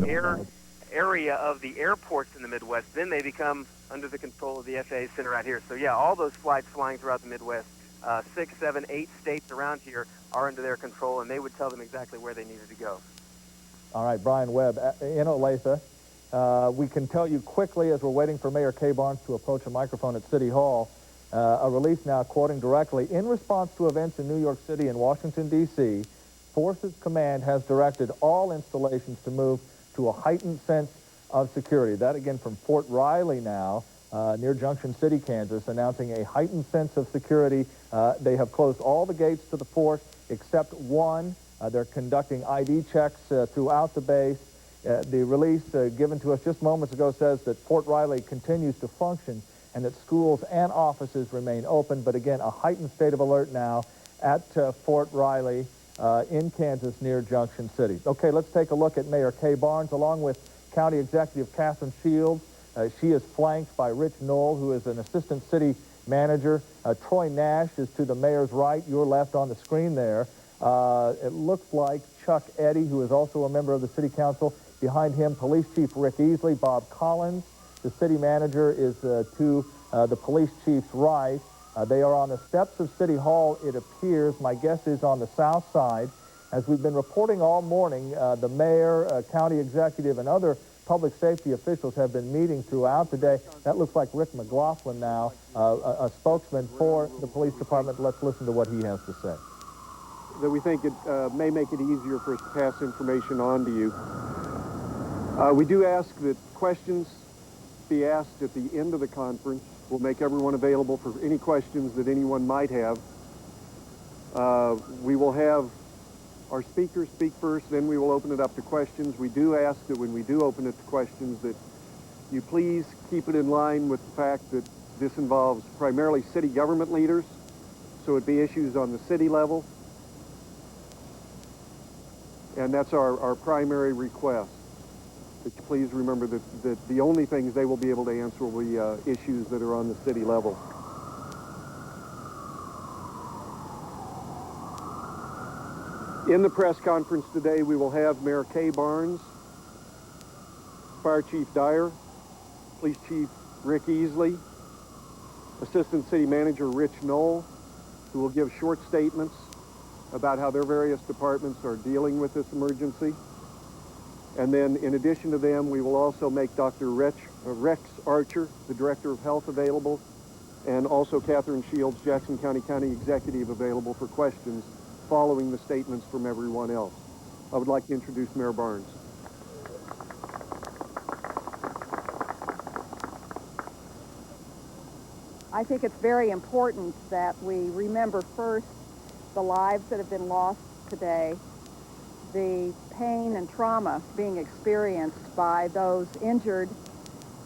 area of the airports in the Midwest, then they become under the control of the FAA center out here. So yeah, all those flights flying throughout the Midwest, 6, 7, 8 states around here are under their control, and they would tell them exactly where they needed to go. All right, Brian Webb in Olathe. We can tell you quickly, as we're waiting for Mayor Kay Barnes to approach a microphone at City Hall, a release now quoting directly, in response to events in New York City and Washington, D.C., Forces Command has directed all installations to move to a heightened sense of security. That again from Fort Riley now, near Junction City, Kansas, announcing a heightened sense of security. They have closed all the gates to the fort except one. They're conducting ID checks throughout the base. The release given to us just moments ago says that Fort Riley continues to function and that schools and offices remain open, but again, a heightened state of alert now at Fort Riley in Kansas near Junction City. Okay, let's take a look at Mayor Kay Barnes along with County Executive Catherine Shields. She is flanked by Rich Knoll, who is an assistant city manager. Troy Nash is to the mayor's right, your left on the screen there. It looks like Chuck Eddy, who is also a member of the city council. Behind him, Police Chief Rick Easley, Bob Collins. The city manager is to the police chief's right. They are on the steps of City Hall, it appears. My guess is on the south side. As we've been reporting all morning, the mayor, county executive, and other public safety officials have been meeting throughout the day. That looks like Rick McLaughlin now, a spokesman for the police department. Let's listen to what he has to say. That we think it may make it easier for us to pass information on to you. We do ask that questions be asked at the end of the conference. We'll make everyone available for any questions that anyone might have. We will have our speakers speak first, then we will open it up to questions. We do ask that when we do open it to questions that you please keep it in line with the fact that this involves primarily city government leaders, so it'd be issues on the city level. And that's our primary request. But please remember that the only things they will be able to answer will be issues that are on the city level. In the press conference today, we will have Mayor Kay Barnes, Fire Chief Dyer, Police Chief Rick Easley, Assistant City Manager Rich Knoll, who will give short statements about how their various departments are dealing with this emergency. And then, in addition to them, we will also make Dr. Rex Archer, the Director of Health, available, and also Catherine Shields, Jackson County Executive, available for questions following the statements from everyone else. I would like to introduce Mayor Barnes. I think it's very important that we remember first the lives that have been lost today, the pain and trauma being experienced by those injured,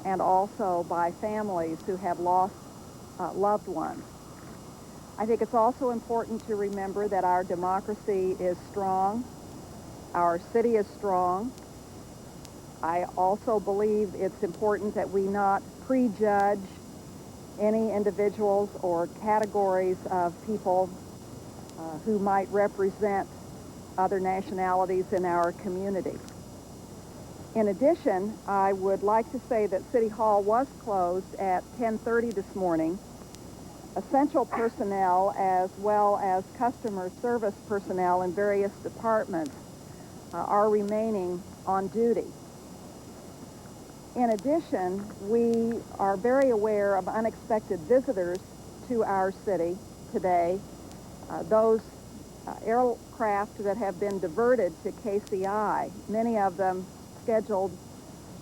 and also by families who have lost loved ones. I think it's also important to remember that our democracy is strong, our city is strong. I also believe it's important that we not prejudge any individuals or categories of people who might represent other nationalities in our community. In addition, I would like to say that City Hall was closed at 10:30 this morning. Essential personnel as well as customer service personnel in various departments are remaining on duty. In addition, we are very aware of unexpected visitors to our city today. Those aircraft that have been diverted to KCI, many of them scheduled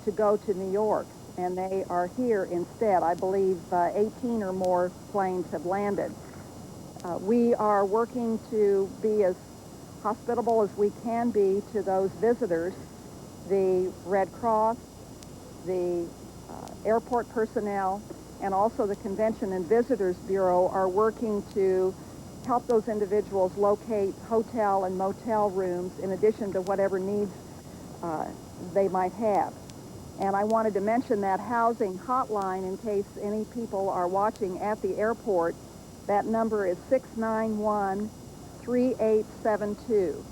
to go to New York, and they are here instead. I believe 18 or more planes have landed. We are working to be as hospitable as we can be to those visitors. The Red Cross, the airport personnel, and also the Convention and Visitors Bureau are working to help those individuals locate hotel and motel rooms in addition to whatever needs they might have. And I wanted to mention that housing hotline in case any people are watching at the airport. That number is 691-3872.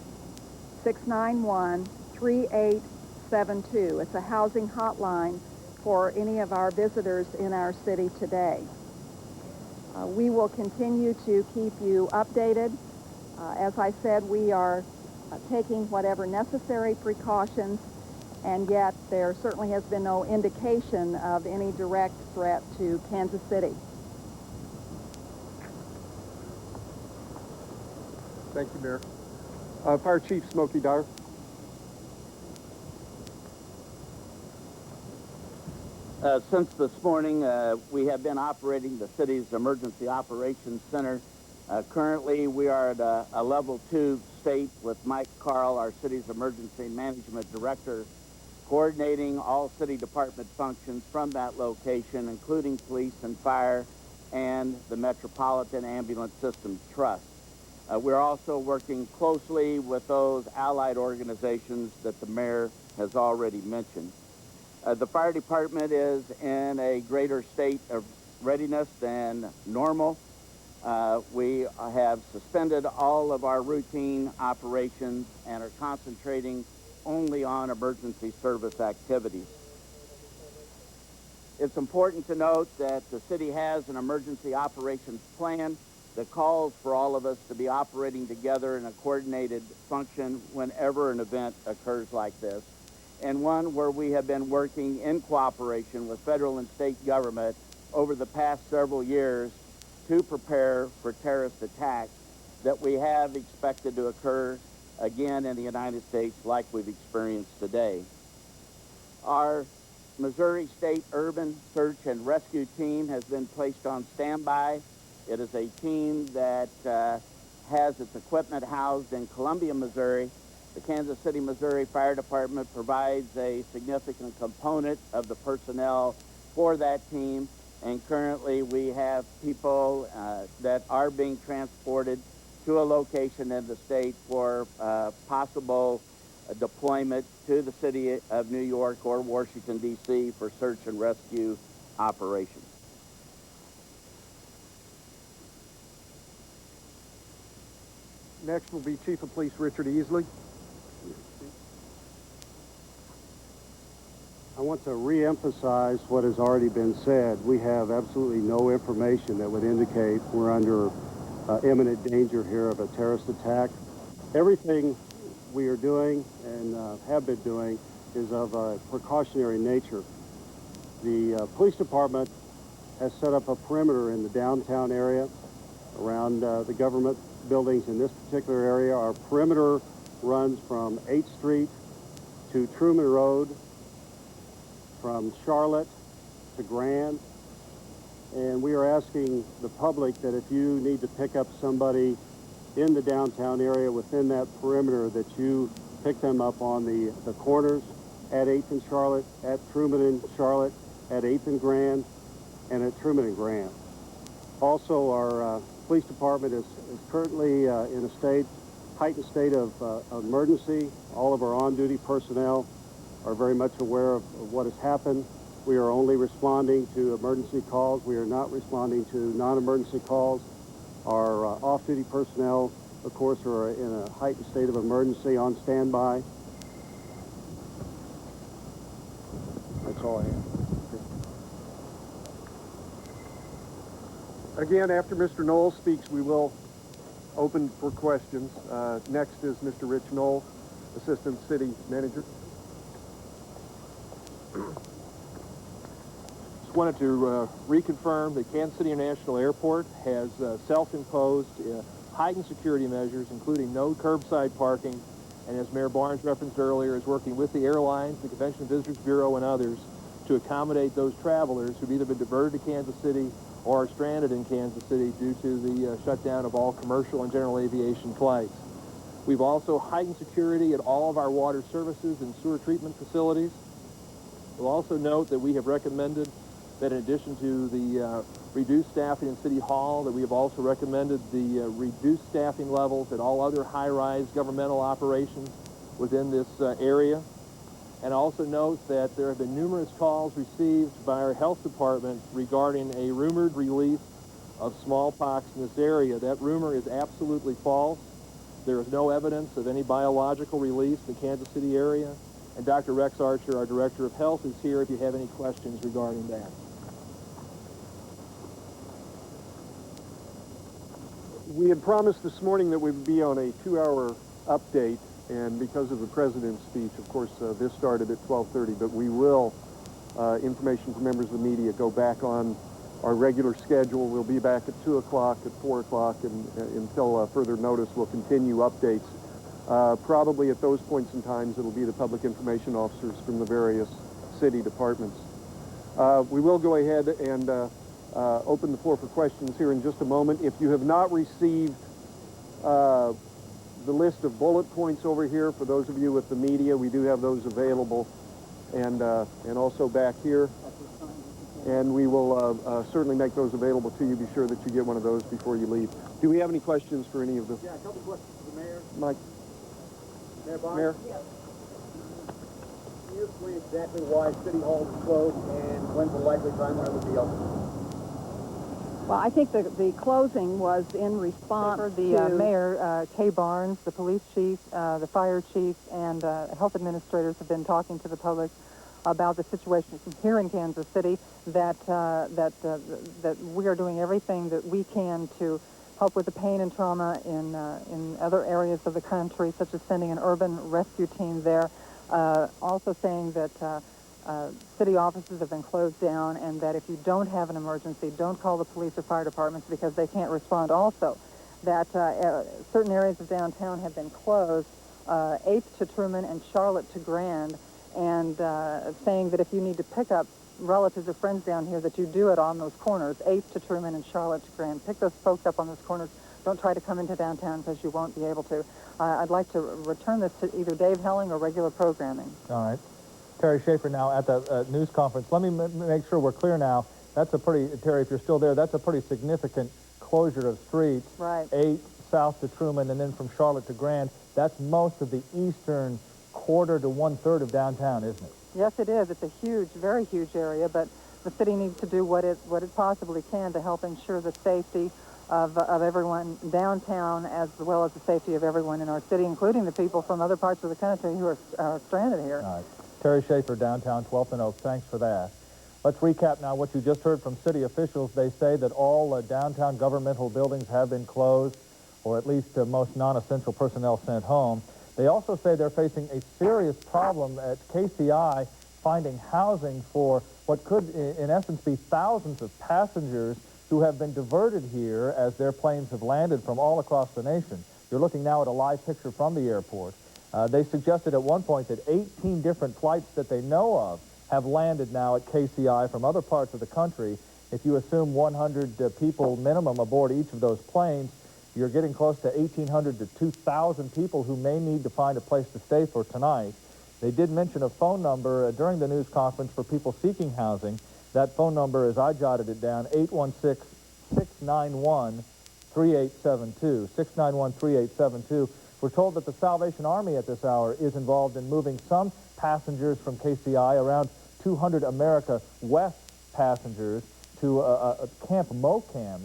691-3872. 6672. It's a housing hotline for any of our visitors in our city today. We will continue to keep you updated. As I said, we are taking whatever necessary precautions, and yet there certainly has been no indication of any direct threat to Kansas City. Thank you, Mayor. Fire Chief Smokey Dyer. Since this morning, we have been operating the city's Emergency Operations Center. Currently, we are at a level 2 state with Mike Carl, our city's Emergency Management Director, coordinating all city department functions from that location, including police and fire and the Metropolitan Ambulance System Trust. We're also working closely with those allied organizations that the mayor has already mentioned. The fire department is in a greater state of readiness than normal. We have suspended all of our routine operations and are concentrating only on emergency service activities. It's important to note that the city has an emergency operations plan that calls for all of us to be operating together in a coordinated function whenever an event occurs like this, and one where we have been working in cooperation with federal and state government over the past several years to prepare for terrorist attacks that we have expected to occur again in the United States like we've experienced today. Our Missouri State Urban Search and Rescue Team has been placed on standby. It is a team that has its equipment housed in Columbia, Missouri. The Kansas City, Missouri Fire Department provides a significant component of the personnel for that team, and currently we have people that are being transported to a location in the state for possible deployment to the city of New York or Washington, D.C. for search and rescue operations. Next will be Chief of Police Richard Easley. I want to re-emphasize what has already been said. We have absolutely no information that would indicate we're under imminent danger here of a terrorist attack. Everything we are doing and have been doing is of a precautionary nature. The police department has set up a perimeter in the downtown area around the government buildings in this particular area. Our perimeter runs from 8th Street to Truman Road, from Charlotte to Grand, and we are asking the public that if you need to pick up somebody in the downtown area within that perimeter, that you pick them up on the corners at 8th and Charlotte, at Truman and Charlotte, at 8th and Grand, and at Truman and Grand. Also, our police department is currently in a heightened state of emergency. All of our on-duty personnel are very much aware of what has happened. We are only responding to emergency calls. We are not responding to non-emergency calls. Our off-duty personnel, of course, are in a heightened state of emergency on standby. That's all I have. Again, after Mr. Knoll speaks, we will open for questions. Next is Mr. Rich Knoll, Assistant City Manager. Just wanted to reconfirm that Kansas City International Airport has self-imposed heightened security measures, including no curbside parking, and as Mayor Barnes referenced earlier, is working with the airlines, the Convention and Visitors Bureau, and others to accommodate those travelers who've either been diverted to Kansas City or are stranded in Kansas City due to the shutdown of all commercial and general aviation flights. We've also heightened security at all of our water services and sewer treatment facilities. We'll also note that we have recommended that in addition to the reduced staffing in City Hall, that we have also recommended the reduced staffing levels at all other high-rise governmental operations within this area. And also note that there have been numerous calls received by our health department regarding a rumored release of smallpox in this area. That rumor is absolutely false. There is no evidence of any biological release in the Kansas City area, And Dr. Rex Archer, our Director of Health, is here if you have any questions regarding that. We had promised this morning that we'd be on a 2-hour update, and because of the President's speech, of course, this started at 12:30, but we will, information for members of the media, go back on our regular schedule. We'll be back at 2 o'clock, at 4 o'clock, and until further notice, we'll continue updates. Probably at those points in times, it'll be the public information officers from the various city departments. We will go ahead and open the floor for questions here in just a moment. If you have not received the list of bullet points over here, for those of you with the media, we do have those available, and also back here. And we will certainly make those available to you. Be sure that you get one of those before you leave. Do we have any questions for any of the... Yeah, a couple questions for the mayor. Mike? Mayor Barnes? Mayor? Yes. Can you explain exactly why City Hall is closed and when's the likely time when it will be open? Well, I think the closing was in response The to... mayor, Kay Barnes, the police chief, the fire chief, and health administrators have been talking to the public about the situation here in Kansas City, that we are doing everything that we can to help with the pain and trauma in other areas of the country, such as sending an urban rescue team there. Also saying that city offices have been closed down, and that if you don't have an emergency, don't call the police or fire departments because they can't respond. Also, that certain areas of downtown have been closed, 8th to Truman and Charlotte to Grand, and saying that if you need to pick up relatives or friends down here, that you do it on those corners, 8th to Truman and Charlotte to Grand. Pick those folks up on those corners. Don't try to come into downtown because you won't be able to. I'd like to return this to either Dave Helling or regular programming. All right. Terry Schaefer now at the news conference. Let me make sure we're clear now. That's a pretty, Terry, if you're still there, that's a pretty significant closure of streets. Right. 8 south to Truman and then from Charlotte to Grand. That's most of the eastern quarter to 1/3 of downtown, isn't it? Yes, it is. It's a huge, very huge area, but the city needs to do what it possibly can to help ensure the safety of everyone downtown, as well as the safety of everyone in our city, including the people from other parts of the country who are stranded here. All right. Terry Schaefer, downtown 12th and Oak. Thanks for that. Let's recap now what you just heard from city officials. They say that all downtown governmental buildings have been closed, or at least most non-essential personnel sent home. They also say they're facing a serious problem at KCI finding housing for what could, in essence, be thousands of passengers who have been diverted here as their planes have landed from all across the nation. You're looking now at a live picture from the airport. They suggested at one point that 18 different flights that they know of have landed now at KCI from other parts of the country. If you assume 100 people minimum aboard each of those planes, you're getting close to 1,800 to 2,000 people who may need to find a place to stay for tonight. They did mention a phone number during the news conference for people seeking housing. That phone number, as I jotted it down, 816-691-3872. 691-3872. We're told that the Salvation Army at this hour is involved in moving some passengers from KCI, around 200 America West passengers, to Camp Mocan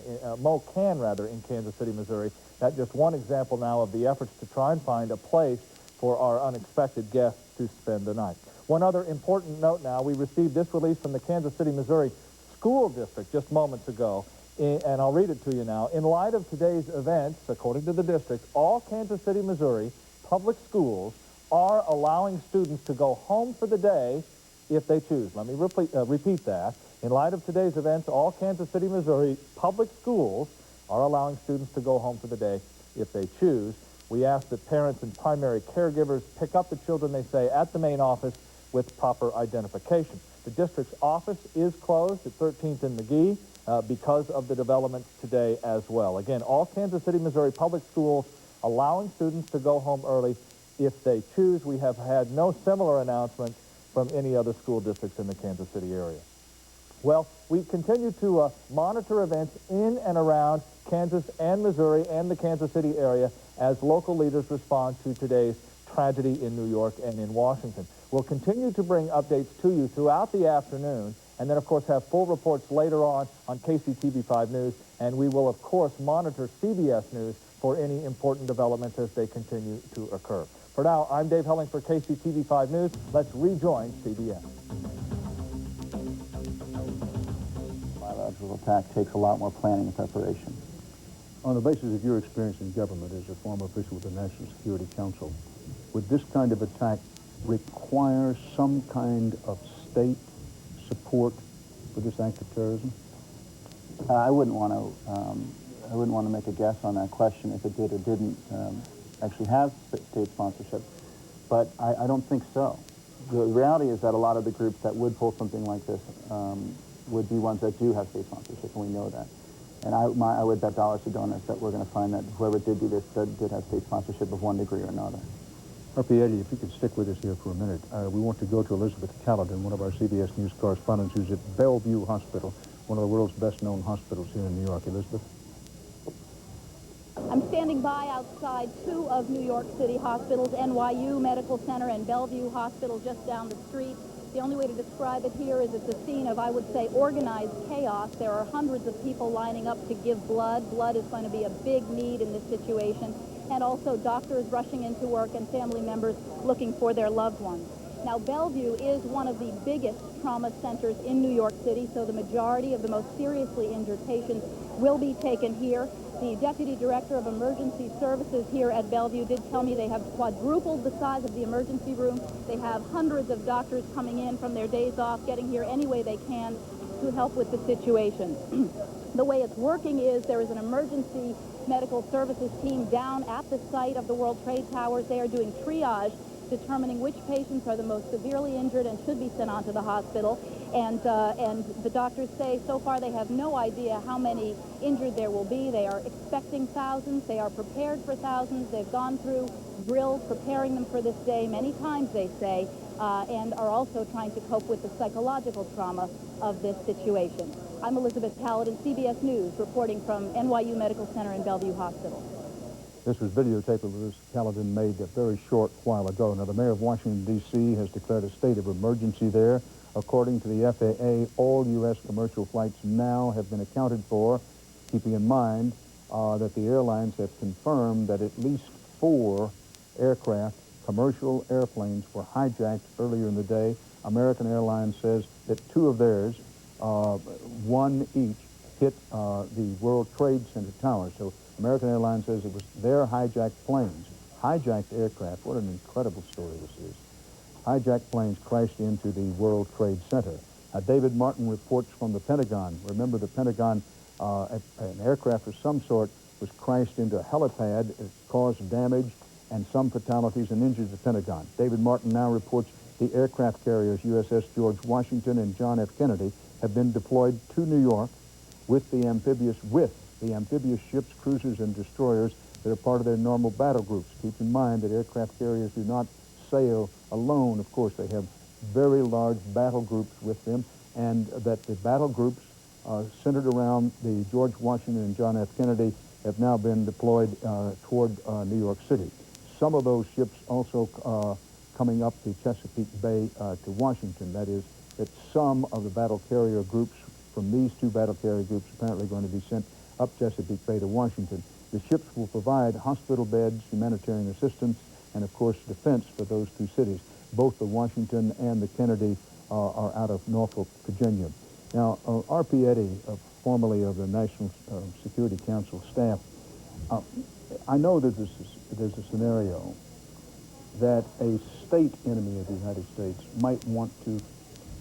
in Kansas City, Missouri. That's just one example now of the efforts to try and find a place for our unexpected guests to spend the night. One other important note now, we received this release from the Kansas City, Missouri School District just moments ago, and I'll read it to you now. In light of today's events, according to the district, all Kansas City, Missouri public schools are allowing students to go home for the day if they choose. Let me repeat that. In light of today's events, all Kansas City, Missouri public schools are allowing students to go home for the day if they choose. We ask that parents and primary caregivers pick up the children, they say, at the main office with proper identification. The district's office is closed at 13th and McGee because of the developments today as well. Again, all Kansas City, Missouri public schools allowing students to go home early if they choose. We have had no similar announcements from any other school districts in the Kansas City area. Well, we continue to monitor events in and around Kansas and Missouri and the Kansas City area as local leaders respond to today's tragedy in New York and in Washington. We'll continue to bring updates to you throughout the afternoon, and then, of course, have full reports later on KCTV5 News, and we will, of course, monitor CBS News for any important developments as they continue to occur. For now, I'm Dave Helling for KCTV 5 News. Let's rejoin CBS. Biological attack takes a lot more planning and preparation. On the basis of your experience in government as a former official with the National Security Council, would this kind of attack require some kind of state support for this act of terrorism? I wouldn't want to make a guess on that question if it did or didn't actually have state sponsorship, but I don't think so. The reality is that a lot of the groups that would pull something like this would be ones that do have state sponsorship, and we know that. And I would bet dollars to donuts that we're going to find that whoever did do this did have state sponsorship of one degree or another. R.P. Eddie, if you could stick with us here for a minute. We want to go to Elizabeth Caledon, one of our CBS News correspondents who's at Bellevue Hospital, one of the world's best-known hospitals here in New York. Elizabeth? I'm standing by outside two of New York City hospitals, NYU Medical Center and Bellevue Hospital just down the street. The only way to describe it here is it's a scene of, I would say, organized chaos. There are hundreds of people lining up to give blood. Blood is going to be a big need in this situation. And also doctors rushing into work and family members looking for their loved ones. Now, Bellevue is one of the biggest trauma centers in New York City, so the majority of the most seriously injured patients will be taken here. The Deputy Director of Emergency Services here at Bellevue did tell me they have quadrupled the size of the emergency room. They have hundreds of doctors coming in from their days off, getting here any way they can to help with the situation. The way it's working is there is an emergency medical services team down at the site of the World Trade Towers. They are doing triage, determining which patients are the most severely injured and should be sent on to the hospital. And the doctors say so far they have no idea how many injured there will be. They are expecting thousands. They are prepared for thousands. They've gone through drills preparing them for this day many times, they say, and are also trying to cope with the psychological trauma of this situation. I'm Elizabeth Caledon, CBS News, reporting from NYU Medical Center and Bellevue Hospital. This was videotape of Elizabeth Caledon made a very short while ago. Now, the mayor of Washington, D.C. has declared a state of emergency there. According to the FAA, all U.S. commercial flights now have been accounted for, keeping in mind that the airlines have confirmed that at least 4 aircraft, commercial airplanes, were hijacked earlier in the day. American Airlines says that 2 of theirs, one each, hit the World Trade Center tower. So American Airlines says it was their hijacked planes, hijacked aircraft. What an incredible story this is. Hijacked planes crashed into the World Trade Center. David Martin reports from the Pentagon. Remember, the Pentagon, an aircraft of some sort was crashed into a helipad. It caused damage and some fatalities and injured the Pentagon. David Martin now reports the aircraft carriers USS George Washington and John F. Kennedy have been deployed to New York with the amphibious ships, cruisers, and destroyers that are part of their normal battle groups. Keep in mind that aircraft carriers do not sail alone. Of course, they have very large battle groups with them, and that the battle groups centered around the George Washington and John F. Kennedy have now been deployed toward New York City. Some of those ships also coming up the Chesapeake Bay to Washington. That is, that some of the battle carrier groups from these 2 battle carrier groups apparently going to be sent up Chesapeake Bay to Washington. The ships will provide hospital beds, humanitarian assistance, and of course defense for those 2 cities. Both the Washington and the Kennedy are out of Norfolk, Virginia. Now, R.P. Eddy, formerly of the National Security Council staff, I know that there's a scenario that a state enemy of the United States might want to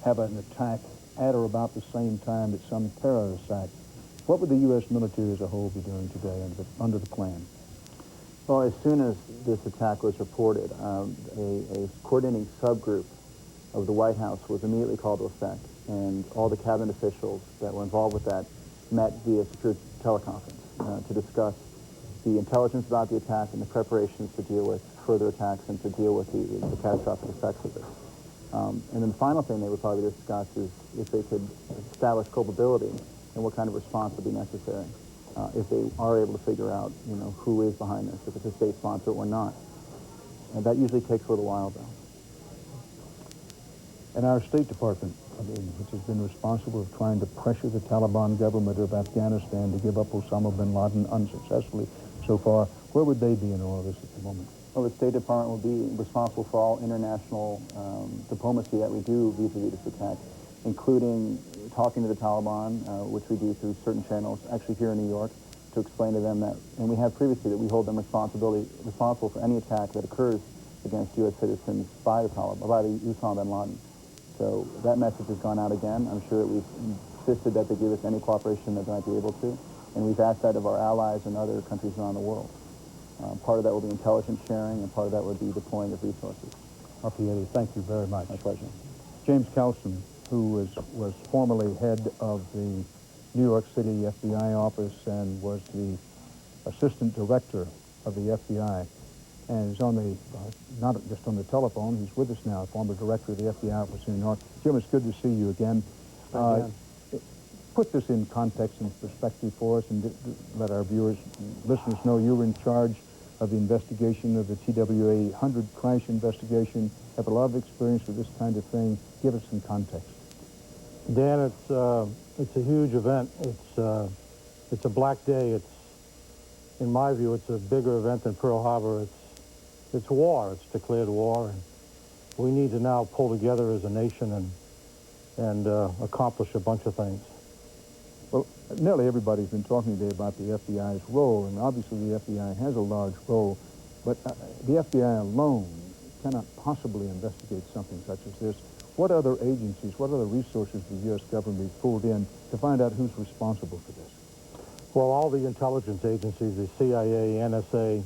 have an attack at or about the same time that some terrorist act. What would the U.S. military as a whole be doing today under the plan? Well, as soon as this attack was reported, a coordinating subgroup of the White House was immediately called to effect, and all the cabinet officials that were involved with that met via secure teleconference to discuss the intelligence about the attack and the preparations to deal with further attacks and to deal with the catastrophic effects of it. And then the final thing they would probably discuss is if they could establish culpability and what kind of response would be necessary if they are able to figure out, who is behind this, if it's a state sponsor or not. And that usually takes a little while, though. And our State Department, which has been responsible for trying to pressure the Taliban government of Afghanistan to give up Osama bin Laden unsuccessfully so far, where would they be in all of this at the moment? Well, the State Department will be responsible for all international diplomacy that we do vis-a-vis this attack, including talking to the Taliban, which we do through certain channels, actually here in New York, to explain to them that, and we have previously, that we hold them responsible for any attack that occurs against U.S. citizens by the Taliban, by the Osama bin Laden. So that message has gone out again. I'm sure that we've insisted that they give us any cooperation that they might be able to, and we've asked that of our allies and other countries around the world. Part of that will be intelligence sharing, and part of that will be deploying of resources. RP-80, thank you very much. My pleasure. James Kelson, who was formerly head of the New York City FBI office and was the assistant director of the FBI, and is on the, not just on the telephone, he's with us now, former director of the FBI office in New York. Jim, it's good to see you again. Put this in context and perspective for us, and let our viewers, listeners know you were in charge of the investigation of the TWA 100 crash investigation. Have a lot of experience with this kind of thing. Give us some context. Dan, it's a huge event. It's a black day. In my view, it's a bigger event than Pearl Harbor. It's war. It's declared war, and we need to now pull together as a nation and accomplish a bunch of things. Well, nearly everybody's been talking today about the FBI's role, and obviously the FBI has a large role, but the FBI alone cannot possibly investigate something such as this. What other agencies, what other resources the U.S. government pulled in to find out who's responsible for this? Well, all the intelligence agencies, the CIA, NSA,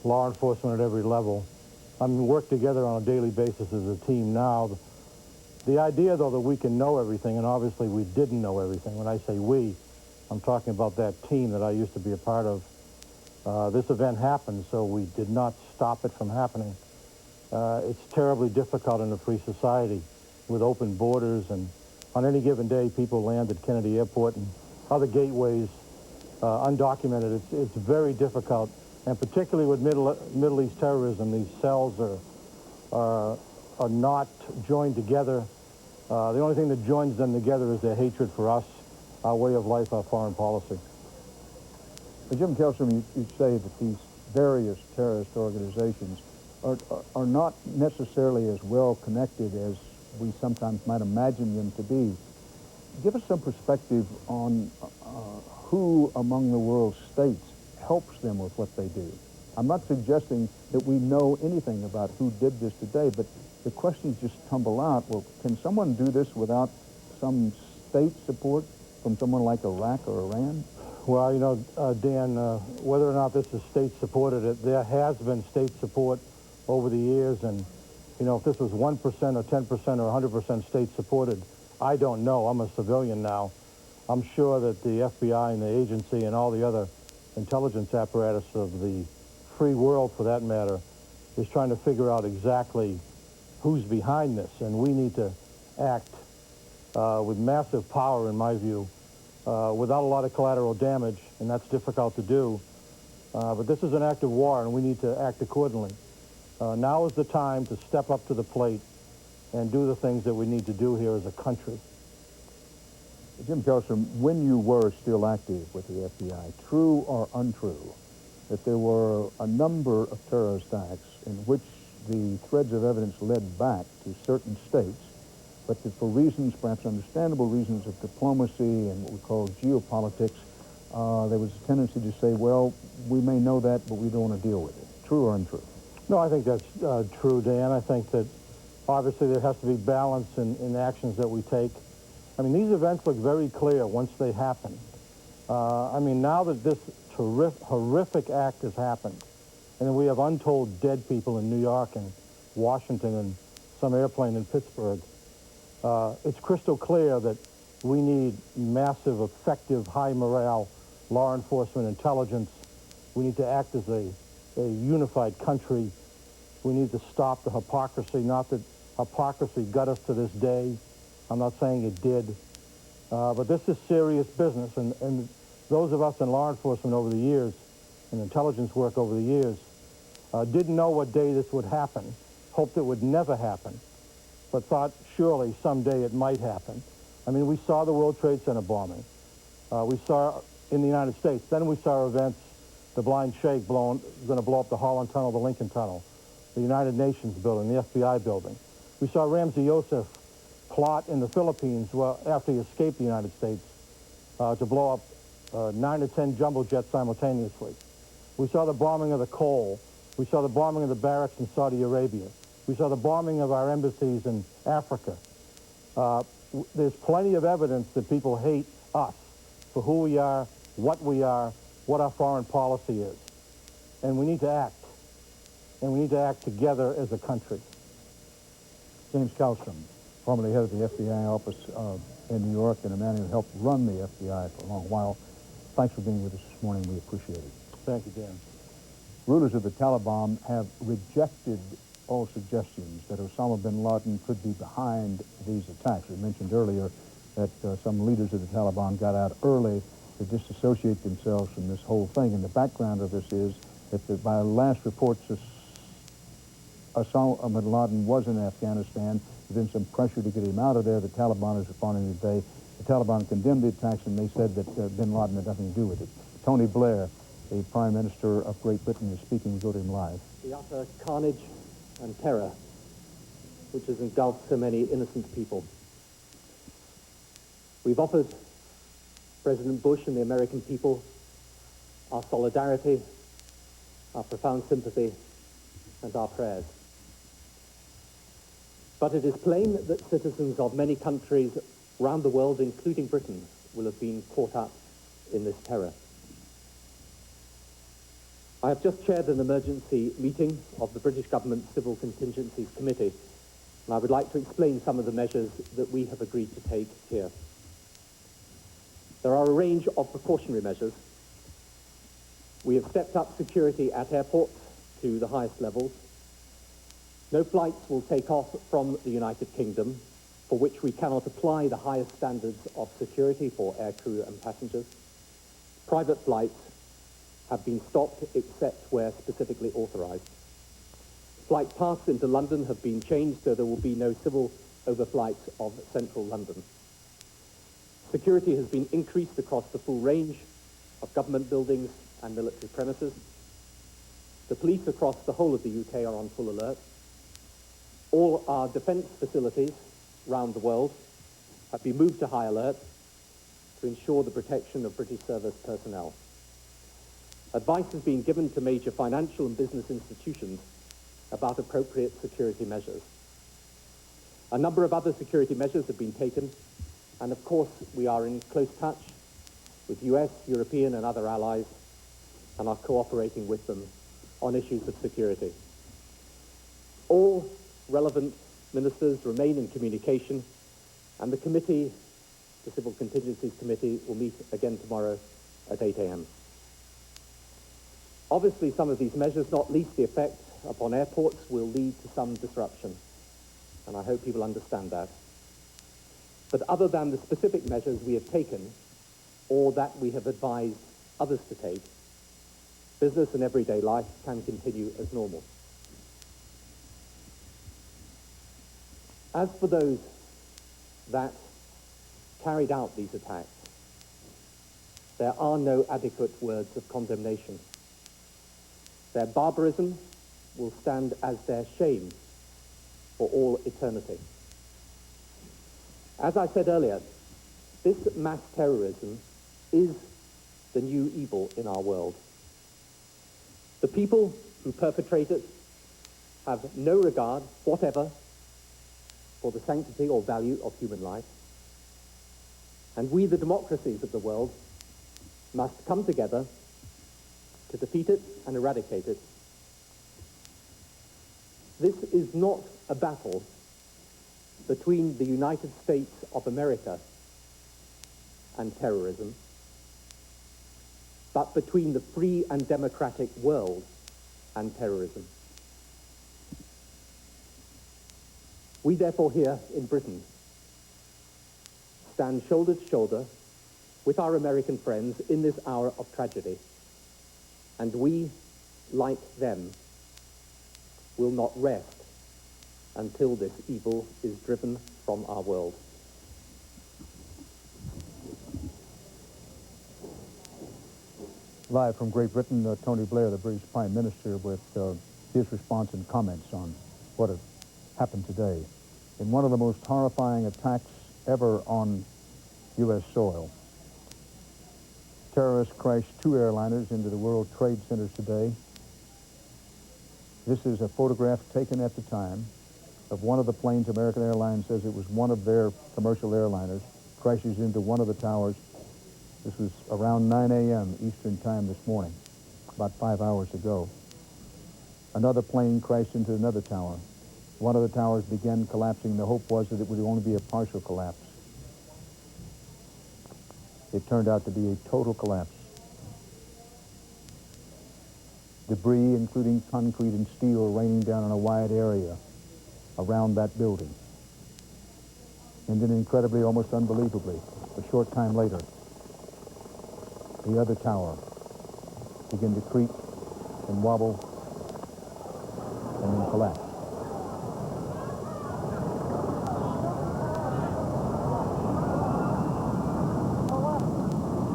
law enforcement at every level, work together on a daily basis as a team now. The idea, though, that we can know everything, and obviously we didn't know everything. When I say we, I'm talking about that team that I used to be a part of. This event happened, so we did not stop it from happening. It's terribly difficult in a free society with open borders, and on any given day, people land at Kennedy Airport and other gateways undocumented. It's very difficult, and particularly with Middle East terrorism, these cells are not joined together. The only thing that joins them together is their hatred for us, our way of life, our foreign policy. Jim Kelson, you say that these various terrorist organizations are not necessarily as well connected as we sometimes might imagine them to be. Give us some perspective on who among the world's states helps them with what they do. I'm not suggesting that we know anything about who did this today, but the questions just tumble out. Well, can someone do this without some state support from someone like Iraq or Iran? Well, you know, Dan, whether or not this is state-supported, there has been state support over the years, and, you know, if this was 1% or 10% or 100% state-supported, I don't know. I'm a civilian now. I'm sure that the FBI and the agency and all the other intelligence apparatus of the free world, for that matter, is trying to figure out exactly who's behind this, and we need to act with massive power, in my view, without a lot of collateral damage, and that's difficult to do. But this is an act of war, and we need to act accordingly. Now is the time to step up to the plate and do the things that we need to do here as a country. Jim Kelson, when you were still active with the FBI, true or untrue, that there were a number of terrorist acts in which the threads of evidence led back to certain states, but that for reasons, perhaps understandable reasons of diplomacy and what we call geopolitics, there was a tendency to say, well, we may know that, but we don't want to deal with it. True or untrue? No, I think that's true, Dan. I think that obviously there has to be balance in actions that we take. I mean, these events look very clear once they happen. I mean, now that this horrific act has happened, and then we have untold dead people in New York and Washington and some airplane in Pittsburgh, it's crystal clear that we need massive, effective, high morale law enforcement, intelligence. We need to act as a unified country. We need to stop the hypocrisy. Not that hypocrisy got us to this day. I'm not saying it did. But this is serious business, and those of us in law enforcement over the years, and intelligence work over the years, didn't know what day this would happen, hoped it would never happen, but thought surely someday it might happen. I mean, we saw the World Trade Center bombing. We saw in the United States. Then we saw events the blind sheikh going to blow up the Holland Tunnel, the Lincoln Tunnel, the United Nations building, the FBI building. We saw Ramzi Youssef plot in the Philippines, well, after he escaped the United States, to blow up 9 to 10 jumbo jets simultaneously. We saw the bombing of the coal. We saw the bombing of the barracks in Saudi Arabia. We saw the bombing of our embassies in Africa. There's plenty of evidence that people hate us for who we are, what our foreign policy is. And we need to act. And we need to act together as a country. James Kallstrom, formerly head of the FBI office in New York and a man who helped run the FBI for a long while. Thanks for being with us this morning. We appreciate it. Thank you, Dan. Rulers of the Taliban have rejected all suggestions that Osama bin Laden could be behind these attacks. We mentioned earlier that some leaders of the Taliban got out early to disassociate themselves from this whole thing. And the background of this is that by last reports, Osama bin Laden was in Afghanistan. There's been some pressure to get him out of there. The Taliban is responding today. The Taliban condemned the attacks, and they said that bin Laden had nothing to do with it. Tony Blair, the Prime Minister of Great Britain, is speaking. We'll go to him live. The utter carnage and terror which has engulfed so many innocent people. We've offered President Bush and the American people our solidarity, our profound sympathy, and our prayers. But it is plain that citizens of many countries around the world, including Britain, will have been caught up in this terror. I have just chaired an emergency meeting of the British Government Civil Contingencies Committee, and I would like to explain some of the measures that we have agreed to take here. There are a range of precautionary measures. We have stepped up security at airports to the highest levels. No flights will take off from the United Kingdom for which we cannot apply the highest standards of security for aircrew and passengers. Private flights have been stopped except where specifically authorized. Flight paths into London have been changed so there will be no civil overflights of central London. Security has been increased across the full range of government buildings and military premises. The police across the whole of the UK are on full alert. All our defence facilities around the world have been moved to high alert to ensure the protection of British service personnel. Advice has been given to major financial and business institutions about appropriate security measures. A number of other security measures have been taken, and of course we are in close touch with US, European and other allies and are cooperating with them on issues of security. All relevant ministers remain in communication, and the committee, the Civil Contingencies Committee, will meet again tomorrow at 8 a.m. Obviously, some of these measures, not least the effect upon airports, will lead to some disruption, and I hope people understand that. But other than the specific measures we have taken, or that we have advised others to take, business and everyday life can continue as normal. As for those that carried out these attacks, there are no adequate words of condemnation. Their barbarism will stand as their shame for all eternity. As I said earlier, this mass terrorism is the new evil in our world. The people who perpetrate it have no regard whatever for the sanctity or value of human life. And we, the democracies of the world, must come together to defeat it and eradicate it. This is not a battle between the United States of America and terrorism, but between the free and democratic world and terrorism. We therefore here in Britain stand shoulder to shoulder with our American friends in this hour of tragedy, and we, like them, will not rest until this evil is driven from our world. Live from Great Britain, Tony Blair, the British Prime Minister, with his response and comments on what had happened today. In one of the most horrifying attacks ever on U.S. soil, terrorists crashed 2 airliners into the World Trade Center today. This is a photograph taken at the time of one of the planes. American Airlines says it was one of their commercial airliners, crashes into one of the towers. This was around 9 a.m. Eastern Time this morning, about 5 hours ago. Another plane crashed into another tower. One of the towers began collapsing. The hope was that it would only be a partial collapse. It turned out to be a total collapse. Debris, including concrete and steel, raining down on a wide area around that building. And then incredibly, almost unbelievably, a short time later, the other tower began to creak and wobble and then collapse.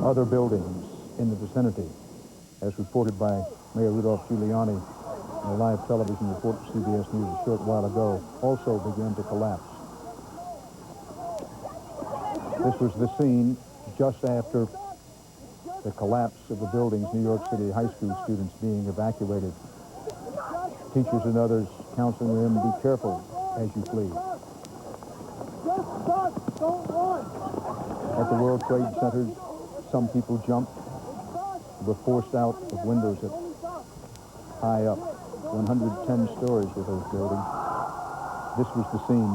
Other buildings in the vicinity, as reported by Mayor Rudolph Giuliani in a live television report to CBS News a short while ago, also began to collapse. This was the scene just after the collapse of the buildings, New York City high school students being evacuated. Teachers and others counseling them, be careful as you flee. At the World Trade Center, some people jumped, were forced out of windows at high up, 110 stories were those buildings. This was the scene.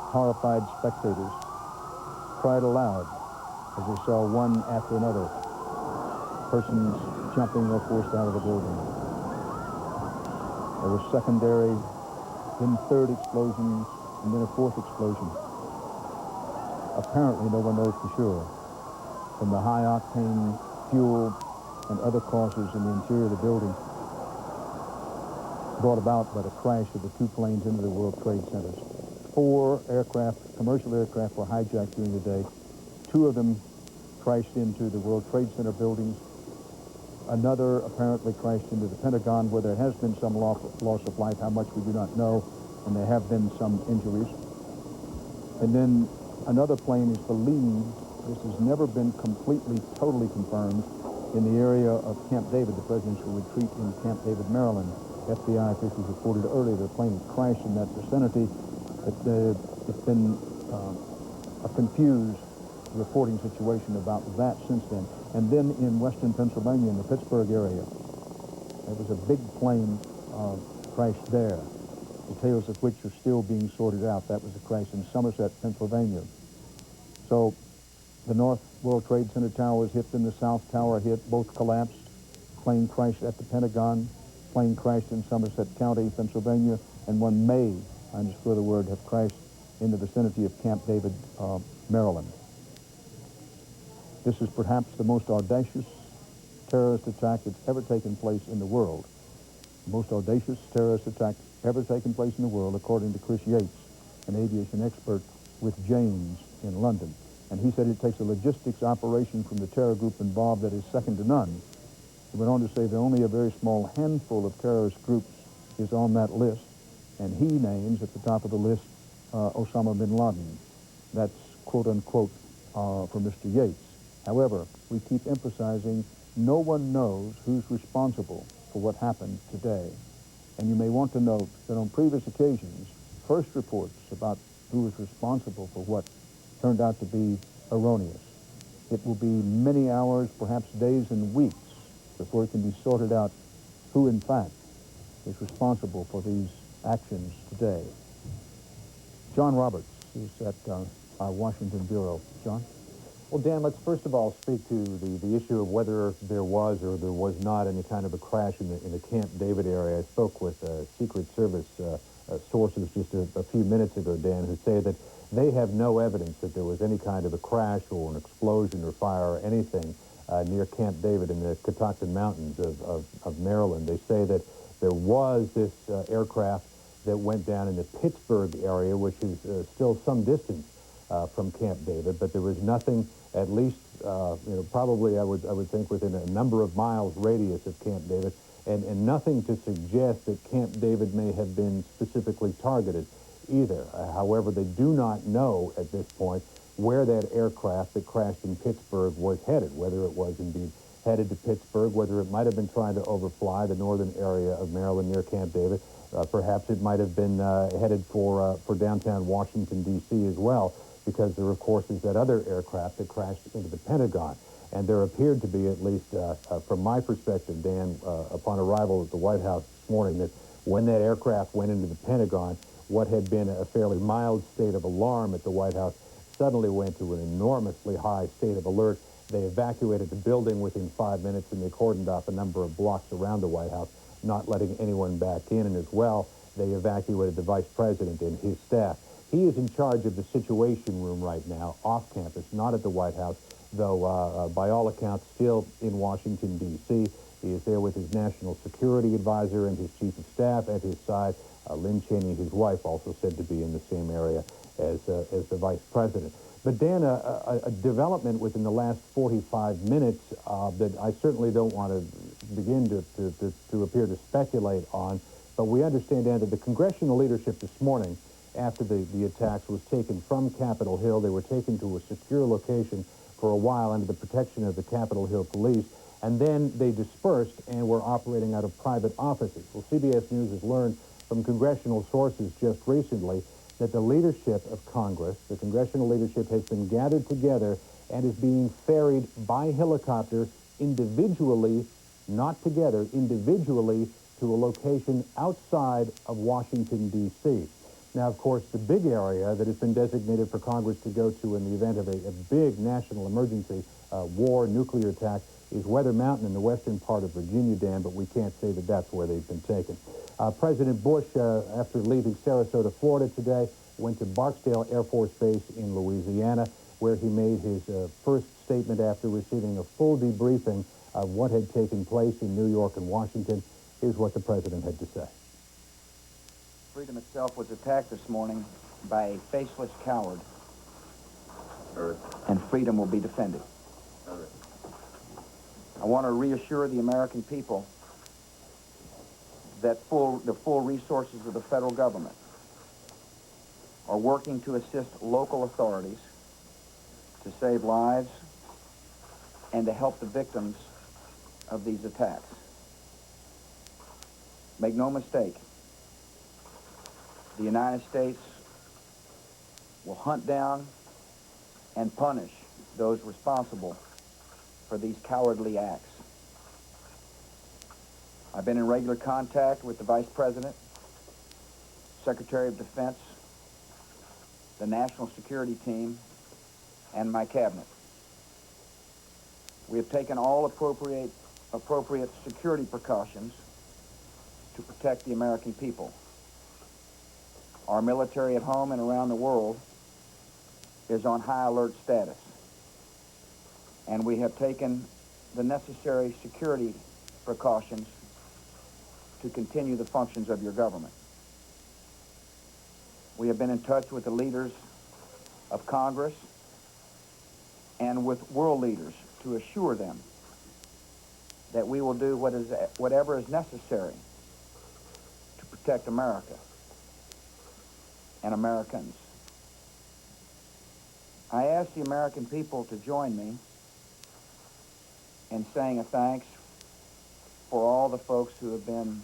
Horrified spectators cried aloud as they saw one after another persons jumping or forced out of the building. There were secondary, then third explosions, and then a fourth explosion. Apparently, no one knows for sure, from the high-octane fuel and other causes in the interior of the building brought about by the crash of the 2 planes into the World Trade Centers. 4 aircraft, commercial aircraft, were hijacked during the day. 2 of them crashed into the World Trade Center buildings. Another apparently crashed into the Pentagon, where there has been some loss of life. How much we do not know, and there have been some injuries. And then another plane is believed, this has never been completely, totally confirmed, in the area of Camp David, the presidential retreat in Camp David, Maryland. FBI officials reported earlier that a plane had crashed in that vicinity. It's been a confused reporting situation about that since then. And then in western Pennsylvania, in the Pittsburgh area, there was a big plane crashed there, details of which are still being sorted out. That was a crash in Somerset, Pennsylvania. So the North World Trade Center tower was hit, and the South Tower hit. Both collapsed. Plane crashed at the Pentagon. Plane crashed in Somerset County, Pennsylvania, and one may, I underscore the word, have crashed in the vicinity of Camp David, Maryland. This is perhaps the most audacious terrorist attack that's ever taken place in the world. The most audacious terrorist attack ever taken place in the world, according to Chris Yates, an aviation expert with James in London. And he said it takes a logistics operation from the terror group involved that is second to none. He went on to say that only a very small handful of terrorist groups is on that list, and he names at the top of the list Osama bin Laden. That's quote-unquote for Mr. Yates. However, we keep emphasizing no one knows who's responsible for what happened today. And you may want to note that on previous occasions, first reports about who was responsible for what turned out to be erroneous. It will be many hours, perhaps days and weeks, before it can be sorted out who, in fact, is responsible for these actions today. John Roberts is at our Washington Bureau. John? Well, Dan, let's first of all speak to the issue of whether there was or there was not any kind of a crash in the Camp David area. I spoke with Secret Service sources just a few minutes ago, Dan, who say that they have no evidence that there was any kind of a crash or an explosion or fire or anything near Camp David in the Catoctin Mountains of Maryland. They say that there was this aircraft that went down in the Pittsburgh area, which is still some distance from Camp David, but there was nothing, at least, probably I would think within a number of miles radius of Camp David, and nothing to suggest that Camp David may have been specifically targeted either. However, they do not know at this point where that aircraft that crashed in Pittsburgh was headed, whether it was indeed headed to Pittsburgh, whether it might have been trying to overfly the northern area of Maryland near Camp David. Perhaps it might have been headed for downtown Washington, D.C. as well, because there, of course, is that other aircraft that crashed into the Pentagon. And there appeared to be, at least from my perspective, Dan, upon arrival at the White House this morning, that when that aircraft went into the Pentagon, what had been a fairly mild state of alarm at the White House suddenly went to an enormously high state of alert. They evacuated the building within 5 minutes, and they cordoned off a number of blocks around the White House, not letting anyone back in. And as well, they evacuated the Vice President and his staff. He is in charge of the Situation Room right now, off campus, not at the White House, though by all accounts still in Washington, D.C. He is there with his National Security Advisor and his Chief of Staff at his side. Lynn Cheney, his wife, also said to be in the same area as the Vice President. But Dan, a development within the last 45 minutes that I certainly don't want to begin to appear to speculate on, but we understand, Dan, that the congressional leadership this morning, after the attacks, was taken from Capitol Hill. They were taken to a secure location for a while under the protection of the Capitol Hill police, and then they dispersed and were operating out of private offices. Well, CBS News has learned from congressional sources just recently that the leadership of Congress, the congressional leadership, has been gathered together and is being ferried by helicopter individually, not together, individually to a location outside of Washington, D.C. Now, of course, the big area that has been designated for Congress to go to in the event of a big national emergency, war, nuclear attack, is Weather Mountain in the western part of Virginia, Dan, but we can't say that that's where they've been taken. President Bush, after leaving Sarasota, Florida today, went to Barksdale Air Force Base in Louisiana, where he made his first statement after receiving a full debriefing of what had taken place in New York and Washington. Here's what the president had to say. Freedom itself was attacked this morning by a faceless coward, and freedom will be defended. I want to reassure the American people that the full resources of the federal government are working to assist local authorities to save lives and to help the victims of these attacks. Make no mistake, the United States will hunt down and punish those responsible for these cowardly acts. I've been in regular contact with the Vice President, Secretary of Defense, the National Security Team, and my cabinet. We have taken all appropriate security precautions to protect the American people. Our military at home and around the world is on high alert status, and we have taken the necessary security precautions to continue the functions of your government. We have been in touch with the leaders of Congress and with world leaders to assure them that we will do whatever is necessary to protect America and Americans. I ask the American people to join me in saying a thanks for all the folks who have been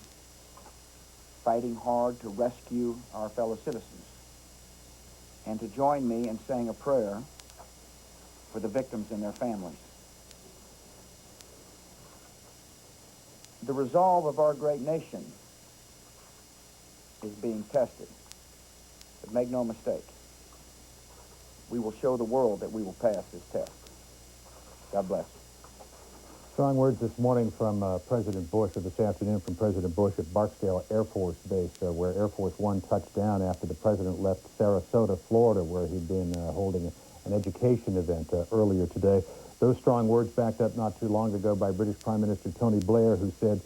fighting hard to rescue our fellow citizens, and to join me in saying a prayer for the victims and their families. The resolve of our great nation is being tested, but make no mistake, we will show the world that we will pass this test. God bless. Strong words this morning from President Bush, or this afternoon from President Bush at Barksdale Air Force Base, where Air Force One touched down after the president left Sarasota, Florida, where he'd been holding an education event earlier today. Those strong words backed up not too long ago by British Prime Minister Tony Blair, who said,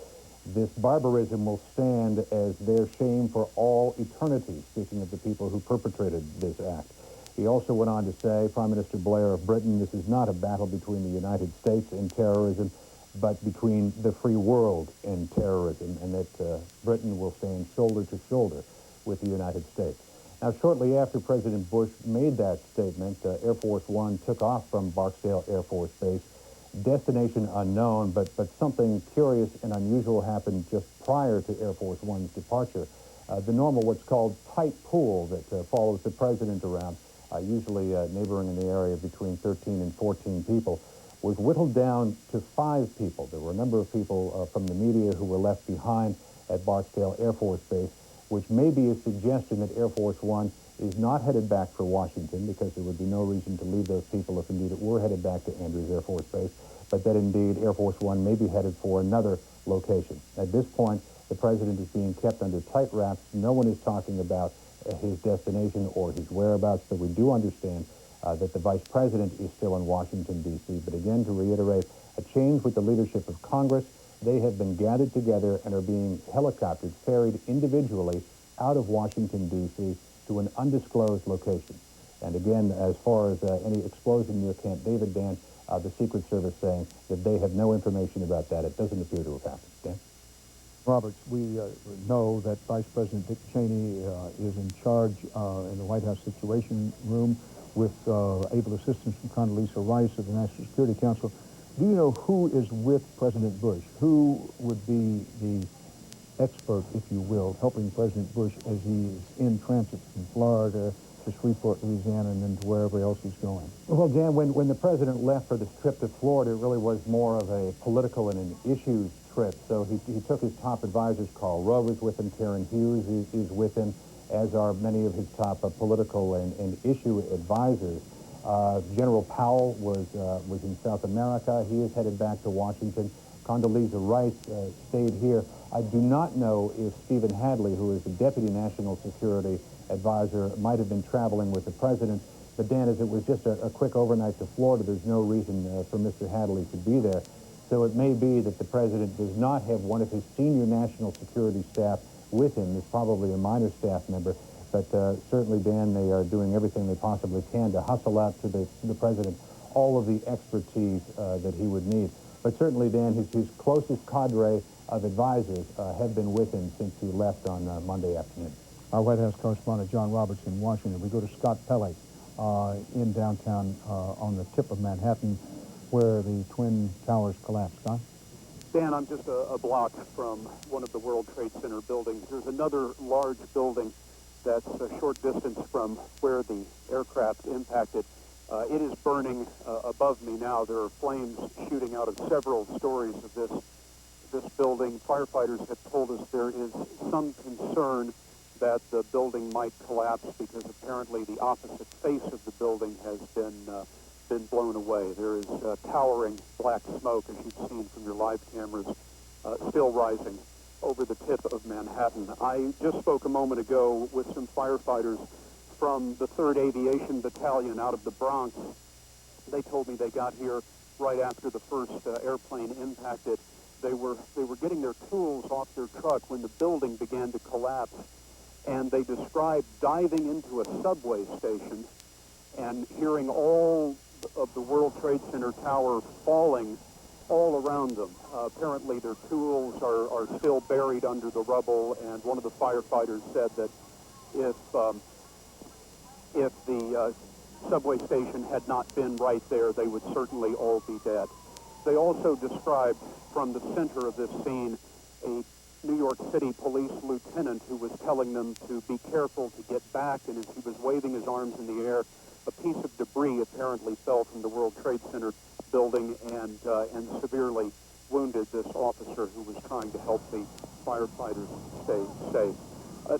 "This barbarism will stand as their shame for all eternity," speaking of the people who perpetrated this act. He also went on to say, Prime Minister Blair of Britain, this is not a battle between the United States and terrorism, but between the free world and terrorism, and that Britain will stand shoulder to shoulder with the United States. Now, shortly after President Bush made that statement, Air Force One took off from Barksdale Air Force Base, destination unknown, but something curious and unusual happened just prior to Air Force One's departure. The normal, what's called tight pool that follows the president around, usually neighboring in the area between 13 and 14 people, was whittled down to 5 people. There were a number of people from the media who were left behind at Barksdale Air Force Base, which may be a suggestion that Air Force One is not headed back for Washington, because there would be no reason to leave those people if indeed it were headed back to Andrews Air Force Base, but that indeed Air Force One may be headed for another location. At this point, the president is being kept under tight wraps. No one is talking about his destination or his whereabouts, but we do understand that the vice president is still in Washington, D.C. But again, to reiterate, a change with the leadership of Congress. They have been gathered together and are being helicoptered, ferried individually out of Washington, D.C. to an undisclosed location. And again, as far as any explosion near Camp David, Dan, the Secret Service saying that they have no information about that. It doesn't appear to have happened. Dan? Roberts, we know that Vice President Dick Cheney is in charge in the White House Situation Room with able assistance from Condoleezza Rice of the National Security Council. Do you know who is with President Bush? Who would be the expert, if you will, helping President Bush as he is in transit from Florida to Shreveport, Louisiana, and then to wherever else he's going? Well, Dan, when the president left for this trip to Florida, it really was more of a political and an issues trip. So he took his top advisors. Karl Rover's with him. Karen Hughes is with him, as are many of his top political and issue advisors. General Powell was in South America. He is headed back to Washington. Condoleezza Rice stayed here. I do not know if Stephen Hadley, who is the Deputy National Security Advisor, might have been traveling with the president. But Dan, as it was just a quick overnight to Florida, there's no reason for Mr. Hadley to be there. So it may be that the president does not have one of his senior national security staff with him. There's probably a minor staff member. But certainly, Dan, they are doing everything they possibly can to hustle out to the president all of the expertise that he would need. But certainly, Dan, his closest cadre of advisors have been with him since he left on Monday afternoon. Our White House correspondent, John Roberts, in Washington. We go to Scott Pelley in downtown on the tip of Manhattan, where the Twin Towers collapsed. Scott? Dan, I'm just a block from one of the World Trade Center buildings. There's another large building that's a short distance from where the aircraft impacted. It is burning above me now. There are flames shooting out of several stories of this building. Firefighters have told us there is some concern that the building might collapse because apparently the opposite face of the building has been blown away. There is towering black smoke, as you've seen from your live cameras, still rising over the tip of Manhattan. I just spoke a moment ago with some firefighters from the 3rd Aviation Battalion out of the Bronx. They told me they got here right after the first airplane impacted. They were getting their tools off their truck when the building began to collapse, and they described diving into a subway station and hearing all of the World Trade Center tower falling all around them. Apparently their tools are still buried under the rubble, and one of the firefighters said that if the subway station had not been right there, they would certainly all be dead. They also described from the center of this scene a New York City police lieutenant who was telling them to be careful to get back, and as he was waving his arms in the air, a piece of debris apparently fell from the World Trade Center building and severely wounded this officer who was trying to help the firefighters stay safe.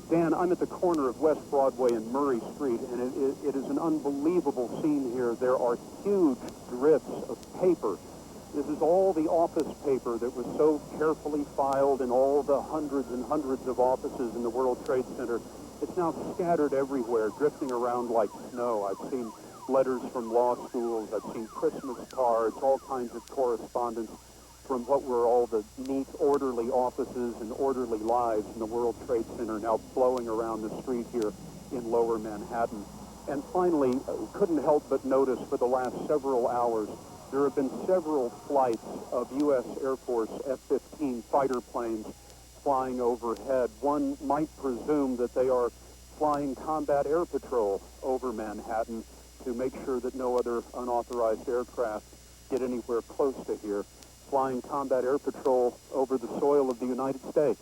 Dan, I'm at the corner of West Broadway and Murray Street, and it is an unbelievable scene here. There are huge drifts of paper. This is all the office paper that was so carefully filed in all the hundreds and hundreds of offices in the World Trade Center. It's now scattered everywhere, drifting around like snow. I've seen letters from law schools. I've seen Christmas cards, all kinds of correspondence from what were all the neat, orderly offices and orderly lives in the World Trade Center now flowing around the street here in Lower Manhattan. And finally, couldn't help but notice for the last several hours, there have been several flights of U.S. Air Force F-15 fighter planes flying overhead. One might presume that they are flying combat air patrol over Manhattan to make sure that no other unauthorized aircraft get anywhere close to here. Flying combat air patrol over the soil of the United States.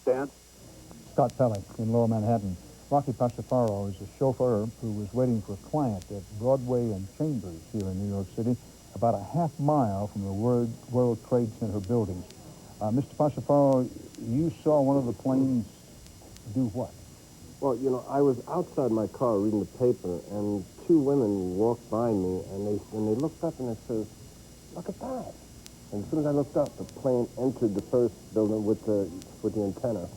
Dan? Scott Pelley in Lower Manhattan. Rocky Pastafaro is a chauffeur who was waiting for a client at Broadway and Chambers here in New York City, about a half mile from the World Trade Center buildings. Mr. Pastafaro, you saw one of the planes do what? Well, you know, I was outside my car reading the paper, and two women walked by me, and they looked up, and they says, "Look at that!" And as soon as I looked up, the plane entered the first building with the antenna,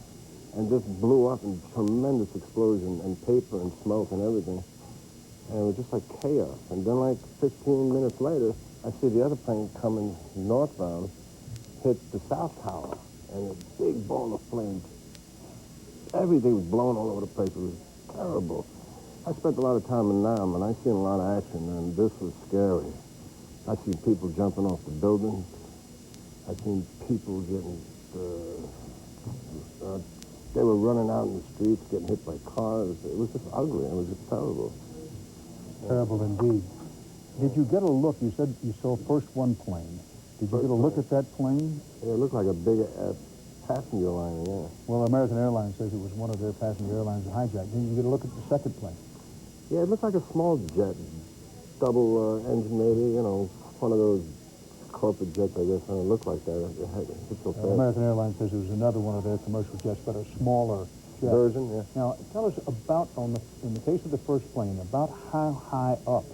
and just blew up in tremendous explosion and paper and smoke and everything. And it was just like chaos. And then like 15 minutes later, I see the other plane coming northbound, hit the South Tower, and a big ball of flames. Everything was blown all over the place. It was terrible. I spent a lot of time in Nam, and I seen a lot of action, and this was scary. I seen people jumping off the buildings. I seen people getting, they were running out in the streets, getting hit by cars. It was just ugly. It was just terrible. Terrible indeed. Did you get a look? You said you saw first one plane. Did you get a look at that plane? Yeah, it looked like a big passenger liner, yeah. Well, American Airlines says it was one of their passenger airlines that hijacked. Did you get a look at the second plane? Yeah, it looked like a small jet, double engine maybe, you know, one of those corporate jets, I guess. And it looked like that. It's so fast. American Airlines says it was another one of their commercial jets, but a smaller jet. Version, yeah. Now, tell us about, in the case of the first plane, about how high up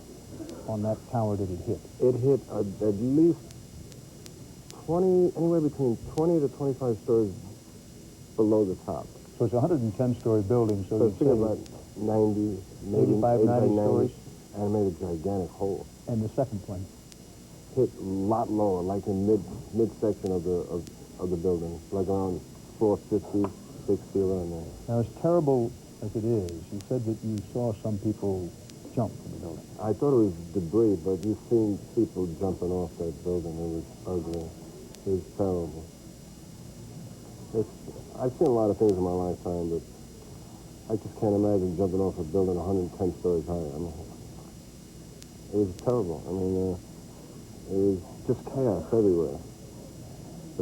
on that tower did it hit? It hit at least 20, anywhere between 20 to 25 stories below the top. So it's a 110-story building, so it's about 90, maybe 85, 90 stories? And made a gigantic hole. And the second plane? Hit a lot lower, like in mid-section of the building, like around 450, 60, around there. Now, as terrible as it is, you said that you saw some people jump from the building. I thought it was debris, but you've seen people jumping off that building. It was ugly. It was terrible. I've seen a lot of things in my lifetime, but I just can't imagine jumping off a building 110 stories high. I mean, it was terrible. I mean, it was just chaos everywhere.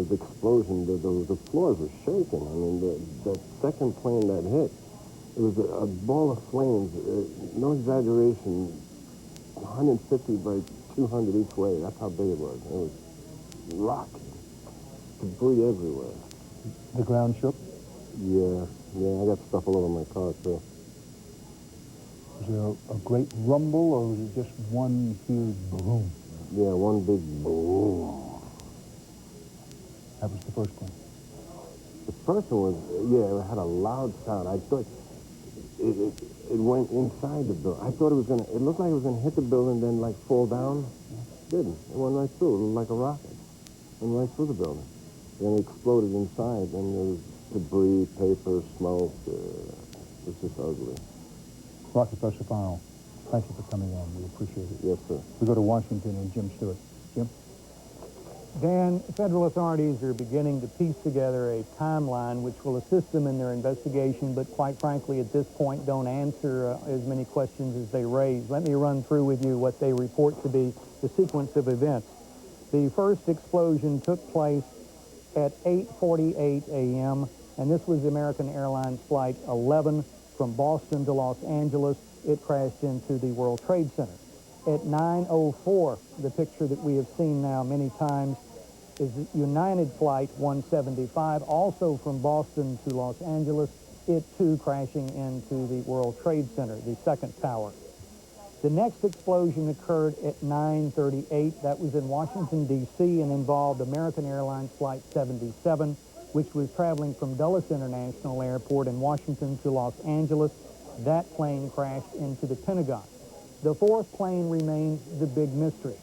The explosion, the floors were shaking. I mean, that second plane that hit, it was a ball of flames, no exaggeration, 150 by 200 each way. That's how big it was. It was rocking, debris everywhere. The ground shook? Yeah, I got stuff all over my car, too. Was there a great rumble, or was it just one huge boom? Yeah, one big boom. That was the first one. The first one was, yeah, it had a loud sound. I thought it went inside the building. I thought it looked like it was going to hit the building, then like fall down. It didn't. It went right through. It looked like a rocket. It went right through the building. Then it exploded inside, and there was debris, paper, smoke. It was just ugly. Rocky Pastafaro, thank you for coming on. We appreciate it. Yes, sir. We go to Washington and Jim Stewart. Jim? Dan, federal authorities are beginning to piece together a timeline which will assist them in their investigation, but quite frankly, at this point, don't answer as many questions as they raise. Let me run through with you what they report to be the sequence of events. The first explosion took place at 8:48 a.m., and this was American Airlines Flight 11 from Boston to Los Angeles. It crashed into the World Trade Center. At 9:04, the picture that we have seen now many times is United Flight 175, also from Boston to Los Angeles, it too crashing into the World Trade Center, the second tower. The next explosion occurred at 9:38. That was in Washington, D.C., and involved American Airlines Flight 77, which was traveling from Dulles International Airport in Washington to Los Angeles. That plane crashed into the Pentagon. The fourth plane remains the big mystery.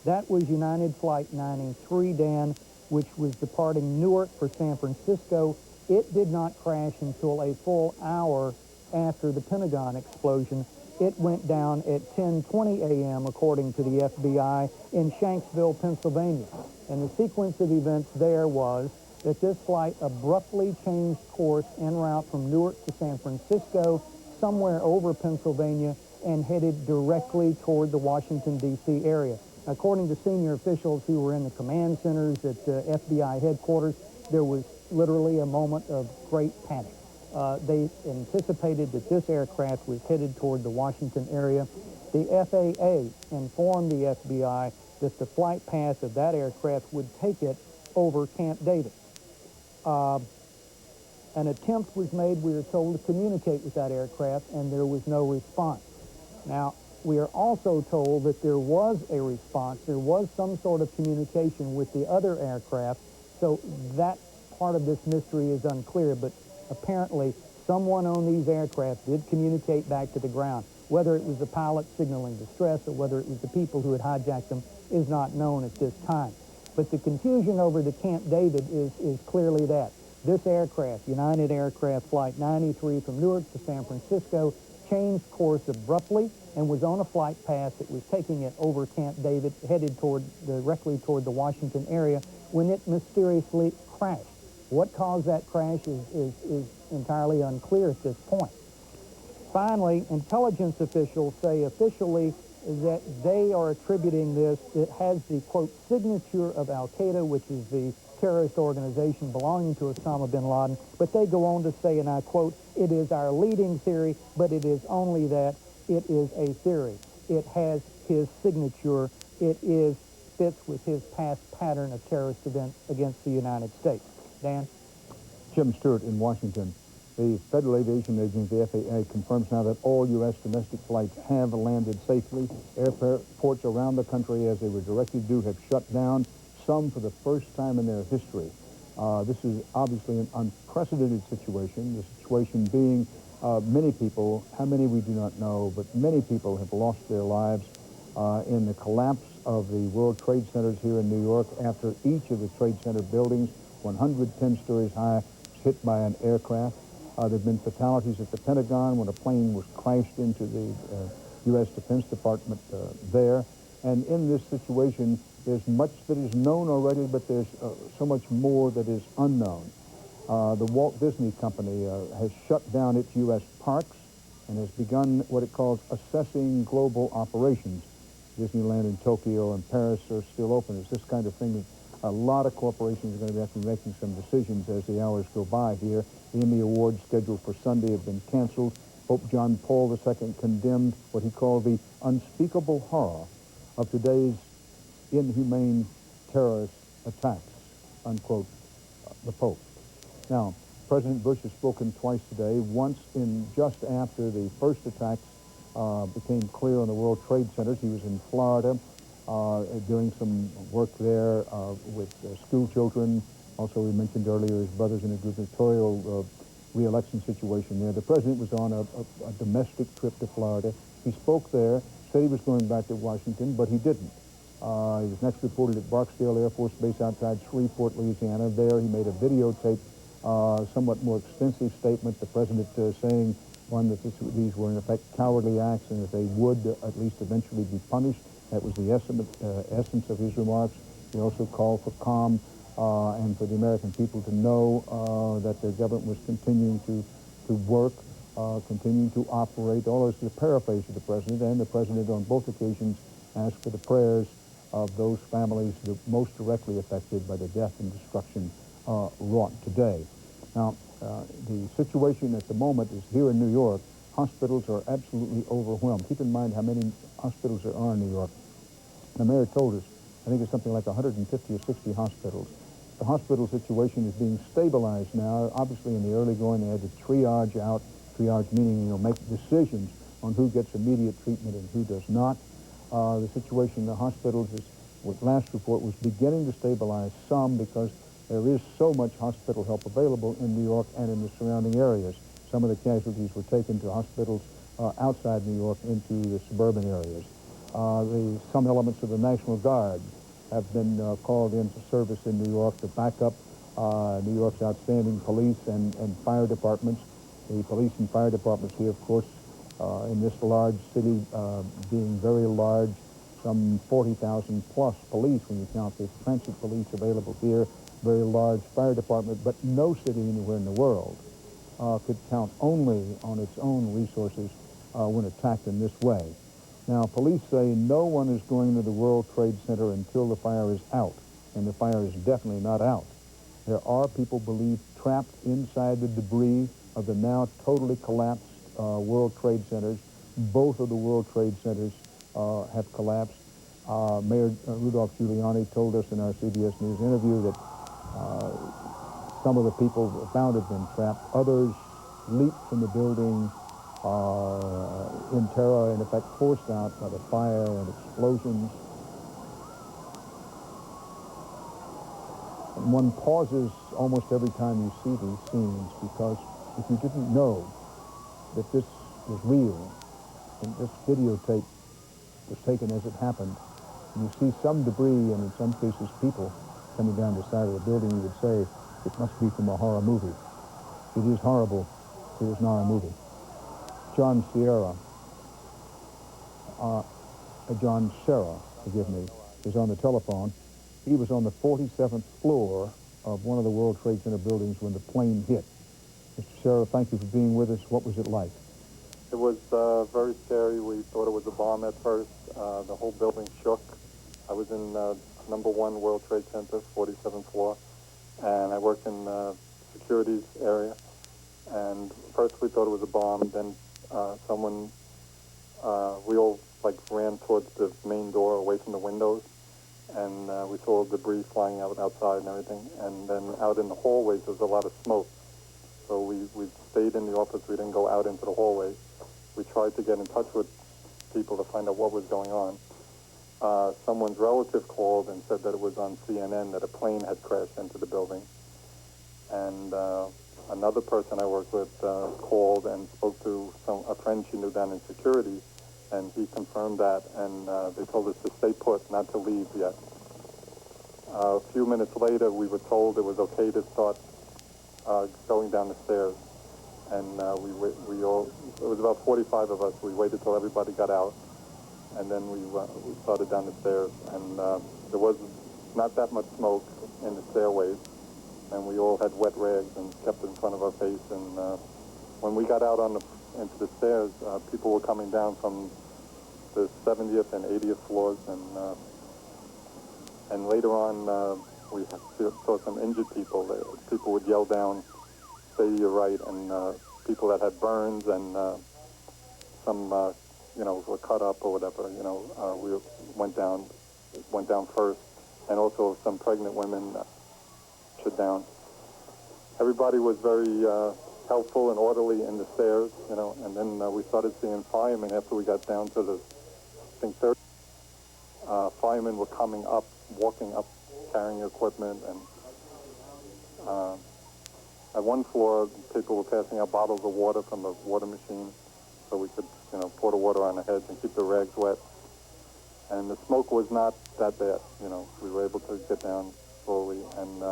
That was United Flight 93, Dan, which was departing Newark for San Francisco. It did not crash until a full hour after the Pentagon explosion. It went down at 10:20 a.m., according to the FBI, in Shanksville, Pennsylvania. And the sequence of events there was that this flight abruptly changed course en route from Newark to San Francisco, somewhere over Pennsylvania, and headed directly toward the Washington, D.C. area. According to senior officials who were in the command centers at FBI headquarters, there was literally a moment of great panic. They anticipated that this aircraft was headed toward the Washington area. The FAA informed the FBI that the flight path of that aircraft would take it over Camp David. An attempt was made, we were told, to communicate with that aircraft, and there was no response. Now, we are also told that there was a response. There was some sort of communication with the other aircraft, so that part of this mystery is unclear, but apparently someone on these aircraft did communicate back to the ground. Whether it was the pilot signaling distress or whether it was the people who had hijacked them is not known at this time. But the confusion over the Camp David is clearly that. This aircraft, United Aircraft Flight 93 from Newark to San Francisco, changed course abruptly and was on a flight path that was taking it over Camp David, headed directly toward the Washington area, when it mysteriously crashed. What caused that crash is entirely unclear at this point. Finally, intelligence officials say officially that they are attributing this, it has the, quote, signature of Al-Qaeda, which is the terrorist organization belonging to Osama bin Laden, but they go on to say, and I quote, "It is our leading theory, but it is only that. It is a theory. It has his signature. It fits with his past pattern of terrorist events against the United States." Dan? Jim Stewart in Washington. The Federal Aviation Agency, the FAA, confirms now that all U.S. domestic flights have landed safely. Airports around the country, as they were directed to, have shut down, some for the first time in their history. This is obviously an unprecedented situation, the situation being many people, how many we do not know, but many people have lost their lives in the collapse of the World Trade Centers here in New York after each of the Trade Center buildings, 110 stories high, was hit by an aircraft. There have been fatalities at the Pentagon when a plane was crashed into the U.S. Defense Department there. And in this situation, there's much that is known already, but there's so much more that is unknown. The Walt Disney Company has shut down its U.S. parks and has begun what it calls assessing global operations. Disneyland in Tokyo and Paris are still open. It's this kind of thing that a lot of corporations are going to have to be making some decisions as the hours go by here. The Emmy Awards scheduled for Sunday have been canceled. Pope John Paul II condemned what he called the unspeakable horror of today's inhumane terrorist attacks, unquote, the Pope. Now, President Bush has spoken twice today, once in just after the first attacks became clear on the World Trade Centers. He was in Florida doing some work there with school children. Also, we mentioned earlier his brother's in a gubernatorial re-election situation there. The president was on a domestic trip to Florida. He spoke there, said he was going back to Washington, but he didn't. He was next reported at Barksdale Air Force Base outside Shreveport, Louisiana. There he made a videotape, somewhat more extensive statement, the president saying, one, that these were in effect cowardly acts and that they would at least eventually be punished. That was the essence of his remarks. He also called for calm and for the American people to know that their government was continuing to work, continuing to operate. All this is a paraphrase of the president, and the president on both occasions asked for the prayers of those families that most directly affected by the death and destruction wrought today. Now, the situation at the moment is here in New York, hospitals are absolutely overwhelmed. Keep in mind how many hospitals there are in New York. The mayor told us, I think it's something like 150 or 60 hospitals. The hospital situation is being stabilized now. Obviously, in the early going, they had to triage out, triage meaning, make decisions on who gets immediate treatment and who does not. The situation in the hospitals is, with last report, was beginning to stabilize some because there is so much hospital help available in New York and in the surrounding areas. Some of the casualties were taken to hospitals outside New York into the suburban areas. Some elements of the National Guard have been called into service in New York to back up New York's outstanding police and fire departments. The police and fire departments here, of course, in this large city, being very large, some 40,000 plus police when you count the transit police available here, very large fire department, but no city anywhere in the world could count only on its own resources when attacked in this way. Now, police say no one is going to the World Trade Center until the fire is out, and the fire is definitely not out. There are people believed trapped inside the debris of the now totally collapsed World Trade Centers. Both of the World Trade Centers have collapsed. Mayor Rudolph Giuliani told us in our CBS News interview that some of the people found had been trapped. Others leaped from the building in terror, and in fact forced out by the fire and explosions. And one pauses almost every time you see these scenes, because if you didn't know that this was real and this videotape was taken as it happened, and you see some debris and in some cases people coming down the side of the building, you would say it must be from a horror movie. It is horrible. It is not a movie. John Serra, forgive me, is on the telephone. He was on the 47th floor of one of the World Trade Center buildings when the plane hit. Mr. Serra, thank you for being with us. What was it like? It was very scary. We thought it was a bomb at first. The whole building shook. I was in number 1 World Trade Center, 47th floor, and I worked in the securities area. And first we thought it was a bomb. Then we all ran towards the main door away from the windows, and we saw debris flying out outside and everything. And then out in the hallways, there was a lot of smoke. So we stayed in the office. We didn't go out into the hallway. We tried to get in touch with people to find out what was going on. Someone's relative called and said that it was on CNN that a plane had crashed into the building. And another person I worked with called and spoke to a friend she knew down in security, and he confirmed that, and they told us to stay put, not to leave yet. A few minutes later, we were told it was okay to start going down the stairs, and it was about 45 of us. We waited till everybody got out, and then we started down the stairs, and there was not that much smoke in the stairways, and we all had wet rags and kept it in front of our face. And when we got out into the stairs, people were coming down from the 70th and 80th floors, and later on we saw some injured people. People would yell down, "Stay to your right," and people that had burns and some were cut up or whatever. We went down first, and also some pregnant women shut down. Everybody was very helpful and orderly in the stairs, and then we started seeing firemen after we got down to the, I think, third. Firemen were coming up, walking up, carrying equipment, and at one floor, people were passing out bottles of water from the water machine so we could, pour the water on our heads and keep the rags wet. And the smoke was not that bad, We were able to get down slowly, and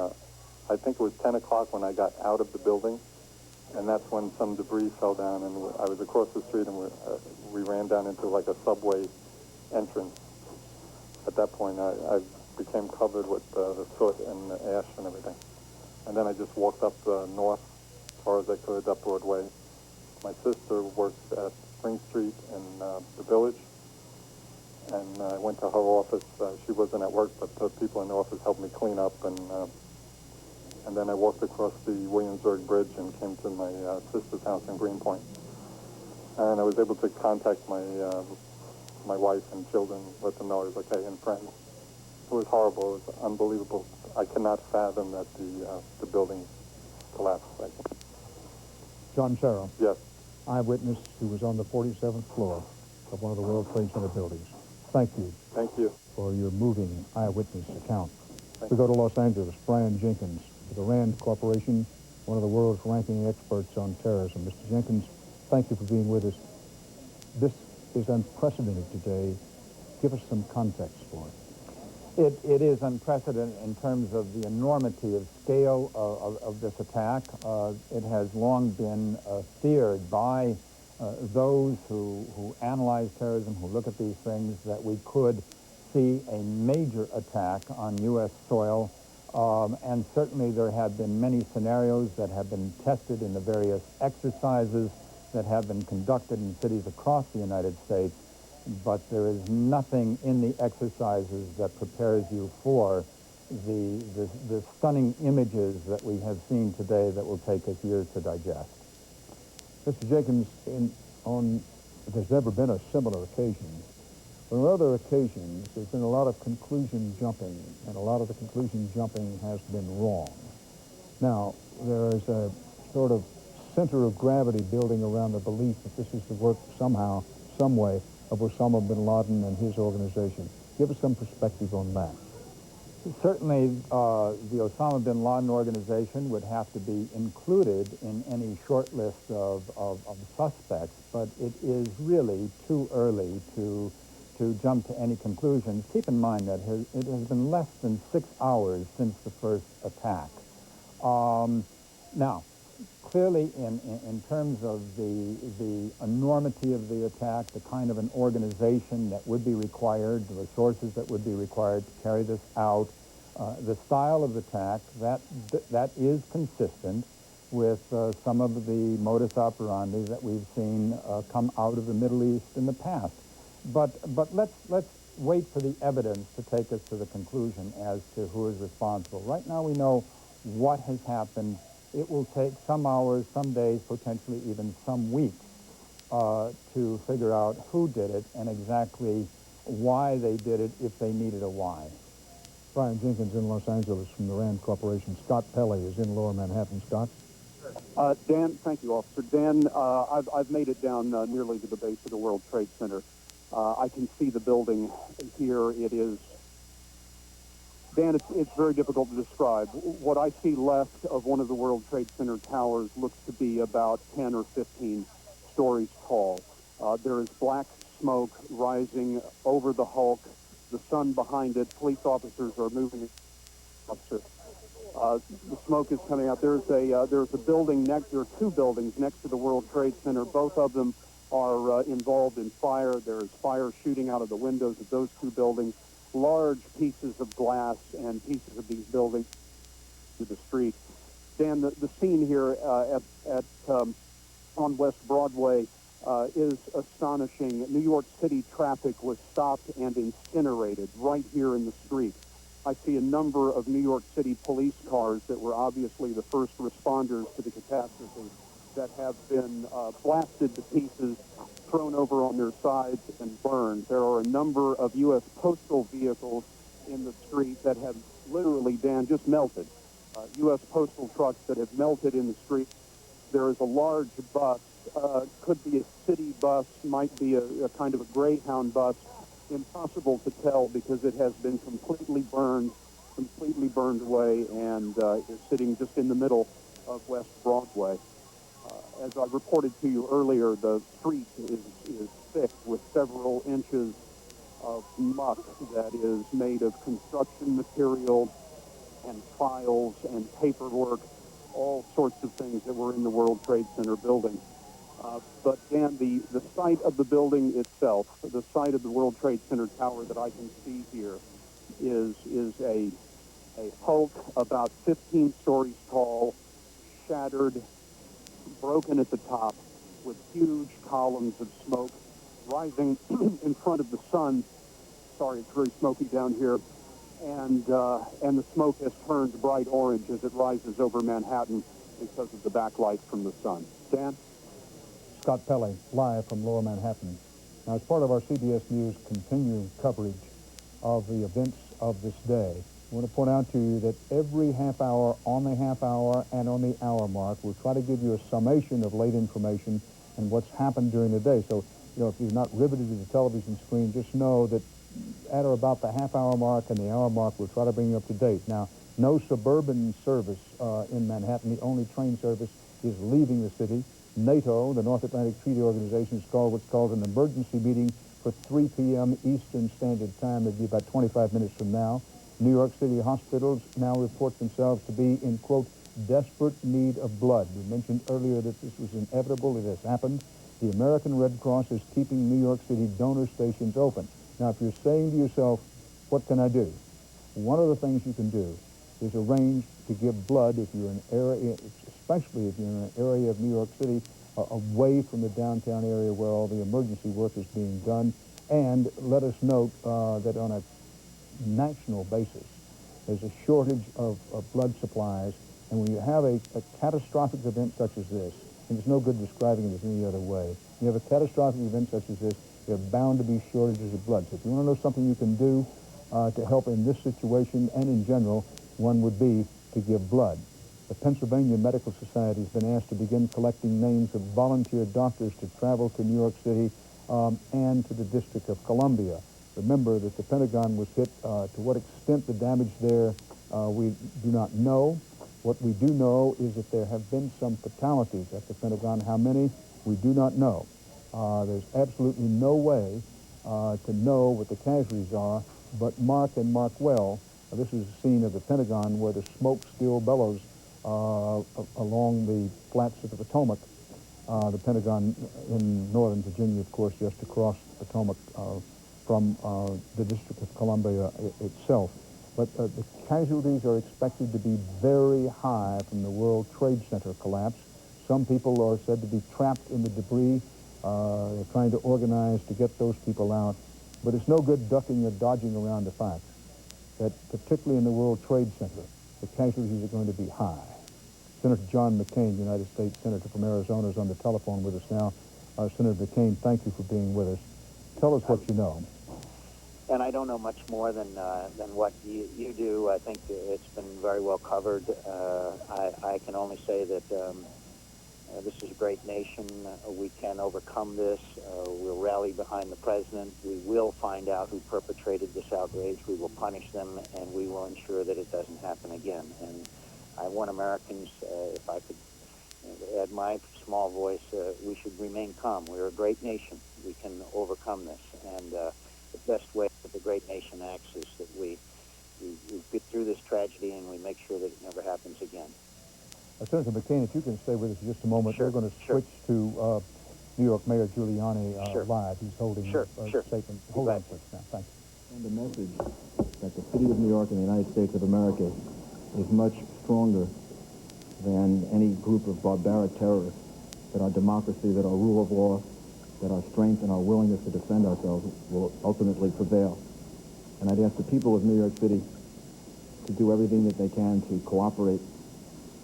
I think it was 10 o'clock when I got out of the building, and that's when some debris fell down, and I was across the street, and we ran down into like a subway entrance. At that point, I became covered with the soot and the ash and everything. And then I just walked up north as far as I could, up Broadway. My sister works at Spring Street in the Village, and I went to her office. She wasn't at work, but the people in the office helped me clean up, and then I walked across the Williamsburg Bridge and came to my sister's house in Greenpoint. And I was able to contact my wife and children, let them know I was okay, and friends. It was horrible. It was unbelievable. I cannot fathom that the building collapsed. John Serra. Yes. Eyewitness who was on the 47th floor of one of the World Trade Center buildings. Thank you. Thank you. For your moving eyewitness account. We go to Los Angeles. Brian Jenkins, with the RAND Corporation, one of the world's ranking experts on terrorism. Mr. Jenkins, thank you for being with us. This is unprecedented today. Give us some context for it. It is unprecedented in terms of the enormity of scale of this attack. It has long been feared by those who analyze terrorism, who look at these things, that we could see a major attack on U.S. soil. And certainly there have been many scenarios that have been tested in the various exercises that have been conducted in cities across the United States, but there is nothing in the exercises that prepares you for the stunning images that we have seen today that will take us years to digest. Mr. Jenkins, there's never been a similar occasion. But on other occasions, there's been a lot of conclusion jumping, and a lot of the conclusion jumping has been wrong. Now, there's a sort of center of gravity building around the belief that this is the work somehow, some way, of Osama bin Laden and his organization. Give us some perspective on that. Certainly, the Osama bin Laden organization would have to be included in any short list of suspects, but it is really too early to jump to any conclusions. Keep in mind that it has been less than 6 hours since the first attack. Now, clearly, in terms of the enormity of the attack, the kind of an organization that would be required, the resources that would be required to carry this out, the style of the attack, that is consistent with some of the modus operandi that we've seen come out of the Middle East in the past. But let's wait for the evidence to take us to the conclusion as to who is responsible. Right now we know what has happened. It will take some hours, some days, potentially even some weeks to figure out who did it and exactly why they did it, if they needed a why. Brian Jenkins in Los Angeles from the Rand Corporation. Scott Pelley is in Lower Manhattan. Scott? Dan, thank you, Officer. Dan, I've made it down nearly to the base of the World Trade Center. I can see the building here. It is, Dan, it's very difficult to describe. What I see left of one of the World Trade Center towers looks to be about 10 or 15 stories tall. There is black smoke rising over the Hulk, the sun behind it. Police officers are moving. The smoke is coming out. There's a building next. There are two buildings next to the World Trade Center. Both of them are involved in fire. There is fire shooting out of the windows of those two buildings. Large pieces of glass and pieces of these buildings to the street. Dan, the scene here on West Broadway is astonishing. New York City traffic was stopped and incinerated right here in the street. I see a number of New York City police cars that were obviously the first responders to the catastrophe that have been blasted to pieces, thrown over on their sides, and burned. There are a number of U.S. postal vehicles in the street that have literally, Dan, just melted. U.S. postal trucks that have melted in the street. There is a large bus, could be a city bus, might be a kind of a Greyhound bus. Impossible to tell because it has been completely burned away, and is sitting just in the middle of West Broadway. As I reported to you earlier, the street is thick with several inches of muck that is made of construction material and files and paperwork, all sorts of things that were in the World Trade Center building. But Dan, the site of the building itself, the site of the World Trade Center tower that I can see here is a hulk about 15 stories tall, shattered, broken at the top, with huge columns of smoke rising in front of the sun. Sorry, it's very smoky down here. And the smoke has turned bright orange as it rises over Manhattan because of the backlight from the sun. Dan? Scott Pelley, live from Lower Manhattan. Now, as part of our CBS News continuing coverage of the events of this day, I want to point out to you that every half hour, on the half hour, and on the hour mark, we'll try to give you a summation of late information and what's happened during the day. So, if you're not riveted to the television screen, just know that at or about the half hour mark and the hour mark, we'll try to bring you up to date. Now, no suburban service in Manhattan. The only train service is leaving the city. NATO, the North Atlantic Treaty Organization, has called what's called an emergency meeting for 3 p.m. Eastern Standard Time. It'll be about 25 minutes from now. New York City hospitals now report themselves to be in, quote, desperate need of blood. We mentioned earlier that this was inevitable. It has happened. The American Red Cross is keeping New York City donor stations open. Now, if you're saying to yourself, what can I do? One of the things you can do is arrange to give blood if you're in an area, especially if you're in an area of New York City away from the downtown area where all the emergency work is being done. And let us note that on a national basis, there's a shortage of blood supplies. And when you have a catastrophic event such as this, and it's no good describing it as any other way, you have a catastrophic event such as this, there are bound to be shortages of blood. So if you want to know something you can do to help in this situation and in general, one would be to give blood. The Pennsylvania Medical Society has been asked to begin collecting names of volunteer doctors to travel to New York City and to the District of Columbia. Remember that the Pentagon was hit. To what extent the damage there, we do not know. What we do know is that there have been some fatalities at the Pentagon. How many, we do not know. There's absolutely no way to know what the casualties are, but mark and mark well, this is a scene of the Pentagon where the smoke still bellows along the flats of the Potomac. The Pentagon in Northern Virginia, of course, just across the Potomac from the District of Columbia itself. But the casualties are expected to be very high from the World Trade Center collapse. Some people are said to be trapped in the debris. They're trying to organize to get those people out. But it's no good ducking or dodging around the fact that, particularly in the World Trade Center, the casualties are going to be high. Senator John McCain, United States Senator from Arizona, is on the telephone with us now. Senator McCain, thank you for being with us. Tell us what you know. And I don't know much more than what you do. I think it's been very well covered. I can only say that this is a great nation. We can overcome this. We'll rally behind the president. We will find out who perpetrated this outrage. We will punish them, and we will ensure that it doesn't happen again. And I want Americans, if I could add my small voice, we should remain calm. We're a great nation. We can overcome this. And the best way that the great nation acts is that we get through this tragedy and we make sure that it never happens again. Senator McCain, if you can stay with us just a moment, Sure, we're going to switch to New York Mayor Giuliani live. He's holding a statement. Hold on, please. Now, thank you. And the message that the city of New York and the United States of America is much stronger than any group of barbaric terrorists, that our democracy, that our rule of law, that our strength and our willingness to defend ourselves will ultimately prevail. And I'd ask the people of New York City to do everything that they can to cooperate,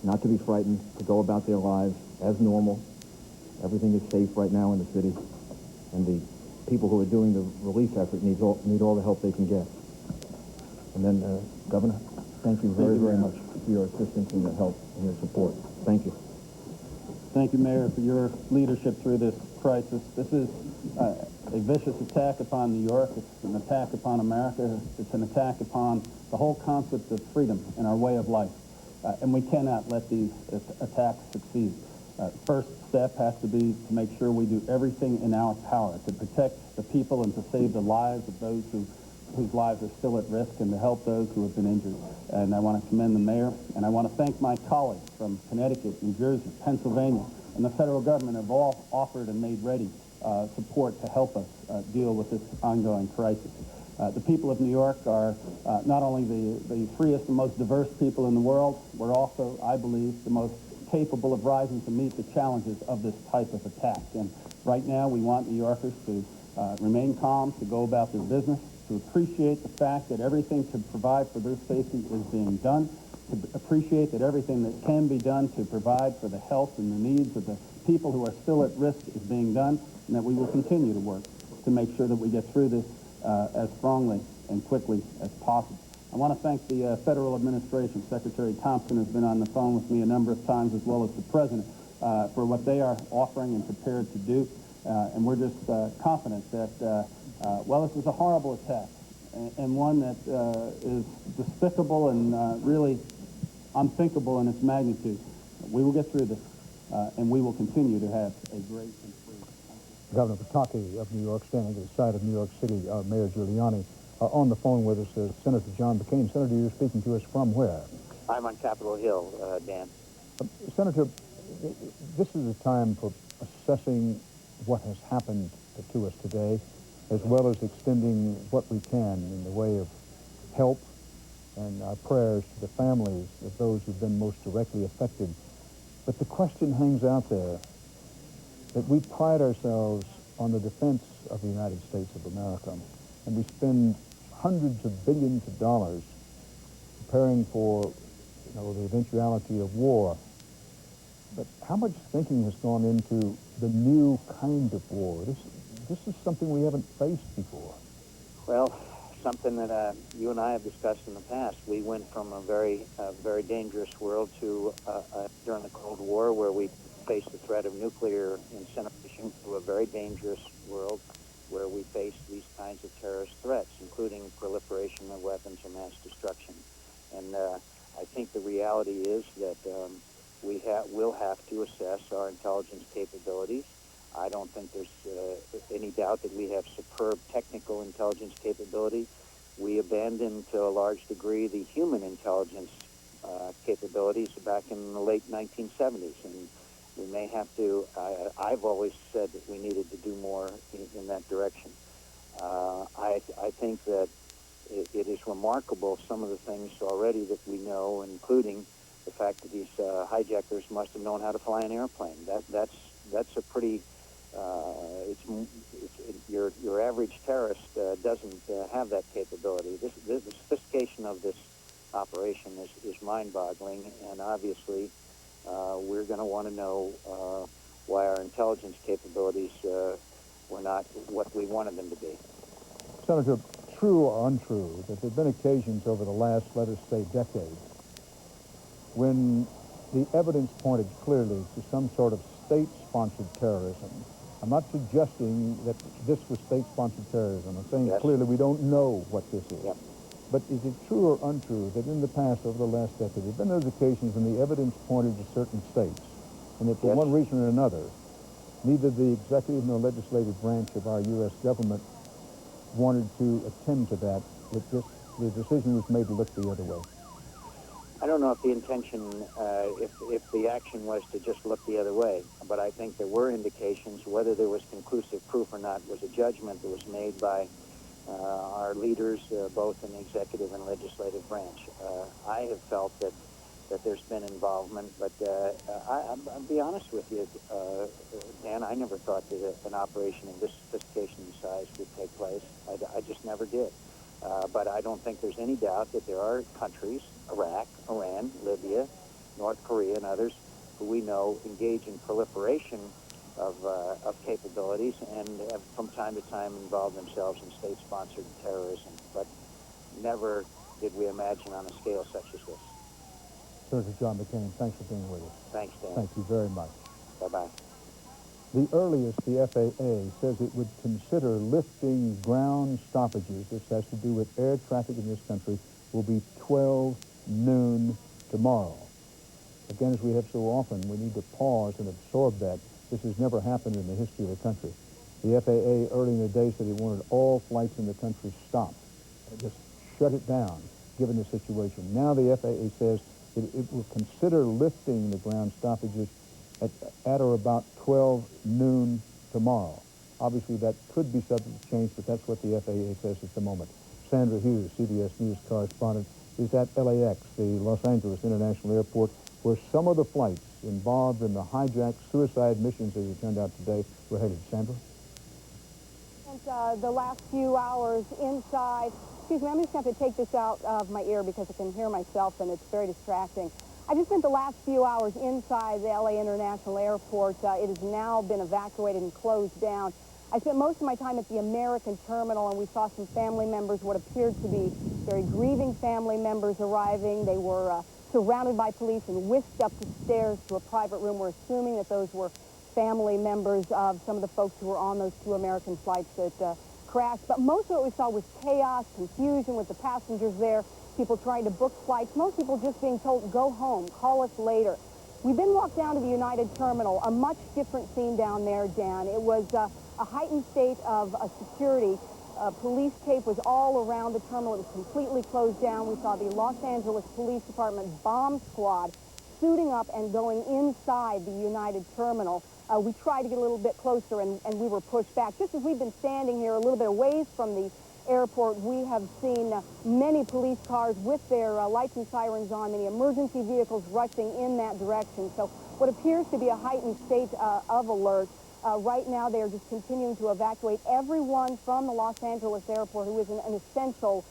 not to be frightened, to go about their lives as normal. Everything is safe right now in the city, and the people who are doing the relief effort need all the help they can get. And then, Governor, thank you very, very much for your assistance and your help and your support. Thank you. Thank you, Mayor, for your leadership through this crisis. This is a vicious attack upon New York. It's an attack upon America. It's an attack upon the whole concept of freedom and our way of life. And we cannot let these attacks succeed. First step has to be to make sure we do everything in our power to protect the people and to save the lives of those whose lives are still at risk and to help those who have been injured. And I want to commend the mayor, and I want to thank my colleagues from Connecticut, New Jersey, Pennsylvania, and the federal government have all offered and made ready support to help us deal with this ongoing crisis. The people of New York are not only the freest and most diverse people in the world, we're also, I believe, the most capable of rising to meet the challenges of this type of attack. And right now, we want New Yorkers to remain calm, to go about their business, to appreciate the fact that everything to provide for their safety is being done, to appreciate that everything that can be done to provide for the health and the needs of the people who are still at risk is being done, and that we will continue to work to make sure that we get through this as strongly and quickly as possible. I want to thank the federal administration. Secretary Thompson has been on the phone with me a number of times, as well as the president, for what they are offering and prepared to do. And we're just confident that, well, this is a horrible attack and one that is despicable and really unthinkable in its magnitude. We will get through this, and we will continue to have a great and free country. Governor Pataki of New York, standing at the side of New York City Mayor Giuliani. On the phone with us, Senator John McCain. Senator, you're speaking to us from where? I'm on Capitol Hill, Dan. Senator, this is a time for assessing what has happened to us today, as well as extending what we can in the way of help and our prayers to the families of those who've been most directly affected. But the question hangs out there that we pride ourselves on the defense of the United States of America, and we spend hundreds of billions of dollars preparing for, the eventuality of war. But how much thinking has gone into the new kind of war? This is something we haven't faced before. Well, something that you and I have discussed in the past. We went from a very dangerous world to, during the Cold War, where we faced the threat of nuclear incineration, to a very dangerous world where we face these kinds of terrorist threats, including proliferation of weapons of mass destruction. And I think the reality is that we'll have to assess our intelligence capabilities. I don't think there's any doubt that we have superb technical intelligence capability. We abandoned, to a large degree, the human intelligence capabilities back in the late 1970s, and we may have to. I've always said that we needed to do more in that direction. I think that it is remarkable, some of the things already that we know, including the fact that these hijackers must have known how to fly an airplane. That's a pretty your average terrorist doesn't have that capability. The sophistication of this operation is mind-boggling, and obviously we're going to want to know why our intelligence capabilities were not what we wanted them to be. Senator, true or untrue, that there have been occasions over the last, let us say, decade, when the evidence pointed clearly to some sort of state-sponsored terrorism. I'm not suggesting that this was state-sponsored terrorism. I'm saying clearly we don't know what this is. Yep. But is it true or untrue that in the past, over the last decade, there have been those occasions when the evidence pointed to certain states, and that for one reason or another, neither the executive nor legislative branch of our U.S. government wanted to attend to that, that the decision was made to look the other way? I don't know if the intention, if the action was to just look the other way, but I think there were indications. Whether there was conclusive proof or not was a judgment that was made by our leaders, both in the executive and legislative branch. I have felt that there's been involvement, but I'll be honest with you, Dan, I never thought that an operation of this sophistication and size would take place. I just never did. But I don't think there's any doubt that there are countries, Iraq, Iran, Libya, North Korea, and others, who we know engage in proliferation of capabilities and have from time to time involved themselves in state-sponsored terrorism. But never did we imagine on a scale such as this. Senator John McCain, thanks for being with us. Thanks, Dan. Thank you very much. Bye-bye. The earliest the FAA says it would consider lifting ground stoppages, this has to do with air traffic in this country, will be 12 noon tomorrow. Again, as we have so often, we need to pause and absorb that. This has never happened in the history of the country. The FAA early in the day said it wanted all flights in the country stopped. Just shut it down, given the situation. Now the FAA says it will consider lifting the ground stoppages at or about 12 noon tomorrow. Obviously, that could be subject to change, but that's what the FAA says at the moment. Sandra Hughes, CBS News correspondent, is at LAX, the Los Angeles International Airport, where some of the flights involved in the hijacked suicide missions, as it turned out today, were headed. Sandra? And the last few hours inside, excuse me, I'm just going to have to take this out of my ear because I can hear myself and it's very distracting. I just spent the last few hours inside the LA International Airport. It has now been evacuated and closed down. I spent most of my time at the American terminal, and we saw some family members, what appeared to be very grieving family members arriving. They were surrounded by police and whisked up the stairs to a private room. We're assuming that those were family members of some of the folks who were on those two American flights that crashed. But most of what we saw was chaos, confusion with the passengers there, people trying to book flights, most people just being told, go home, call us later. We then walked down to the United Terminal, a much different scene down there, Dan. It was a heightened state of security. Police tape was all around the terminal. It was completely closed down. We saw the Los Angeles Police Department bomb squad suiting up and going inside the United Terminal. We tried to get a little bit closer, and we were pushed back. Just as we've been standing here a little bit away from the airport, we have seen many police cars with their lights and sirens on, many emergency vehicles rushing in that direction. So what appears to be a heightened state of alert. Right now, they are just continuing to evacuate everyone from the Los Angeles airport who is an essential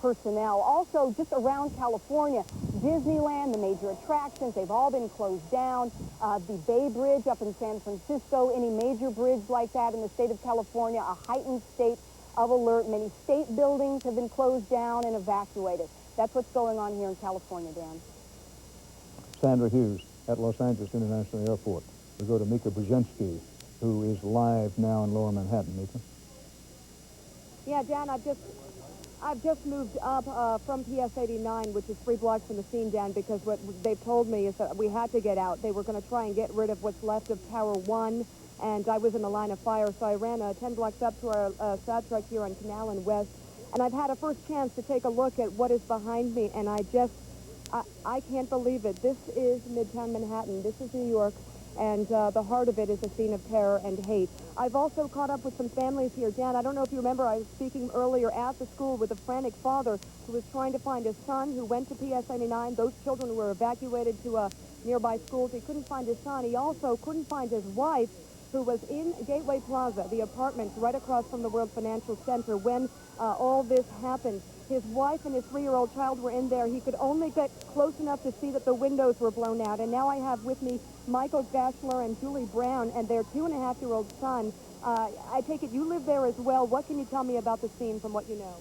personnel. Also, just around California, Disneyland, the major attractions, they've all been closed down. The Bay Bridge up in San Francisco, any major bridge like that in the state of California, a heightened state of alert. Many state buildings have been closed down and evacuated. That's what's going on here in California, Dan. Sandra Hughes at Los Angeles International Airport. We go to Mika Brzezinski, who is live now in Lower Manhattan. Mika? Yeah, Dan, I've just moved up from PS 89, which is 3 blocks from the scene, Dan, because what they've told me is that we had to get out. They were going to try and get rid of what's left of Tower 1, and I was in the line of fire, so I ran 10 blocks up to our stab truck here on Canal and West, and I've had a first chance to take a look at what is behind me, and I can't believe it. This is Midtown Manhattan. This is New York. And the heart of it is a scene of terror and hate. I've also caught up with some families here. Dan, I don't know if you remember, I was speaking earlier at the school with a frantic father who was trying to find his son who went to PS 89. Those children were evacuated to nearby schools. He couldn't find his son. He also couldn't find his wife, who was in Gateway Plaza, the apartment right across from the World Financial Center when all this happened. His wife and his 3-year-old child were in there. He could only get close enough to see that the windows were blown out. And now I have with me Michael Gashler and Julie Brown and their 2.5-year-old son. I take it you live there as well. What can you tell me about the scene from what you know?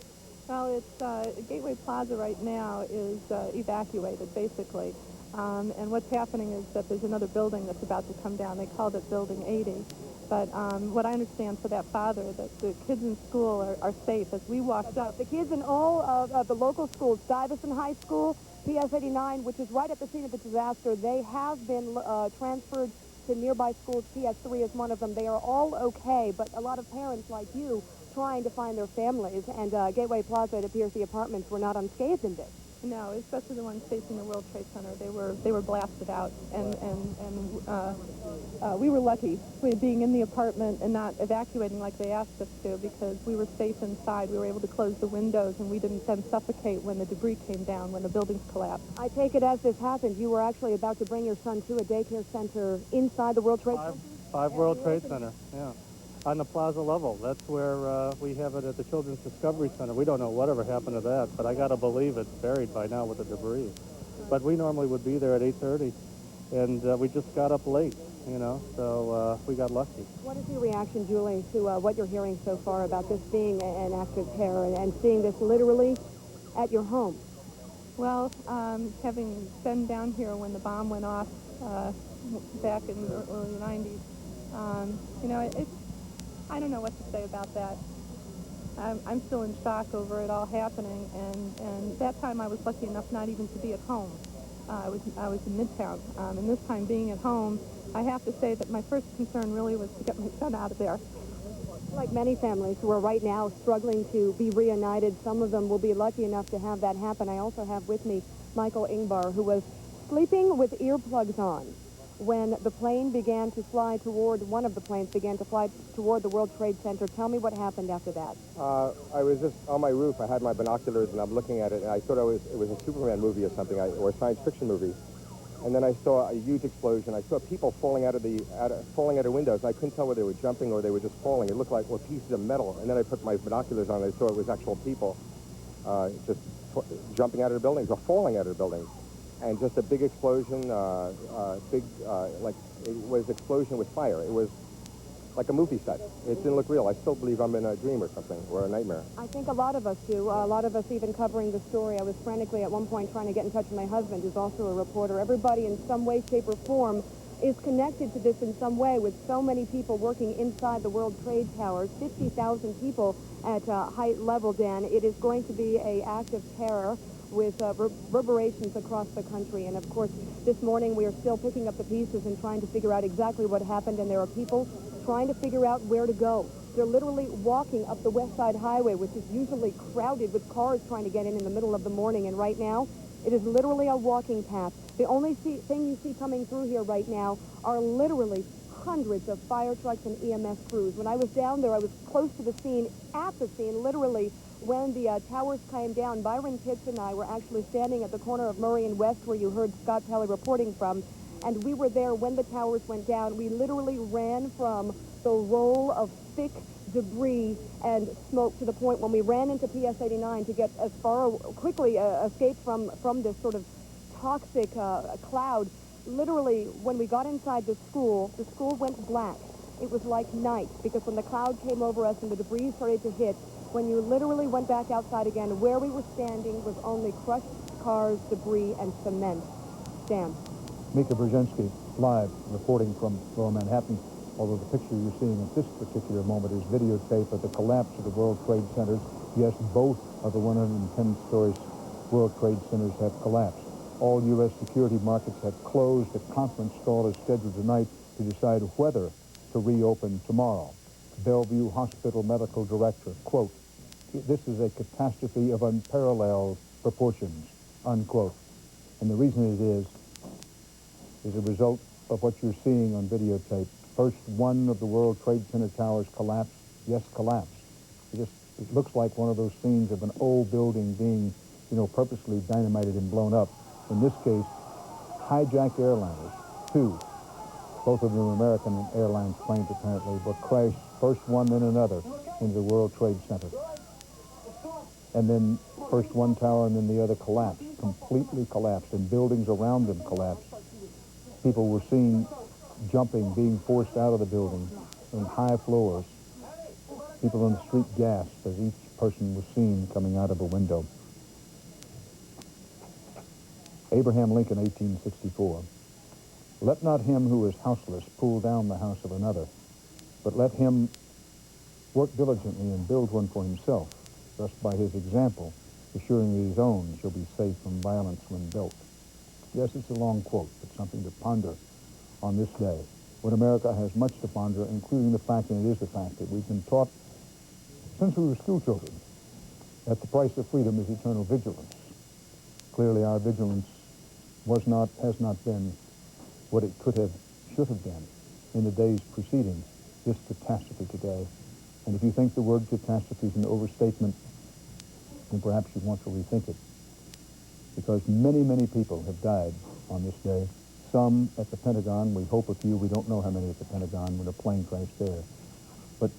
Well, it's Gateway Plaza right now is evacuated, basically. And what's happening is that there's another building that's about to come down. They called it Building 80. But what I understand for that father, that the kids in school are safe. As we walked up, the kids in all of the local schools, Stuyvesant High School, PS 89, which is right at the scene of the disaster, they have been transferred to nearby schools. PS 3 is one of them. They are all okay, but a lot of parents like you trying to find their families. And Gateway Plaza, it appears the apartments were not unscathed in this. No, especially the ones facing the World Trade Center. They were blasted out, and we were lucky being in the apartment and not evacuating like they asked us to, because we were safe inside. We were able to close the windows, and we didn't then suffocate when the debris came down, when the buildings collapsed. I take it as this happened, you were actually about to bring your son to a daycare center inside the World Trade Center? 5 World Trade Center, yeah. On the plaza level. That's where we have it at the Children's Discovery Center. We don't know whatever happened to that, but I got to believe it's buried by now with the debris. But we normally would be there at 8:30, and we just got up late, you know, so we got lucky. What is your reaction, Julie, to what you're hearing so far about this being an act of terror and seeing this literally at your home? Well, having been down here when the bomb went off back in the early 90s, you know, I don't know what to say about that. I'm still in shock over it all happening, and that time I was lucky enough not even to be at home. I was in Midtown, and this time being at home, I have to say that my first concern really was to get my son out of there. Like many families who are right now struggling to be reunited, some of them will be lucky enough to have that happen. I also have with me Michael Ingbar, who was sleeping with earplugs on when the plane began to fly toward, one of the planes began to fly toward the World Trade Center. Tell me what happened after that. I was just on my roof. I had my binoculars, and I'm looking at it, and I thought it was a Superman movie or something, or a science fiction movie. And then I saw a huge explosion. I saw people falling out of windows. I couldn't tell whether they were jumping or they were just falling. It looked like pieces of metal. And then I put my binoculars on, and I saw it was actual people just jumping out of the buildings or falling out of the buildings. And just a big explosion, like it was explosion with fire. It was like a movie set. It didn't look real. I still believe I'm in a dream or something, or a nightmare. I think a lot of us do. A lot of us even covering the story. I was frantically at one point trying to get in touch with my husband, who's also a reporter. Everybody in some way, shape, or form is connected to this in some way, with so many people working inside the World Trade Towers, 50,000 people at height level, Dan. It is going to be an act of terror with reverberations across the country. And of course, this morning we are still picking up the pieces and trying to figure out exactly what happened, and there are people trying to figure out where to go. They're literally walking up the West Side Highway, which is usually crowded with cars trying to get in the middle of the morning, and right now it is literally a walking path. The only thing you see coming through here right now are literally hundreds of fire trucks and EMS crews. When I was down there, I was close to the scene, at the scene, literally, when the towers came down. Byron Pitts and I were actually standing at the corner of Murray and West, where you heard Scott Pelley reporting from, and we were there when the towers went down. We literally ran from the roll of thick debris and smoke to the point when we ran into PS 89 to get as far, quickly escape from this sort of toxic cloud. Literally, when we got inside the school went black. It was like night, because when the cloud came over us and the debris started to hit, when you literally went back outside again, where we were standing was only crushed cars, debris, and cement. Dan. Mika Brzezinski, live, reporting from Lower Manhattan, although the picture you're seeing at this particular moment is videotape of the collapse of the World Trade Centers. Yes, both of the 110-story World Trade Centers have collapsed. All U.S. security markets have closed. A conference call is scheduled tonight to decide whether to reopen tomorrow. Bellevue Hospital medical director, quote, "This is a catastrophe of unparalleled proportions," unquote. And the reason it is a result of what you're seeing on videotape. First one of the World Trade Center towers collapsed. Yes, collapsed. It looks like one of those scenes of an old building being, purposely dynamited and blown up. In this case, hijacked airliners, two, both of them American Airlines planes apparently, were crashed, first one, then another, into the World Trade Center. And then first one tower and then the other collapsed, completely collapsed, and buildings around them collapsed. People were seen jumping, being forced out of the building on high floors. People on the street gasped as each person was seen coming out of a window. Abraham Lincoln, 1864. "Let not him who is houseless pull down the house of another, but let him work diligently and build one for himself, thus by his example, assuring that his own shall be safe from violence when built." Yes, it's a long quote, but something to ponder on this day, when America has much to ponder, including the fact, and it is the fact, that we've been taught since we were school children that the price of freedom is eternal vigilance. Clearly, our vigilance has not been what it could have, should have been in the days preceding this catastrophe today. And if you think the word catastrophe is an overstatement, then perhaps you want to rethink it. Because many, many people have died on this day. Some at the Pentagon. We hope a few. We don't know how many at the Pentagon when a plane crashed there. But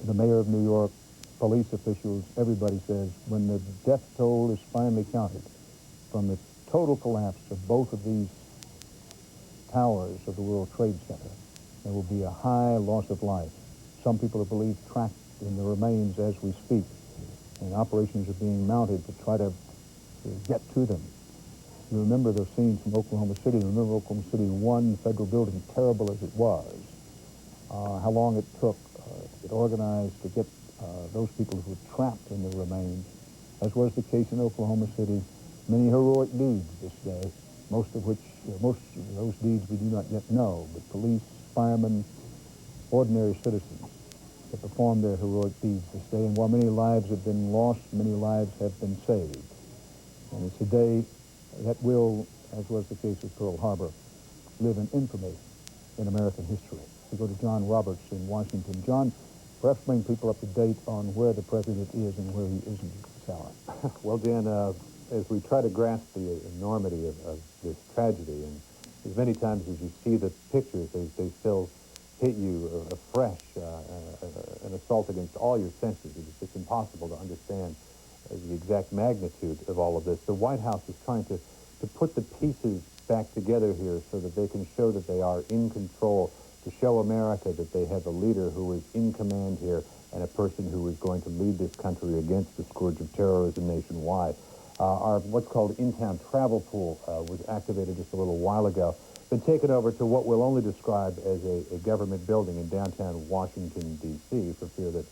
the mayor of New York, police officials, everybody says when the death toll is finally counted from the total collapse of both of these towers of the World Trade Center, there will be a high loss of life. Some people are believed trapped in the remains as we speak, and operations are being mounted to try to get to them. You remember those scenes from Oklahoma City. Remember Oklahoma City 1, federal building, terrible as it was. How long it took to get organized to get those people who were trapped in the remains, as was the case in Oklahoma City. Many heroic deeds this day, most of those deeds we do not yet know, but police, firemen, ordinary citizens that performed their heroic deeds this day. And while many lives have been lost, many lives have been saved. And it's a day that will, as was the case with Pearl Harbor, live in infamy in American history. We go to John Roberts in Washington. John, perhaps bring people up to date on where the president is and where he isn't this hour. Well, Dan, as we try to grasp the enormity of this tragedy, and as many times as you see the pictures, they still hit you afresh, an assault against all your senses. It's impossible to understand the exact magnitude of all of this. The White House is trying to put the pieces back together here so that they can show that they are in control, to show America that they have a leader who is in command here and a person who is going to lead this country against the scourge of terrorism nationwide. Our what's called in-town travel pool was activated just a little while ago, been taken over to what we'll only describe as a government building in downtown Washington, D.C., for fear that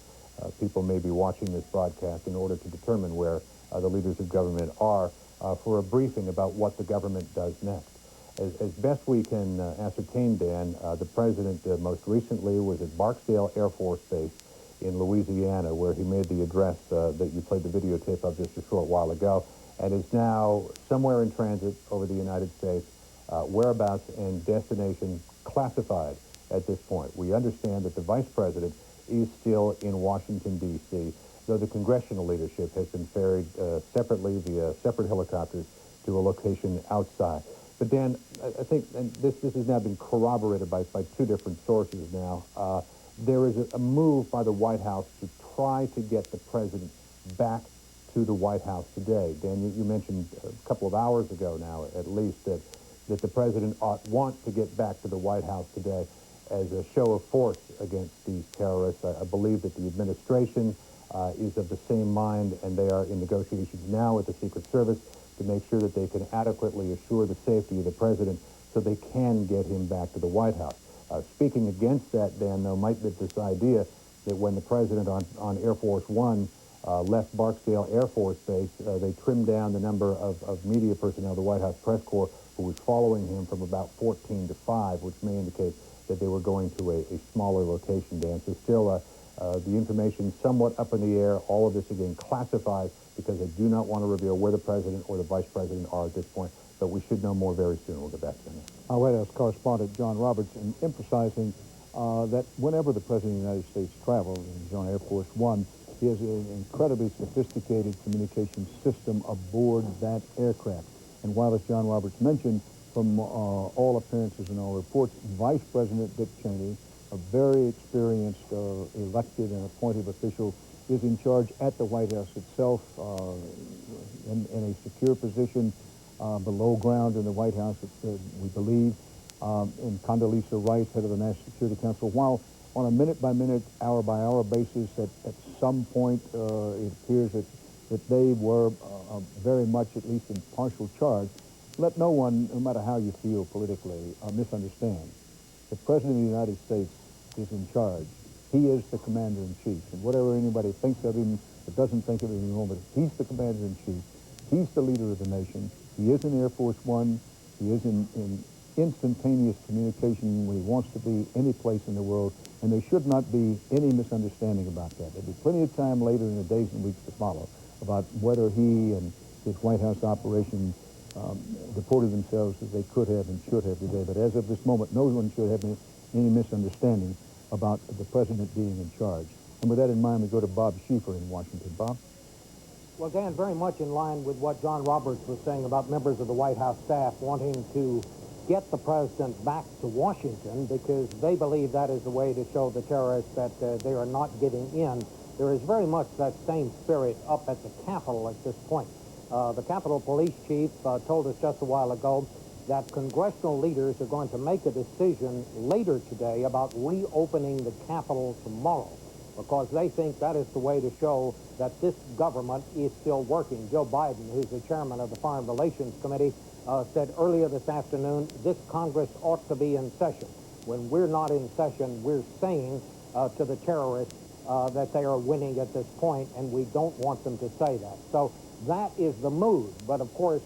people may be watching this broadcast in order to determine where the leaders of government are for a briefing about what the government does next. As best we can ascertain, Dan, the president most recently was at Barksdale Air Force Base in Louisiana, where he made the address that you played the videotape of just a short while ago, and is now somewhere in transit over the United States, whereabouts and destination classified at this point. We understand that the Vice President is still in Washington, D.C., though the congressional leadership has been ferried separately via separate helicopters to a location outside. But Dan, I think, and this has now been corroborated by two different sources now, there is a move by the White House to try to get the President back to the White House today. Dan, you mentioned a couple of hours ago now, at least, that the President want to get back to the White House today as a show of force against these terrorists. I believe that the administration is of the same mind, and they are in negotiations now with the Secret Service to make sure that they can adequately assure the safety of the President so they can get him back to the White House. Speaking against that, Dan, though, might be this idea that when the President on Air Force One left Barksdale Air Force Base, they trimmed down the number of media personnel, the White House press corps, who was following him from about 14 to 5, which may indicate that they were going to a smaller location, Dan. So still, the information somewhat up in the air, all of this again classified because I do not want to reveal where the President or the Vice President are at this point, but we should know more very soon. We'll get back to that. Our White House correspondent John Roberts emphasizing that whenever the President of the United States travels, and he's on Air Force One, he has an incredibly sophisticated communication system aboard that aircraft. And while, as John Roberts mentioned, from all appearances and all reports, Vice President Dick Cheney, a very experienced elected and appointed official, is in charge at the White House itself in a secure position below ground in the White House, we believe, and Condoleezza Rice, head of the National Security Council, while on a minute-by-minute, hour-by-hour basis, at some point it appears that they were very much, at least in partial charge. Let no one, no matter how you feel politically, misunderstand. The President of the United States is in charge. He is the commander-in-chief. And whatever anybody thinks of him or doesn't think of him in the moment, he's the commander-in-chief. He's the leader of the nation. He is in Air Force One. He is in instantaneous communication when he wants to be any place in the world, and there should not be any misunderstanding about that. There'll be plenty of time later in the days and weeks to follow about whether he and his White House operation deported themselves as they could have and should have today. But as of this moment, no one should have any misunderstanding about the President being in charge. And with that in mind, we go to Bob Schieffer in Washington. Bob? Well, Dan, very much in line with what John Roberts was saying about members of the White House staff wanting to get the President back to Washington because they believe that is the way to show the terrorists that they are not getting in. There is very much that same spirit up at the Capitol at this point. The Capitol Police Chief told us just a while ago that congressional leaders are going to make a decision later today about reopening the Capitol tomorrow because they think that is the way to show that this government is still working. Joe Biden, who's the chairman of the Foreign Relations Committee, said earlier this afternoon, this Congress ought to be in session. When we're not in session, we're saying to the terrorists that they are winning at this point, and we don't want them to say that. So that is the mood. But of course,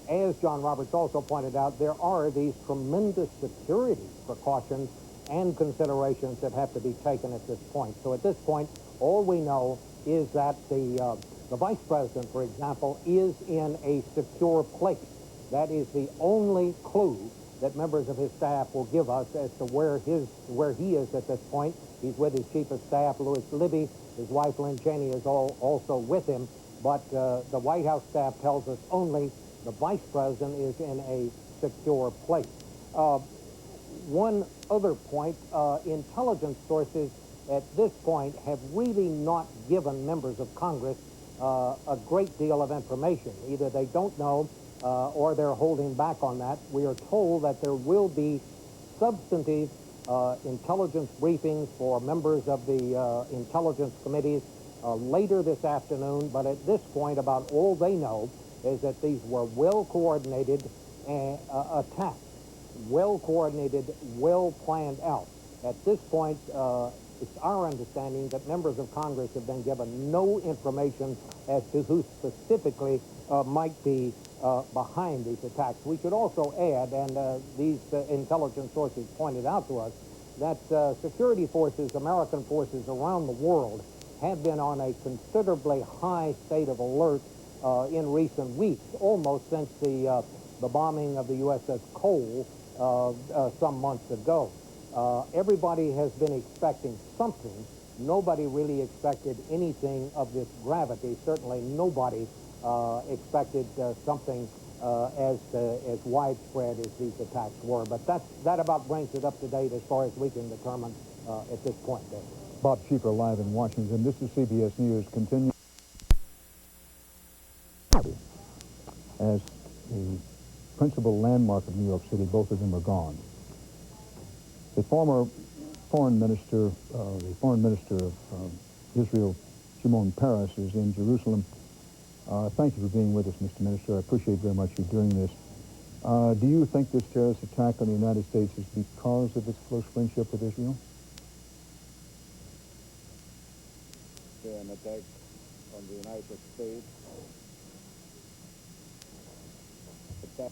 as John Roberts also pointed out, there are these tremendous security precautions and considerations that have to be taken at this point. So at this point, all we know is that the Vice President, for example, is in a secure place. That is the only clue that members of his staff will give us as to where he is at this point. He's with his Chief of Staff, Louis Libby. His wife, Lynn Cheney, is also with him. But the White House staff tells us only the Vice President is in a secure place. One other point, intelligence sources at this point have really not given members of Congress a great deal of information. Either they don't know or they're holding back on that. We are told that there will be substantive intelligence briefings for members of the intelligence committees later this afternoon, but at this point about all they know is that these were well-coordinated attacks, well-coordinated, well-planned out. At this point, it's our understanding that members of Congress have been given no information as to who specifically might be behind these attacks. We should also add, and these intelligence sources pointed out to us, that security forces, American forces around the world, have been on a considerably high state of alert in recent weeks, almost since the bombing of the USS Cole some months ago. Everybody has been expecting something. Nobody really expected anything of this gravity. Certainly nobody expected something as widespread as these attacks were. But that about brings it up to date as far as we can determine at this point, Dave. Bob Schieffer live in Washington. This is CBS News. Continue as the principal landmark of New York City. Both of them are gone. The former foreign minister of Israel, Shimon Peres, is in Jerusalem. Thank you for being with us, Mr. Minister. I appreciate very much you doing this. Do you think this terrorist attack on the United States is because of its close friendship with Israel? An attack on the United States, attack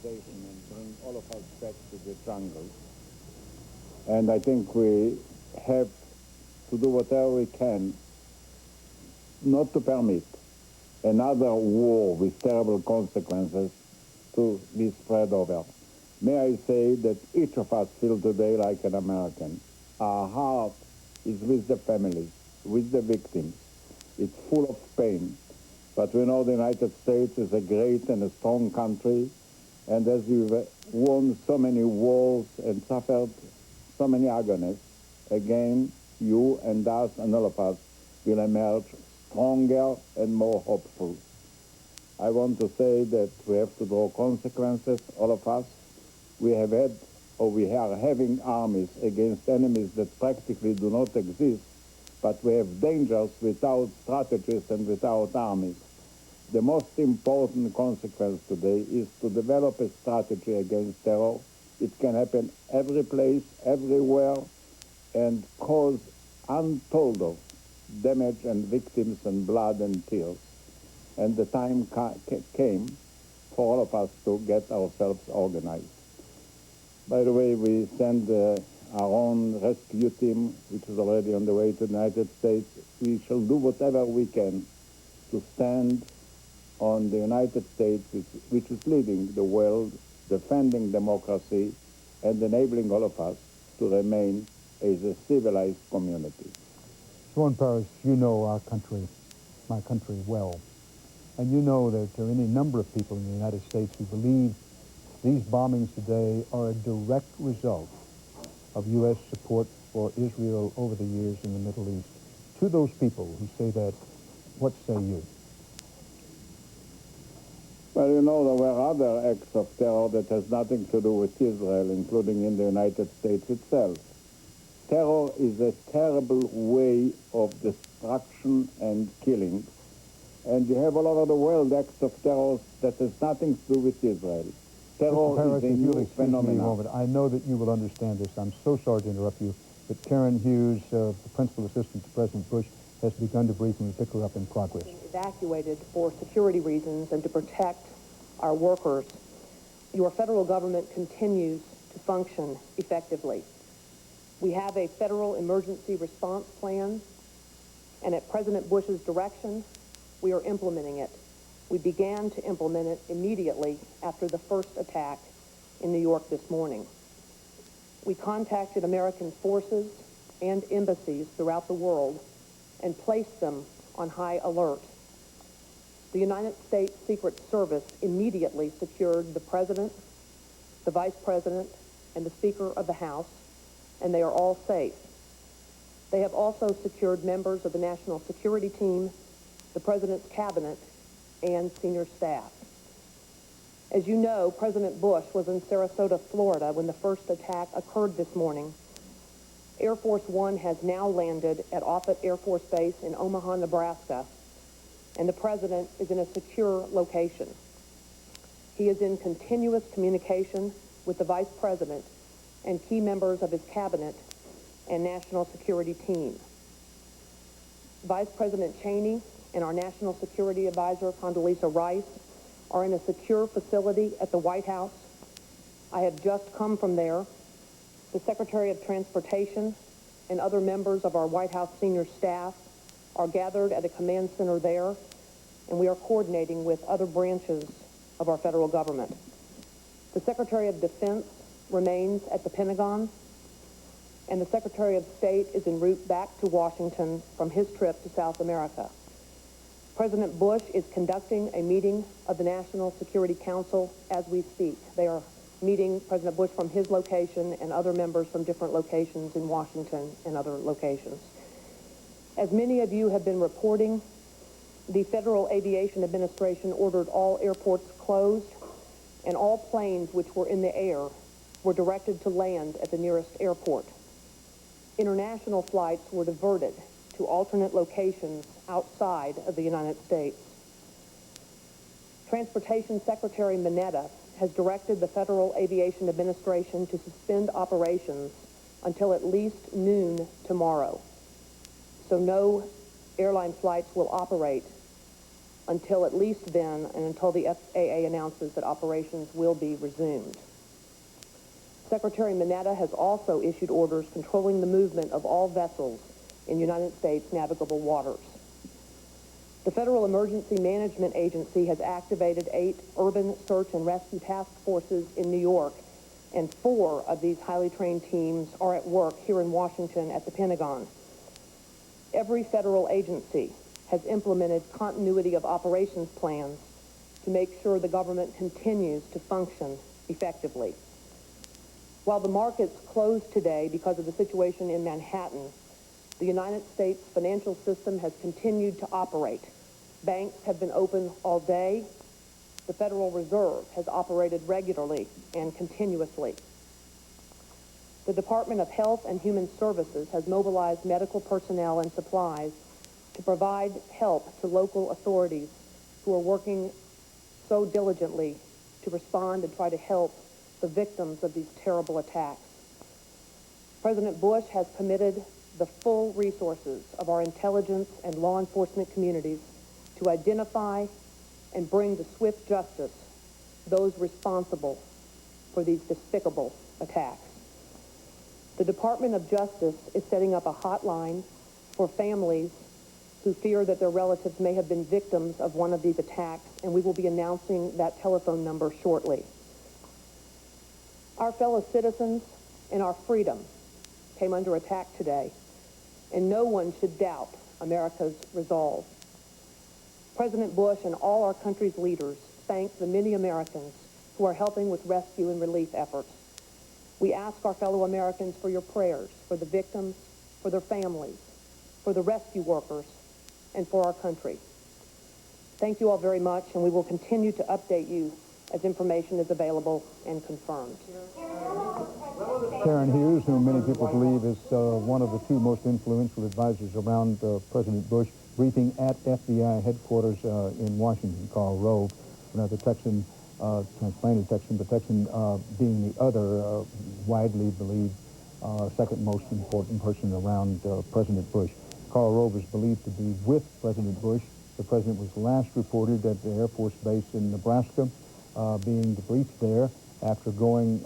and bring all of us back to the jungle. And I think we have to do whatever we can not to permit another war with terrible consequences to be spread over. May I say that each of us feel today like an American. Our heart is with the families, with the victims. It's full of pain. But we know the United States is a great and a strong country, and as we've won so many wars and suffered so many agonies, again, you and us and all of us will emerge stronger and more hopeful. I want to say that we have to draw consequences, all of us. We have had, or we are having armies against enemies that practically do not exist, but we have dangers without strategies and without armies. The most important consequence today is to develop a strategy against terror. It can happen every place, everywhere, and cause untold of damage and victims and blood and tears. And the time came for all of us to get ourselves organized. By the way, we send our own rescue team, which is already on the way to the United States. We shall do whatever we can to stand on the United States, which is leading the world, defending democracy, and enabling all of us to remain as a civilized community. Shimon Peres, you know our country, my country, well. And you know that there are any number of people in the United States who believe these bombings today are a direct result of U.S. support for Israel over the years in the Middle East. To those people who say that, what say you? Well, you know, there were other acts of terror that has nothing to do with Israel, including in the United States itself. Terror is a terrible way of destruction and killing. And you have all over the world acts of terror that has nothing to do with Israel. Terror is a new phenomenon. I know that you will understand this. I'm so sorry to interrupt you, but Karen Hughes, the principal assistant to President Bush, has begun to brief, and we pick her up in progress. Evacuated for security reasons and to protect our workers. Your federal government continues to function effectively. We have a federal emergency response plan, and at President Bush's direction, we are implementing it. We began to implement it immediately after the first attack in New York this morning. We contacted American forces and embassies throughout the world and placed them on high alert. The United States Secret Service immediately secured the President, the Vice President, and the Speaker of the House, and they are all safe. They have also secured members of the National Security Team, the President's Cabinet, and senior staff. As you know, President Bush was in Sarasota, Florida, when the first attack occurred this morning. Air Force One has now landed at Offutt Air Force Base in Omaha, Nebraska, and the President is in a secure location. He is in continuous communication with the Vice President and key members of his Cabinet and National Security Team. Vice President Cheney and our National Security Advisor, Condoleezza Rice, are in a secure facility at the White House. I have just come from there. The Secretary of Transportation and other members of our White House senior staff are gathered at a command center there, and we are coordinating with other branches of our federal government. The Secretary of Defense remains at the Pentagon, and the Secretary of State is en route back to Washington from his trip to South America. President Bush is conducting a meeting of the National Security Council as we speak. They are meeting President Bush from his location and other members from different locations in Washington and other locations. As many of you have been reporting, the Federal Aviation Administration ordered all airports closed, and all planes which were in the air were directed to land at the nearest airport. International flights were diverted to alternate locations outside of the United States. Transportation Secretary Mineta has directed the Federal Aviation Administration to suspend operations until at least noon tomorrow. So no airline flights will operate until at least then, and until the FAA announces that operations will be resumed. Secretary Mineta has also issued orders controlling the movement of all vessels in United States navigable waters. The Federal Emergency Management Agency has activated 8 urban search and rescue task forces in New York, and 4 of these highly trained teams are at work here in Washington at the Pentagon. Every federal agency has implemented continuity of operations plans to make sure the government continues to function effectively. While the markets closed today because of the situation in Manhattan, the United States financial system has continued to operate. Banks have been open all day. The Federal Reserve has operated regularly and continuously. The Department of Health and Human Services has mobilized medical personnel and supplies to provide help to local authorities who are working so diligently to respond and try to help the victims of these terrible attacks. President Bush has committed the full resources of our intelligence and law enforcement communities to identify and bring to swift justice those responsible for these despicable attacks. The Department of Justice is setting up a hotline for families who fear that their relatives may have been victims of one of these attacks, and we will be announcing that telephone number shortly. Our fellow citizens and our freedom came under attack today, and no one should doubt America's resolve. President Bush and all our country's leaders thank the many Americans who are helping with rescue and relief efforts. We ask our fellow Americans for your prayers for the victims, for their families, for the rescue workers, and for our country. Thank you all very much, and we will continue to update you as information is available and confirmed. Karen Hughes, who many people believe is one of the 2 most influential advisors around President Bush, briefing at FBI headquarters in Washington. Karl Rove, another Texan, transplanted Texan, but Texan being the other widely believed second most important person around President Bush. Karl Rove is believed to be with President Bush. The president was last reported at the Air Force Base in Nebraska, being debriefed there after going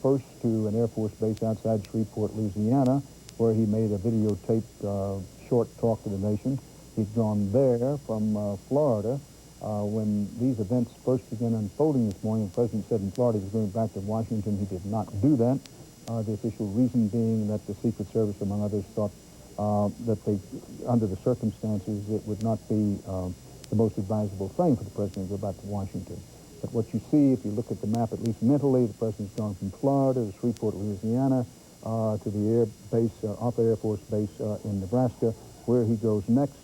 first to an Air Force base outside Shreveport, Louisiana, where he made a videotaped short talk to the nation. He'd gone there from Florida. When these events first began unfolding this morning, the president said in Florida he was going back to Washington. He did not do that. The official reason being that the Secret Service, among others, thought that they, under the circumstances, it would not be the most advisable thing for the president to go back to Washington. But what you see, if you look at the map, at least mentally, the president's gone from Florida to Shreveport, Louisiana, to the Air Base, off Air Force Base in Nebraska. Where he goes next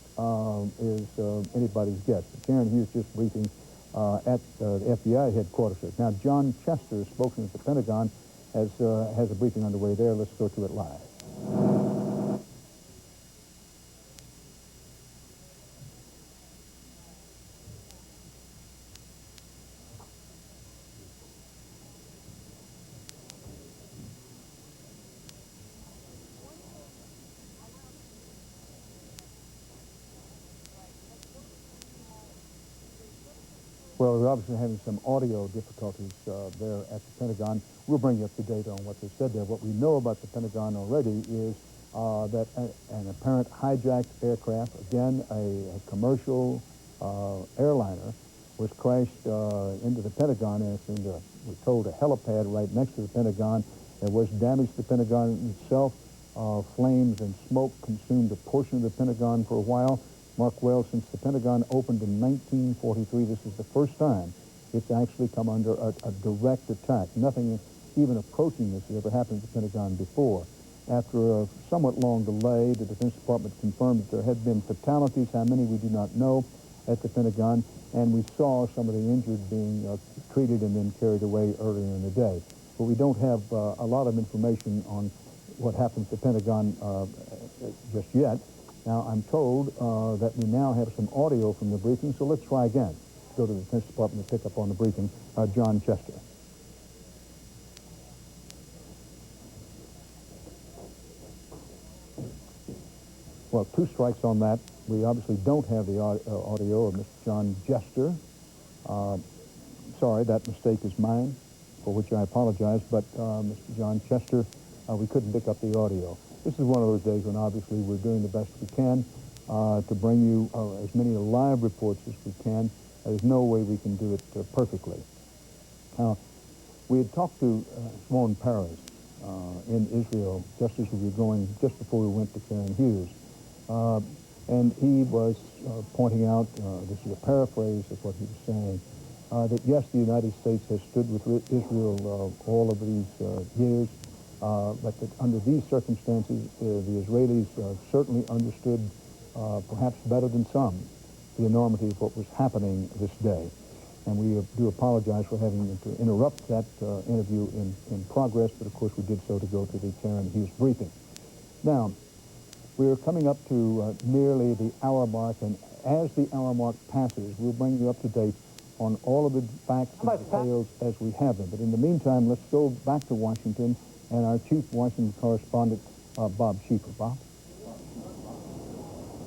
is anybody's guess. But Karen Hughes just briefing at the FBI headquarters. Now, John Chester, a spokesman at the Pentagon, has a briefing underway there. Let's go to it live. Well, we're obviously having some audio difficulties there at the Pentagon. We'll bring you up to date on what they said there. What we know about the Pentagon already is that an apparent hijacked aircraft, again, a commercial airliner, was crashed into the Pentagon, and it's in we're told, a helipad right next to the Pentagon. There was damage to the Pentagon itself. Flames and smoke consumed a portion of the Pentagon for a while. Mark well, since the Pentagon opened in 1943, this is the first time it's actually come under a direct attack. Nothing even approaching this has ever happened at the Pentagon before. After a somewhat long delay, the Defense Department confirmed that there had been fatalities. How many, we do not know, at the Pentagon, and we saw some of the injured being treated and then carried away earlier in the day. But we don't have a lot of information on what happened at the Pentagon just yet. Now, I'm told that we now have some audio from the briefing, so let's try again. Let's go to the Defense Department to pick up on the briefing. John Chester. Well, 2 strikes on that. We obviously don't have the audio of Mr. John Jester. Sorry, that mistake is mine, for which I apologize, but Mr. John Chester, we couldn't pick up the audio. This is one of those days when obviously we're doing the best we can to bring you as many live reports as we can. There's no way we can do it perfectly. Now, we had talked to Shimon Peres in Israel just as we were going, just before we went to Karen Hughes. And he was pointing out, this is a paraphrase of what he was saying, that yes, the United States has stood with Israel all of these years, but that under these circumstances, the Israelis certainly understood, perhaps better than some, the enormity of what was happening this day. And we do apologize for having to interrupt that interview in progress, but of course we did so to go to the Karen Hughes briefing. Now, we're coming up to nearly the hour mark, and as the hour mark passes, we'll bring you up to date on all of the facts and details as we have them. But in the meantime, let's go back to Washington and our chief Washington correspondent, Bob Schieffer. Bob?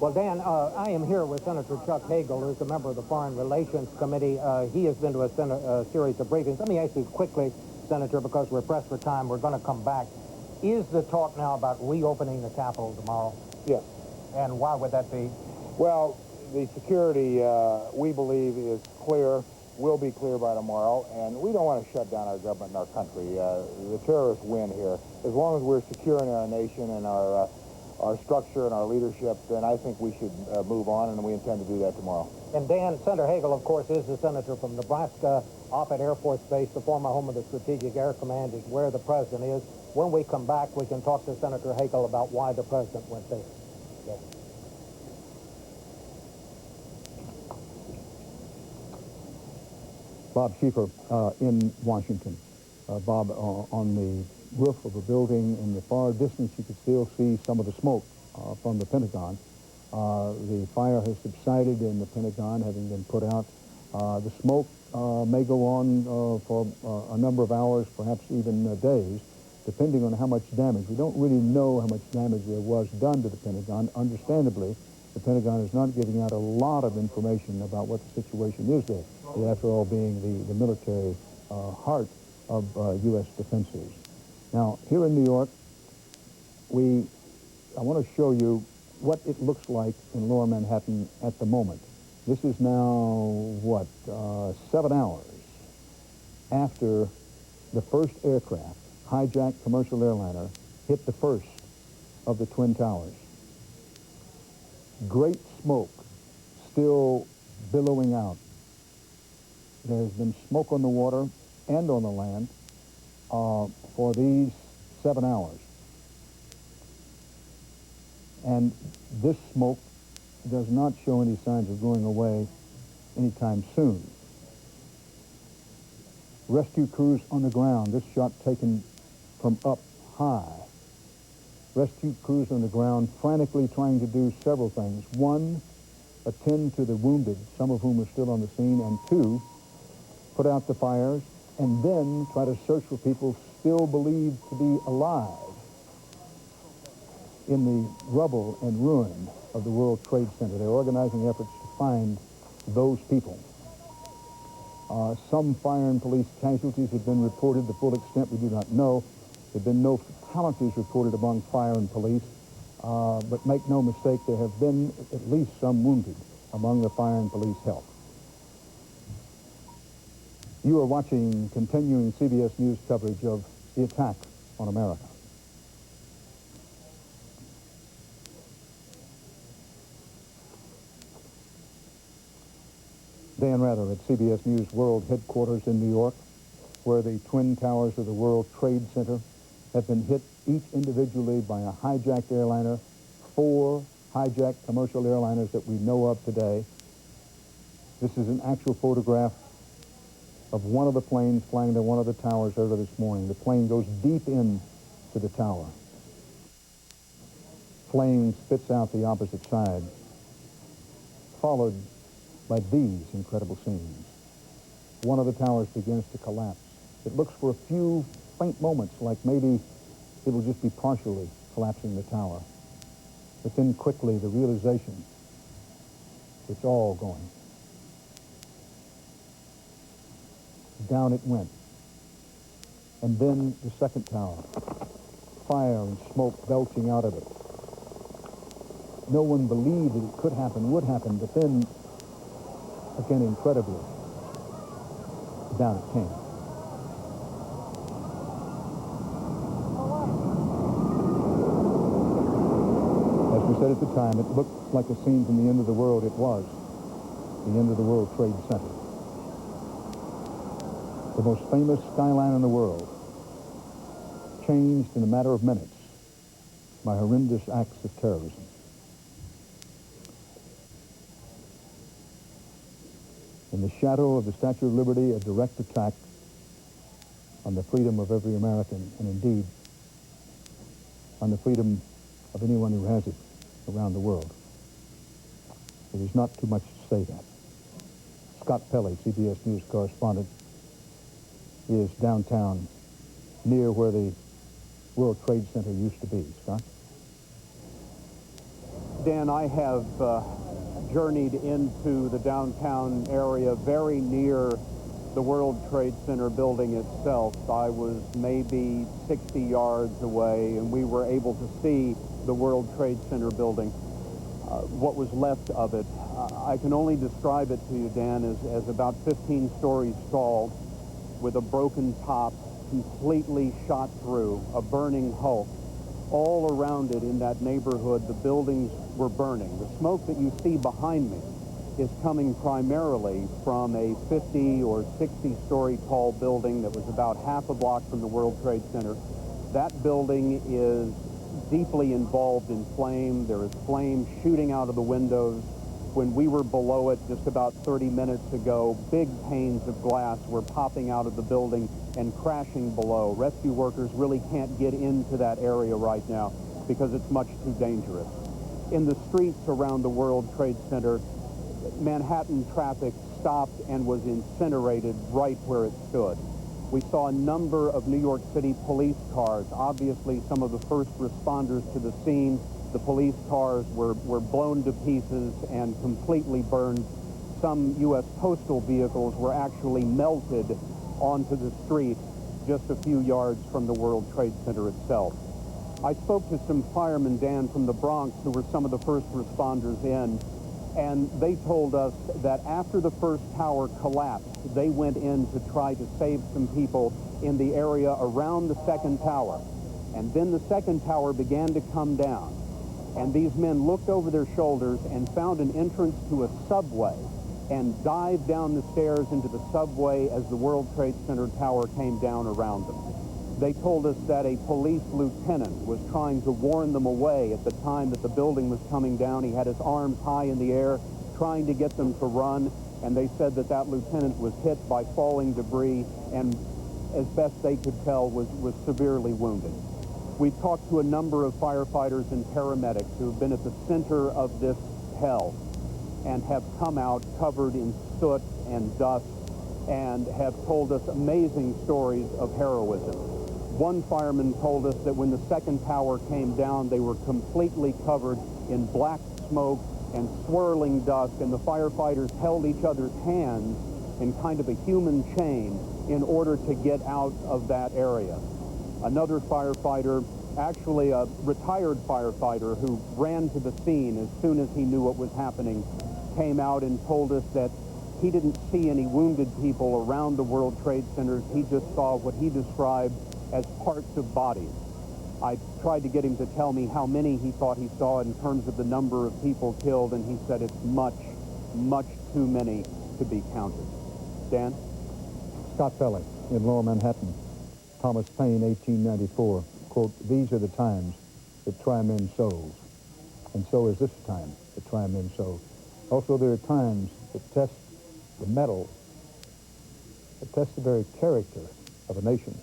Well, Dan, I am here with Senator Chuck Hagel, who's a member of the Foreign Relations Committee. He has been to a series of briefings. Let me ask you quickly, Senator, because we're pressed for time, we're going to come back. Is the talk now about reopening the Capitol tomorrow? Yes. And why would that be? Well, the security, we believe, is clear, will be clear by tomorrow, and we don't want to shut down our government and our country. The terrorists win here. As long as we're securing our nation and our structure and our leadership, then I think we should move on, and we intend to do that tomorrow. And Dan, Senator Hagel, of course, is the senator from Nebraska, Offutt Air Force Base, the former home of the Strategic Air Command, is where the president is. When we come back, we can talk to Senator Hagel about why the president went there. Yes. Bob Schieffer in Washington. Bob, on the roof of a building in the far distance, you could still see some of the smoke from the Pentagon. The fire has subsided in the Pentagon, having been put out. The smoke may go on for a number of hours, perhaps even days, depending on how much damage. We don't really know how much damage there was done to the Pentagon. Understandably, the Pentagon is not giving out a lot of information about what the situation is there, after all being the military heart of U.S. defenses. Now, here in New York, I want to show you what it looks like in Lower Manhattan at the moment. This is now, what, 7 hours after the first aircraft, hijacked commercial airliner, hit the first of the Twin Towers. Great smoke still billowing out. There has been smoke on the water and on the land for these 7 hours. And this smoke does not show any signs of going away anytime soon. Rescue crews on the ground, this shot taken from up high. Rescue crews on the ground frantically trying to do several things. One, attend to the wounded, some of whom are still on the scene, and two, put out the fires, and then try to search for people still believed to be alive in the rubble and ruin of the World Trade Center. They're organizing efforts to find those people. Some fire and police casualties have been reported. The full extent we do not know. There have been no fatalities reported among fire and police, but make no mistake, there have been at least some wounded among the fire and police help. You are watching continuing CBS News coverage of the attack on America. Dan Rather at CBS News World Headquarters in New York, where the Twin Towers of the World Trade Center have been hit each individually by a hijacked airliner, 4 hijacked commercial airliners that we know of today. This is an actual photograph of one of the planes flying to one of the towers earlier this morning. The plane goes deep into the tower. Flame spits out the opposite side, followed by these incredible scenes. One of the towers begins to collapse. It looks for a few faint moments like maybe it will just be partially collapsing the tower. But then quickly the realization, it's all going. Down it went. And then the second tower, fire and smoke belching out of it. No one believed that it could happen, would happen, but then, again, incredibly, down it came. As we said at the time, it looked like a scene from the end of the world. It was the end of the World Trade Center. The most famous skyline in the world, changed in a matter of minutes by horrendous acts of terrorism. In the shadow of the Statue of Liberty, a direct attack on the freedom of every American, and indeed on the freedom of anyone who has it around the world. It is not too much to say that. Scott Pelley, CBS News correspondent, is downtown near where the World Trade Center used to be. Scott? Dan, I have journeyed into the downtown area very near the World Trade Center building itself. I was maybe 60 yards away, and we were able to see the World Trade Center building, what was left of it. I can only describe it to you, Dan, as about 15 stories tall, with a broken top, completely shot through, a burning hulk. All around it in that neighborhood, the buildings were burning. The smoke that you see behind me is coming primarily from a 50 or 60-story tall building that was about half a block from the World Trade Center. That building is deeply involved in flame. There is flame shooting out of the windows. When we were below it just about 30 minutes ago, big panes of glass were popping out of the building and crashing below. Rescue workers really can't get into that area right now because it's much too dangerous. In the streets around the World Trade Center, Manhattan traffic stopped and was incinerated right where it stood. We saw a number of New York City police cars, obviously some of the first responders to the scene. The police cars were blown to pieces and completely burned. Some U.S. postal vehicles were actually melted onto the street just a few yards from the World Trade Center itself. I spoke to some firemen, Dan, from the Bronx, who were some of the first responders in, and they told us that after the first tower collapsed, they went in to try to save some people in the area around the second tower. And then the second tower began to come down. And these men looked over their shoulders and found an entrance to a subway and dived down the stairs into the subway as the World Trade Center tower came down around them. They told us that a police lieutenant was trying to warn them away at the time that the building was coming down. He had his arms high in the air, trying to get them to run, and they said that that lieutenant was hit by falling debris and, as best they could tell, was severely wounded. We've talked to a number of firefighters and paramedics who have been at the center of this hell and have come out covered in soot and dust and have told us amazing stories of heroism. One fireman told us that when the second tower came down, they were completely covered in black smoke and swirling dust, and the firefighters held each other's hands in kind of a human chain in order to get out of that area. Another firefighter, actually a retired firefighter who ran to the scene as soon as he knew what was happening, came out and told us that he didn't see any wounded people around the World Trade Centers. He just saw what he described as parts of bodies. I tried to get him to tell me how many he thought he saw in terms of the number of people killed, and he said it's much, much too many to be counted. Dan? Scott Pelley in Lower Manhattan. Thomas Paine, 1894. Quote, "These are the times that try men's souls. And so is this time that try men's souls. Also, there are times that test the mettle, that test the very character of a nation.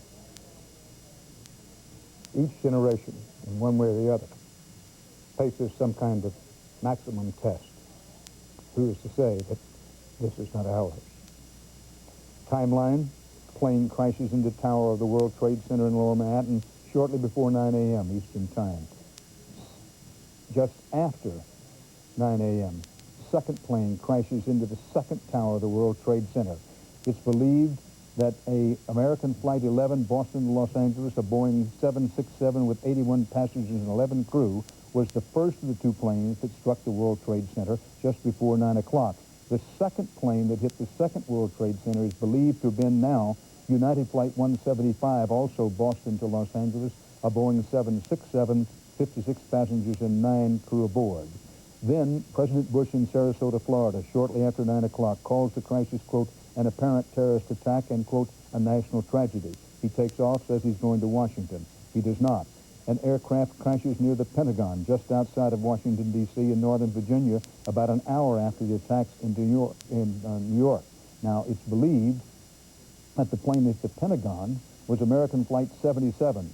Each generation, in one way or the other, faces some kind of maximum test. Who is to say that this is not ours?" Timeline, plane crashes into the tower of the World Trade Center in Lower Manhattan shortly before 9 a.m. Eastern Time. Just after 9 a.m., second plane crashes into the second tower of the World Trade Center. It's believed that a American Flight 11, Boston to Los Angeles, a Boeing 767 with 81 passengers and 11 crew, was the first of the two planes that struck the World Trade Center just before 9 o'clock. The second plane that hit the second World Trade Center is believed to have been now United Flight 175, also Boston to Los Angeles, a Boeing 767, 56 passengers and 9 crew aboard. Then President Bush in Sarasota, Florida, shortly after 9 o'clock, calls the crisis, quote, "an apparent terrorist attack," and, quote, "a national tragedy." He takes off, says he's going to Washington. He does not. An aircraft crashes near the Pentagon, just outside of Washington, D.C. in Northern Virginia, about an hour after the attacks in New York. Now, it's believed that the plane at the Pentagon was American Flight 77,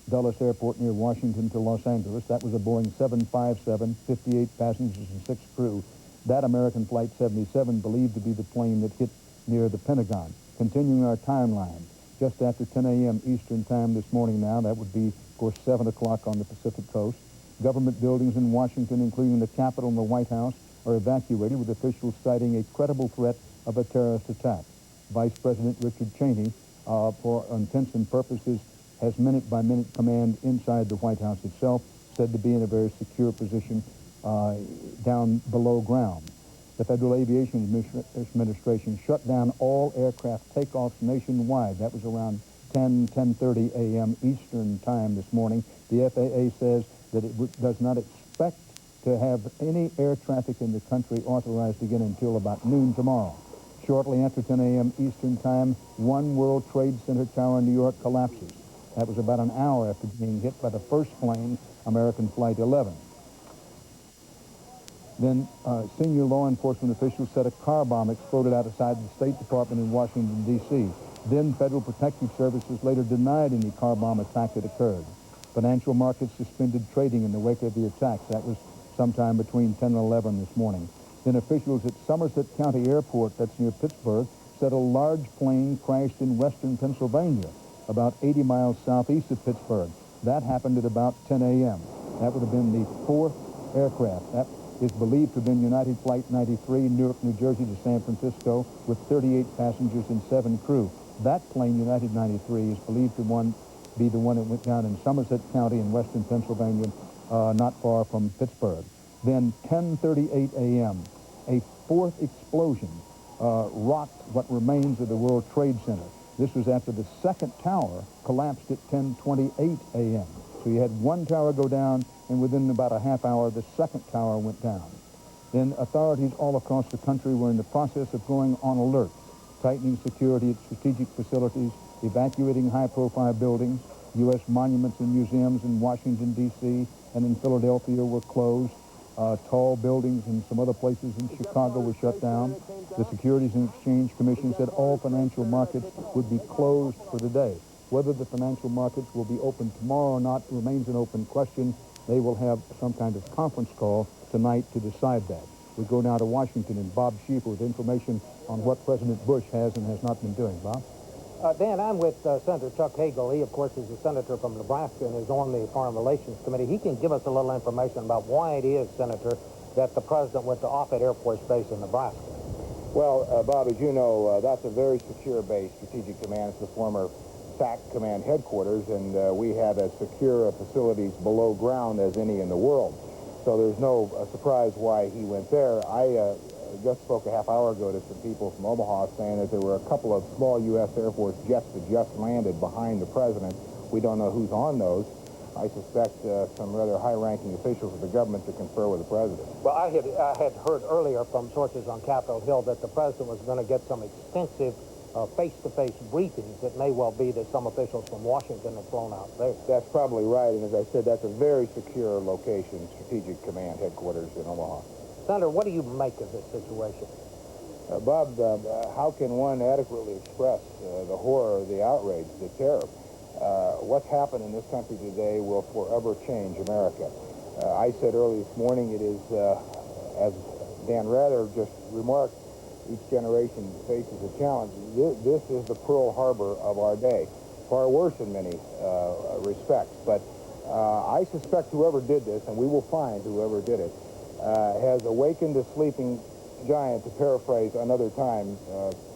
Dulles Airport near Washington to Los Angeles. That was a Boeing 757, 58 passengers and 6 crew. That American Flight 77 believed to be the plane that hit near the Pentagon. Continuing our timeline, just after 10 a.m. Eastern Time this morning now, that would be, of course, 7 o'clock on the Pacific Coast, government buildings in Washington, including the Capitol and the White House, are evacuated with officials citing a credible threat of a terrorist attack. Vice President Richard Cheney, for intents and purposes, has minute-by-minute command inside the White House itself, said to be in a very secure position down below ground. The Federal Aviation Administration shut down all aircraft takeoffs nationwide. That was around 10:30 a.m. Eastern Time this morning. The FAA says that it does not expect to have any air traffic in the country authorized again until about noon tomorrow. Shortly after 10 a.m. Eastern Time, one World Trade Center tower in New York collapses. That was about an hour after being hit by the first plane, American Flight 11. Then senior law enforcement officials said a car bomb exploded outside the State Department in Washington, D.C. Then Federal Protective Services later denied any car bomb attack that occurred. Financial markets suspended trading in the wake of the attacks. That was sometime between 10 and 11 this morning. Then officials at Somerset County Airport, that's near Pittsburgh, said a large plane crashed in western Pennsylvania, about 80 miles southeast of Pittsburgh. That happened at about 10 a.m. That would have been the fourth aircraft. That is believed to have been United Flight 93, Newark, New Jersey to San Francisco, with 38 passengers and 7 crew. That plane, United 93, is believed to be the one that went down in Somerset County in western Pennsylvania, not far from Pittsburgh. Then 10:38 a.m., a fourth explosion rocked what remains of the World Trade Center. This was after the second tower collapsed at 10:28 a.m. So you had one tower go down, and within about a half hour, the second tower went down. Then authorities all across the country were in the process of going on alert, tightening security at strategic facilities, evacuating high-profile buildings. U.S. monuments and museums in Washington, D.C. and in Philadelphia were closed. Tall buildings in some other places in Chicago were shut down. The Securities and Exchange Commission said all financial markets would be closed for the day. Whether the financial markets will be open tomorrow or not remains an open question. They will have some kind of conference call tonight to decide that. We go now to Washington and Bob Schieffer with information on what President Bush has and has not been doing. Bob? Dan, I'm with Senator Chuck Hagel. He, of course, is a senator from Nebraska and is on the Foreign Relations Committee. He can give us a little information about why it is, Senator, that the president went to Offutt Air Force Base in Nebraska. Well, Bob, as you know, that's a very secure base. Strategic Command is the former SAC Command headquarters, and we have as secure facilities below ground as any in the world. So there's no surprise why he went there. I just spoke a half hour ago to some people from Omaha saying that there were a couple of small U.S. Air Force jets that just landed behind the president. We don't know who's on those. I suspect some rather high-ranking officials of the government to confer with the president. Well, I had heard earlier from sources on Capitol Hill that the president was going to get some extensive face-to-face briefings. It may well be that some officials from Washington have flown out there. That's probably right, and as I said, that's a very secure location, Strategic Command headquarters in Omaha. Senator, what do you make of this situation? Bob, how can one adequately express the horror, the outrage, the terror? What's happened in this country today will forever change America. I said early this morning, it is, as Dan Rather just remarked, each generation faces a challenge. This is the Pearl Harbor of our day, far worse in many respects. But I suspect whoever did this, and we will find whoever did it, has awakened a sleeping giant, to paraphrase another time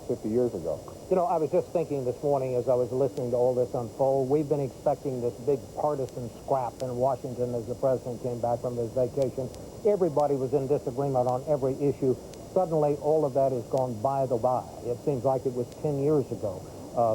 50 years ago. You know, I was just thinking this morning as I was listening to all this unfold, we've been expecting this big partisan scrap in Washington as the president came back from his vacation. Everybody was in disagreement on every issue. Suddenly, all of that has gone by the by. It seems like it was 10 years ago.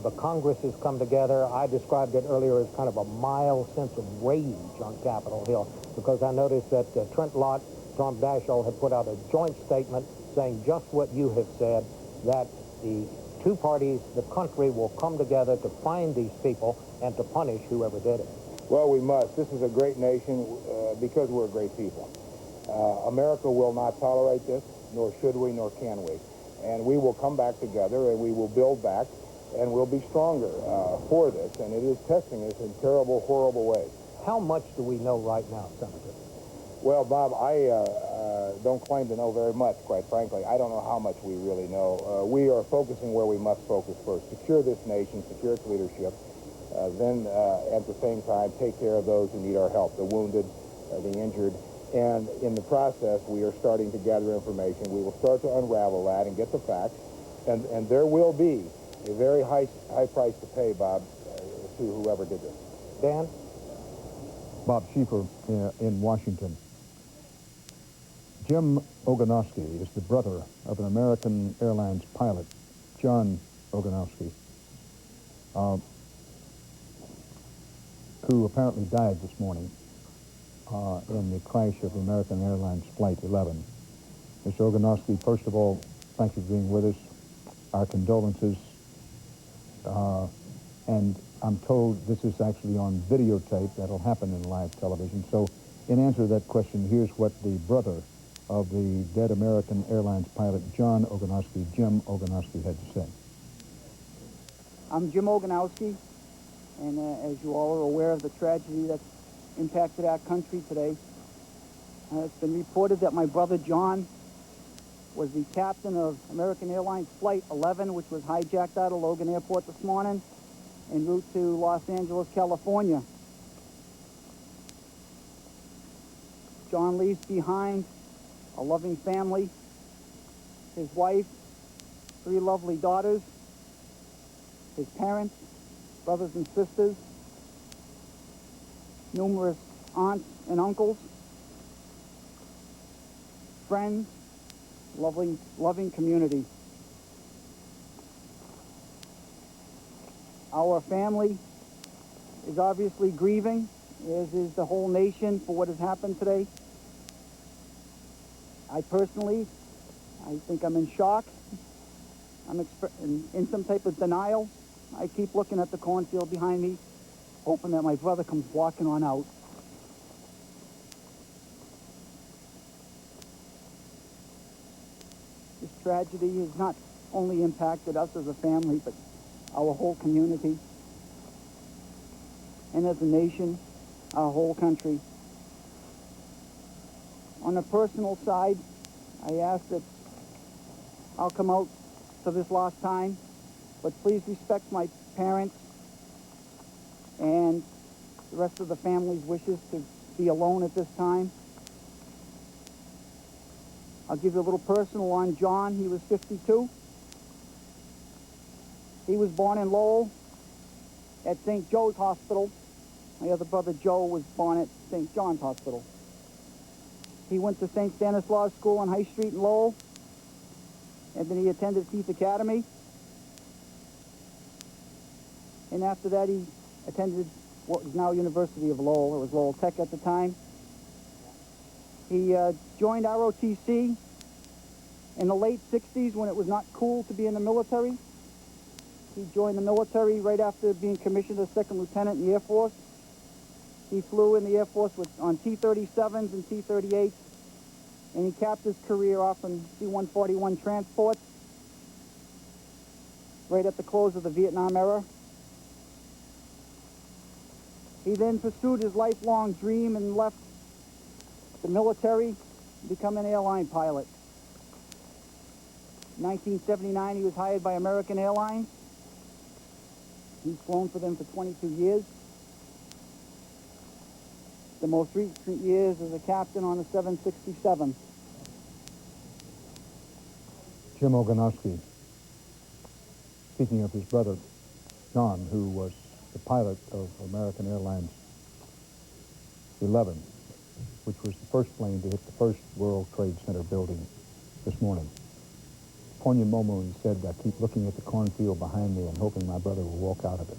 The Congress has come together. I described it earlier as kind of a mild sense of rage on Capitol Hill, because I noticed that Trent Lott, Tom Daschle had put out a joint statement saying just what you have said, that the two parties, the country, will come together to find these people and to punish whoever did it. Well, we must. This is a great nation because we're great people. America will not tolerate this, nor should we, nor can we. And we will come back together, and we will build back, and we'll be stronger for this. And it is testing us in terrible, horrible ways. How much do we know right now, Senator? Well, Bob, I don't claim to know very much, quite frankly. I don't know how much we really know. We are focusing where we must focus first. Secure this nation, secure its leadership, then at the same time take care of those who need our help, the wounded, the injured. And in the process, we are starting to gather information. We will start to unravel that and get the facts. And there will be a very high price to pay, Bob, to whoever did this. Dan? Bob Schieffer in Washington. Jim Ogonowski is the brother of an American Airlines pilot, John Ogonowski, who apparently died this morning in the crash of American Airlines Flight 11. Mr. Ogonowski, first of all, thank you for being with us. Our condolences. And I'm told this is actually on videotape. That'll happen in live television. So in answer to that question, here's what the brother of the dead American Airlines pilot, John Ogonowski, Jim Ogonowski, had to say. I'm Jim Ogonowski, and as you all are aware of the tragedy that's impacted our country today, it's been reported that my brother John was the captain of American Airlines Flight 11, which was hijacked out of Logan Airport this morning en route to Los Angeles, California. John leaves behind a loving family, his wife, 3 lovely daughters, his parents, brothers and sisters, numerous aunts and uncles, friends, loving community. Our family is obviously grieving, as is the whole nation, for what has happened today. I personally, I think I'm in shock. I'm in some type of denial. I keep looking at the cornfield behind me, hoping that my brother comes walking on out. This tragedy has not only impacted us as a family, but our whole community, and as a nation, our whole country. On a personal side, I ask that I'll come out for this last time, but please respect my parents and the rest of the family's wishes to be alone at this time. I'll give you a little personal on John. He was 52. He was born in Lowell at St. Joe's Hospital. My other brother Joe was born at St. John's Hospital. He went to St. Stanislaus School on High Street in Lowell. and then he attended Keith Academy. And after that, he attended what is now University of Lowell. It was Lowell Tech at the time. He joined ROTC in the late 60s when it was not cool to be in the military. He joined the military right after being commissioned as second lieutenant in the Air Force. He flew in the Air Force on T-37s and T-38s, and he capped his career off in C-141 transports right at the close of the Vietnam era. He then pursued his lifelong dream and left the military to become an airline pilot. In 1979, he was hired by American Airlines. He's flown for them for 22 years. The most recent years as a captain on a 767. Jim Ogonowski, speaking of his brother, John, who was the pilot of American Airlines 11, which was the first plane to hit the first World Trade Center building this morning. Poignant moment, he said, I keep looking at the cornfield behind me and hoping my brother will walk out of it.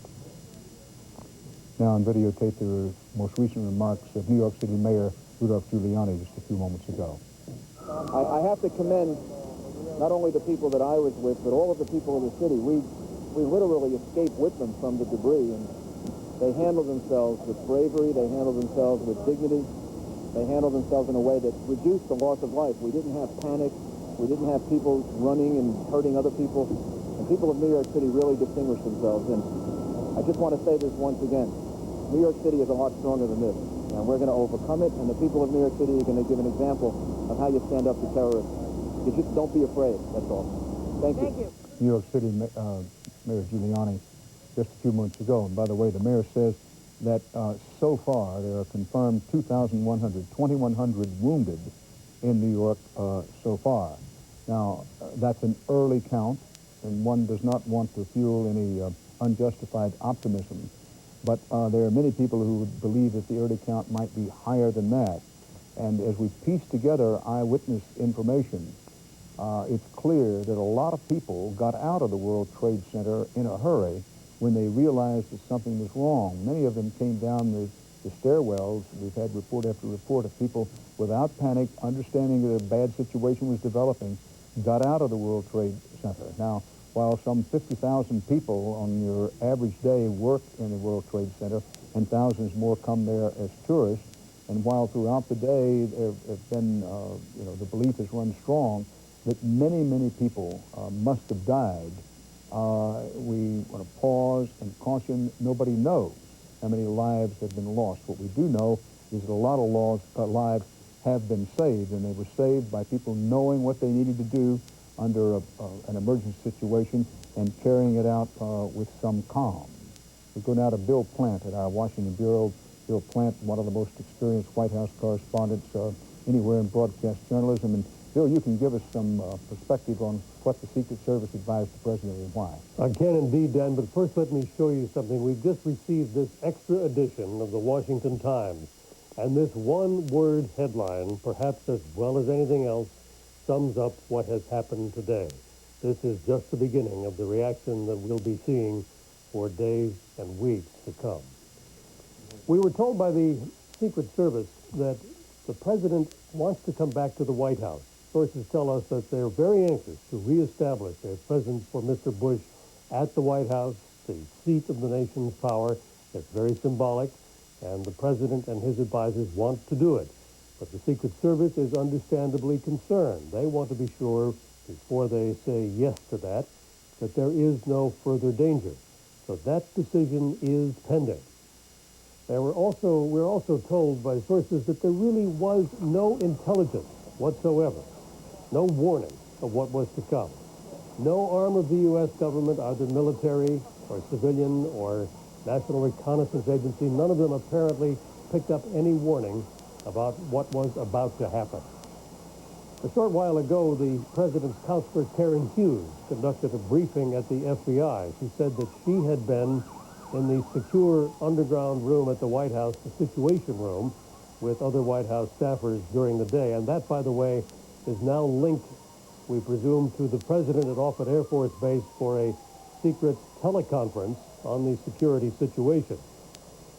Now on videotape, there are most recent remarks of New York City Mayor Rudolph Giuliani just a few moments ago. I have to commend not only the people that I was with, but all of the people of the city. We literally escaped with them from the debris, and they handled themselves with bravery, they handled themselves with dignity, they handled themselves in a way that reduced the loss of life. We didn't have panic, we didn't have people running and hurting other people, and people of New York City really distinguished themselves. And I just want to say this once again, New York City is a lot stronger than this, and we're going to overcome it, and the people of New York City are going to give an example of how you stand up to terrorists. You just don't be afraid, that's all. Thank you. New York City Mayor Giuliani just a few months ago. And by the way, the mayor says that so far there are confirmed 2,100 wounded in New York so far. Now, that's an early count, and one does not want to fuel any unjustified optimism. But there are many people who would believe that the early count might be higher than that. And as we piece together eyewitness information, it's clear that a lot of people got out of the World Trade Center in a hurry when they realized that something was wrong. Many of them came down the stairwells. We've had report after report of people without panic, understanding that a bad situation was developing, got out of the World Trade Center. Now, while some 50,000 people on your average day work in the World Trade Center and thousands more come there as tourists, and while throughout the day there have been, the belief has run strong that many, many people must have died, we want to pause and caution. Nobody knows how many lives have been lost. What we do know is that a lot of lives have been saved, and they were saved by people knowing what they needed to do under an emergency situation and carrying it out with some calm. We go now to Bill Plant at our Washington Bureau. Bill Plant, one of the most experienced White House correspondents anywhere in broadcast journalism. And Bill, you can give us some perspective on what the Secret Service advised the President and why. I can indeed, Dan, but first let me show you something. We've just received this extra edition of the Washington Times, and this one-word headline, perhaps as well as anything else, sums up what has happened today. This is just the beginning of the reaction that we'll be seeing for days and weeks to come. We were told by the Secret Service that the President wants to come back to the White House. Sources tell us that they're very anxious to reestablish their presence for Mr. Bush at the White House, the seat of the nation's power. It's very symbolic, and the President and his advisors want to do it. But the Secret Service is understandably concerned. They want to be sure, before they say yes to that there is no further danger. So that decision is pending. We're also told by sources that there really was no intelligence whatsoever, no warning of what was to come. No arm of the U.S. government, either military or civilian or National Reconnaissance Agency, none of them apparently picked up any warning about what was about to happen. A short while ago, the President's counselor, Karen Hughes, conducted a briefing at the FBI. She said that she had been in the secure underground room at the White House, the Situation Room, with other White House staffers during the day. And that, by the way, is now linked we presume to the president at Offutt Air Force Base for a secret teleconference on the security situation.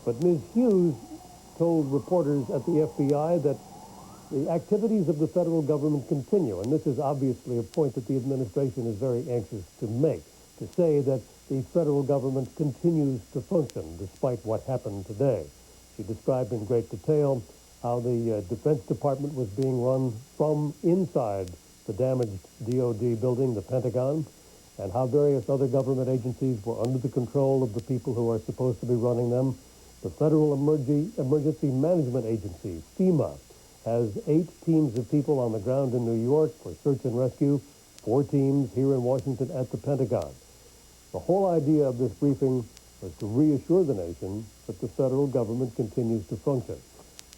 But Ms. Hughes told reporters at the FBI that the activities of the federal government continue, and this is obviously a point that the administration is very anxious to make, to say that the federal government continues to function despite what happened today. She described in great detail how the Defense Department was being run from inside the damaged DOD building, the Pentagon, and how various other government agencies were under the control of the people who are supposed to be running them. The Federal Emergency Management Agency, FEMA, has 8 teams of people on the ground in New York for search and rescue, 4 teams here in Washington at the Pentagon. The whole idea of this briefing was to reassure the nation that the federal government continues to function.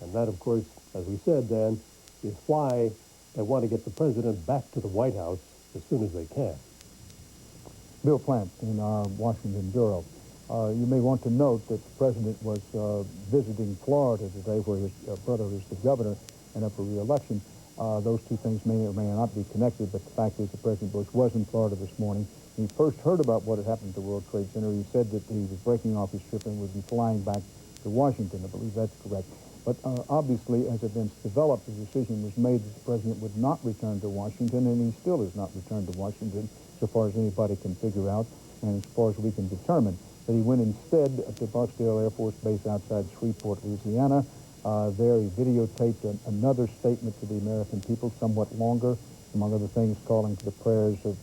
And that, of course, as we said, Dan, is why they want to get the president back to the White House as soon as they can. Bill Plant in our Washington Bureau. You may want to note that the president was visiting Florida today, where his brother is the governor and up for re-election. Those two things may or may not be connected, but the fact is that President Bush was in Florida this morning. When he first heard about what had happened at the World Trade Center, he said that he was breaking off his trip and would be flying back to Washington. I believe that's correct. But obviously, as events developed, the decision was made that the president would not return to Washington, and he still has not returned to Washington, so far as anybody can figure out, and as far as we can determine. That he went instead to Barksdale Air Force Base outside Shreveport, Louisiana. There he videotaped another statement to the American people, somewhat longer, among other things calling for the prayers of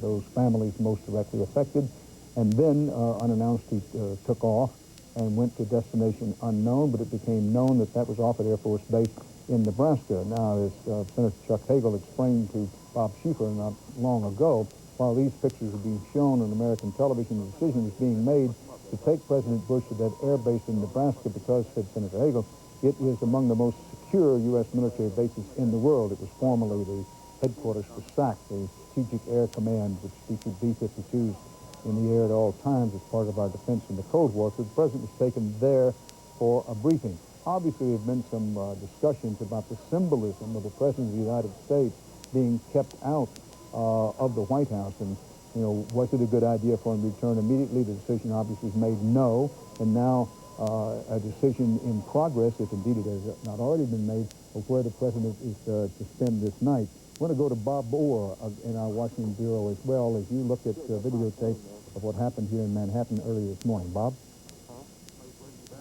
those families most directly affected. And then, unannounced, he took off and went to a destination unknown, but it became known that that was Offutt Air Force Base in Nebraska. Now, as Senator Chuck Hagel explained to Bob Schieffer not long ago, while these pictures were being shown on American television, the decision was being made to take President Bush to that air base in Nebraska because, said Senator Hagel, it is among the most secure U.S. military bases in the world. It was formerly the headquarters for SAC, the Strategic Air Command, which featured B-52s in the air at all times as part of our defense in the Cold War. So the president was taken there for a briefing. Obviously, there have been some discussions about the symbolism of the President of the United States being kept out of the White House. And, you know, was it a good idea for him to return immediately? The decision obviously was made no. And now a decision in progress, if indeed it has not already been made, of where the president is to spend this night. I want to go to Bob Orr in our Washington Bureau as well, as you look at videotape of what happened here in Manhattan earlier this morning. Bob?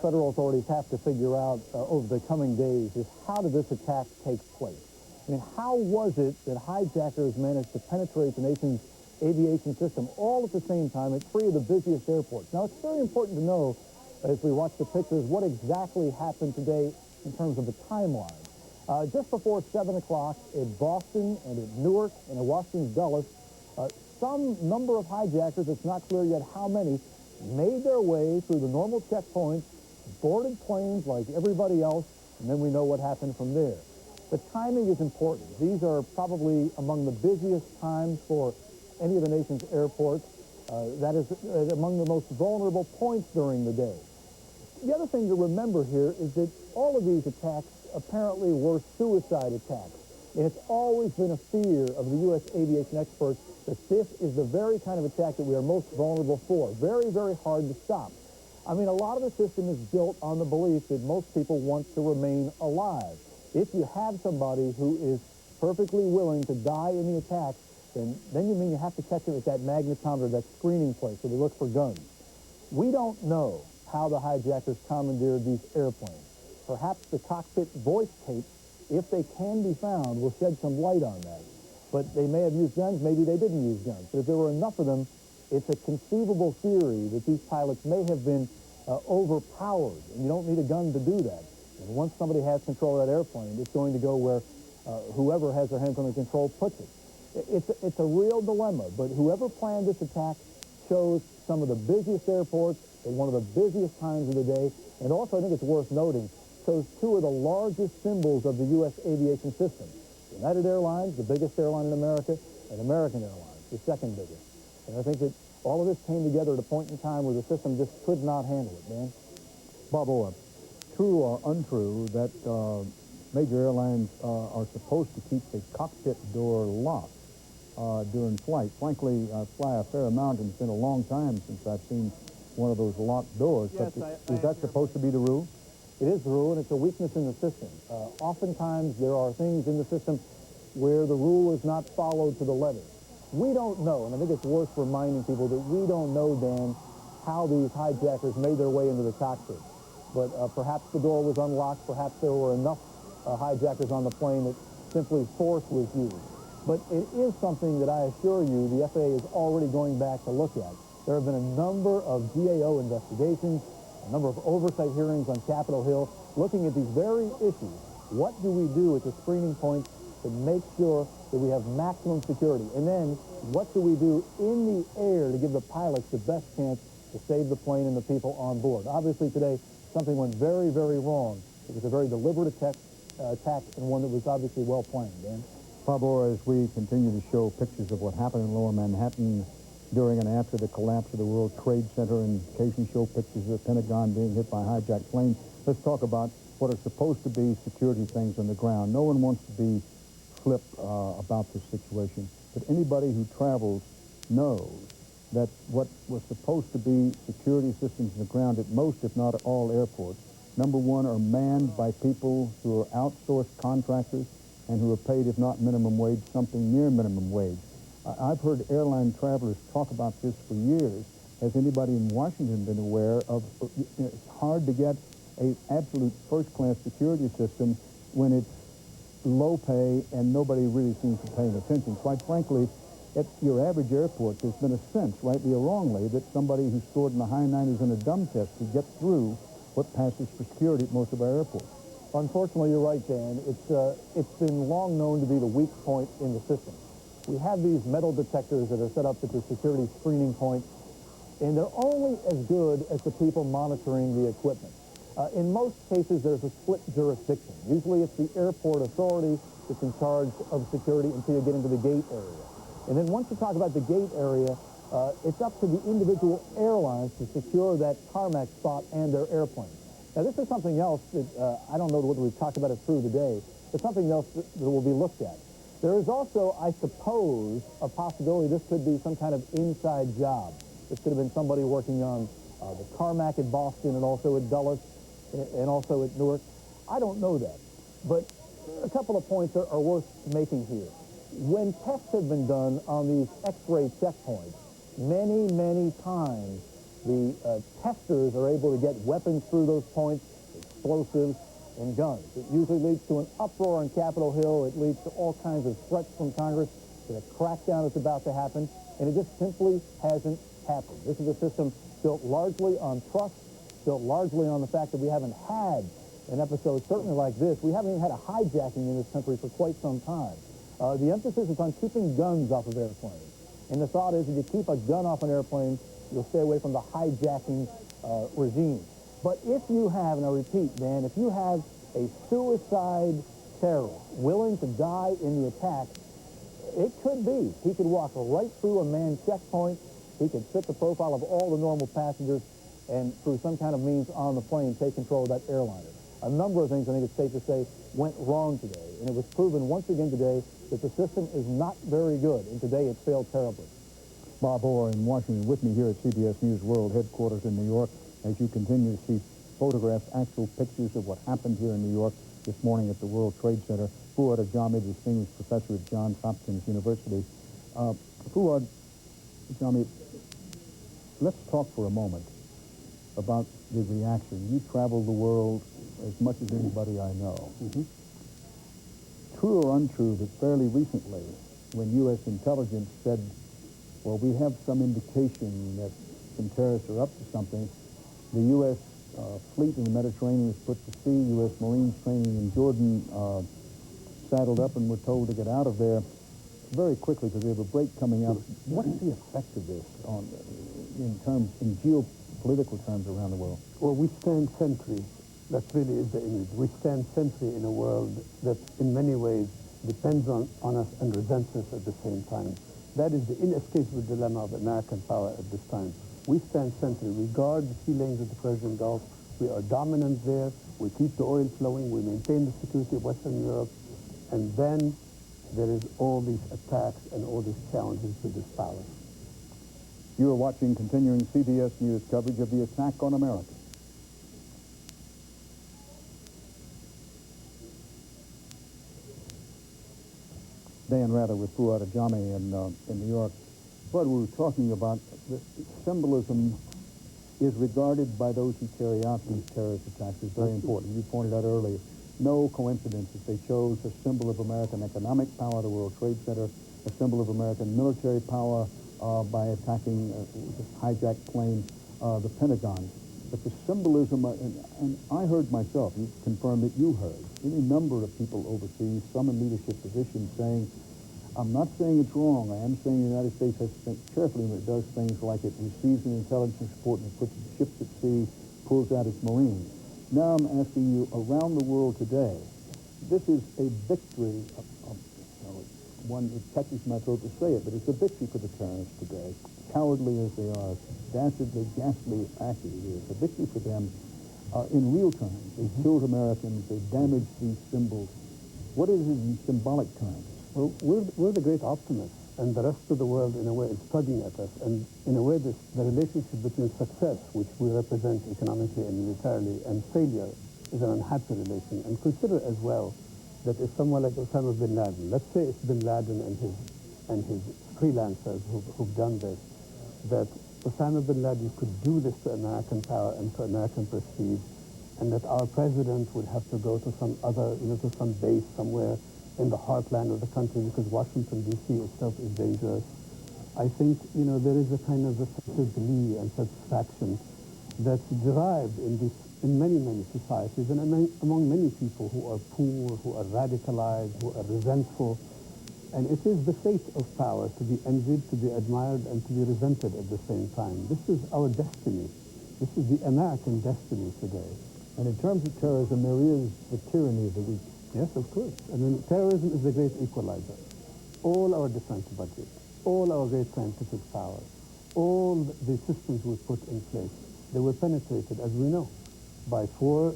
Federal authorities have to figure out over the coming days is how did this attack take place? I mean, how was it that hijackers managed to penetrate the nation's aviation system all at the same time at 3 of the busiest airports? Now, it's very important to know, as we watch the pictures, what exactly happened today in terms of the timeline. Just before 7 o'clock in Boston and at Newark and in Washington Dulles, some number of hijackers, it's not clear yet how many, made their way through the normal checkpoints, boarded planes like everybody else, and then we know what happened from there. The timing is important. These are probably among the busiest times for any of the nation's airports. That is among the most vulnerable points during the day. The other thing to remember here is that all of these attacks apparently were suicide attacks. And it's always been a fear of the U.S. aviation experts that this is the very kind of attack that we are most vulnerable for. Very, very hard to stop. I mean, a lot of the system is built on the belief that most people want to remain alive. If you have somebody who is perfectly willing to die in the attack, then you mean you have to catch them at that magnetometer, that screening place where they look for guns. We don't know how the hijackers commandeered these airplanes. Perhaps the cockpit voice tapes, if they can be found, will shed some light on that. But they may have used guns, maybe they didn't use guns. But if there were enough of them, it's a conceivable theory that these pilots may have been overpowered, and you don't need a gun to do that. And once somebody has control of that airplane, it's going to go where whoever has their hands on the control puts it. It's a real dilemma, but whoever planned this attack chose some of the busiest airports at one of the busiest times of the day, and also I think it's worth noting, chose 2 of the largest symbols of the U.S. aviation system. United Airlines, the biggest airline in America, and American Airlines, the second biggest. And I think that all of this came together at a point in time where the system just could not handle it, man. Bob Orr, true or untrue that major airlines are supposed to keep the cockpit door locked during flight. Frankly, I fly a fair amount, and it's been a long time since I've seen one of those locked doors. Yes, but is that supposed to be the rule? It is the rule, and it's a weakness in the system. Oftentimes, there are things in the system where the rule is not followed to the letter. We don't know, and I think it's worth reminding people that we don't know, Dan, how these hijackers made their way into the cockpit. But perhaps the door was unlocked, perhaps there were enough hijackers on the plane that simply force was used. But it is something that I assure you the FAA is already going back to look at. There have been a number of GAO investigations, a number of oversight hearings on Capitol Hill, looking at these very issues. What do we do at the screening points to make sure that we have maximum security? And then, what do we do in the air to give the pilots the best chance to save the plane and the people on board? Obviously, today, something went very, very wrong. It was a very deliberate attack and one that was obviously well planned, Dan. Bob Orr, as we continue to show pictures of what happened in Lower Manhattan during and after the collapse of the World Trade Center, and occasionally show pictures of the Pentagon being hit by hijacked planes, let's talk about what are supposed to be security things on the ground. No one wants to be flip about this situation, but anybody who travels knows that what was supposed to be security systems on the ground at most, if not at all airports, number one, are manned by people who are outsourced contractors and who are paid, if not minimum wage, something near minimum wage. I've heard airline travelers talk about this for years. Has anybody in Washington been aware of, it's hard to get an absolute first-class security system when it's low pay and nobody really seems to be paying attention. Quite frankly, at your average airport, there's been a sense, rightly or wrongly, that somebody who scored in the high 90s on a dumb test could get through what passes for security at most of our airports. Unfortunately, you're right, Dan. It's been long known to be the weak point in the system. We have these metal detectors that are set up at the security screening point, and they're only as good as the people monitoring the equipment. In most cases, there's a split jurisdiction. Usually it's the airport authority that's in charge of security until you get into the gate area. And then once you talk about the gate area, it's up to the individual airlines to secure that tarmac spot and their airplane. Now, this is something else that I don't know whether we've talked about it through the day, but something else that will be looked at. There is also, I suppose, a possibility this could be some kind of inside job. This could have been somebody working on the tarmac at Boston and also at Dulles and also at Newark. I don't know that. But a couple of points are worth making here. When tests have been done on these X-ray checkpoints, many, many times the testers are able to get weapons through those points, explosives, and guns. It usually leads to an uproar on Capitol Hill. It leads to all kinds of threats from Congress that a crackdown is about to happen, and it just simply hasn't happened. This is a system built largely on trust, built largely on the fact that we haven't had an episode certainly like this. We haven't even had a hijacking in this country for quite some time. The emphasis is on keeping guns off of airplanes. And the thought is if you keep a gun off an airplane, you'll stay away from the hijacking regime. But if you have, and I repeat, Dan, if you have a suicide terrorist willing to die in the attack, it could be. He could walk right through a manned checkpoint. He could fit the profile of all the normal passengers and through some kind of means on the plane take control of that airliner. A number of things, I think it's safe to say, went wrong today. And it was proven once again today that the system is not very good. And today it failed terribly. Bob Orr in Washington with me here at CBS News World Headquarters in New York as you continue to see photographs, actual pictures of what happened here in New York this morning at the World Trade Center. Fuad Ajami, distinguished professor at Johns Hopkins University. Fuad Ajami, let's talk for a moment about the reaction. You travel the world as much as anybody I know. True or untrue that fairly recently, when U.S. intelligence said, well, we have some indication that some terrorists are up to something, the U.S. fleet in the Mediterranean was put to sea, U.S. Marines training in Jordan saddled up and were told to get out of there very quickly because they have a break coming out. What's the effect of this on, in geopolitical terms around the world? Well, we stand sentry. That really is the image. We stand sentry in a world that in many ways depends on us and resents us at the same time. That is the inescapable dilemma of American power at this time. We stand sentry. We guard the sea lanes of the Persian Gulf. We are dominant there. We keep the oil flowing. We maintain the security of Western Europe. And then there is all these attacks and all these challenges to this power. You are watching continuing CBS News coverage of the attack on America. Dan Rather with Fuad Ajami in New York. What we were talking about, the symbolism is regarded by those who carry out these terrorist attacks as very important. You pointed out earlier, no coincidence that they chose a symbol of American economic power, the World Trade Center, a symbol of American military power by attacking this hijacked plane, the Pentagon. But the symbolism, and I heard myself, you confirmed that you heard, any number of people overseas, some in leadership positions saying, I'm not saying it's wrong. I am saying the United States has to think carefully when it does things like it receives an intelligence report and it puts its ships at sea, pulls out its Marines. Now I'm asking you, around the world today, this is a victory, one, it catches my throat to say it, but it's a victory for the terrorists today, cowardly as they are, dastardly, ghastly act it is, a victory for them in real terms. They killed Americans, they damaged these symbols. What is it in symbolic terms? Well, we're the great optimists, and the rest of the world, in a way, is tugging at us. And in a way, the relationship between success, which we represent economically and militarily, and failure is an unhappy relation. And consider as well that if someone like Osama bin Laden, let's say it's bin Laden and his freelancers who've done this, that Osama bin Laden could do this to American power and to American prestige, and that our president would have to go to some other, to some base somewhere in the heartland of the country because Washington, D.C. itself is dangerous. I think, there is a kind of a sense of glee and satisfaction that's derived in many, many societies and among many people who are poor, who are radicalized, who are resentful. And it is the fate of power to be envied, to be admired, and to be resented at the same time. This is our destiny. This is the American destiny today. And in terms of terrorism, there is the tyranny of the weak. Yes, of course. I mean, terrorism is the great equalizer. All our defense budget, all our great scientific power, all the systems we put in place, they were penetrated, as we know, by four,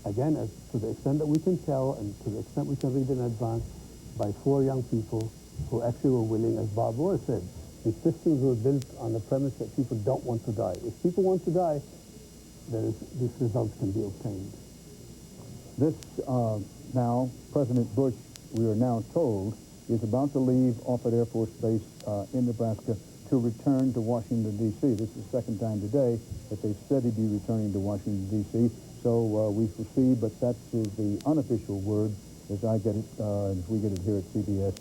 again, to the extent that we can tell and to the extent we can read in advance, by four young people who actually were willing, as Bob Orr said, these systems were built on the premise that people don't want to die. If people want to die, this result can be obtained. This, now, President Bush, we are now told, is about to leave Offutt Air Force Base in Nebraska to return to Washington, D.C. This is the second time today that they've said he'd be returning to Washington, D.C. So we shall see, but that is the unofficial word, as I get it, as we get it here at CBS,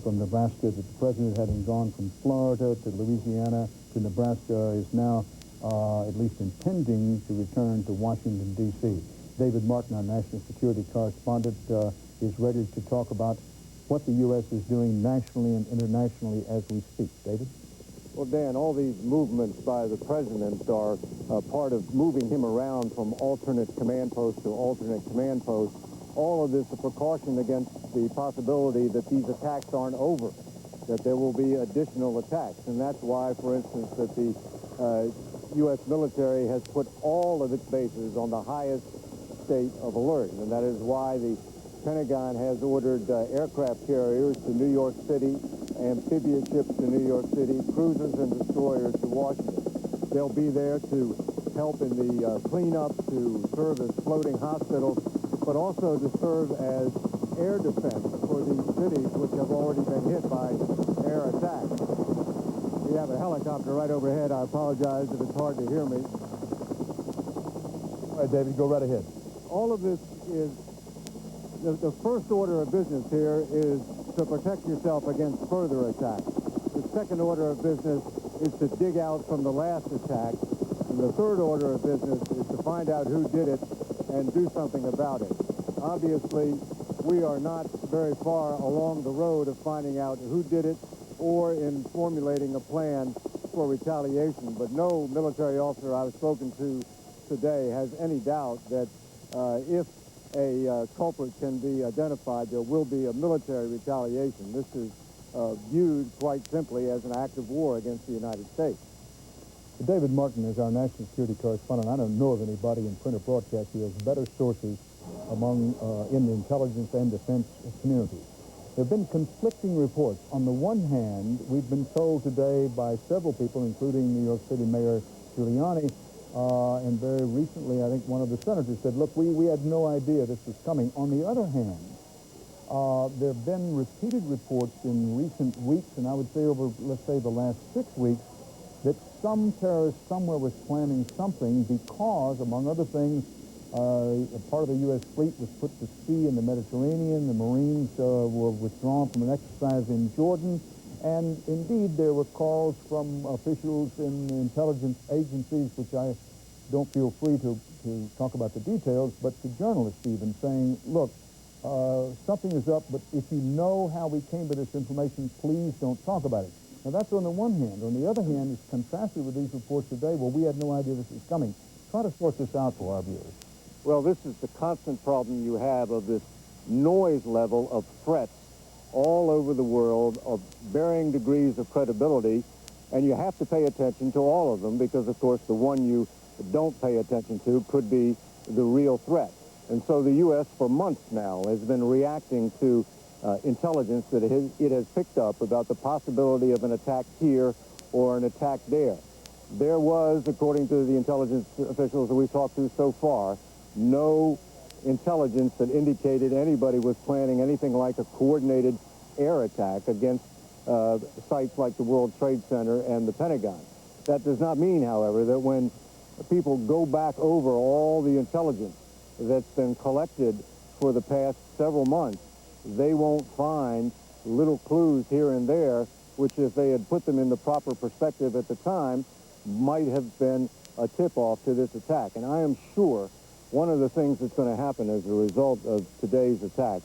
from Nebraska, that the president, having gone from Florida to Louisiana to Nebraska, is now at least intending to return to Washington, D.C. David Martin, our national security correspondent, is ready to talk about what the U.S. is doing nationally and internationally as we speak. David? Well, Dan, all these movements by the president are part of moving him around from alternate command post to alternate command post. All of this a precaution against the possibility that these attacks aren't over, that there will be additional attacks. And that's why, for instance, that the U.S. military has put all of its bases on the highest state of alert. And that is why the Pentagon has ordered aircraft carriers to New York City, amphibious ships to New York City, cruisers and destroyers to Washington. They'll be there to help in the cleanup, to serve as floating hospitals, but also to serve as air defense for these cities which have already been hit by air attacks. We have a helicopter right overhead. I apologize if it's hard to hear me. All right, David, go right ahead. All of this is, the first order of business here is to protect yourself against further attacks. The second order of business is to dig out from the last attack. And the third order of business is to find out who did it and do something about it. Obviously, we are not very far along the road of finding out who did it or in formulating a plan for retaliation. But no military officer I've spoken to today has any doubt that if a culprit can be identified, there will be a military retaliation. This is viewed quite simply as an act of war against the United States. David Martin is our national security correspondent. I don't know of anybody in print or broadcast who has better sources among in the intelligence and defense community. There have been conflicting reports. On the one hand, we've been told today by several people, including New York City Mayor Giuliani, and very recently, I think one of the senators said, look, we had no idea this was coming. On the other hand, there have been repeated reports in recent weeks, and I would say over, let's say, the last 6 weeks, that some terrorist somewhere was planning something because, among other things, a part of the U.S. fleet was put to sea in the Mediterranean. The Marines were withdrawn from an exercise in Jordan. And indeed, there were calls from officials in the intelligence agencies, which I don't feel free to talk about the details, but to journalists even, saying, look, something is up, but if you know how we came to this information, please don't talk about it. Now, that's on the one hand. On the other hand, it's contrasted with these reports today. Well, we had no idea this was coming. Try to sort this out for our viewers. Well, this is the constant problem you have of this noise level of threats all over the world of varying degrees of credibility, and you have to pay attention to all of them because, of course, the one you don't pay attention to could be the real threat. And so the U.S. for months now has been reacting to intelligence that it has picked up about the possibility of an attack here or an attack there. There was, according to the intelligence officials that we've talked to so far, no intelligence that indicated anybody was planning anything like a coordinated air attack against sites like the World Trade Center and the Pentagon. That does not mean, however, that when people go back over all the intelligence that's been collected for the past several months, they won't find little clues here and there, which if they had put them in the proper perspective at the time, might have been a tip-off to this attack. And I am sure one of the things that's going to happen as a result of today's attack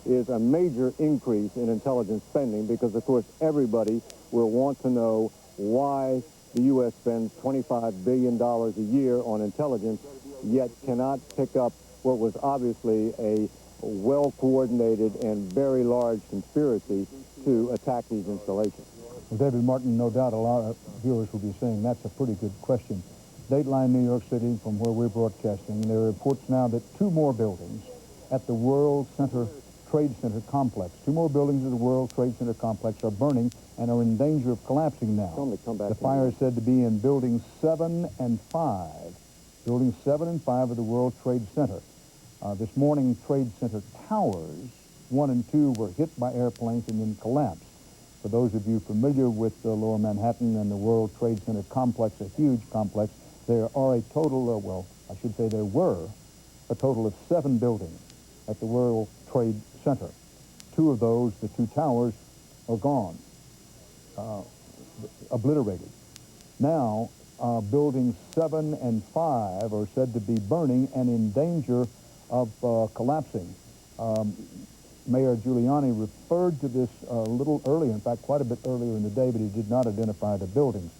is a major increase in intelligence spending because, of course, everybody will want to know why the U.S. spends $25 billion a year on intelligence, yet cannot pick up what was obviously a well-coordinated and very large conspiracy to attack these installations. Well, David Martin, no doubt a lot of viewers will be saying that's a pretty good question. Dateline New York City, from where we're broadcasting, there are reports now that 2 more buildings at the World Trade Center complex, 2 more buildings of the World Trade Center complex are burning and are in danger of collapsing now. The fire is said to be in buildings 7 and 5. Buildings 7 and 5 of the World Trade Center. This morning, Trade Center towers 1 and 2 were hit by airplanes and then collapsed. For those of you familiar with Lower Manhattan and the World Trade Center complex, a huge complex, there are a total, well, I should say there were a total of 7 buildings at the World Trade Center. 2 of those, the 2 towers, are gone, obliterated. Now, buildings 7 and 5 are said to be burning and in danger of collapsing. Mayor Giuliani referred to this a little earlier, in fact, quite a bit earlier in the day, but he did not identify the buildings.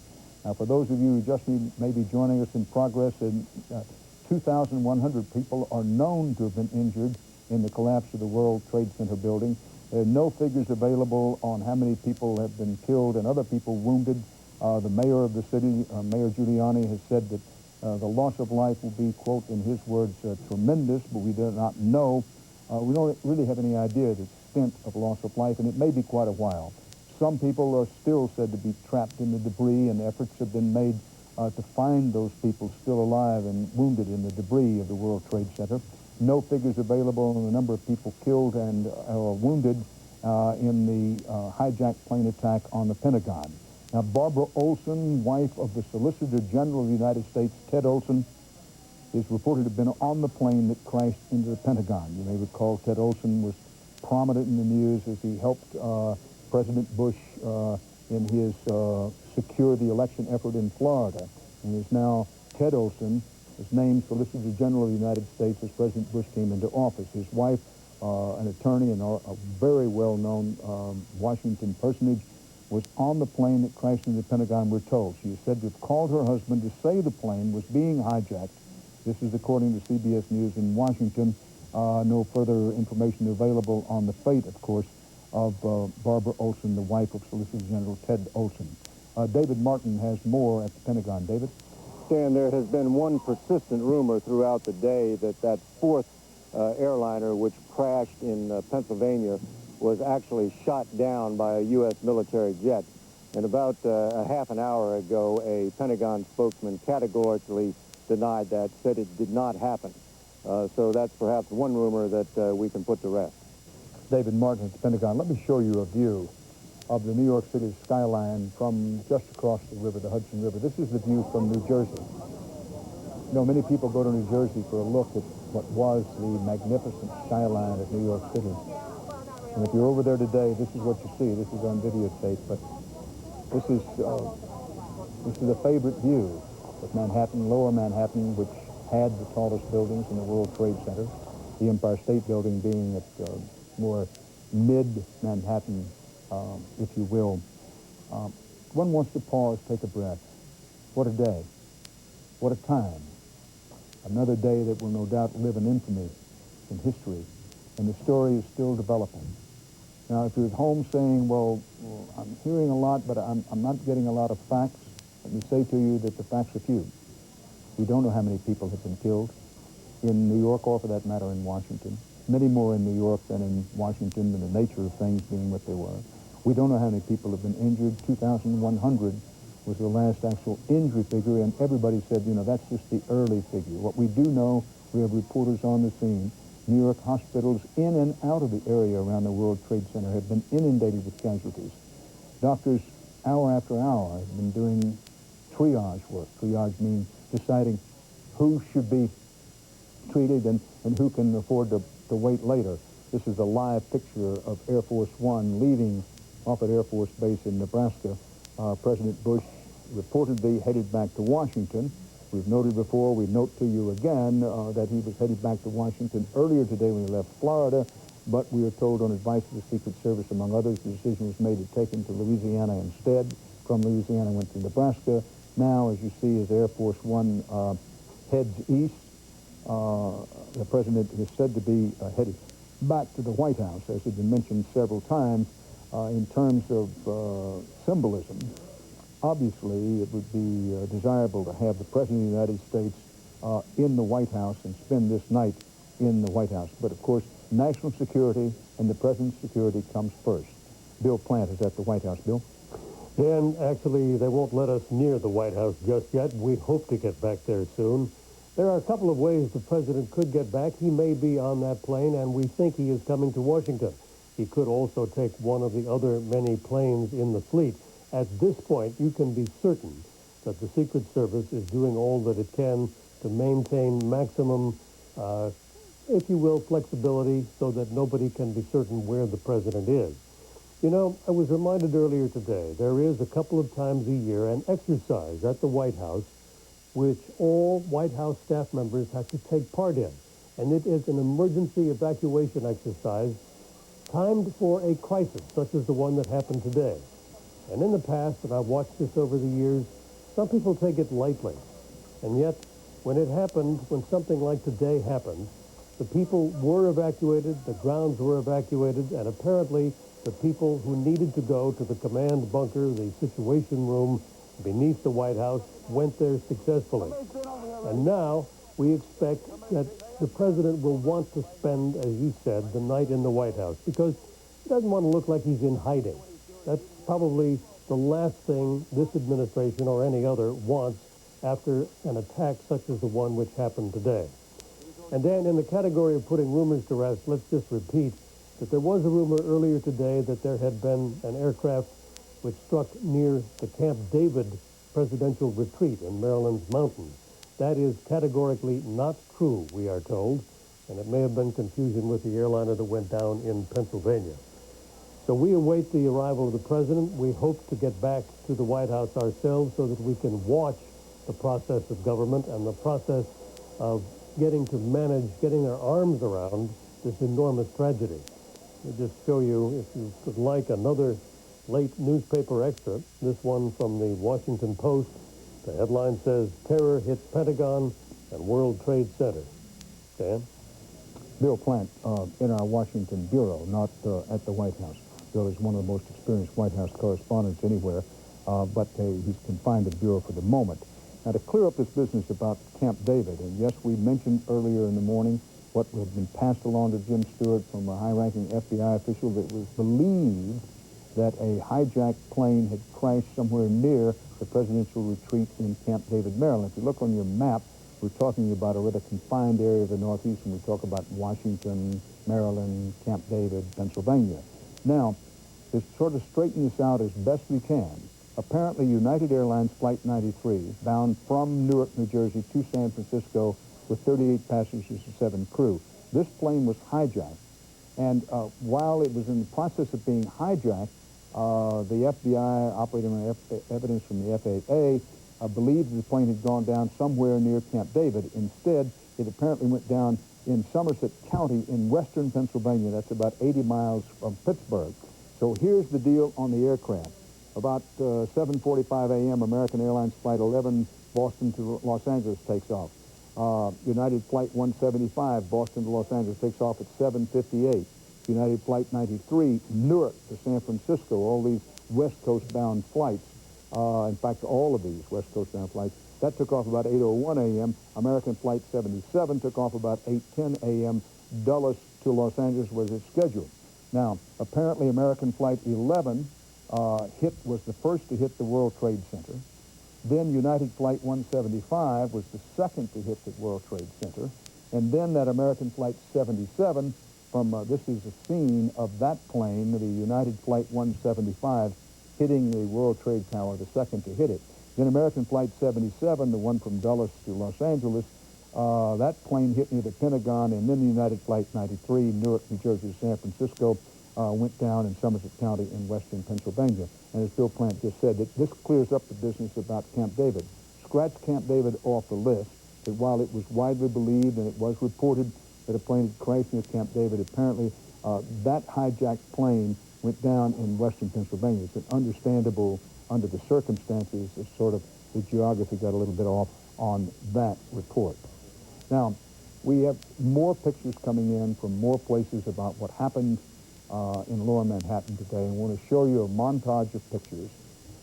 Now, for those of you who just may be joining us in progress, 2,100 people are known to have been injured in the collapse of the World Trade Center building. There are no figures available on how many people have been killed and other people wounded. The mayor of the city, Mayor Giuliani, has said that the loss of life will be, quote, in his words, tremendous, but we do not know. We don't really have any idea the extent of loss of life, and it may be quite a while. Some people are still said to be trapped in the debris, and efforts have been made to find those people still alive and wounded in the debris of the World Trade Center. No figures available on the number of people killed and wounded in the hijacked plane attack on the Pentagon. Now, Barbara Olson, wife of the Solicitor General of the United States, Ted Olson, is reported to have been on the plane that crashed into the Pentagon. You may recall Ted Olson was prominent in the news as he helped President Bush in his secure the election effort in Florida. And is now Ted Olson, is named Solicitor General of the United States as President Bush came into office. His wife, an attorney and a very well-known Washington personage, was on the plane that crashed into the Pentagon, we're told. She is said to have called her husband to say the plane was being hijacked. This is according to CBS News in Washington. No further information available on the fate, of course, of Barbara Olson, the wife of Solicitor General Ted Olson. David Martin has more at the Pentagon. David? Dan, there has been one persistent rumor throughout the day that that fourth airliner which crashed in Pennsylvania was actually shot down by a U.S. military jet. And about a half an hour ago, a Pentagon spokesman categorically denied that, said it did not happen. So that's perhaps one rumor that we can put to rest. David Martin at the Pentagon. Let me show you a view of the New York City skyline from just across the river, the Hudson River. This is the view from New Jersey. You know, many people go to New Jersey for a look at what was the magnificent skyline of New York City. And if you're over there today, this is what you see. This is on videotape, but this is a favorite view of Manhattan, Lower Manhattan, which had the tallest buildings in the World Trade Center, the Empire State Building being at more mid-Manhattan, if you will. One wants to pause, take a breath. What a day. What a time. Another day that will no doubt live in infamy in history, and the story is still developing. Now, if you're at home saying, well, I'm hearing a lot, but I'm not getting a lot of facts, let me say to you that the facts are few. We don't know how many people have been killed in New York, or for that matter in Washington. Many more in New York than in Washington, and the nature of things being what they were. We don't know how many people have been injured. 2,100 was the last actual injury figure, and everybody said, you know, that's just the early figure. What we do know, we have reporters on the scene. New York hospitals in and out of the area around the World Trade Center have been inundated with casualties. Doctors, hour after hour, have been doing triage work. Triage means deciding who should be treated and who can afford to wait later. This is a live picture of Air Force One leaving Offutt Air Force Base in Nebraska. President Bush reportedly headed back to Washington. We've noted before, we note to you again that he was headed back to Washington earlier today when he left Florida, but we are told on advice of the Secret Service, among others, the decision was made to take him to Louisiana instead. From Louisiana went to Nebraska. Now, as you see, as Air Force One heads east, the president is said to be headed back to the White House, as has been mentioned several times. In terms of symbolism, obviously it would be desirable to have the President of the United States in the White House and spend this night in the White House. But of course, national security and the President's security comes first. Bill Plant is at the White House. Bill? Dan, actually, they won't let us near the White House just yet. We hope to get back there soon. There are a couple of ways the President could get back. He may be on that plane, and we think he is coming to Washington. He could also take one of the other many planes in the fleet. At this point, you can be certain that the Secret Service is doing all that it can to maintain maximum, if you will, flexibility so that nobody can be certain where the President is. You know, I was reminded earlier today, there is a couple of times a year an exercise at the White House which all White House staff members have to take part in. And it is an emergency evacuation exercise timed for a crisis, such as the one that happened today. And in the past, and I've watched this over the years, some people take it lightly. And yet, when it happened, when something like today happened, the people were evacuated, the grounds were evacuated, and apparently the people who needed to go to the command bunker, the situation room beneath the White House, went there successfully. And now we expect that the President will want to spend, as you said, the night in the White House because he doesn't want to look like he's in hiding. That's probably the last thing this administration or any other wants after an attack such as the one which happened today. And Dan, in the category of putting rumors to rest, let's just repeat that there was a rumor earlier today that there had been an aircraft which struck near the Camp David presidential retreat in Maryland's mountains. That is categorically not true, we are told, and it may have been confusion with the airliner that went down in Pennsylvania. So we await the arrival of the President. We hope to get back to the White House ourselves so that we can watch the process of government and the process of getting to manage, getting our arms around this enormous tragedy. I'll just show you, if you would like, another late newspaper extra, this one from the Washington Post. The headline says, "Terror hits Pentagon and World Trade Center." Dan? Bill Plant in our Washington bureau, not at the White House. Bill is one of the most experienced White House correspondents anywhere. but he's confined to the Bureau for the moment. Now, to clear up this business about Camp David, and yes, we mentioned earlier in the morning what had been passed along to Jim Stewart from a high-ranking FBI official that was believed that a hijacked plane had crashed somewhere near the presidential retreat in Camp David, Maryland. If you look on your map, we're talking about a rather confined area of the Northeast, and we talk about Washington, Maryland, Camp David, Pennsylvania. Now, to sort of straighten this out as best we can, apparently United Airlines Flight 93, bound from Newark, New Jersey to San Francisco with 38 passengers and 7 crew. This plane was hijacked, and while it was in the process of being hijacked, the FBI, operating on evidence from the FAA, believed the plane had gone down somewhere near Camp David. Instead, it apparently went down in Somerset County in western Pennsylvania. That's about 80 miles from Pittsburgh. So here's the deal on the aircraft. About 7:45 a.m., American Airlines Flight 11, Boston to Los Angeles, takes off. United Flight 175, Boston to Los Angeles, takes off at 7:58. United Flight 93, Newark to San Francisco, all these West Coast bound flights, in fact, all of these West Coast bound flights, that took off about 8:01 a.m. American Flight 77 took off about 8:10 a.m. Dulles to Los Angeles was its schedule. Now, apparently American Flight 11 was the first to hit the World Trade Center. Then United Flight 175 was the second to hit the World Trade Center. And then that American Flight 77 this is a scene of that plane, the United Flight 175, hitting the World Trade Tower, the second to hit it. Then American Flight 77, the one from Dulles to Los Angeles, that plane hit near the Pentagon, and then the United Flight 93, Newark, New Jersey, San Francisco, went down in Somerset County in western Pennsylvania. And as Bill Plant just said, that this clears up the business about Camp David. Scratch Camp David off the list, that while it was widely believed and it was reported that a plane had crashed near Camp David, apparently that hijacked plane went down in western Pennsylvania. It's understandable under the circumstances of sort of the geography got a little bit off on that report. Now, we have more pictures coming in from more places about what happened in lower Manhattan today, and I want to show you a montage of pictures.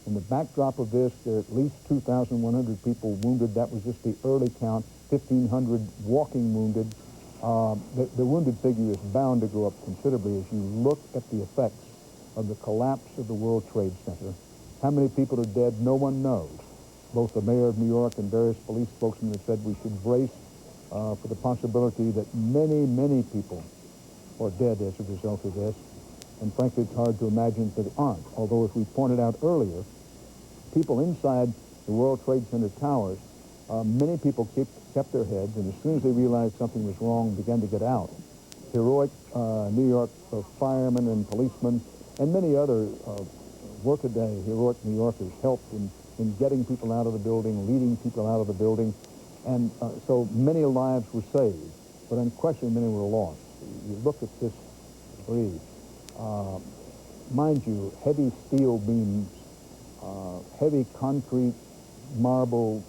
In the backdrop of this, there are at least 2,100 people wounded. That was just the early count, 1,500 walking wounded. The wounded figure is bound to go up considerably as you look at the effects of the collapse of the World Trade Center. How many people are dead, no one knows. Both the mayor of New York and various police spokesmen have said we should brace for the possibility that many, many people are dead as a result of this. And frankly, it's hard to imagine that aren't. Although, as we pointed out earlier, people inside the World Trade Center towers, many people kept their heads, and as soon as they realized something was wrong, began to get out. Heroic New York firemen and policemen and many other workaday heroic New Yorkers helped in getting people out of the building, leading people out of the building, and so many lives were saved, but unquestionably many were lost. You look at this breeze. Mind you, heavy steel beams, heavy concrete, marble,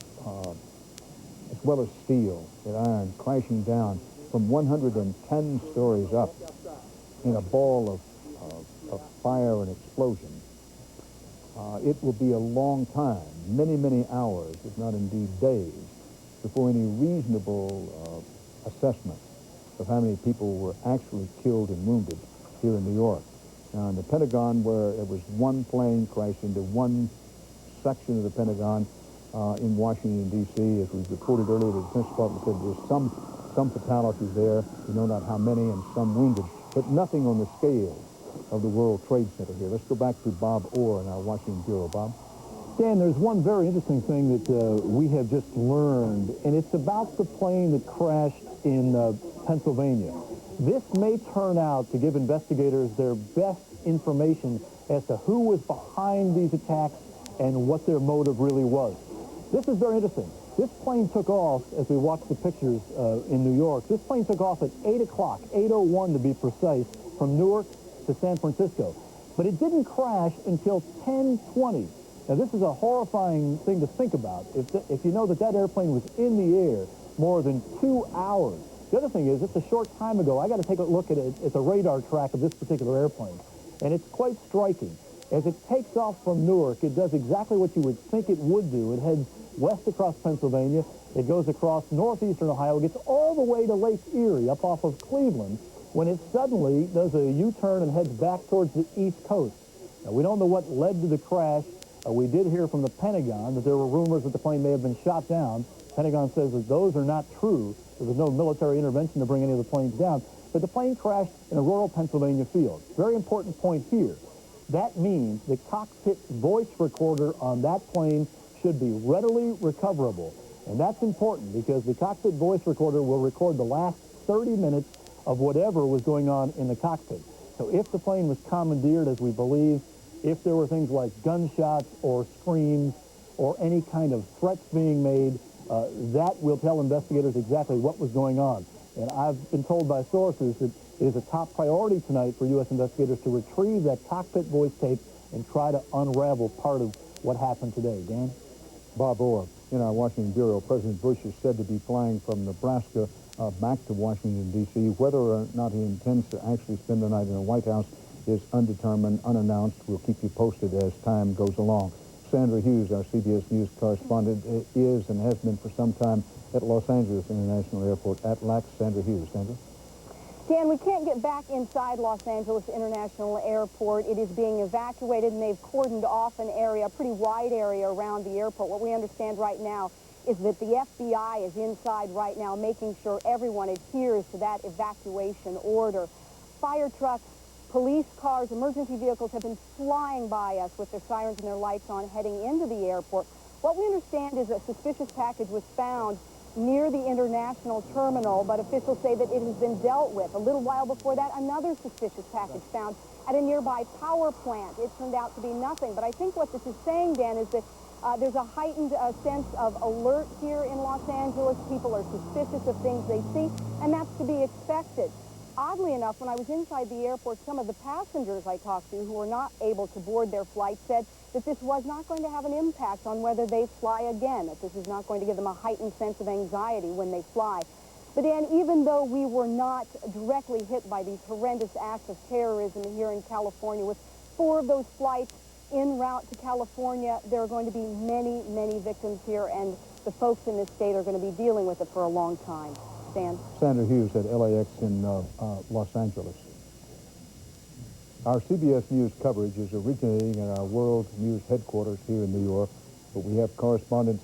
as well as steel and iron crashing down from 110 stories up in a ball of fire and explosion. It will be a long time, many, many hours, if not indeed days, before any reasonable assessment of how many people were actually killed and wounded here in New York. Now, in the Pentagon, where there was one plane crashed into one section of the Pentagon in Washington, D.C., as we reported earlier, the Defense Department said there's some fatalities there, we know not how many, and some wounded, but nothing on the scale of the World Trade Center here. Let's go back to Bob Orr in our Washington Bureau. Bob? Dan, there's one very interesting thing that we have just learned, and it's about the plane that crashed in Pennsylvania. This may turn out to give investigators their best information as to who was behind these attacks and what their motive really was. This is very interesting. This plane took off, as we watch the pictures in New York, this plane took off at 8 o'clock, 8:01 to be precise, from Newark to San Francisco. But it didn't crash until 10:20. Now, this is a horrifying thing to think about. If you know that airplane was in the air more than 2 hours. The other thing is, it's a short time ago. I got to take a look at the radar track of this particular airplane, and it's quite striking. As it takes off from Newark, it does exactly what you would think it would do. It heads west across Pennsylvania. It goes across northeastern Ohio, gets all the way to Lake Erie up off of Cleveland, when it suddenly does a U-turn and heads back towards the East Coast. Now, we don't know what led to the crash. We did hear from the Pentagon that there were rumors that the plane may have been shot down. The Pentagon says that those are not true. There was no military intervention to bring any of the planes down. But the plane crashed in a rural Pennsylvania field. Very important point here. That means the cockpit voice recorder on that plane should be readily recoverable. And that's important because the cockpit voice recorder will record the last 30 minutes of whatever was going on in the cockpit. So if the plane was commandeered, as we believe, if there were things like gunshots or screams or any kind of threats being made, that will tell investigators exactly what was going on. And I've been told by sources that it is a top priority tonight for U.S. investigators to retrieve that cockpit voice tape and try to unravel part of what happened today. Dan? Bob Orr, in our Washington Bureau, President Bush is said to be flying from Nebraska back to Washington, D.C. Whether or not he intends to actually spend the night in the White House is undetermined, unannounced. We'll keep you posted as time goes along. Sandra Hughes, our CBS News correspondent, is and has been for some time at Los Angeles International Airport at LAX. Sandra Hughes. Sandra? Dan, we can't get back inside Los Angeles International Airport. It is being evacuated, and they've cordoned off an area, a pretty wide area around the airport. What we understand right now is that the FBI is inside right now making sure everyone adheres to that evacuation order. Fire trucks, police cars, emergency vehicles have been flying by us with their sirens and their lights on heading into the airport. What we understand is a suspicious package was found near the international terminal, but officials say that it has been dealt with. A little while before that, another suspicious package found at a nearby power plant. It turned out to be nothing. But I think what this is saying, Dan, is that there's a heightened sense of alert here in Los Angeles. People are suspicious of things they see, and that's to be expected. Oddly enough, when I was inside the airport, some of the passengers I talked to who were not able to board their flight said that this was not going to have an impact on whether they fly again, that this is not going to give them a heightened sense of anxiety when they fly. But, Dan, even though we were not directly hit by these horrendous acts of terrorism here in California, with 4 of those flights en route to California, there are going to be many, many victims here, and the folks in this state are going to be dealing with it for a long time. Dan? Sandra Hughes at LAX in Los Angeles. Our CBS News coverage is originating at our World News headquarters here in New York, but we have correspondents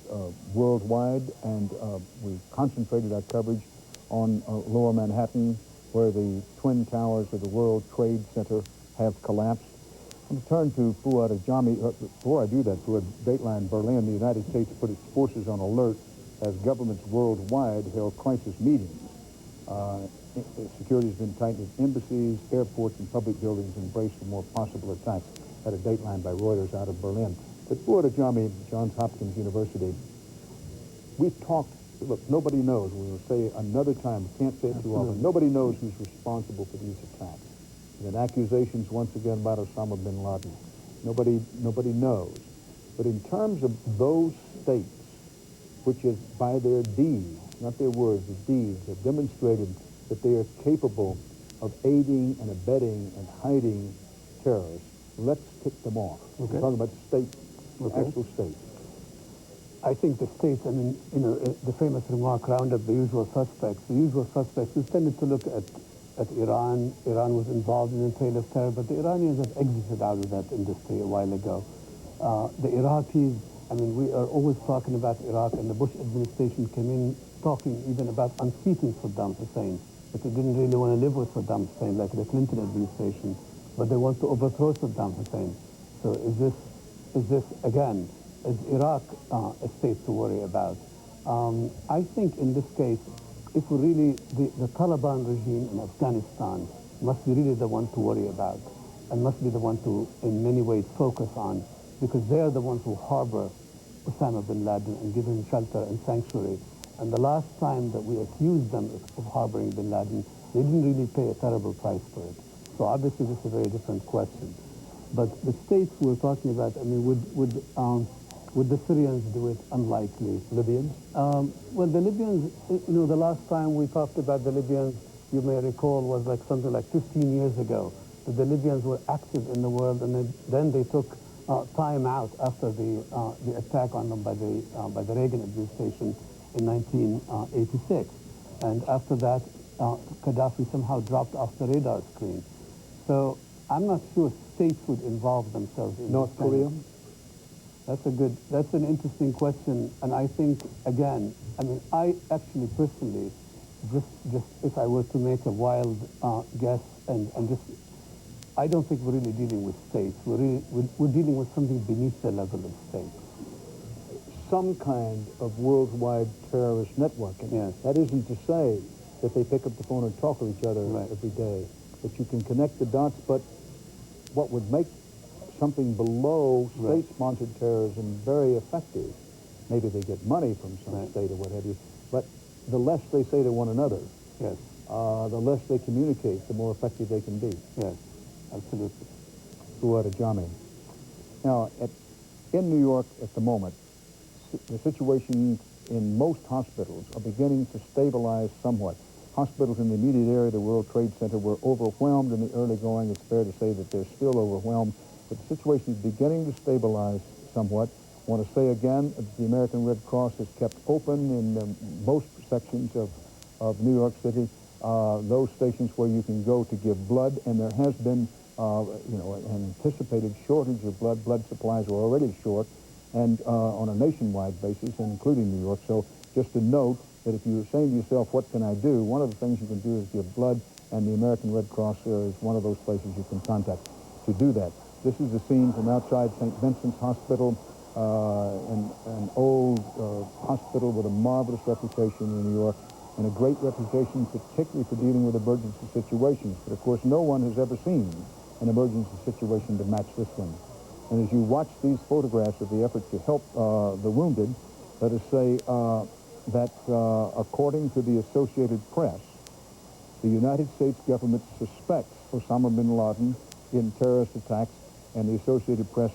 worldwide, and we concentrated our coverage on Lower Manhattan, where the Twin Towers of the World Trade Center have collapsed. I'm going to turn to Fuad Ajami. Before I do that, Fuad, Dateline Berlin, the United States put its forces on alert as governments worldwide held crisis meetings. Security has been tightened at embassies, airports, and public buildings embraced for more possible attacks. At a Dateline by Reuters out of Berlin. But Fuad Ajami, Johns Hopkins University, we've talked, look, nobody knows. We will say another time, we can't say it too often, nobody knows who's responsible for these attacks. And then accusations once again about Osama bin Laden. Nobody knows. But in terms of those states, which is by their deeds, not their words, the deeds, have demonstrated that they are capable of aiding and abetting and hiding terrorists, let's tick them off. Okay. We're talking about states, actual states. I think the states, I mean, you know, the famous remark, round up the usual suspects. The usual suspects, we tended to look at Iran. Iran was involved in the trail of terror, but the Iranians have exited out of that industry a while ago. The Iraqis, I mean, we are always talking about Iraq, and the Bush administration came in talking even about unseating Saddam Hussein, but they didn't really want to live with Saddam Hussein like the Clinton administration, but they want to overthrow Saddam Hussein. So is this again, is Iraq a state to worry about? I think in this case, if we really, the Taliban regime in Afghanistan must be really the one to worry about, and must be the one to, in many ways, focus on, because they are the ones who harbor Osama bin Laden and give him shelter and sanctuary. And the last time that we accused them of harboring bin Laden, they didn't really pay a terrible price for it. So obviously this is a very different question. But the states we're talking about, I mean, would the Syrians do it? Unlikely. Libyans? Well, the Libyans, you know, the last time we talked about the Libyans, you may recall, was like something like 15 years ago. that the Libyans were active in the world, and then they took time out after the attack on them by the Reagan administration in 1986. And after that, Gaddafi somehow dropped off the radar screen. So I'm not sure states would involve themselves in North Korea? That's an interesting question, and I think, again, I mean, I actually personally, just if I were to make a wild guess, and just, I don't think we're really dealing with states. We're dealing with something beneath the level of states. Some kind of worldwide terrorist networking. Yes. That isn't to say that they pick up the phone and talk to each other every day, that you can connect the dots, but what would make something below state-sponsored terrorism very effective, maybe they get money from some state or what have you, but the less they say to one another, the less they communicate, the more effective they can be. Yes, absolutely. Jami. Now, in New York at the moment, the situation in most hospitals are beginning to stabilize somewhat. Hospitals in the immediate area of the World Trade Center were overwhelmed in the early going. It's fair to say that they're still overwhelmed, but the situation is beginning to stabilize somewhat. I want to say again that the American Red Cross is kept open in most sections of New York City, those stations where you can go to give blood, and there has been an anticipated shortage of blood. Blood supplies are already short, and on a nationwide basis, and including New York. So just to note that if you're saying to yourself, what can I do? One of the things you can do is give blood, and the American Red Cross is one of those places you can contact to do that. This is a scene from outside St. Vincent's Hospital, an old hospital with a marvelous reputation in New York, and a great reputation particularly for dealing with emergency situations. But of course, no one has ever seen an emergency situation to match this one. And as you watch these photographs of the effort to help the wounded, let us say that according to the Associated Press, the United States government suspects Osama bin Laden in terrorist attacks, and the Associated Press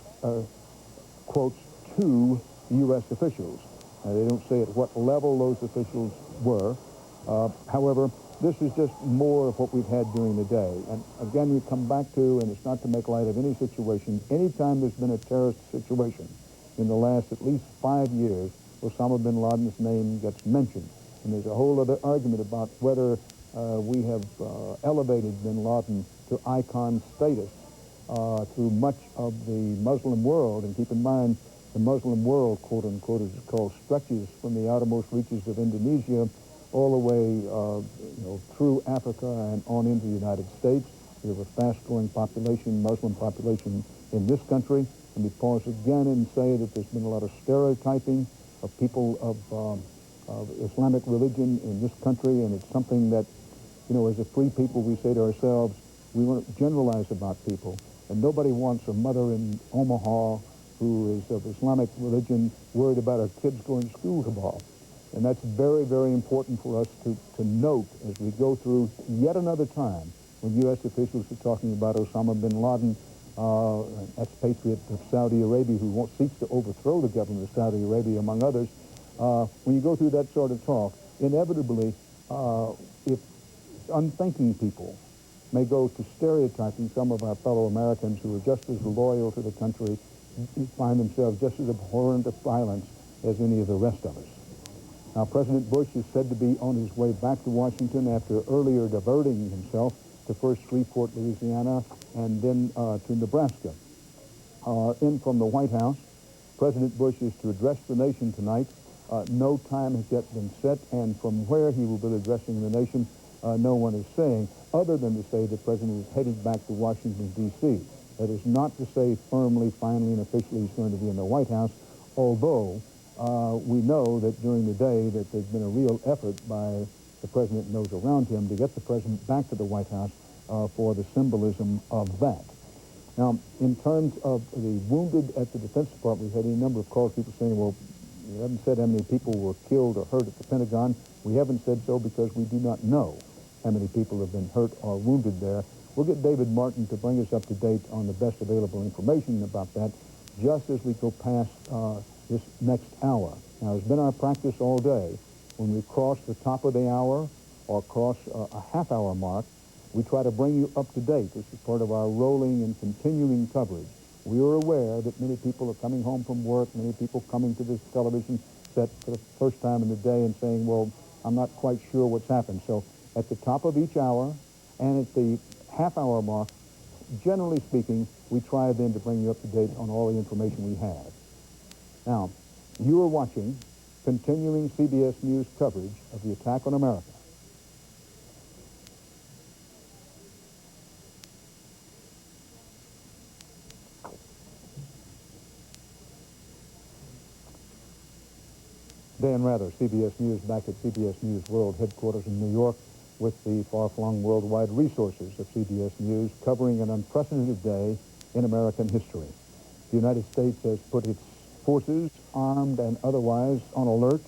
quotes 2 U.S. officials. They don't say at what level those officials were. However, this is just more of what we've had during the day. And again, we come back to, and it's not to make light of any situation, anytime there's been a terrorist situation in the last at least 5 years, Osama bin Laden's name gets mentioned. And there's a whole other argument about whether we have elevated bin Laden to icon status through much of the Muslim world. And keep in mind, the Muslim world, quote unquote, as it's called, stretches from the outermost reaches of Indonesia all the way through Africa and on into the United States. We have a fast-growing population, Muslim population in this country. Let me pause again and say that there's been a lot of stereotyping of people of Islamic religion in this country, and it's something that, as a free people, we say to ourselves, we want to generalize about people, and nobody wants a mother in Omaha who is of Islamic religion worried about her kids going to school tomorrow. And that's very, very important for us to note as we go through yet another time when U.S. officials are talking about Osama bin Laden, an expatriate of Saudi Arabia who seeks to overthrow the government of Saudi Arabia, among others. When you go through that sort of talk, inevitably, if unthinking people may go to stereotyping some of our fellow Americans who are just as loyal to the country, find themselves just as abhorrent of violence as any of the rest of us. Now, President Bush is said to be on his way back to Washington after earlier diverting himself to first Shreveport, Louisiana, and then to Nebraska. In from the White House, President Bush is to address the nation tonight. No time has yet been set, and from where he will be addressing the nation, no one is saying, other than to say the President is headed back to Washington, D.C. That is not to say firmly, finally, and officially he's going to be in the White House, although we know that during the day that there's been a real effort by the President and those around him to get the President back to the White House for the symbolism of that. Now, in terms of the wounded at the Defense Department, we've had a number of calls, people saying, well, you haven't said how many people were killed or hurt at the Pentagon. We haven't said so because we do not know how many people have been hurt or wounded there. We'll get David Martin to bring us up to date on the best available information about that just as we go past this next hour. Now, it's been our practice all day when we cross the top of the hour or cross a half-hour mark We try to bring you up to date. This is part of our rolling and continuing coverage. We are aware that many people are coming home from work, many people coming to this television set for the first time in the day and saying, well, I'm not quite sure what's happened. So at the top of each hour and at the half-hour mark, generally speaking, we try then to bring you up to date on all the information we have. Now, you are watching continuing CBS News coverage of the attack on America. Dan Rather, CBS News, back at CBS News World headquarters in New York with the far-flung worldwide resources of CBS News, covering an unprecedented day in American history. The United States has put its forces, armed and otherwise, on alert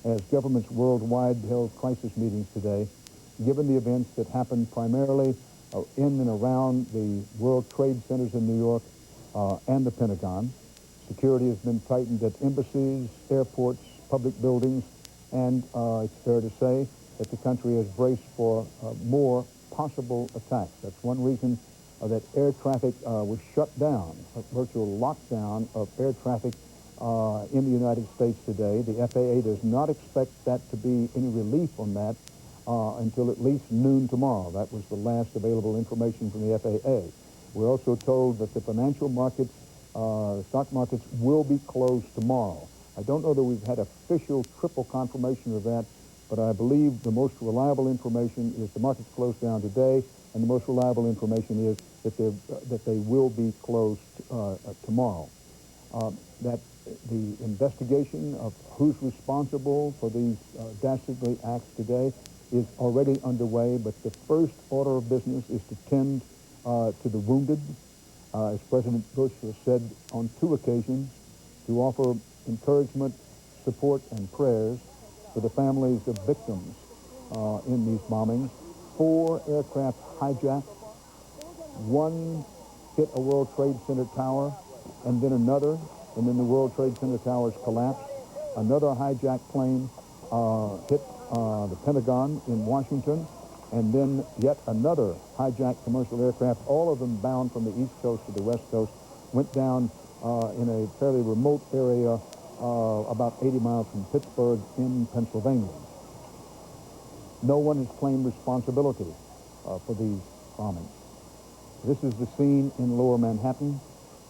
as governments worldwide held crisis meetings today, given the events that happened primarily in and around the World Trade Centers in New York and the Pentagon. Security has been tightened at embassies, airports, public buildings, and it's fair to say that the country has braced for more possible attacks. That's one reason that air traffic was shut down, a virtual lockdown of air traffic in the United States today. The FAA does not expect that to be any relief on that until at least noon tomorrow. That was the last available information from the FAA. We're also told that the financial markets, stock markets, will be closed tomorrow. I don't know that we've had official triple confirmation of that, but I believe the most reliable information is the markets closed down today, and the most reliable information is that they will be closed tomorrow. That the investigation of who's responsible for these dastardly acts today is already underway, but the first order of business is to tend to the wounded, as President Bush has said on 2 occasions, to offer encouragement, support, and prayers for the families of victims in these bombings. 4 aircraft hijacked, 1 hit a World Trade Center tower, and then another, and then the World Trade Center towers collapsed. Another hijacked plane hit the Pentagon in Washington, and then yet another hijacked commercial aircraft, all of them bound from the East Coast to the West Coast, went down in a fairly remote area about 80 miles from Pittsburgh in Pennsylvania. No one has claimed responsibility for these bombings. This is the scene in Lower Manhattan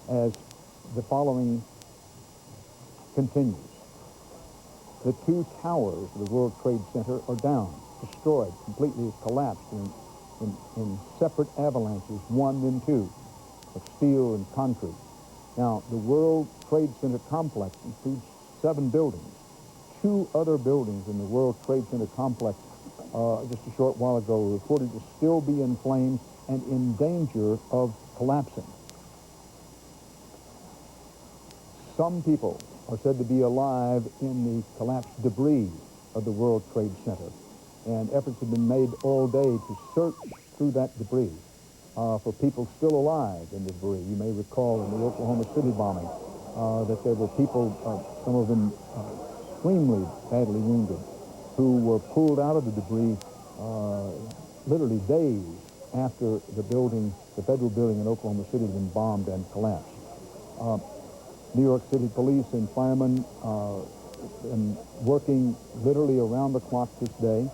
as the following continues. The 2 towers of the World Trade Center are down, destroyed, completely collapsed in separate avalanches, 1 then 2, of steel and concrete. Now, the World Trade Center complex includes 7 buildings. 2 other buildings in the World Trade Center complex just a short while ago were reported to still be in flames and in danger of collapsing. Some people are said to be alive in the collapsed debris of the World Trade Center, and efforts have been made all day to search through that debris for people still alive in the debris. You may recall in the Oklahoma City bombing that there were people, some of them extremely badly wounded, who were pulled out of the debris literally days after the building, the federal building in Oklahoma City had been bombed and collapsed. New York City police and firemen been working literally around the clock this day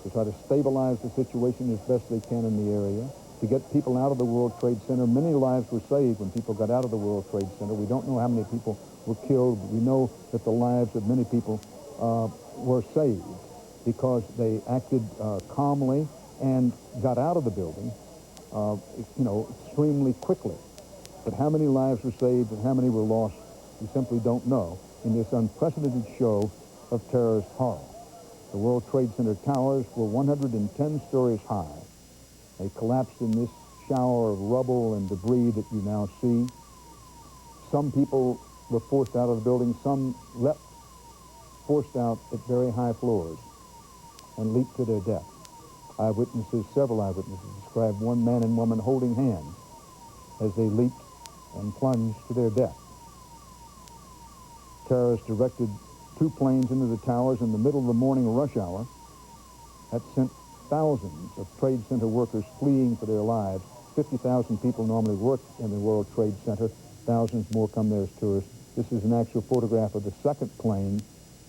to try to stabilize the situation as best they can in the area, to get people out of the World Trade Center. Many lives were saved when people got out of the World Trade Center. We don't know how many people were killed, but we know that the lives of many people were saved because they acted calmly and got out of the building, extremely quickly. But how many lives were saved and how many were lost, we simply don't know in this unprecedented show of terrorist horror. The World Trade Center towers were 110 stories high. They collapsed in this shower of rubble and debris that you now see. Some people were forced out of the building. Some leapt, forced out at very high floors and leaped to their death. Eyewitnesses, several eyewitnesses, described one man and woman holding hands as they leaped and plunged to their death. Terrorists directed 2 planes into the towers in the middle of the morning rush hour. That sent thousands of Trade Center workers fleeing for their lives. 50,000 people normally work in the World Trade Center. Thousands more come there as tourists. This is an actual photograph of the second plane,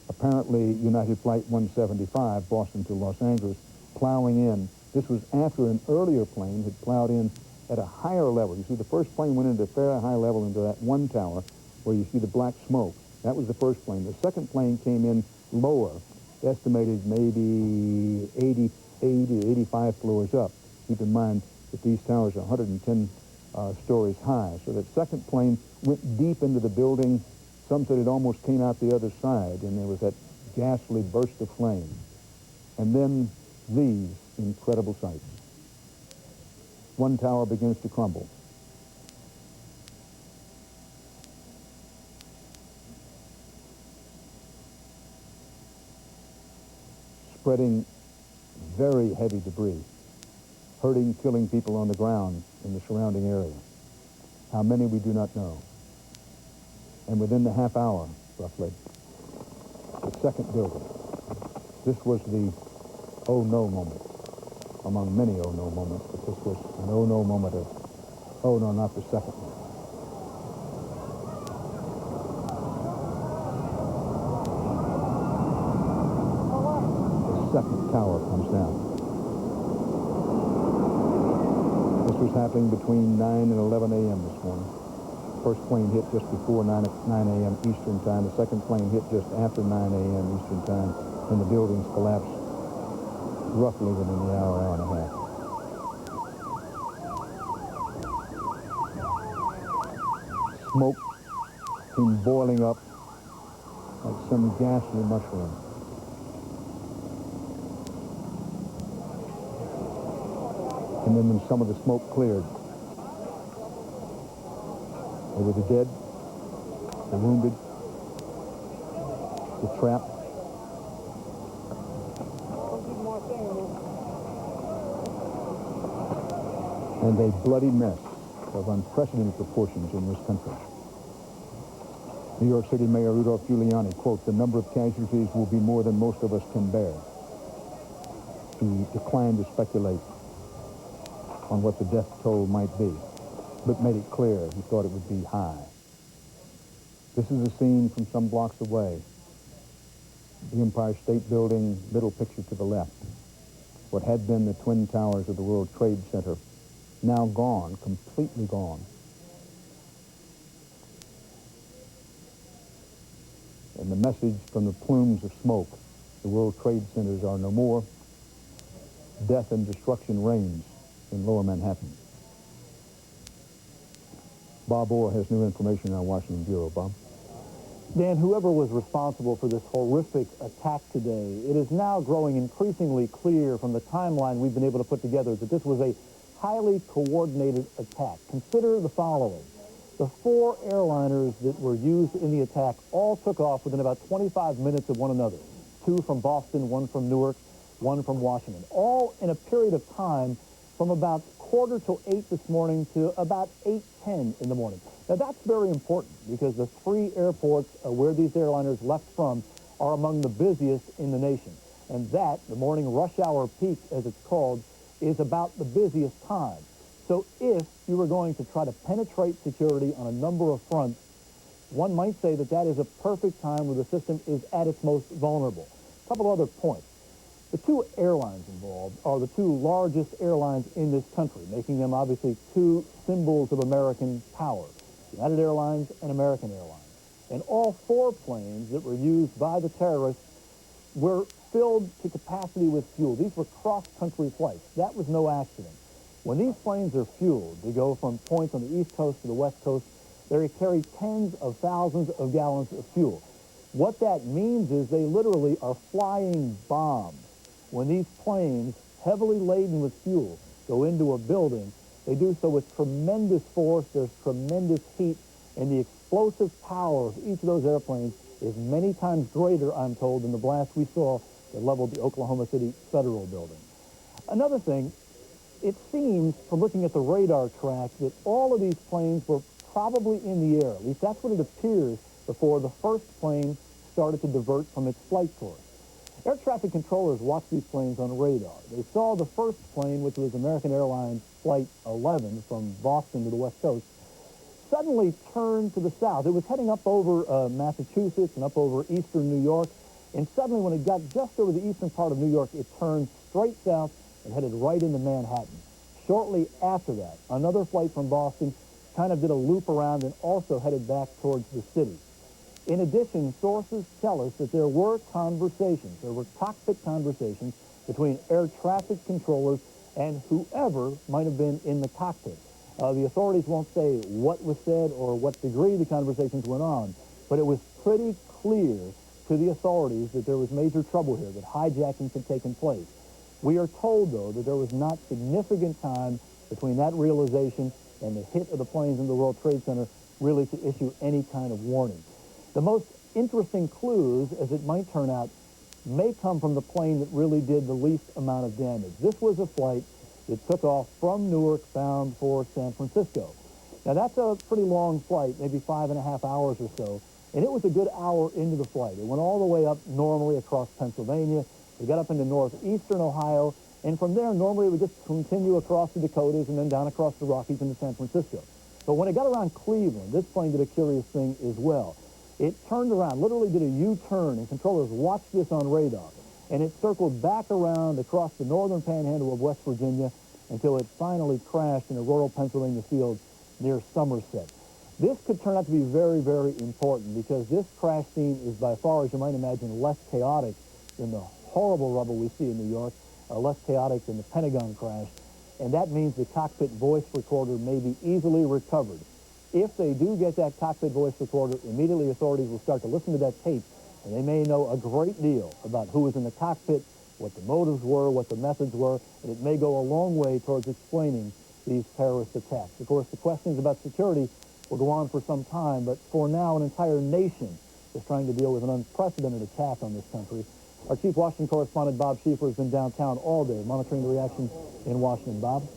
apparently United Flight 175, Boston to Los Angeles, plowing in. This was after an earlier plane had plowed in at a higher level. You see, the first plane went into a fairly high level into that one tower where you see the black smoke. That was the first plane. The second plane came in lower, estimated maybe 80 to 85 floors up. Keep in mind that these towers are 110 stories high. So that second plane went deep into the building. Some said it almost came out the other side, and there was that ghastly burst of flame. And then these incredible sights. One tower begins to crumble. Spreading very heavy debris, hurting, killing people on the ground in the surrounding area. How many we do not know. And within the half hour, roughly, the second building. This was the oh no moment, among many oh no moments, but this was an oh no moment of, oh no, not the second one. The second tower comes down. This was happening between 9 and 11 a.m. this morning. First plane hit just before 9 a.m. Eastern Time. The second plane hit just after 9 a.m. Eastern Time, and the buildings collapsed roughly within the hour and a half. Smoke came boiling up like some ghastly mushroom. And then when some of the smoke cleared, there were the dead, the wounded, the trapped. And a bloody mess of unprecedented proportions in this country. New York City Mayor Rudolph Giuliani, quote, "The number of casualties will be more than most of us can bear." He declined to speculate on what the death toll might be, but made it clear he thought it would be high. This is a scene from some blocks away. The Empire State Building, middle picture to the left. What had been the Twin Towers of the World Trade Center, now gone, completely gone. And the message from the plumes of smoke, the World Trade Centers are no more. Death and destruction reigns in Lower Manhattan. Bob Orr has new information on Washington Bureau. Bob? Dan, whoever was responsible for this horrific attack today, it is now growing increasingly clear from the timeline we've been able to put together that this was a highly coordinated attack. Consider the following. The 4 airliners that were used in the attack all took off within about 25 minutes of one another. 2 from Boston, 1 from Newark, 1 from Washington. All in a period of time from about 7:45 this morning to about 8:10 in the morning. Now, that's very important because the 3 airports where these airliners left from are among the busiest in the nation. And that, the morning rush hour peak, as it's called, is about the busiest time. So if you were going to try to penetrate security on a number of fronts, one might say that that is a perfect time where the system is at its most vulnerable. A couple other points. The 2 airlines involved are the 2 largest airlines in this country, making them obviously 2 symbols of American power, United Airlines and American Airlines. And all 4 planes that were used by the terrorists were filled to capacity with fuel. These were cross-country flights. That was no accident. When these planes are fueled, they go from points on the East Coast to the West Coast, they carry tens of thousands of gallons of fuel. What that means is they literally are flying bombs. When these planes, heavily laden with fuel, go into a building, they do so with tremendous force, there's tremendous heat, and the explosive power of each of those airplanes is many times greater, I'm told, than the blast we saw that leveled the Oklahoma City Federal Building. Another thing, it seems, from looking at the radar track, that all of these planes were probably in the air. At least that's what it appears before the first plane started to divert from its flight course. Air traffic controllers watched these planes on radar. They saw the first plane, which was American Airlines Flight 11 from Boston to the West Coast, suddenly turned to the south. It was heading up over Massachusetts and up over eastern New York, and suddenly when it got just over the eastern part of New York, it turned straight south and headed right into Manhattan. Shortly after that, another flight from Boston kind of did a loop around and also headed back towards the city. In addition, sources tell us that there were cockpit conversations between air traffic controllers and whoever might have been in the cockpit. The authorities won't say what was said or what degree the conversations went on, but it was pretty clear to the authorities that there was major trouble here, that hijackings had taken place. We are told, though, that there was not significant time between that realization and the hit of the planes in the World Trade Center really to issue any kind of warning. The most interesting clues, as it might turn out, may come from the plane that really did the least amount of damage. This was a flight that took off from Newark bound for San Francisco. Now, that's a pretty long flight, maybe 5.5 hours or so, and it was a good hour into the flight. It went all the way up normally across Pennsylvania. It got up into northeastern Ohio, and from there, normally it would just continue across the Dakotas and then down across the Rockies into San Francisco. But when it got around Cleveland, this plane did a curious thing as well. It turned around, literally did a U-turn, and controllers watched this on radar. And it circled back around across the northern panhandle of West Virginia until it finally crashed in a rural Pennsylvania field near Somerset. This could turn out to be very, very important because this crash scene is by far, as you might imagine, less chaotic than the horrible rubble we see in New York, less chaotic than the Pentagon crash. And that means the cockpit voice recorder may be easily recovered. If they do get that cockpit voice recorder, immediately authorities will start to listen to that tape, and they may know a great deal about who was in the cockpit, what the motives were, what the methods were, and it may go a long way towards explaining these terrorist attacks. Of course, the questions about security will go on for some time, but for now, an entire nation is trying to deal with an unprecedented attack on this country. Our chief Washington correspondent, Bob Schieffer, has been downtown all day monitoring the reaction in Washington. Bob?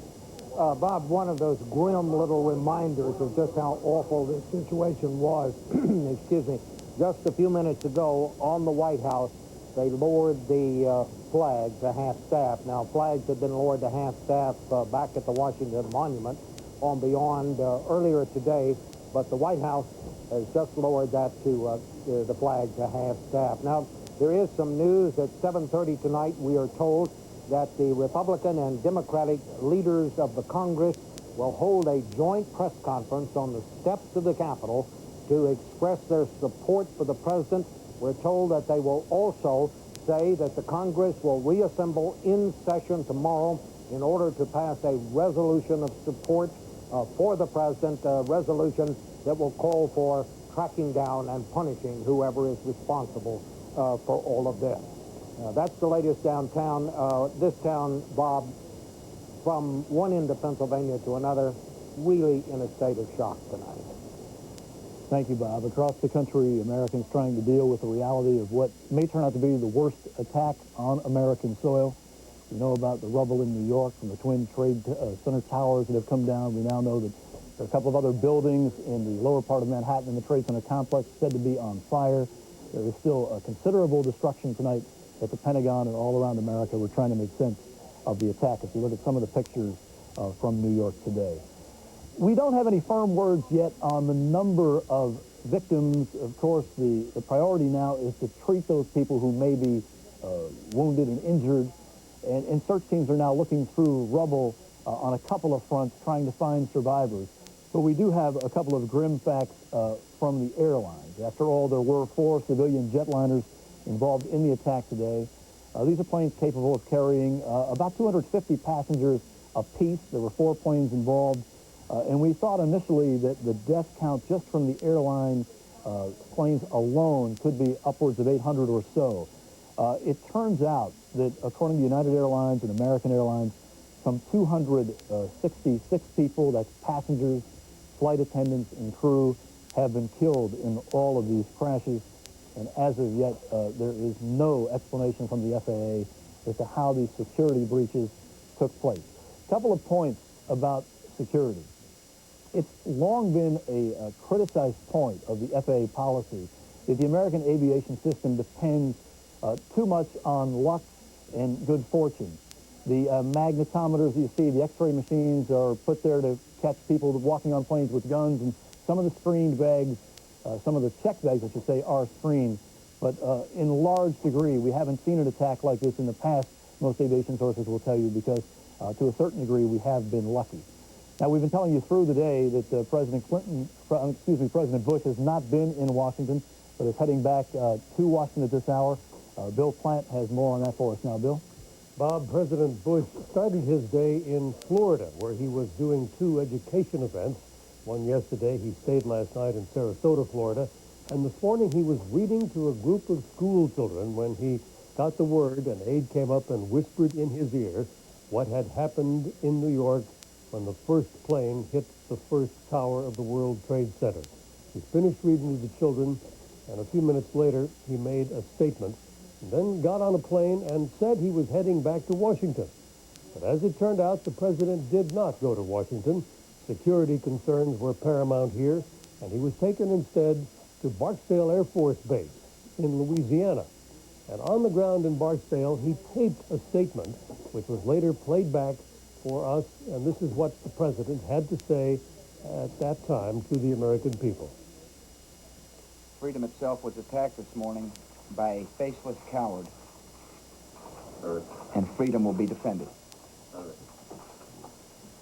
Bob, one of those grim little reminders of just how awful this situation was, excuse me, just a few minutes ago on the White House, they lowered the flag to half-staff. Now, flags had been lowered to half-staff back at the Washington Monument on Beyond earlier today, but the White House has just lowered that to the flag to half-staff. Now, there is some news at 7:30 tonight. We are told that the Republican and Democratic leaders of the Congress will hold a joint press conference on the steps of the Capitol to express their support for the president. We're told that they will also say that the Congress will reassemble in session tomorrow in order to pass a resolution of support for the president, a resolution that will call for tracking down and punishing whoever is responsible for all of this. That's the latest downtown. This town, Bob, from one end of Pennsylvania to another, really in a state of shock tonight. Thank you, Bob. Across the country, Americans trying to deal with the reality of what may turn out to be the worst attack on American soil. We know about the rubble in New York from the Twin Trade Center towers that have come down. We now know that there are a couple of other buildings in the lower part of Manhattan in the Trade Center complex said to be on fire. There is still a considerable destruction tonight at the Pentagon and all around America. We're trying to make sense of the attack if you look at some of the pictures from New York today. We don't have any firm words yet on the number of victims. Of course, the priority now is to treat those people who may be wounded and injured, and search teams are now looking through rubble on a couple of fronts trying to find survivors. But we do have a couple of grim facts from the airlines. After all, there were 4 civilian jetliners involved in the attack today. These are planes capable of carrying about 250 passengers apiece. There were 4 planes involved. And we thought initially that the death count just from the airline planes alone could be upwards of 800 or so. It turns out that according to United Airlines and American Airlines, some 266 people, that's passengers, flight attendants, and crew, have been killed in all of these crashes. And as of yet, there is no explanation from the FAA as to how these security breaches took place. A couple of points about security. It's long been a criticized point of the FAA policy that the American aviation system depends too much on luck and good fortune. The magnetometers you see, the X-ray machines are put there to catch people walking on planes with guns, and some of the screened bags, some of the checked bags, I should say, are screened. But in large degree, we haven't seen an attack like this in the past, most aviation sources will tell you, because to a certain degree, we have been lucky. Now, we've been telling you through the day that President Bush has not been in Washington, but is heading back to Washington at this hour. Bill Plant has more on that for us now. Bill? Bob, President Bush started his day in Florida, where he was doing 2 education events. One yesterday, he stayed last night in Sarasota, Florida, and this morning he was reading to a group of school children when he got the word. An aide came up and whispered in his ear what had happened in New York when the first plane hit the first tower of the World Trade Center. He finished reading to the children, and a few minutes later, he made a statement, and then got on a plane and said he was heading back to Washington. But as it turned out, the president did not go to Washington. Security concerns were paramount here, and he was taken instead to Barksdale Air Force Base in Louisiana. And on the ground in Barksdale, he taped a statement, which was later played back for us, and this is what the president had to say at that time to the American people. Freedom itself was attacked this morning by a faceless coward, and freedom will be defended.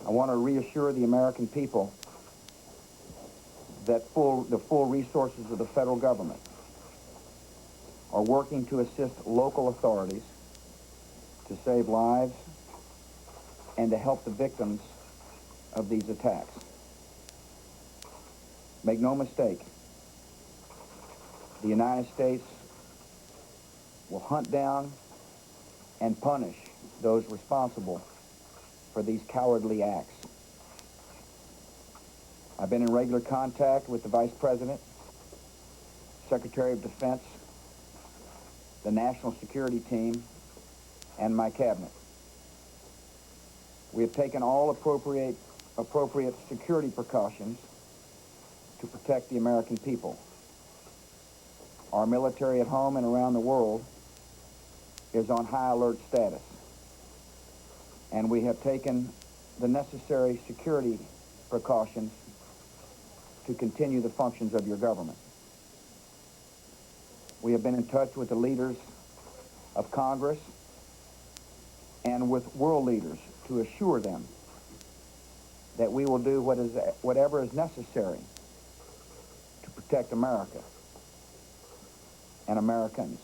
I want to reassure the American people that the full resources of the federal government are working to assist local authorities to save lives and to help the victims of these attacks. Make no mistake, the United States will hunt down and punish those responsible for these cowardly acts. I've been in regular contact with the Vice President, Secretary of Defense, the National Security Team, and my cabinet. We have taken all appropriate security precautions to protect the American people. Our military at home and around the world is on high alert status, and we have taken the necessary security precautions to continue the functions of your government. We have been in touch with the leaders of Congress and with world leaders to assure them that we will do whatever is necessary to protect America and Americans.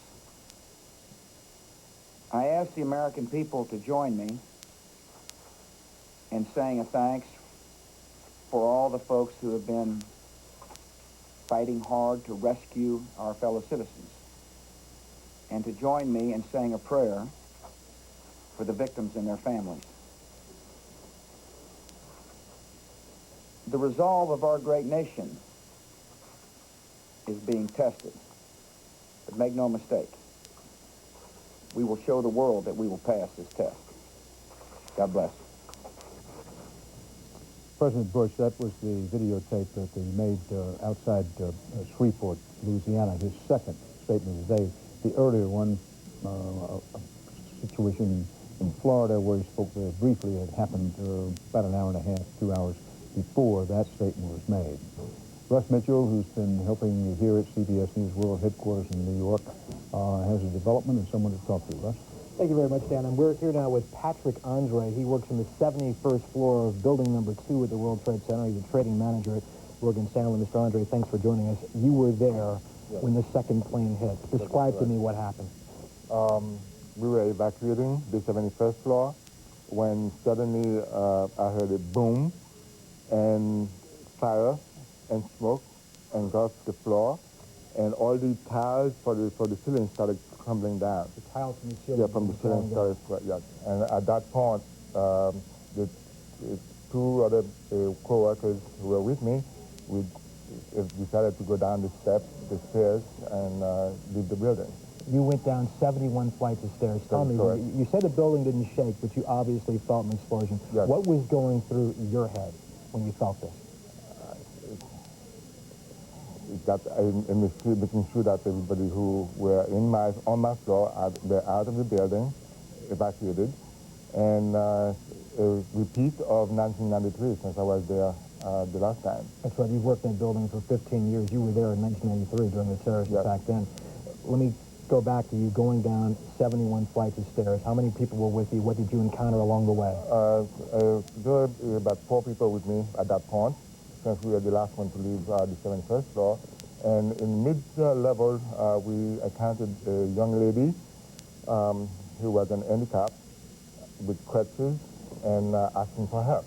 I ask the American people to join me in saying a thanks for all the folks who have been fighting hard to rescue our fellow citizens, and to join me in saying a prayer for the victims and their families. The resolve of our great nation is being tested, but make no mistake, we will show the world that we will pass this test. God bless. President Bush, that was the videotape that he made outside Shreveport, Louisiana, his second statement of the day. The earlier one, a situation in Florida where he spoke very briefly, had happened about an hour and a half, 2 hours before that statement was made. Russ Mitchell, who's been helping me here at CBS News World Headquarters in New York, has a development and someone to talk to. Russ? Thank you very much, Dan. And we're here now with Patrick Andre. He works on the 71st floor of building number 2 at the World Trade Center. He's a trading manager at Morgan Stanley. Mr. Andre, thanks for joining us. You were there when the second plane hit. Describe to me what happened. We were evacuating the 71st floor when suddenly I heard a boom and fire and smoke engulfed the floor, and all the tiles for the ceiling started crumbling down. The tiles from the ceiling? Yeah, from the ceiling started, yeah. And at that point, the 2 other co-workers who were with me, we decided to go down the stairs, and leave the building. You went down 71 flights of stairs. Tell me, you said the building didn't shake, but you obviously felt an explosion. Yes. What was going through your head when you felt this? making sure that everybody who were on my floor were out of the building, evacuated, and a repeat of 1993 since I was there the last time. That's right. You've worked in the building for 15 years. You were there in 1993 during the terrorist attack then. Let me go back to you going down 71 flights of stairs. How many people were with you? What did you encounter along the way? There were about 4 people with me at that point, since we were the last one to leave the 71st floor. And in mid-level, we encountered a young lady who was an handicap with crutches and asking for help.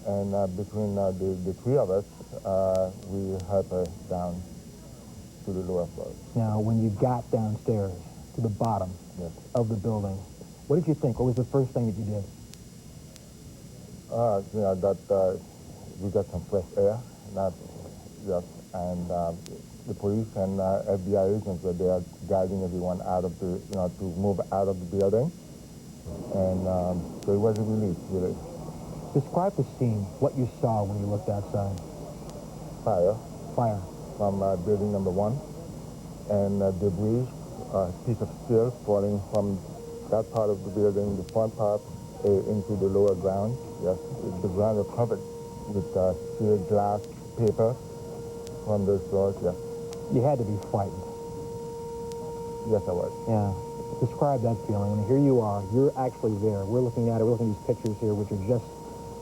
And between the 3 of us, we helped her down to the lower floor. Now, when you got downstairs to the bottom of the building, what did you think? What was the first thing that you did? That we got some fresh air, and the police and FBI agents were there guiding everyone out of the, to move out of the building. And so it was a relief, really. Describe the scene, what you saw when you looked outside. Fire. Fire. From building number 1, and debris, a piece of steel falling from that part of the building, the front part, into the lower ground. Yes, the ground was covered with steel, glass, paper from those floors, yes. You had to be frightened. Yes, I was. Yeah. Describe that feeling. And here you are. You're actually there. We're looking at it. We're looking at these pictures here, which are just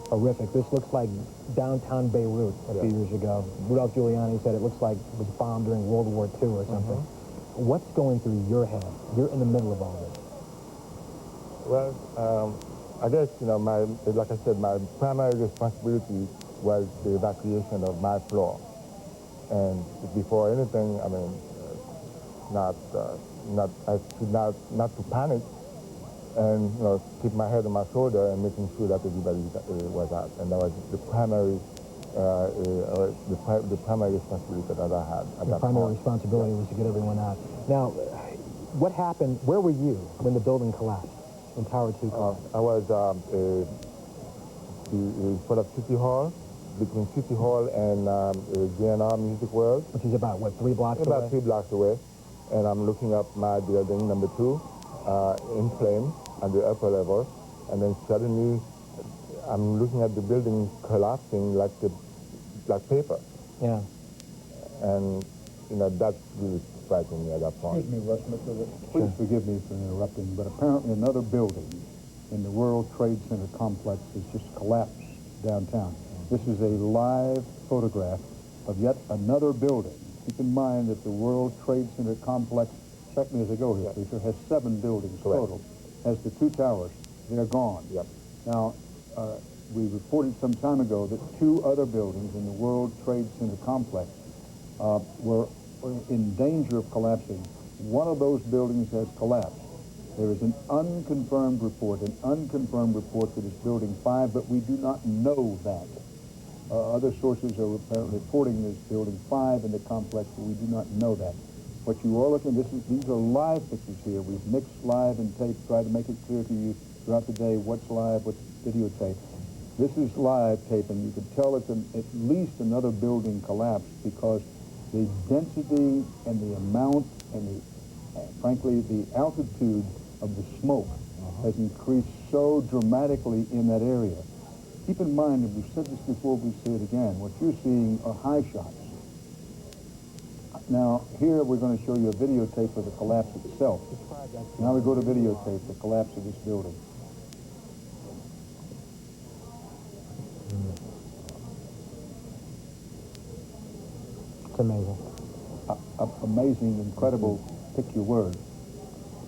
horrific. This looks like downtown Beirut a few years ago. Rudolph Giuliani said it looks like it was bombed during World War II or something. What's going through your head? You're in the middle of all this. Well, I guess, like I said, my primary responsibility was the evacuation of my floor. And before anything, I mean, not to panic, and keep my head on my shoulder and making sure that everybody was out. And that was the primary responsibility that I had at that point. The primary responsibility was to get everyone out. Now, what happened? Where were you when the building collapsed, when Tower 2 collapsed? I was in front of City Hall, between City Hall and GNR Music World. Which is about, what, 3 blocks away? About 3 blocks away. And I'm looking up my building, number 2, in flames at the upper level. And then suddenly, I'm looking at the building collapsing like paper. Yeah. And, that really frightened me at that point. Excuse me, Russ, please forgive me for interrupting, but apparently another building in the World Trade Center complex has just collapsed downtown. This is a live photograph of yet another building. Keep in mind that the World Trade Center complex, check me as I go here, Fisher, has 7 buildings total. Has the 2 towers. They're gone. Yep. Now, we reported some time ago that 2 other buildings in the World Trade Center complex were in danger of collapsing. One of those buildings has collapsed. There is an unconfirmed report that is building 5, but we do not know that. Other sources are apparently reporting this building 5 in the complex, but we do not know that. What you are looking, these are live pictures here. We've mixed live and tape, tried to make it clear to you throughout the day what's live, what's videotape. This is live tape, and you can tell it's at least another building collapsed because the density and the amount and frankly, the altitude of the smoke has increased so dramatically in that area. Keep in mind, and we've said this before, we say it again, what you're seeing are high shots. Now, here we're going to show you a videotape of the collapse itself. Now we go to videotape, the collapse of this building. It's amazing. Amazing, incredible, pick your word.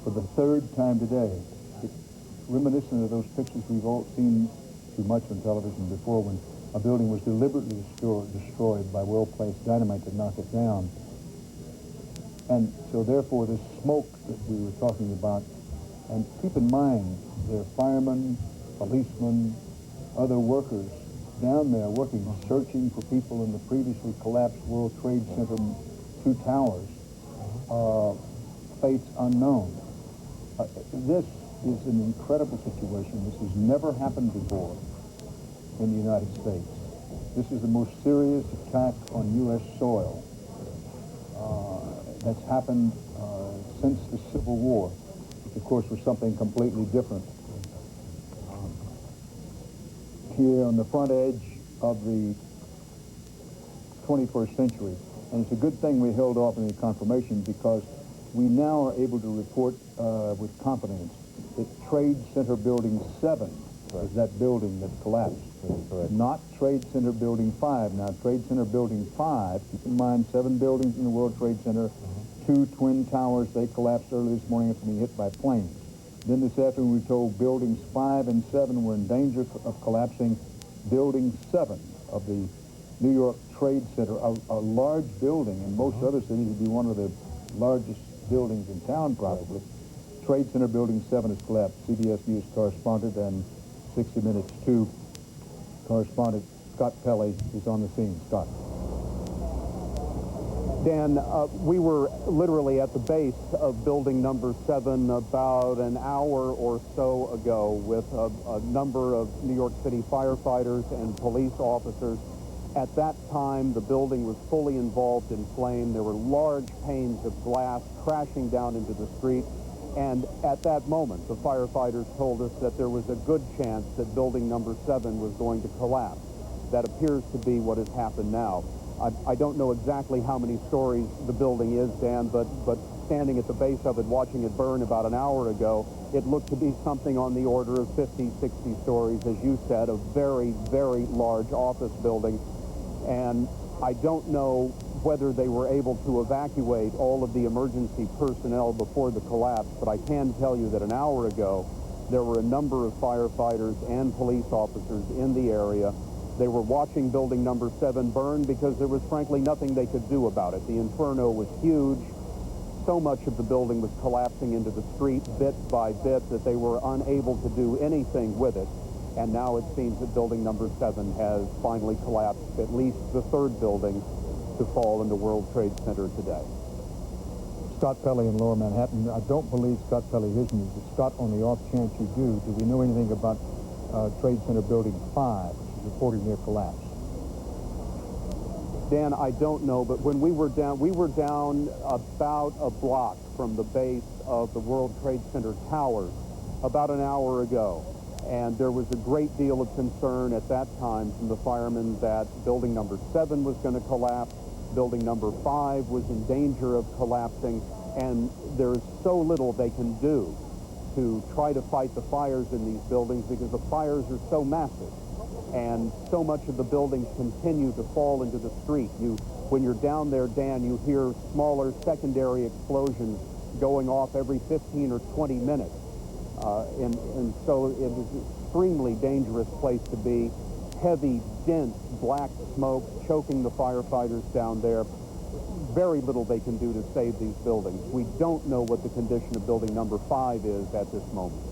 For the 3rd time today, it's reminiscent of those pictures we've all seen too much on television before when a building was deliberately destroyed by well-placed dynamite to knock it down. And so therefore this smoke that we were talking about, and keep in mind there are firemen, policemen, other workers down there working, searching for people in the previously collapsed World Trade Center 2 towers, fates unknown. This is an incredible situation. This has never happened before in the United States. This is the most serious attack on U.S. soil that's happened since the Civil War, which of course was something completely different. Here on the front edge of the 21st century, and it's a good thing we held off in the confirmation because we now are able to report with confidence that Trade Center Building 7 is that building that collapsed. Not Trade Center Building 5. Now, Trade Center Building 5, keep in mind 7 buildings in the World Trade Center, 2 twin towers, they collapsed early this morning after being hit by planes. Then this afternoon we were told buildings 5 and 7 were in danger of collapsing. Building 7 of the New York Trade Center, a large building, in most other cities would be one of the largest buildings in town probably. Trade Center Building 7 has collapsed. CBS News correspondent and 60 Minutes 2 correspondent Scott Pelley is on the scene. Scott. Dan, we were literally at the base of building number 7 about an hour or so ago with a number of New York City firefighters and police officers. At that time, the building was fully involved in flame. There were large panes of glass crashing down into the street. And at that moment, the firefighters told us that there was a good chance that building number 7 was going to collapse. That appears to be what has happened now. I don't know exactly how many stories the building is, Dan, but standing at the base of it, watching it burn about an hour ago, it looked to be something on the order of 50, 60 stories, as you said, a very, very large office building. And I don't know whether they were able to evacuate all of the emergency personnel before the collapse, but I can tell you that an hour ago, there were a number of firefighters and police officers in the area. They were watching building number 7 burn because there was frankly nothing they could do about it. The inferno was huge. So much of the building was collapsing into the street bit by bit that they were unable to do anything with it. And now it seems that building number 7 has finally collapsed, at least the 3rd building to fall in the World Trade Center today. Scott Pelley in Lower Manhattan. I don't believe Scott Pelley hears me, but Scott, on the off chance you do we know anything about Trade Center Building 5, which is reporting their collapse? Dan, I don't know, but when we were down about a block from the base of the World Trade Center towers about an hour ago. And there was a great deal of concern at that time from the firemen that building number 7 was going to collapse, building number 5 was in danger of collapsing, and there is so little they can do to try to fight the fires in these buildings because the fires are so massive. And so much of the buildings continue to fall into the street. When you're down there, Dan, you hear smaller secondary explosions going off every 15 or 20 minutes. And so it is an extremely dangerous place to be. Heavy, dense, black smoke choking the firefighters down there. Very little they can do to save these buildings. We don't know what the condition of building number 5 is at this moment.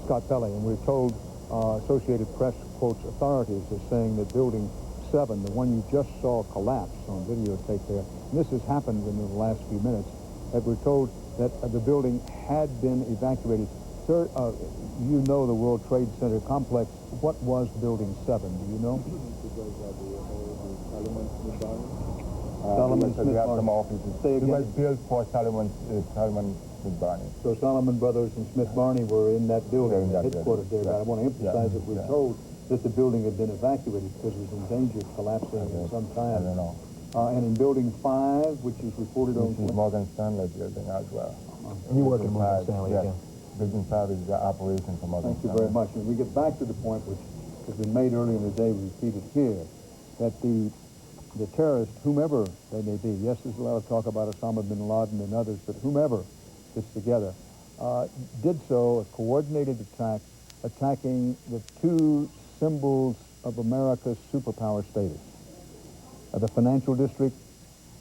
Scott Pelley, and we're told Associated Press quotes authorities as saying that building 7, the one you just saw collapse on videotape there, and this has happened in the last few minutes, that we're told that the building had been evacuated. Sir, you know the World Trade Center complex. What was building 7? Do you know? Solomon Smith we have some offices. It was built for Solomon Smith Barney. So Solomon Brothers and Smith Barney were in that building, headquartered there. But I want to emphasize that we're told that the building had been evacuated because it was in danger of collapsing in some time. And in building 5, which is reported on... This is Morgan Stanley building as well. You work in Morgan Stanley again. Building 5 is the operation for Morgan Stanley. Thank you very much. And we get back to the point which has been made earlier in the day, we repeat it here, that the terrorists, whomever they may be, yes, there's a lot of talk about Osama bin Laden and others, but whomever gets together, did so, a coordinated attack, attacking the 2 symbols of America's superpower status. The financial district,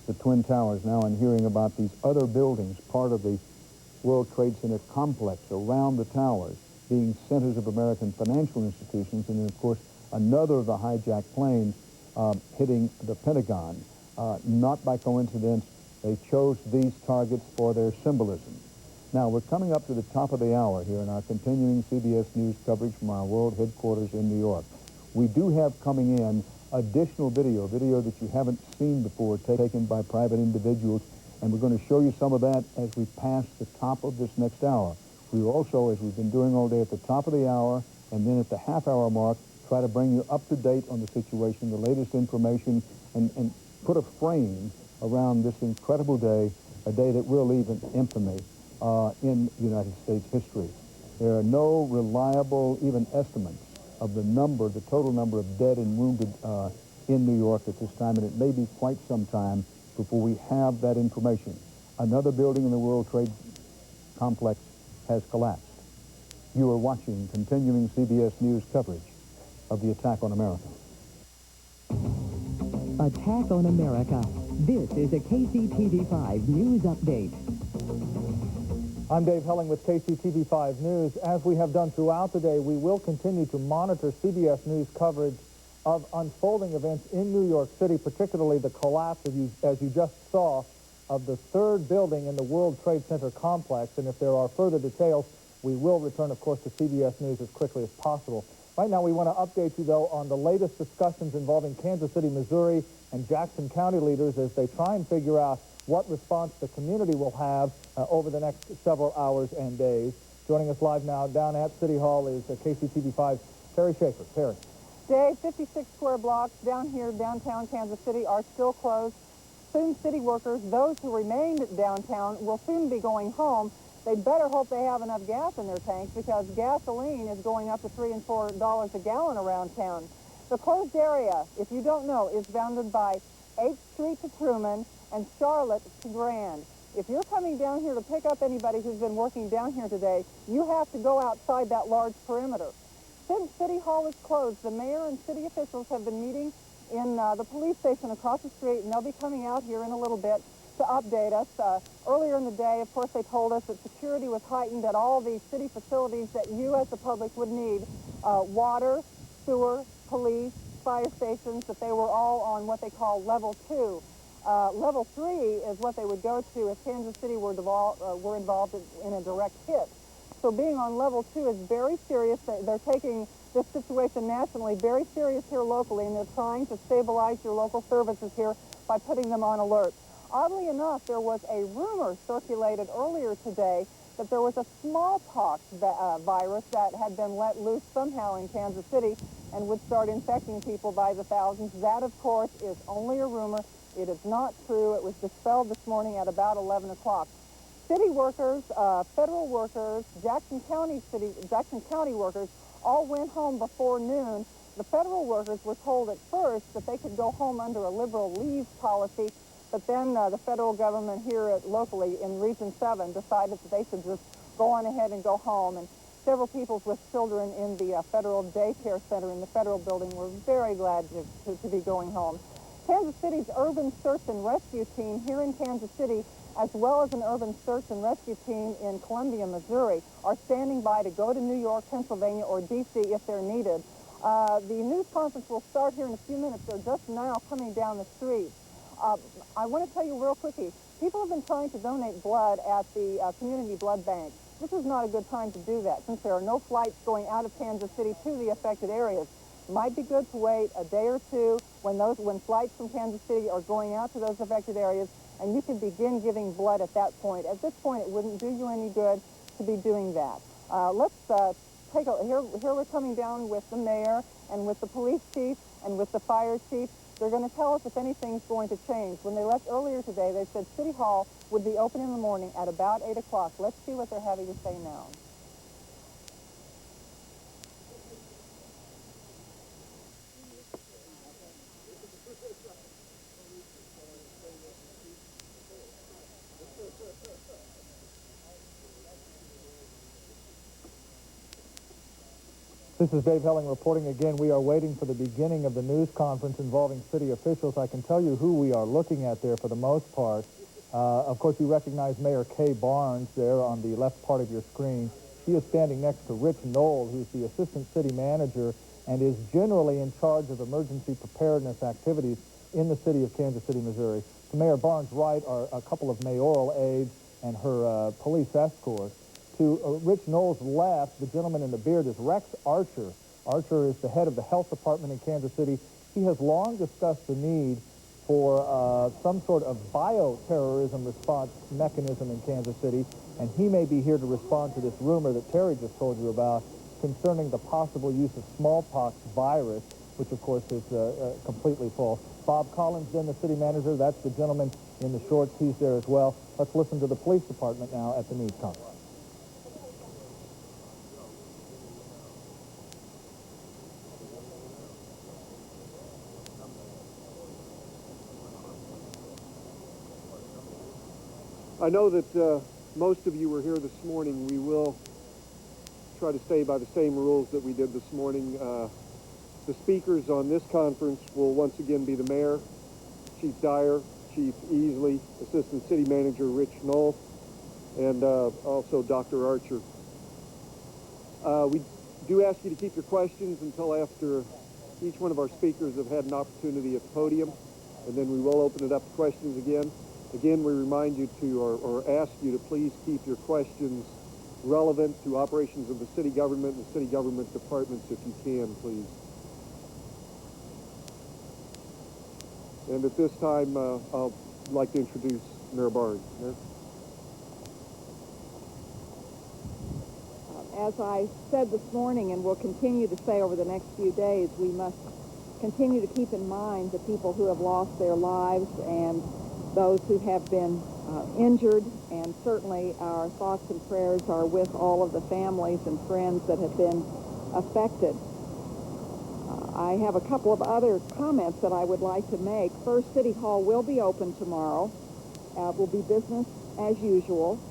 the Twin Towers. Now I'm hearing about these other buildings, part of the World Trade Center complex around the towers, being centers of American financial institutions, and then, of course, another of the hijacked planes hitting the Pentagon. Not by coincidence, they chose these targets for their symbolism. Now, we're coming up to the top of the hour here in our continuing CBS News coverage from our world headquarters in New York. We do have coming in additional video that you haven't seen before, taken by private individuals And we're going to show you some of that as we pass the top of this next hour. We will also, as we've been doing all day, at the top of the hour and then at the half-hour mark, try to bring you up to date on the situation, the latest information, and put a frame around this incredible day, a day that will leave an infamy in United States history. There are no reliable even estimates of the number, the total number of dead and wounded in New York at this time, and it may be quite some time before we have that information. Another building in the World Trade Complex has collapsed. You are watching continuing CBS News coverage of the attack on America. Attack on America. This is a KCTV5 News Update. I'm Dave Helling with KCTV5 News. As we have done throughout the day, we will continue to monitor CBS News coverage of unfolding events in New York City, particularly the collapse, as you just saw, of the third building in the World Trade Center complex. And if there are further details, we will return, of course, to CBS News as quickly as possible. Right now, we want to update you, though, on the latest discussions involving Kansas City, Missouri, and Jackson County leaders as they try and figure out what response the community will have over the next several hours and days. Joining us live now down at City Hall is KCTV5's Terry Schaefer. Terry. Dave, 56 square blocks down here downtown Kansas City are still closed. Soon city workers, those who remained downtown, will soon be going home. They better hope they have enough gas in their tanks because gasoline is going up to $3 and $4 a gallon around town. The closed area, if you don't know, is bounded by 8th Street to Truman and Charlotte to Grand. If you're coming down here to pick up anybody who's been working down here today, you have to go outside that large perimeter. Since City Hall is closed, the mayor and city officials have been meeting in the police station across the street, and they'll be coming out here in a little bit to update us. Earlier in the day, of course, they told us that security was heightened at all the city facilities that you as the public would need. Water, sewer, police, fire stations, that they were all on what they call level 2. Level 3 is what they would go to if Kansas City were involved in a direct hit. So being on level 2 is very serious. They're taking this situation nationally very serious here locally, and they're trying to stabilize your local services here by putting them on alert. Oddly enough, there was a rumor circulated earlier today that there was a smallpox virus that had been let loose somehow in Kansas City and would start infecting people by the thousands. That, of course, is only a rumor. It is not true. It was dispelled this morning at about 11 o'clock. City workers, federal workers, Jackson County workers all went home before noon. The federal workers were told at first that they could go home under a liberal leave policy, but then the federal government here locally in Region 7 decided that they should just go on ahead and go home. And several people with children in the federal daycare center in the federal building were very glad to be going home. Kansas City's urban search and rescue team here in Kansas City, as well as an urban search and rescue team in Columbia, Missouri, are standing by to go to New York, Pennsylvania, or D.C. if they're needed. The news conference will start here in a few minutes. They're just now coming down the street. I want to tell you real quickly, people have been trying to donate blood at the community blood bank. This is not a good time to do that since there are no flights going out of Kansas City to the affected areas. Might be good to wait a day or two when flights from Kansas City are going out to those affected areas, and you can begin giving blood at that point. At this point, it wouldn't do you any good to be doing that. Let's take a here we're coming down with the mayor and with the police chief and with the fire chief. They're going to tell us if anything's going to change. When they left earlier today, they said City Hall would be open in the morning at about 8 o'clock. Let's see what they're having to say now. This is Dave Helling reporting again. We are waiting for the beginning of the news conference involving city officials. I can tell you who we are looking at there for the most part. Of course, you recognize Mayor Kay Barnes there on the left part of your screen. She is standing next to Rich Knoll, who's the assistant city manager and is generally in charge of emergency preparedness activities in the city of Kansas City, Missouri. To Mayor Barnes' right are a couple of mayoral aides and her police escort. To Rich Knoll's left, the gentleman in the beard is Rex Archer. Archer is the head of the health department in Kansas City. He has long discussed the need for some sort of bioterrorism response mechanism in Kansas City, and he may be here to respond to this rumor that Terry just told you about concerning the possible use of smallpox virus, which of course is completely false. Bob Collins, then the city manager, that's the gentleman in the shorts, he's there as well. Let's listen to the police department now at the news conference. I know that most of you were here this morning. We will try to stay by the same rules that we did this morning. The speakers on this conference will once again be the mayor, Chief Dyer, Chief Easley, Assistant City Manager Rich Knoll, and also Dr. Archer. We do ask you to keep your questions until after each one of our speakers have had an opportunity at the podium, and then we will open it up to questions again. Again, we remind you to, or ask you to please keep your questions relevant to operations of the city government and city government departments if you can, please. And at this time, I'd like to introduce Mayor Barnes. Mayor? As I said this morning and will continue to say over the next few days, we must continue to keep in mind the people who have lost their lives and those who have been injured, and certainly our thoughts and prayers are with all of the families and friends that have been affected. I have a couple of other comments that I would like to make. First, City Hall will be open tomorrow. Will be business as usual.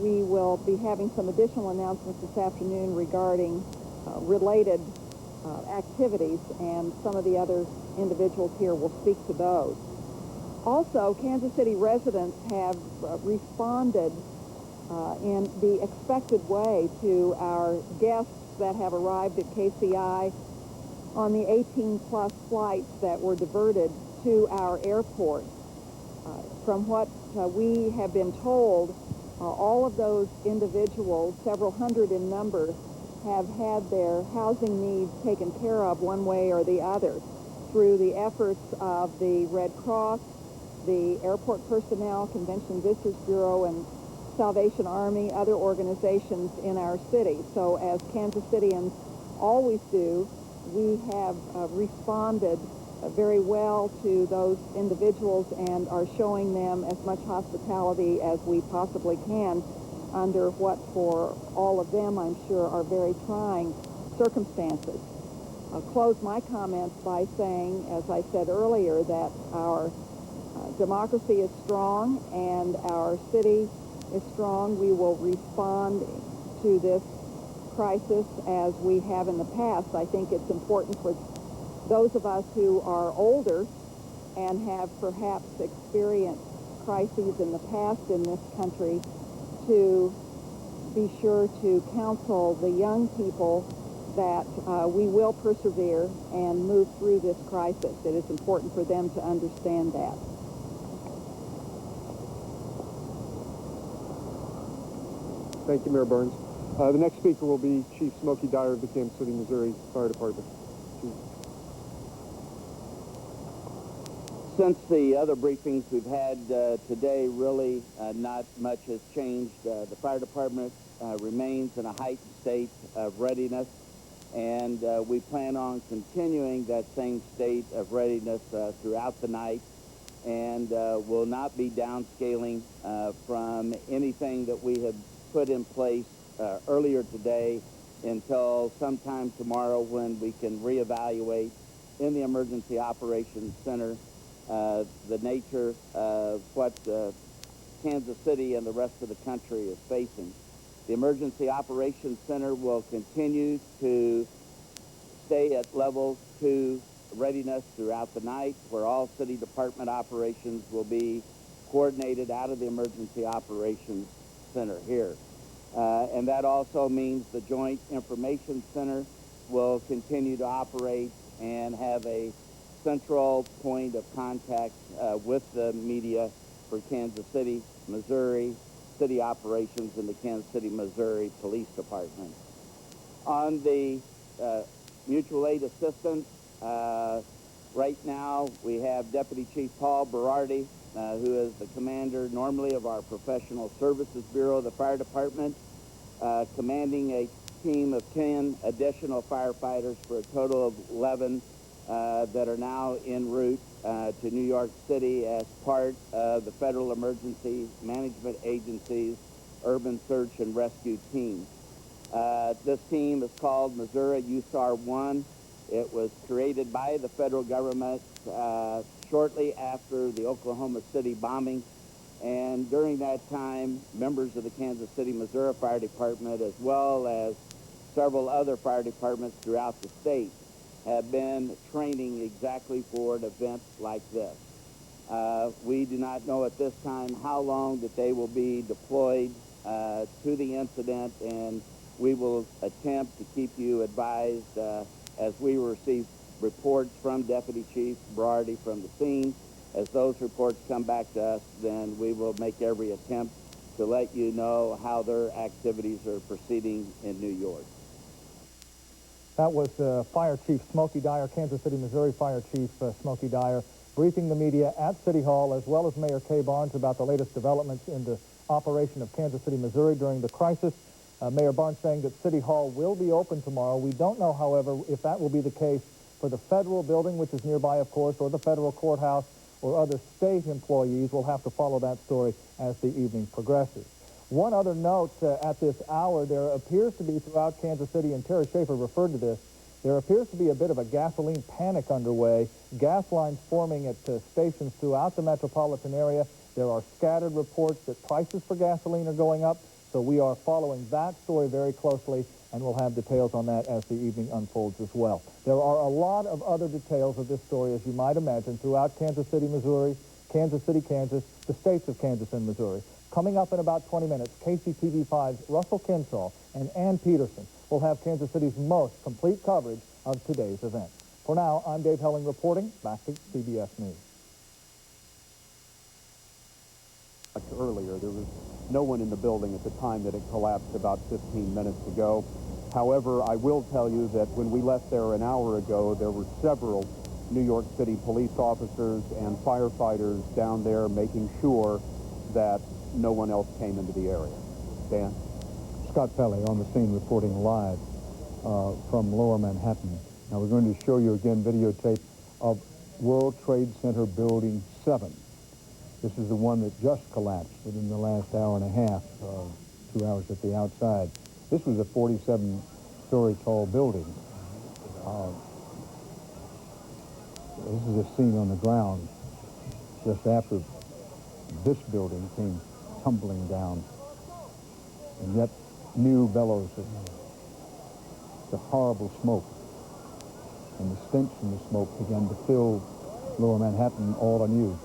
We will be having some additional announcements this afternoon regarding related activities, and some of the other individuals here will speak to those. Also, Kansas City residents have responded in the expected way to our guests that have arrived at KCI on the 18-plus flights that were diverted to our airport. From what we have been told, all of those individuals, several hundred in number, have had their housing needs taken care of one way or the other through the efforts of the Red Cross, the airport personnel, Convention Visitors Bureau, and Salvation Army, other organizations in our city. So as Kansas Cityans always do, we have responded very well to those individuals and are showing them as much hospitality as we possibly can under what for all of them, I'm sure, are very trying circumstances. I'll close my comments by saying, as I said earlier, that our democracy is strong and our city is strong. We will respond to this crisis as we have in the past. I think it's important for those of us who are older and have perhaps experienced crises in the past in this country to be sure to counsel the young people that we will persevere and move through this crisis. It is important for them to understand that. Thank you, Mayor Burns. The next speaker will be Chief Smokey Dyer of the Kansas City, Missouri Fire Department. Chief. Since the other briefings we've had today, really not much has changed. The fire department remains in a heightened state of readiness, and we plan on continuing that same state of readiness throughout the night, and will not be downscaling from anything that we have put in place earlier today until sometime tomorrow, when we can reevaluate in the Emergency Operations Center the nature of what Kansas City and the rest of the country is facing. The Emergency Operations Center will continue to stay at level 2 readiness throughout the night, where all city department operations will be coordinated out of the Emergency Operations Center here. And that also means the Joint Information Center will continue to operate and have a central point of contact with the media for Kansas City, Missouri, city operations, and the Kansas City, Missouri Police Department. On the mutual aid assistance, Right now, we have Deputy Chief Paul Berardi, who is the commander normally of our Professional Services Bureau of the Fire Department, commanding a team of 10 additional firefighters for a total of 11 that are now en route to New York City as part of the Federal Emergency Management Agency's Urban Search and Rescue Team. This team is called Missouri USAR 1. It was created by the federal government shortly after the Oklahoma City bombing. And during that time, members of the Kansas City, Missouri Fire Department, as well as several other fire departments throughout the state, have been training exactly for an event like this. We do not know at this time how long that they will be deployed to the incident, and we will attempt to keep you advised as we receive reports from Deputy Chief Berardi from the scene. As those reports come back to us, then we will make every attempt to let you know how their activities are proceeding in New York. That was Fire Chief Smokey Dyer, Kansas City, Missouri Fire Chief Smokey Dyer, briefing the media at City Hall, as well as Mayor Kay Barnes, about the latest developments in the operation of Kansas City, Missouri during the crisis. Mayor Barnes saying that City Hall will be open tomorrow. We don't know, however, if that will be the case for the federal building, which is nearby, of course, or the federal courthouse, or other state employees. We'll have to follow that story as the evening progresses. One other note at this hour, there appears to be throughout Kansas City, and Terry Schaefer referred to this, there appears to be a bit of a gasoline panic underway. Gas lines forming at stations throughout the metropolitan area. There are scattered reports that prices for gasoline are going up. So we are following that story very closely, and we'll have details on that as the evening unfolds as well. There are a lot of other details of this story, as you might imagine, throughout Kansas City, Missouri, Kansas City, Kansas, the states of Kansas and Missouri. Coming up in about 20 minutes, KCTV5's Russell Kinsall and Ann Peterson will have Kansas City's most complete coverage of today's event. For now, I'm Dave Helling reporting. Back to CBS News. Earlier, there was no one in the building at the time that it collapsed about 15 minutes ago. However, I will tell you that when we left there an hour ago, there were several New York City police officers and firefighters down there making sure that no one else came into the area. Dan? Scott Pelley on the scene reporting live from Lower Manhattan. Now we're going to show you again videotape of World Trade Center Building 7. This is the one that just collapsed within the last hour and a half, 2 hours at the outside. This was a 47-story tall building. This is a scene on the ground just after this building came tumbling down. And yet new bellows of the horrible smoke. And the stench from the smoke began to fill Lower Manhattan all anew.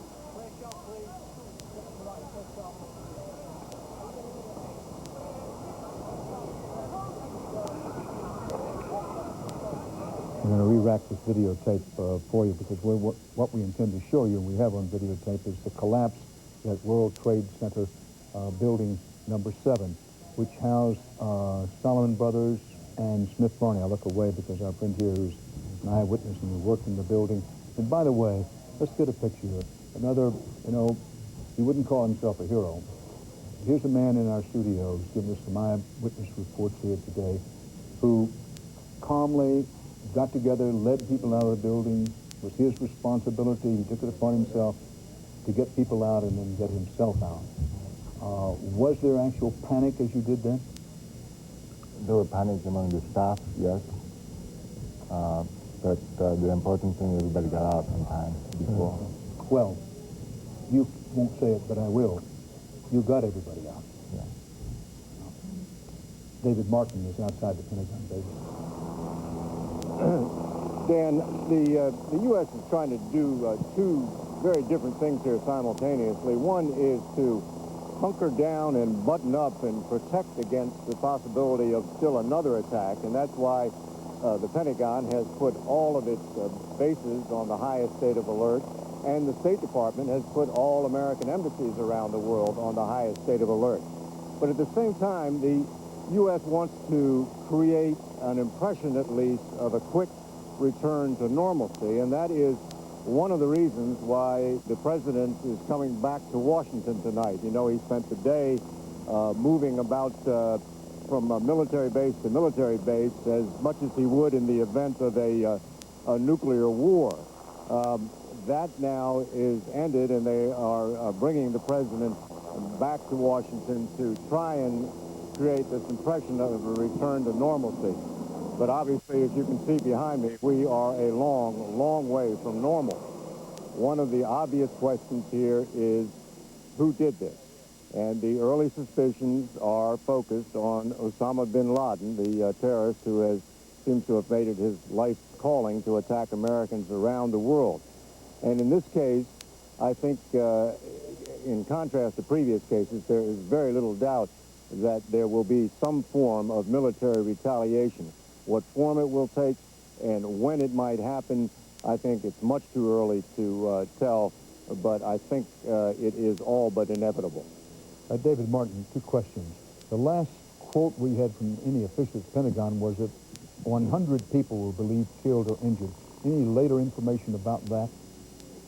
We're going to re-rack this videotape for you because what we intend to show you, and we have on videotape, is the collapse at World Trade Center building number 7, which housed Solomon Brothers and Smith Barney. I look away because our friend here who's an eyewitness and who worked in the building. And by the way, let's get a picture of another, he wouldn't call himself a hero. Here's a man in our studio who's given us some eyewitness reports here today who calmly got together, led people out of the building. It was his responsibility. He took it upon himself to get people out and then get himself out. Was there actual panic as you did that? There were panics among the staff, yes. But the important thing is everybody got out on time before. Well, you won't say it, but I will. You got everybody out. Yeah. David Martin is outside the Pentagon, David. Dan, the U.S. is trying to do two very different things here simultaneously. One is to hunker down and button up and protect against the possibility of still another attack, and that's why the Pentagon has put all of its bases on the highest state of alert, and the State Department has put all American embassies around the world on the highest state of alert. But at the same time, the U.S. wants to create an impression, at least, of a quick return to normalcy, and that is one of the reasons why the president is coming back to Washington tonight. You know, he spent the day moving about from military base to military base as much as he would in the event of a nuclear war. That now is ended, and they are bringing the president back to Washington to try and create this impression of a return to normalcy. But obviously, as you can see behind me, we are a long, long way from normal. One of the obvious questions here is, who did this? And the early suspicions are focused on Osama bin Laden, the terrorist who seems to have made it his life calling to attack Americans around the world. And in this case, I think, in contrast to previous cases, there is very little doubt that there will be some form of military retaliation. What form it will take and when it might happen, I think it's much too early to tell, but I think it is all but inevitable. David Martin, two questions. The last quote we had from any official at the Pentagon was that 100 people were believed killed or injured. Any later information about that?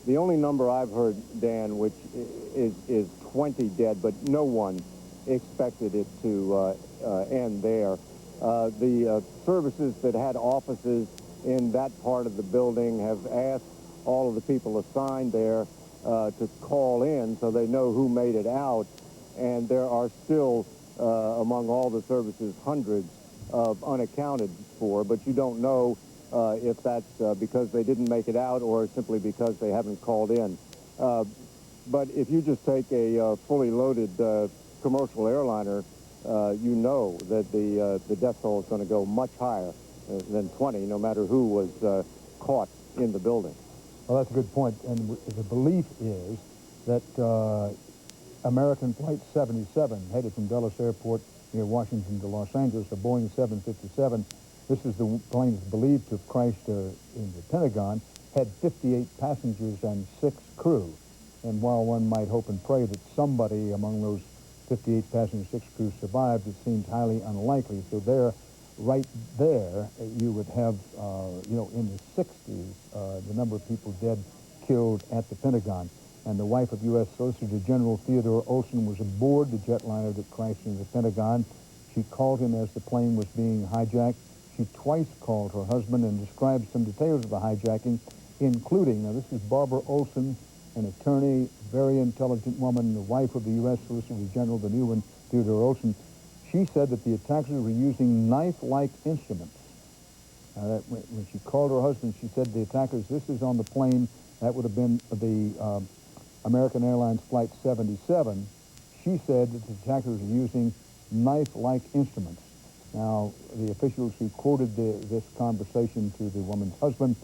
The only number I've heard, Dan, which is 20 dead, but no one expected it to end there. The services that had offices in that part of the building have asked all of the people assigned there to call in so they know who made it out. And there are still, among all the services, hundreds of unaccounted for, but you don't know if that's because they didn't make it out or simply because they haven't called in. But if you just take a fully loaded commercial airliner, you know that the death toll is going to go much higher than 20, no matter who was caught in the building. Well, that's a good point. And the belief is that American Flight 77, headed from Dulles Airport near Washington to Los Angeles, a Boeing 757, this is the plane that's believed to have crashed in the Pentagon, had 58 passengers and 6 crew. And while one might hope and pray that somebody among those 58 passengers, 6 crew survived, it seems highly unlikely. So there, right there, you would have, you know, in the 60s, the number of people dead, killed at the Pentagon. And the wife of U.S. Solicitor General Theodore Olson was aboard the jetliner that crashed into the Pentagon. She called him as the plane was being hijacked. She twice called her husband and described some details of the hijacking, including, now this is Barbara Olson, an attorney, very intelligent woman, the wife of the U.S. Solicitor General, the new one, Theodore Olson. She said that the attackers were using knife-like instruments. When she called her husband, she said the attackers, this is on the plane, that would have been the American Airlines Flight 77. She said that the attackers were using knife-like instruments. Now, the officials who quoted this conversation to the woman's husband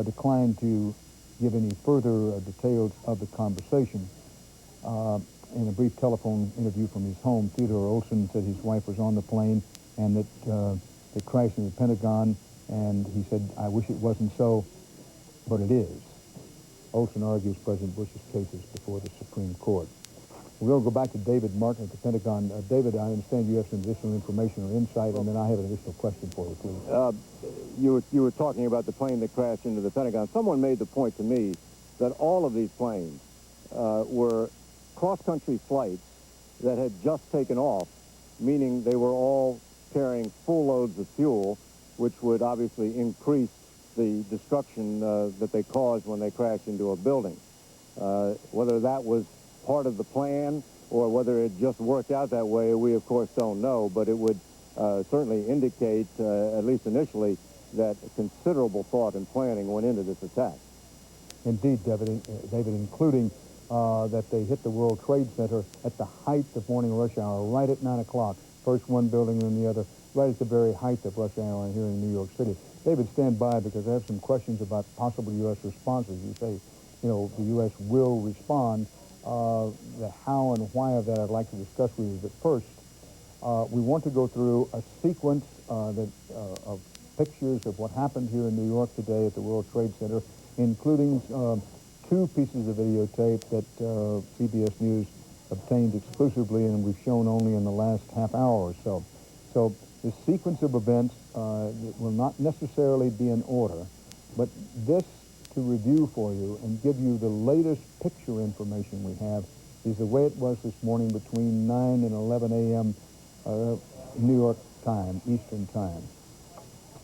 declined to give any further details of the conversation. In a brief telephone interview from his home, Theodore Olson said his wife was on the plane and that they crashed in the Pentagon, and he said, I wish it wasn't so, but it is. Olson argues President Bush's cases before the Supreme Court. We're going to go back to David Martin at the Pentagon. David, I understand you have some additional information or insight, and then I have an additional question for you, please. You were talking about the plane that crashed into the Pentagon. Someone made the point to me that all of these planes were cross-country flights that had just taken off, meaning they were all carrying full loads of fuel, which would obviously increase the destruction that they caused when they crashed into a building. Whether that was part of the plan or whether it just worked out that way, we of course don't know, but it would certainly indicate, at least initially, that considerable thought and planning went into this attack. Indeed, David, including that they hit the World Trade Center at the height of morning rush hour, right at 9 o'clock. First one building, then the other, right at the very height of rush hour here in New York City. David, stand by because I have some questions about possible U.S. responses. You say, you know, the U.S. will respond. The how and why of that I'd like to discuss with you. But first, we want to go through a sequence of pictures of what happened here in New York today at the World Trade Center, including 2 pieces of videotape that CBS News obtained exclusively and we've shown only in the last half hour or so. So the sequence of events will not necessarily be in order, but this to review for you and give you the latest picture information we have is the way it was this morning between 9 and 11 a.m. New York time, Eastern time.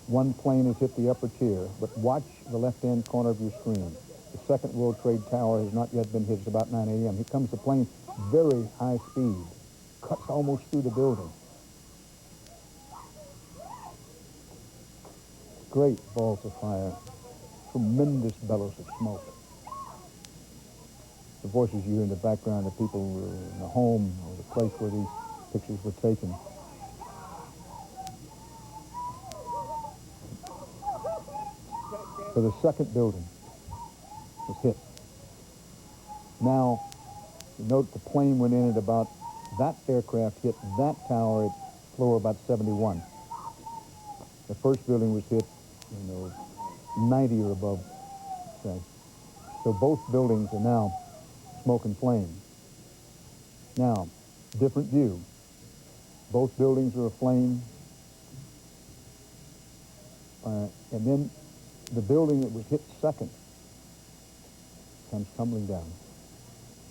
One plane has hit the upper tier, but watch the left-hand corner of your screen. The second World Trade Tower has not yet been hit. It's about 9 a.m. Here comes the plane, very high speed, cuts almost through the building. Great balls of fire, tremendous bellows of smoke. The voices you hear in the background of people in the home or the place where these pictures were taken. So the second building was hit. Now, you note the plane went in at about, that aircraft hit that tower at floor about 71. The first building was hit, 90 or above, say. So both buildings are now smoke and flame. Now, different view. Both buildings are aflame. And then the building that was hit second comes tumbling down.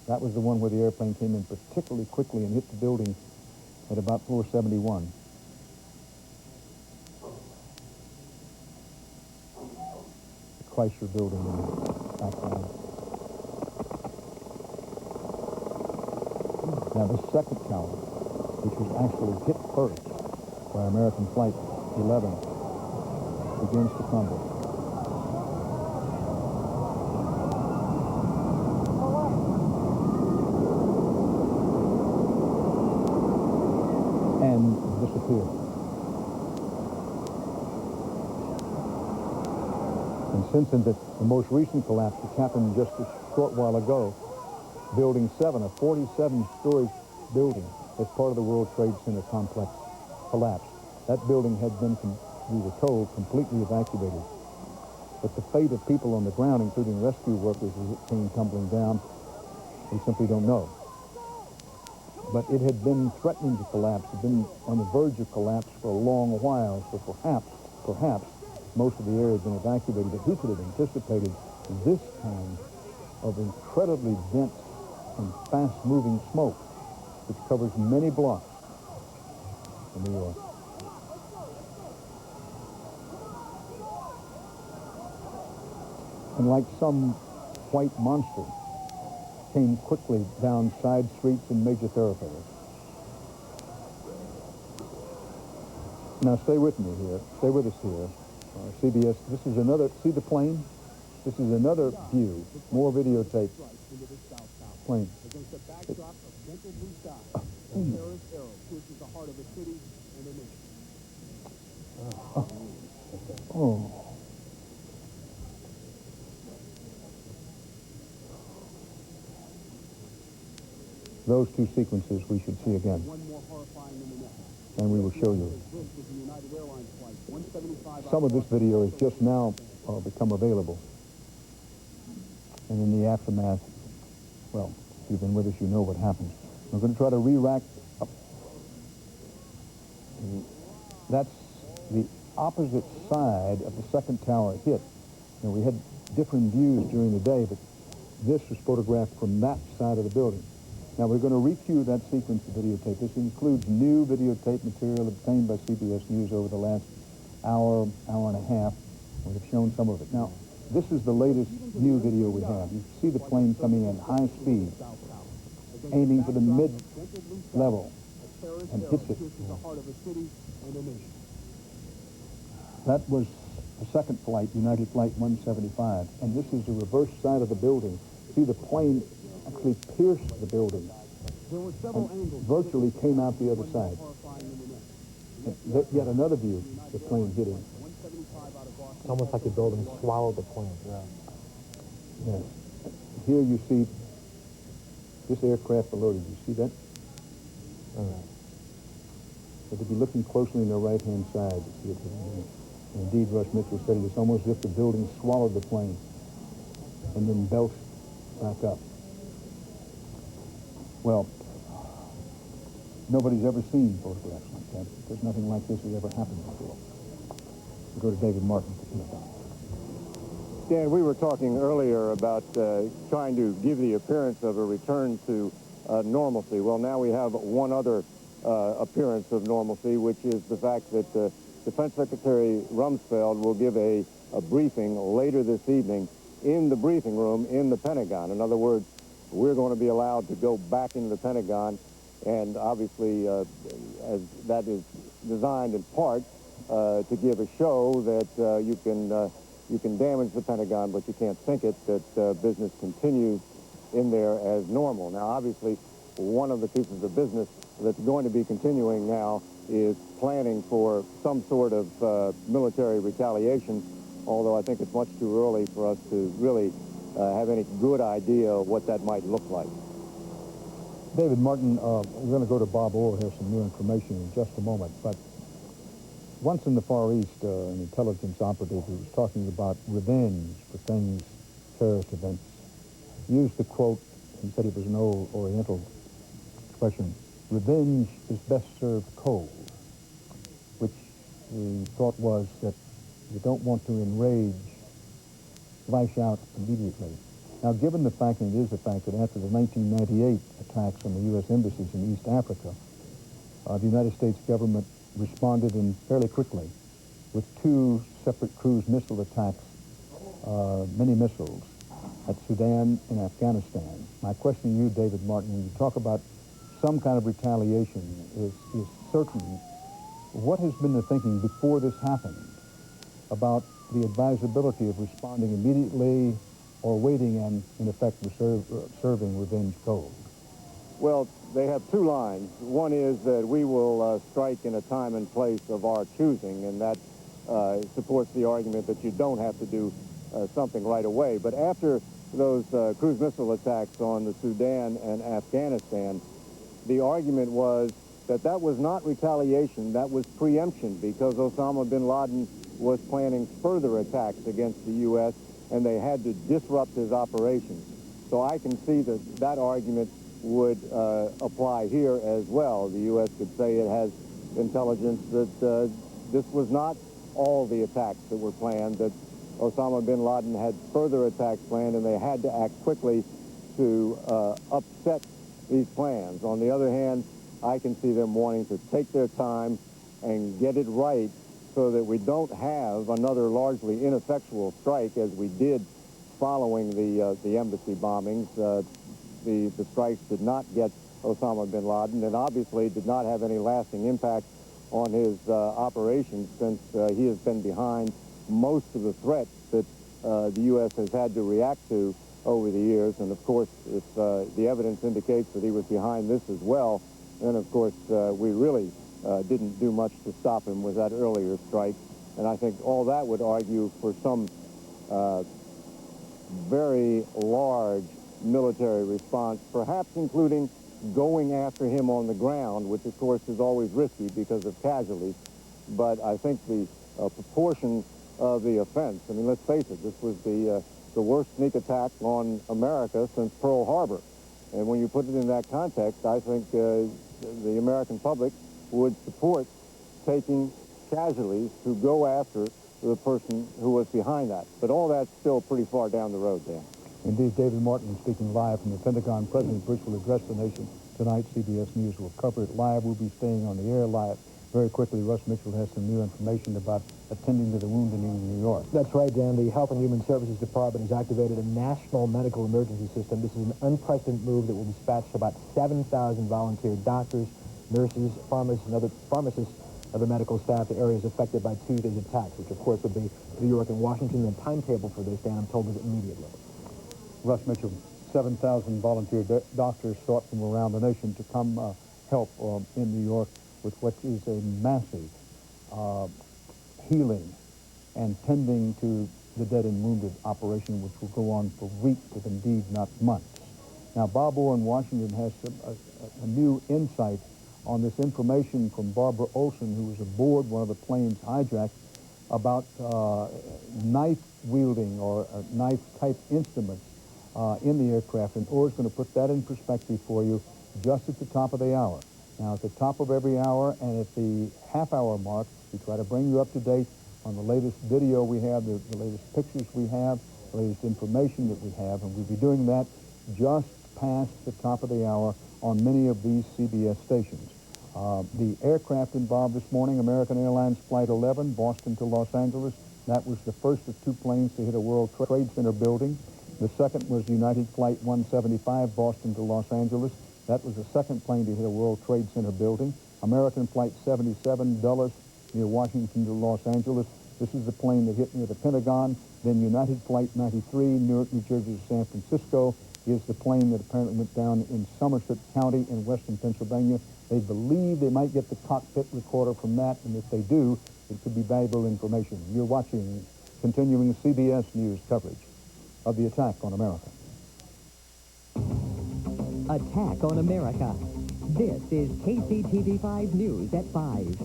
That was the one where the airplane came in particularly quickly and hit the building at about floor 71. The Chrysler building in the background. Now the second tower, which was actually hit first by American Flight 11, begins to crumble. And disappear. And since in the most recent collapse, which happened just a short while ago, Building 7, a 47-story building as part of the World Trade Center complex, collapsed. That building had been, we were told, completely evacuated. But the fate of people on the ground, including rescue workers, as it came tumbling down, we simply don't know. But it had been threatening to collapse, had been on the verge of collapse for a long while, so perhaps most of the area had been evacuated, but who could have anticipated this kind of incredibly dense and fast-moving smoke, which covers many blocks in New York. And like some white monster, came quickly down side streets and major thoroughfares. Now stay with me here, stay with us here. CBS, this is another, see the plane? This is another view, more videotape. Plane. Oh. Those two sequences we should see again. And we will show you. Some of this video has just now become available. And in the aftermath, well, if you've been with us, you know what happens. We're going to try to re-rack up. That's the opposite side of the second tower hit. Now, we had different views during the day, but this was photographed from that side of the building. Now, we're going to recue that sequence of videotape. This includes new videotape material obtained by CBS News over the last hour and a half. We've shown some of it. Now, this is the latest new video we have. You see the plane coming in high speed, aiming for the mid-level, and hits it. That was the second flight, United Flight 175, and this is the reverse side of the building. See, the plane actually pierced the building and virtually came out the other side. Yet another view, the plane hitting. It's almost like the building swallowed the plane. Yeah. Yes. Here you see this aircraft below. Did you see that? All right. But to be looking closely on the right-hand side, you see it. Indeed, Rush Mitchell said it's almost as if the building swallowed the plane and then belched back up. Well, nobody's ever seen photographs like that because nothing like this has ever happened before. We'll go to David Martin for some of that. Dan, we were talking earlier about trying to give the appearance of a return to normalcy. Well, now we have one other appearance of normalcy, which is the fact that Defense Secretary Rumsfeld will give a briefing later this evening in the briefing room in the Pentagon. In other words, we're going to be allowed to go back into the Pentagon, and obviously as that is designed in part to give a show that you can damage the Pentagon, but you can't sink it, that business continues in there as normal. Now, obviously, one of the pieces of business that's going to be continuing now is planning for some sort of military retaliation, although I think it's much too early for us to really have any good idea of what that might look like. David Martin, we're going to go to Bob Orr, has some new information in just a moment, but once in the Far East, an intelligence operative who was talking about revenge for things, terrorist events, used the quote, he said it was an old Oriental expression, revenge is best served cold, which the thought was that you don't want to enrage, lash out immediately. Now, given the fact, and it is the fact, that after the 1998 attacks on the U.S. embassies in East Africa, the United States government responded in fairly quickly with 2 separate cruise missile attacks, mini missiles, at Sudan and Afghanistan. My question to you, David Martin, when you talk about some kind of retaliation is certain, what has been the thinking before this happened about the advisability of responding immediately or waiting and, in effect, serving revenge cold? Well, they have 2 lines. One is that we will strike in a time and place of our choosing, and that supports the argument that you don't have to do something right away. But after those cruise missile attacks on the Sudan and Afghanistan, the argument was that that was not retaliation, that was preemption, because Osama bin Laden was planning further attacks against the U.S., and they had to disrupt his operations. So I can see that that argument would apply here as well. The U.S. could say it has intelligence that this was not all the attacks that were planned, that Osama bin Laden had further attacks planned, and they had to act quickly to upset these plans. On the other hand, I can see them wanting to take their time and get it right so that we don't have another largely ineffectual strike as we did following the embassy bombings. The strikes did not get Osama bin Laden, and obviously did not have any lasting impact on his operations, since he has been behind most of the threats that the U.S. has had to react to over the years. And of course, if the evidence indicates that he was behind this as well, then of course we really didn't do much to stop him with that earlier strike. And I think all that would argue for some very large military response, perhaps including going after him on the ground, which of course is always risky because of casualties. But I think the proportion of the offense, I mean, let's face it, this was the worst sneak attack on America since Pearl Harbor. And when you put it in that context, I think the American public would support taking casualties to go after the person who was behind that. But all that's still pretty far down the road, Dan. Indeed, David Martin speaking live from the Pentagon. President Bush will address the nation tonight. CBS News will cover it live. We'll be staying on the air live. Very quickly, Russ Mitchell has some new information about attending to the wounded in New York. That's right, Dan. The Health and Human Services Department has activated a national medical emergency system. This is an unprecedented move that will dispatch about 7,000 volunteer doctors, nurses, pharmacists, and other medical staff to areas affected by Tuesday's attacks, which of course would be New York and Washington. The timetable for this, Dan, I'm told, is immediately. Russ Mitchell, 7,000 volunteer doctors sought from around the nation to come help in New York with what is a massive healing and tending to the dead and wounded operation, which will go on for weeks, if indeed not months. Now, Bob Orr in Washington has a new insight on this information from Barbara Olson, who was aboard one of the planes hijacked, about knife-wielding or knife-type instruments in the aircraft. And Orr's going to put that in perspective for you just at the top of the hour. Now, at the top of every hour and at the half-hour mark, we try to bring you up to date on the latest video we have, the latest pictures we have, latest information that we have, and we'll be doing that just past the top of the hour on many of these CBS stations. The aircraft involved this morning, American Airlines Flight 11, Boston to Los Angeles. That was the first of two planes to hit a World Trade Center building. The second was United Flight 175, Boston to Los Angeles. That was the second plane to hit a World Trade Center building. American Flight 77, Dulles, near Washington to Los Angeles. This is the plane that hit near the Pentagon. Then United Flight 93, Newark, New Jersey to San Francisco, is the plane that apparently went down in Somerset County in western Pennsylvania. They believe they might get the cockpit recorder from that, and if they do, it could be valuable information. You're watching continuing CBS News coverage of the attack on America. Attack on America. This is KCTV5 News at 5.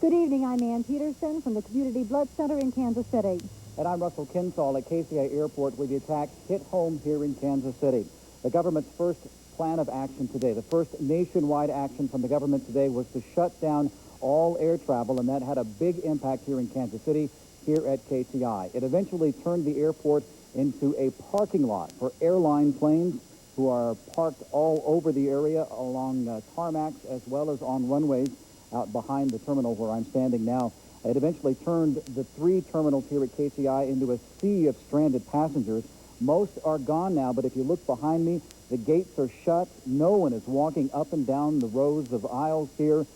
Good evening, I'm Ann Peterson from the Community Blood Center in Kansas City. And I'm Russell Kinsall at KCI Airport, where the attack hit home here in Kansas City. The government's first plan of action today, the first nationwide action from the government today, was to shut down all air travel, and that had a big impact here in Kansas City, here at KCI. It eventually turned the airport into a parking lot for airline planes who are parked all over the area along tarmacs as well as on runways out behind the terminal where I'm standing now. It eventually turned the 3 terminals here at KCI into a sea of stranded passengers. Most are gone now, but if you look behind me, the gates are shut. No one is walking up and down the rows of aisles here.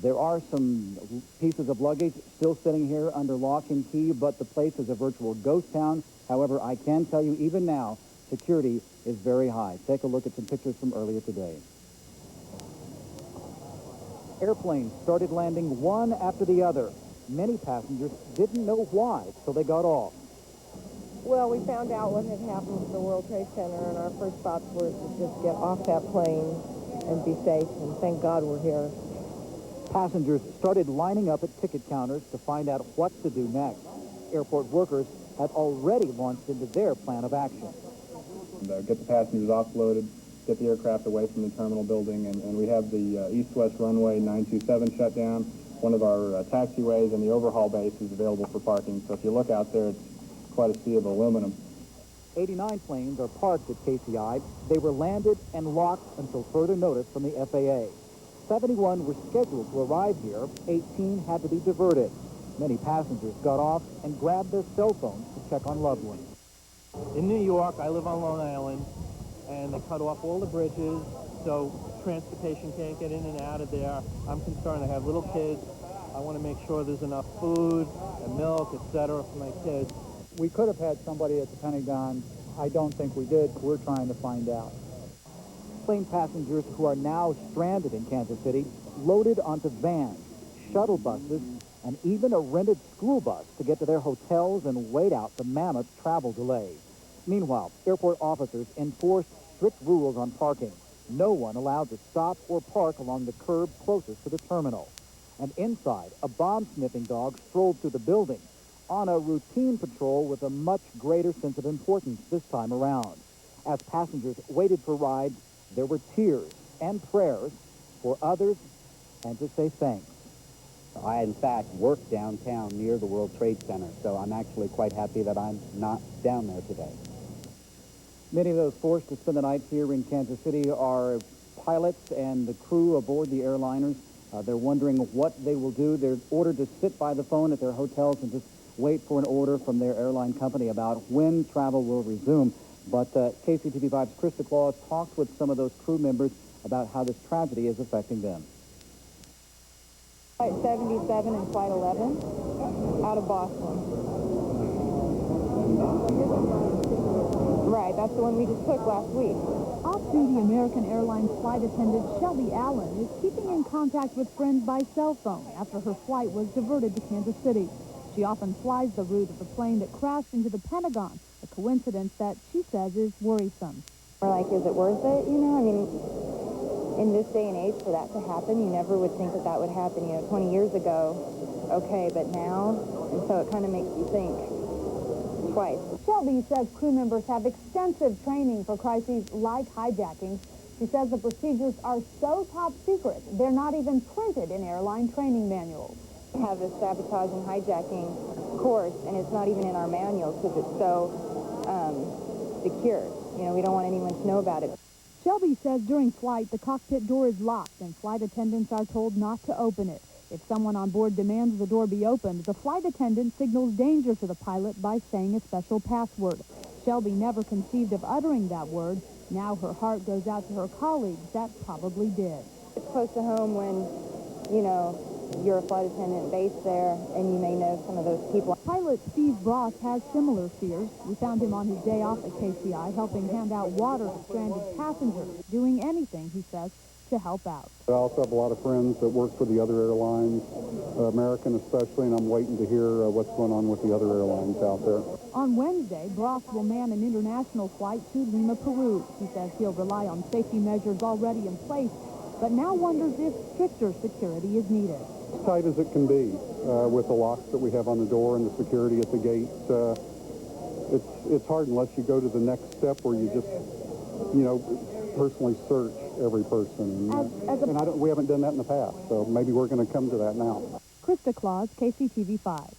There are some pieces of luggage still sitting here under lock and key, but the place is a virtual ghost town. However, I can tell you even now, security is very high. Take a look at some pictures from earlier today. Airplanes started landing one after the other. Many passengers didn't know why till they got off. Well, we found out what had happened to the World Trade Center, and our first thoughts were to just get off that plane and be safe, and thank God we're here. Passengers started lining up at ticket counters to find out what to do next. Airport workers had already launched into their plan of action. Get the passengers offloaded, get the aircraft away from the terminal building, and we have the east-west runway 927 shut down. One of our taxiways and the overhaul base is available for parking, so if you look out there, it's quite a sea of aluminum. 89 planes are parked at KCI. They were landed and locked until further notice from the FAA. 71 were scheduled to arrive here. 18 had to be diverted. Many passengers got off and grabbed their cell phones to check on loved ones. In New York, I live on Long Island, and they cut off all the bridges, so transportation can't get in and out of there. I'm concerned. I have little kids. I want to make sure there's enough food and milk, etc., for my kids. We could have had somebody at the Pentagon. I don't think we did. We're trying to find out. Plane passengers who are now stranded in Kansas City loaded onto vans, shuttle buses, and even a rented school bus to get to their hotels and wait out the mammoth travel delay. Meanwhile, airport officers enforced strict rules on parking. No one allowed to stop or park along the curb closest to the terminal. And inside, a bomb-sniffing dog strolled through the building on a routine patrol with a much greater sense of importance this time around. As passengers waited for rides, there were tears and prayers for others and to say thanks. I, in fact, work downtown near the World Trade Center, so I'm actually quite happy that I'm not down there today. Many of those forced to spend the night here in Kansas City are pilots and the crew aboard the airliners. They're wondering what they will do. They're ordered to sit by the phone at their hotels and just wait for an order from their airline company about when travel will resume. But KCTV5's Krista Claus talked with some of those crew members about how this tragedy is affecting them. Flight 77 and Flight 11 out of Boston. Right, that's the one we just took last week. Off-duty American Airlines flight attendant Shelby Allen is keeping in contact with friends by cell phone after her flight was diverted to Kansas City. She often flies the route of the plane that crashed into the Pentagon, a coincidence that she says is worrisome. Or like, is it worth it? You know, I mean, in this day and age, for that to happen, you never would think that that would happen. You know, 20 years ago, okay, but now, and so it kind of makes you think twice. Shelby says crew members have extensive training for crises like hijacking. She says the procedures are so top secret, they're not even printed in airline training manuals. Have a sabotage and hijacking course, and it's not even in our manuals because it's so secure. You know, we don't want anyone to know about it. Shelby says during flight, the cockpit door is locked and flight attendants are told not to open it. If someone on board demands the door be opened, the flight attendant signals danger to the pilot by saying a special password. Shelby never conceived of uttering that word. Now her heart goes out to her colleagues that probably did. It's close to home when, you know, you're a flight attendant based there, and you may know some of those people. Pilot Steve Bross has similar fears. We found him on his day off at KCI, helping hand out water to stranded passengers, doing anything, he says, to help out. I also have a lot of friends that work for the other airlines, American especially, and I'm waiting to hear what's going on with the other airlines out there. On Wednesday, Bross will man an international flight to Lima, Peru. He says he'll rely on safety measures already in place, but now wonders if stricter security is needed. As tight as it can be with the locks that we have on the door and the security at the gates. It's hard unless you go to the next step where you just, you know, personally search every person. And we haven't done that in the past, so maybe we're going to come to that now. Krista Claus, KCTV 5.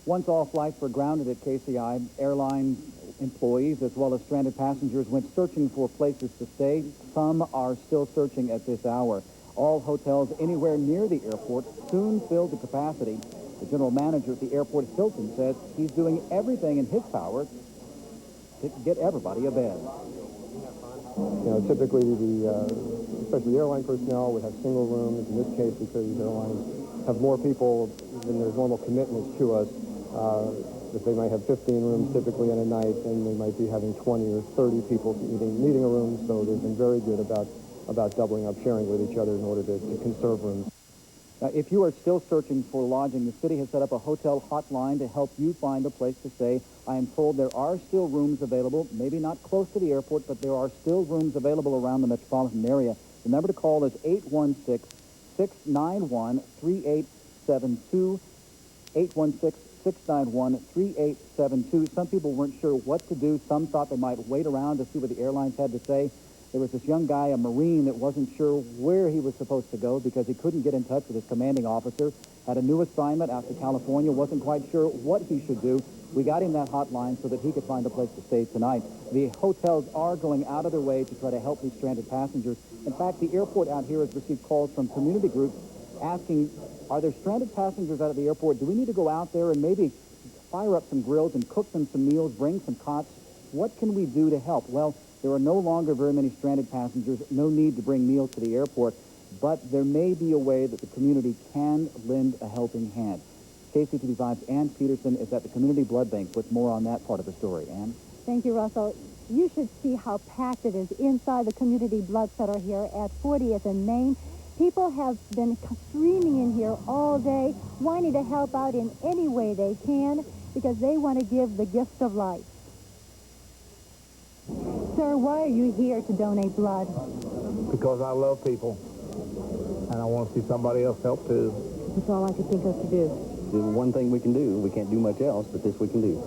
Once all flights were grounded at KCI, airline employees as well as stranded passengers went searching for places to stay. Some are still searching at this hour. All hotels anywhere near the airport soon filled to capacity. The general manager at the airport, Hilton, says he's doing everything in his power to get everybody a bed. You know, typically especially the airline personnel would have single rooms. In this case, because airlines have more people than their normal commitments to us, if they might have 15 rooms typically in a night, then they might be having 20 or 30 people needing a room. So they've been very good about doubling up, sharing with each other in order to conserve rooms. Now, if you are still searching for lodging, the city has set up a hotel hotline to help you find a place to stay. I am told there are still rooms available, maybe not close to the airport, but there are still rooms available around the metropolitan area. The number to call is 816-691-3872, 816-691-3872. Some people weren't sure what to do. Some thought they might wait around to see what the airlines had to say. There was this young guy, a Marine, that wasn't sure where he was supposed to go because he couldn't get in touch with his commanding officer, had a new assignment out to California, wasn't quite sure what he should do. We got him that hotline so that he could find a place to stay tonight. The hotels are going out of their way to try to help these stranded passengers. In fact, the airport out here has received calls from community groups asking, are there stranded passengers out at the airport? Do we need to go out there and maybe fire up some grills and cook them some meals, bring some cots? What can we do to help? Well, there are no longer very many stranded passengers, no need to bring meals to the airport, but there may be a way that the community can lend a helping hand. KCTV5's Ann Peterson is at the Community Blood Bank with more on that part of the story. Ann? Thank you, Russell. You should see how packed it is inside the Community Blood Center here at 40th and Main. People have been streaming in here all day, wanting to help out in any way they can because they want to give the gift of life. Sir, why are you here to donate blood? Because I love people, and I want to see somebody else help too. That's all I could think of to do. The one thing we can do, we can't do much else, but this we can do.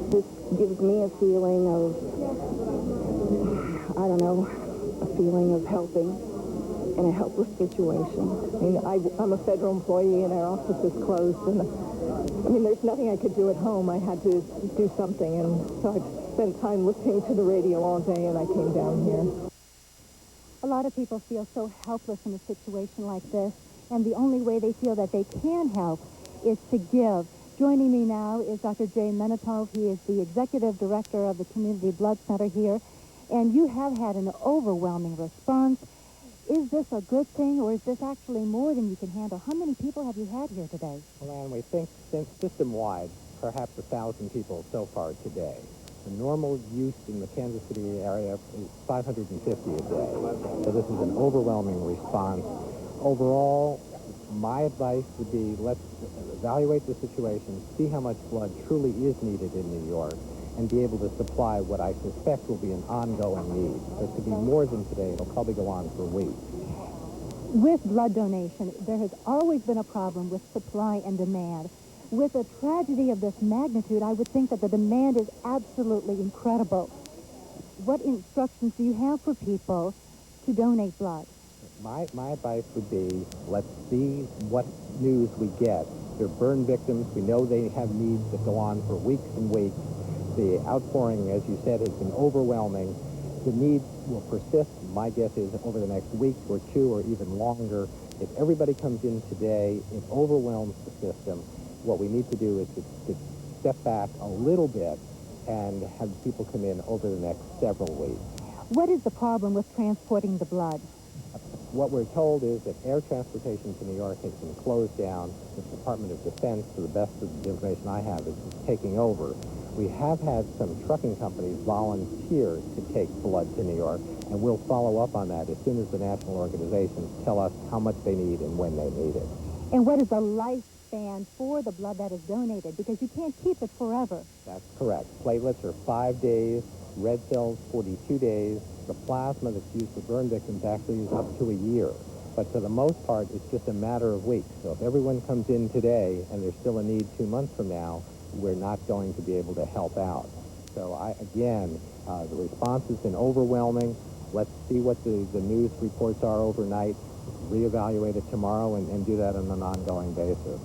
This gives me a feeling of, I don't know, a feeling of helping in a helpless situation. I mean, I'm a federal employee and our office is closed, and I mean, there's nothing I could do at home. I had to do something, and so I spent time listening to the radio all day, and I came down here. A lot of people feel so helpless in a situation like this, and the only way they feel that they can help is to give. Joining me now is Dr. Jay Menatov. He is the executive director of the Community Blood Center here, and you have had an overwhelming response. Is this a good thing, or is this actually more than you can handle? How many people have you had here today? Well, Ann, we think since system-wide, perhaps 1,000 people so far today. The normal use in the Kansas City area is 550 a day. So this is an overwhelming response. Overall, my advice would be let's evaluate the situation, see how much blood truly is needed in New York, and be able to supply what I suspect will be an ongoing need. But to be more than today, it'll probably go on for weeks. With blood donation, there has always been a problem with supply and demand. With a tragedy of this magnitude, I would think that the demand is absolutely incredible. What instructions do you have for people to donate blood? My advice would be let's see what news we get They're burn victims. We know they have needs that go on for weeks and weeks. The outpouring, as you said, has been overwhelming. The need will persist. My guess is over the next week or two or even longer. If everybody comes in today, it overwhelms the system. What we need to do is to step back a little bit and have people come in over the next several weeks. What is the problem with transporting the blood? What we're told is that air transportation to New York has been closed down. The Department of Defense, to the best of the information I have, is taking over. We have had some trucking companies volunteer to take blood to New York, and we'll follow up on that as soon as the national organizations tell us how much they need and when they need it. And what is the lifespan for the blood that is donated? Because you can't keep it forever. That's correct. Platelets are 5 days, red cells 42 days. The plasma that's used for burn victims actually is up to a year. But for the most part, it's just a matter of weeks. So if everyone comes in today and there's still a need 2 months from now, we're not going to be able to help out. So the response has been overwhelming. Let's see what the news reports are overnight, reevaluate it tomorrow, and do that on an ongoing basis.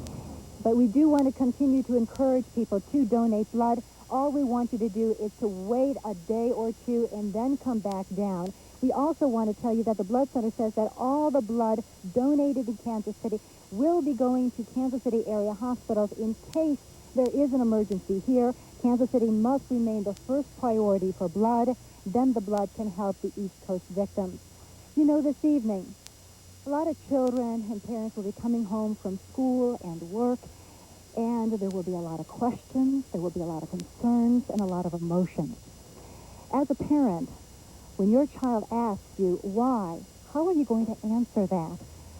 But we do want to continue to encourage people to donate blood. All we want you to do is to wait a day or two and then come back down. We also want to tell you that the Blood Center says that all the blood donated in Kansas City will be going to Kansas City area hospitals in case there is an emergency here. Kansas City must remain the first priority for blood. Then the blood can help the East Coast victims. You know, this evening, a lot of children and parents will be coming home from school and work, and there will be a lot of questions, there will be a lot of concerns, and a lot of emotions. As a parent, when your child asks you why, how are you going to answer that?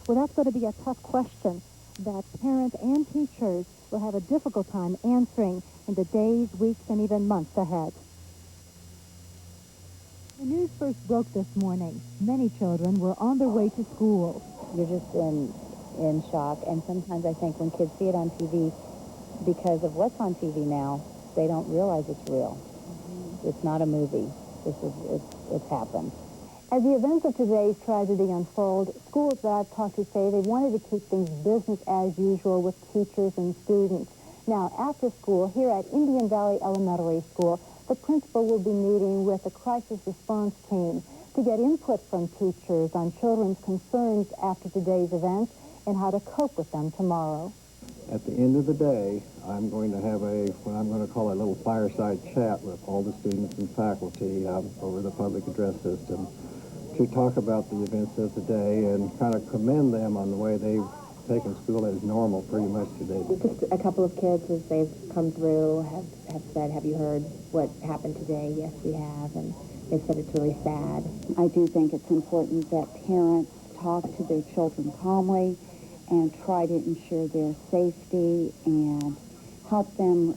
Well, that's going to be a tough question that parents and teachers will have a difficult time answering in the days, weeks, and even months ahead. The news first broke this morning. Many children were on their way to school. You're just in shock, and sometimes I think when kids see it on TV, because of what's on TV now, they don't realize it's real. It's not a movie. It's happened. As the events of today's tragedy unfold, schools that I've talked to say they wanted to keep things business as usual with teachers and students. Now, after school, here at Indian Valley Elementary School, the principal will be meeting with the crisis response team to get input from teachers on children's concerns after today's events and how to cope with them tomorrow. At the end of the day, I'm going to have what I'm going to call a little fireside chat with all the students and faculty over the public address system to talk about the events of the day and kind of commend them on the way they've taken school as normal pretty much today. Just a couple of kids, as they've come through, have said, have you heard what happened today? Yes, we have, and they said it's really sad. I do think it's important that parents talk to their children calmly and try to ensure their safety and help them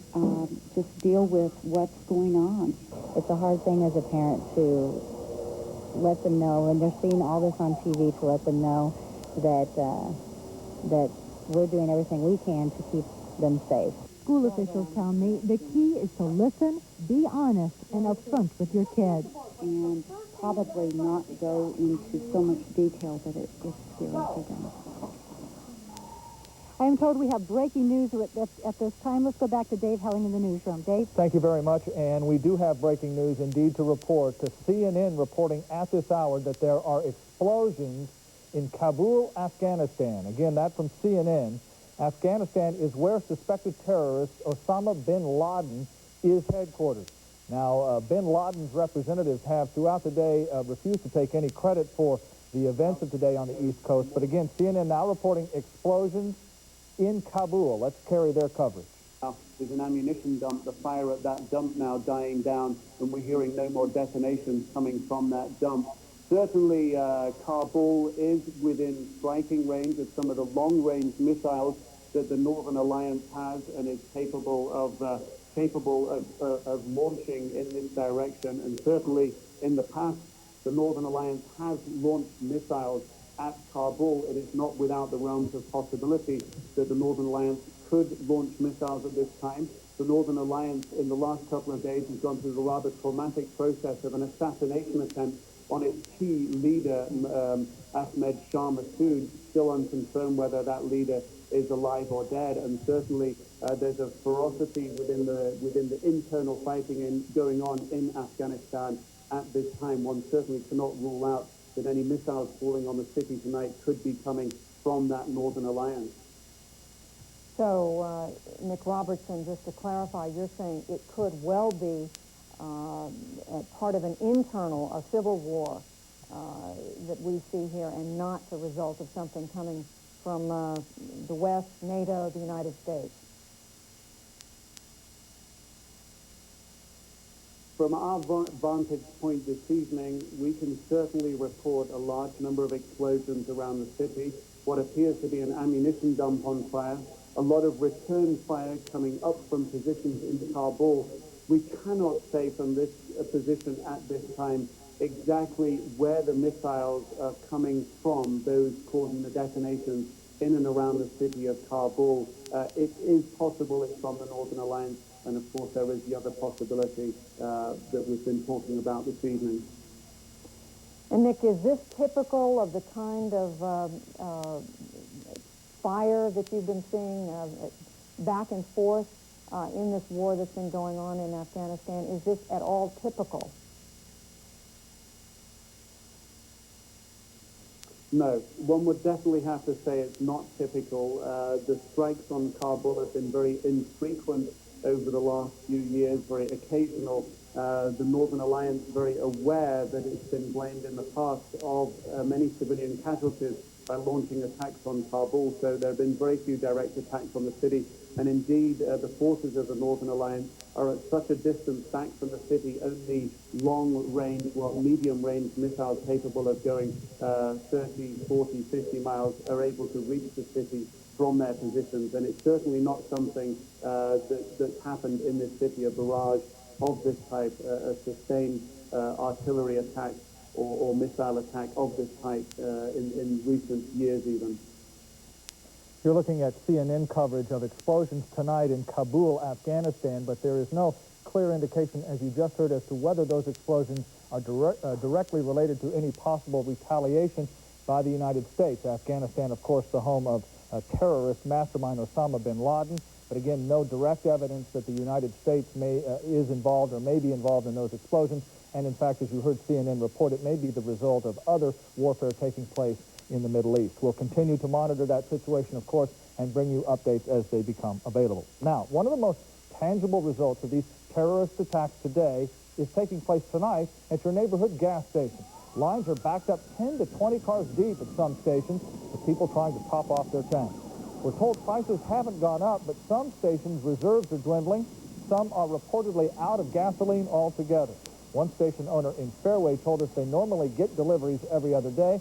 just deal with what's going on. It's a hard thing as a parent to let them know, and they're seeing all this on TV, to let them know that that we're doing everything we can to keep them safe. School officials tell me the key is to listen, be honest, and upfront with your kids. And probably not go into so much detail that it's scary for them. I am told we have breaking news at this time. Let's go back to Dave Helling in the newsroom. Dave? Thank you very much, and we do have breaking news indeed to report. To CNN reporting at this hour that there are explosions in Kabul, Afghanistan. Again, that from CNN. Afghanistan is where suspected terrorist Osama bin Laden is headquartered. Now, bin Laden's representatives have throughout the day refused to take any credit for the events of today on the East Coast. But again, CNN now reporting explosions in Kabul. Let's carry their coverage. There's an ammunition dump, the fire at that dump now dying down, and we're hearing no more detonations coming from that dump. Certainly, Kabul is within striking range of some of the long-range missiles that the Northern Alliance has and is capable of launching in this direction. And certainly, in the past, the Northern Alliance has launched missiles at Kabul. It is not without the realms of possibility that the Northern Alliance could launch missiles at this time. The Northern Alliance, in the last couple of days, has gone through the rather traumatic process of an assassination attempt on its key leader, Ahmed Shah Massoud, still unconfirmed whether that leader is alive or dead, and certainly there's a ferocity within the internal fighting going on in Afghanistan at this time. One certainly cannot rule out that any missiles falling on the city tonight could be coming from that Northern Alliance. So, Nick Robertson, just to clarify, you're saying it could well be part of an internal, a civil war that we see here, and not the result of something coming from the West, NATO, the United States. From our vantage point this evening, we can certainly report a large number of explosions around the city, what appears to be an ammunition dump on fire, a lot of return fire coming up from positions in Kabul. We cannot say from this position at this time exactly where the missiles are coming from, those causing the detonations in and around the city of Kabul. It is possible it's from the Northern Alliance, and of course there is the other possibility that we've been talking about this evening. And Nick, is this typical of the kind of fire that you've been seeing back and forth in this war that's been going on in Afghanistan? Is this at all typical? No, one would definitely have to say it's not typical. The strikes on Kabul have been very infrequent over the last few years, very occasional. The Northern Alliance very aware that it's been blamed in the past of many civilian casualties by launching attacks on Kabul, so there have been very few direct attacks on the city, and indeed the forces of the Northern Alliance are at such a distance back from the city, only long-range, well, medium-range missiles capable of going 30, 40, 50 miles are able to reach the city from their positions, and it's certainly not something that's happened in this city, a barrage of this type, a sustained artillery attack or missile attack of this type in recent years even. You're looking at CNN coverage of explosions tonight in Kabul, Afghanistan, but there is no clear indication, as you just heard, as to whether those explosions are directly related to any possible retaliation by the United States. Afghanistan, of course, the home of terrorist mastermind Osama bin Laden, but again, no direct evidence that the United States is involved or may be involved in those explosions. And in fact, as you heard CNN report, it may be the result of other warfare taking place in the Middle East. We'll continue to monitor that situation, of course, and bring you updates as they become available. Now, one of the most tangible results of these terrorist attacks today is taking place tonight at your neighborhood gas station. Lines are backed up 10 to 20 cars deep at some stations with people trying to top off their tanks. We're told prices haven't gone up, but some stations' reserves are dwindling. Some are reportedly out of gasoline altogether. One station owner in Fairway told us they normally get deliveries every other day.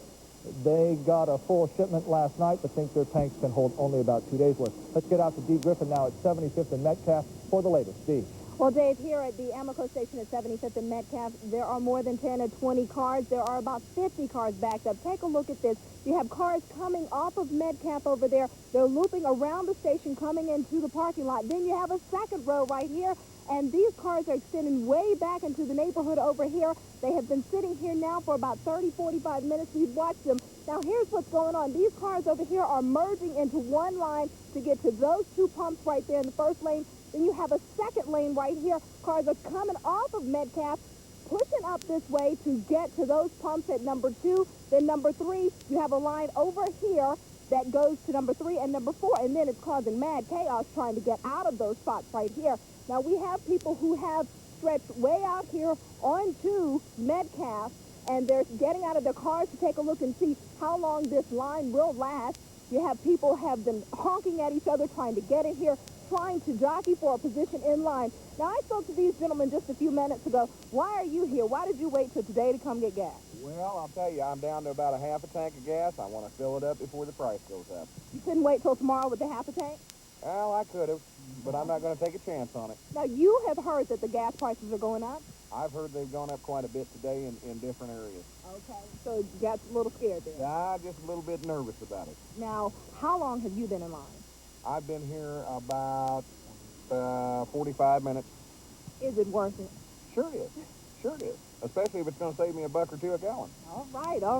They got a full shipment last night, but think their tanks can hold only about 2 days' worth. Let's get out to Dee Griffin now at 75th and Metcalf for the latest. Dee. Well, Dave, here at the Amoco station at 75th and Metcalf, there are more than 10 or 20 cars. There are about 50 cars backed up. Take a look at this. You have cars coming off of Metcalf over there. They're looping around the station, coming into the parking lot. Then you have a second row right here, and these cars are extending way back into the neighborhood over here. They have been sitting here now for about 30, 45 minutes. We've watched them. Now, here's what's going on. These cars over here are merging into one line to get to those two pumps right there in the first lane. Then you have a second lane right here. Cars are coming off of Metcalf, pushing up this way to get to those pumps at number 2. Then number 3, you have a line over here that goes to number 3 and number 4, and then it's causing mad chaos trying to get out of those spots right here. Now, we have people who have stretched way out here onto Metcalf, and they're getting out of their cars to take a look and see how long this line will last. You have people have been honking at each other trying to get in here, trying to jockey for a position in line. Now, I spoke to these gentlemen just a few minutes ago. Why are you here? Why did you wait till today to come get gas? Well, I'll tell you, I'm down to about a half a tank of gas. I want to fill it up before the price goes up. You couldn't wait till tomorrow with the half a tank? Well, I could have, but I'm not going to take a chance on it. Now, you have heard that the gas prices are going up? I've heard they've gone up quite a bit today in different areas. Okay, so you got a little scared there? I'm just a little bit nervous about it. Now, how long have you been in line? I've been here about 45 minutes. Is it worth it? Sure it is. Sure it is. especially if it's going to save me $1 or $2 a gallon. All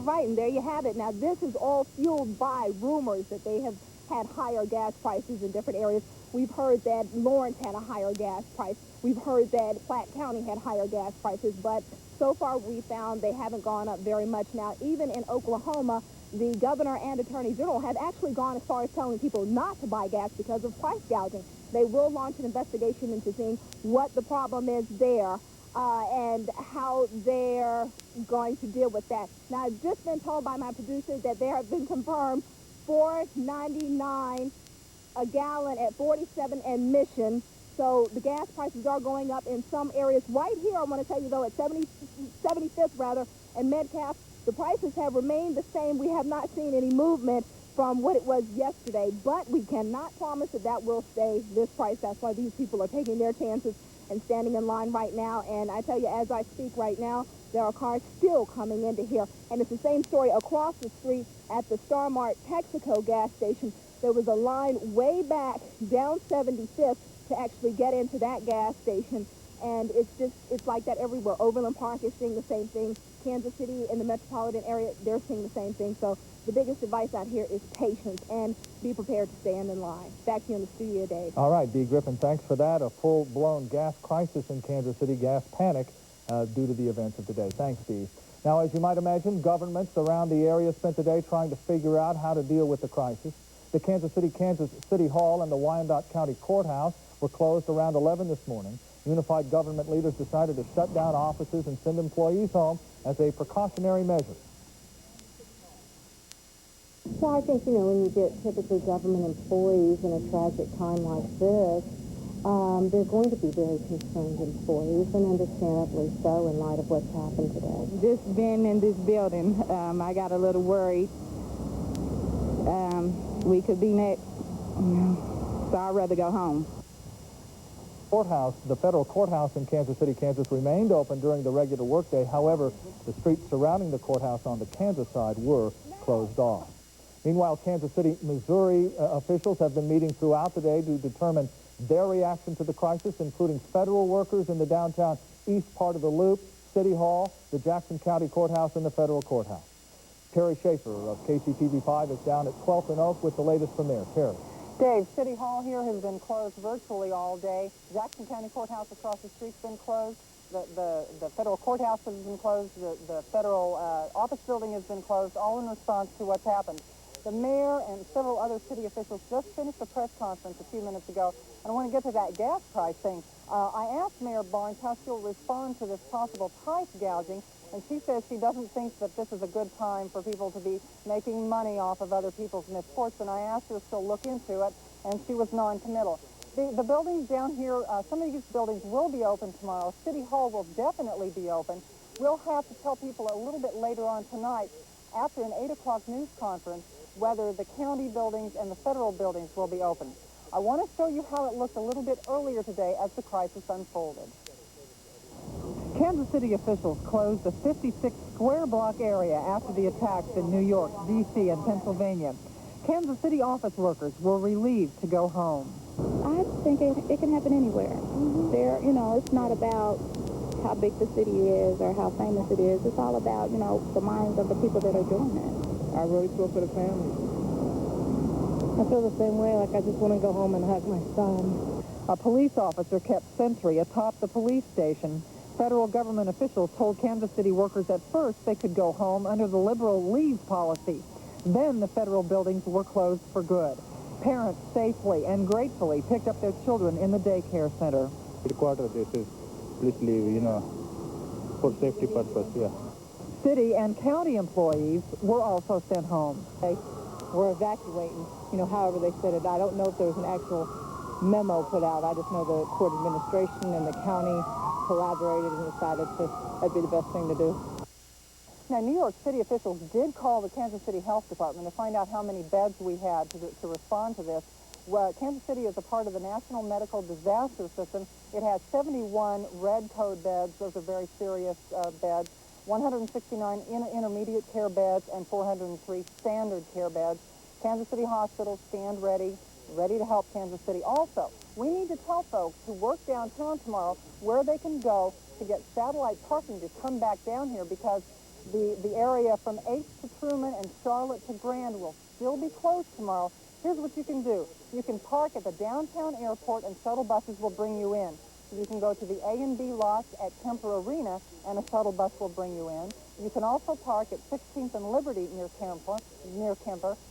right, and there you have it. Now, this is all fueled by rumors that they have had higher gas prices in different areas. We've heard that Lawrence had a higher gas price. We've heard that Platte County had higher gas prices, but so far we found they haven't gone up very much. Now, even in Oklahoma, the governor and attorney general have actually gone as far as telling people not to buy gas because of price gouging. They will launch an investigation into seeing what the problem is there and how they're going to deal with that. Now, I've just been told by my producer that there have been confirmed $4.99 a gallon at 47 and Mission. So the gas prices are going up in some areas. Right here, I want to tell you, though, at 75th, rather, and Metcalf, the prices have remained the same. We have not seen any movement from what it was yesterday, but we cannot promise that that will stay this price. That's why these people are taking their chances and standing in line right now. And I tell you, as I speak right now, there are cars still coming into here. And it's the same story across the street at the Star Mart Texaco gas station. There was a line way back down 75th to actually get into that gas station. And it's like that everywhere. Overland Park is seeing the same thing. Kansas City in the metropolitan area, they're seeing the same thing. So the biggest advice out here is patience and be prepared to stand in line. Back to you in the studio, Dave. All right, Dee Griffin, thanks for that. A full-blown gas crisis in Kansas City, gas panic due to the events of today. Thanks, Dee. Now, as you might imagine, governments around the area spent the day trying to figure out how to deal with the crisis. The Kansas City Hall and the Wyandotte County Courthouse were closed around 11 this morning. Unified government leaders decided to shut down offices and send employees home as a precautionary measure. Well, I think, when you get typically government employees in a tragic time like this, they're going to be very concerned employees, and understandably so in light of what's happened today. Just being in this building, I got a little worried. We could be next, so I'd rather go home. The federal courthouse in Kansas City, Kansas remained open during the regular workday. However, the streets surrounding the courthouse on the Kansas side were closed off. Meanwhile, Kansas City, Missouri officials have been meeting throughout the day to determine their reaction to the crisis, including federal workers in the downtown east part of the Loop, City Hall, the Jackson County Courthouse, and the federal courthouse. Terry Schaefer of KCTV5 is down at 12th and Oak with the latest from there. Terry. Dave, City Hall here has been closed virtually all day. Jackson County Courthouse across the street's been closed. The federal courthouse has been closed. The federal office building has been closed, all in response to what's happened. The mayor and several other city officials just finished a press conference a few minutes ago, and I want to get to that gas price thing. I asked Mayor Barnes how she'll respond to this possible price gouging, and she says she doesn't think that this is a good time for people to be making money off of other people's misfortune. I asked her if she'll look into it, and she was non-committal. The buildings down here, some of these buildings will be open tomorrow. City Hall will definitely be open. We'll have to tell people a little bit later on tonight, after an 8 o'clock news conference, whether the county buildings and the federal buildings will be open. I want to show you how it looked a little bit earlier today as the crisis unfolded. Kansas City officials closed the 56 square block area after the attacks in New York, D.C., and Pennsylvania. Kansas City office workers were relieved to go home. I think it can happen anywhere. There, it's not about how big the city is or how famous it is. It's all about, the minds of the people that are doing it. I really feel for the family. I feel the same way, like I just want to go home and hug my son. A police officer kept sentry atop the police station. Federal government officials told Kansas City workers at first they could go home under the liberal leave policy. Then the federal buildings were closed for good. Parents safely and gratefully picked up their children in the daycare center. Headquarters, this is please leave, for safety purpose, yeah. City and county employees were also sent home. They were evacuating, however they said it. I don't know if there was an actual memo put out. I just know the court administration and the county collaborated and decided that'd be the best thing to do. Now, New York City officials did call the Kansas City Health Department to find out how many beds we had to respond to this. Well, Kansas City is a part of the National Medical Disaster System. It has 71 red code beds. Those are very serious beds. 169 intermediate care beds and 403 standard care beds. Kansas City hospitals stand ready to help Kansas City. Also, we need to tell folks who work downtown tomorrow where they can go to get satellite parking to come back down here because the area from H to Truman and Charlotte to Grand will still be closed tomorrow. Here's what you can do. You can park at the downtown airport and shuttle buses will bring you in. You can go to the A&B lots at Kemper Arena and a shuttle bus will bring you in. You can also park at 16th and Liberty near Kemper,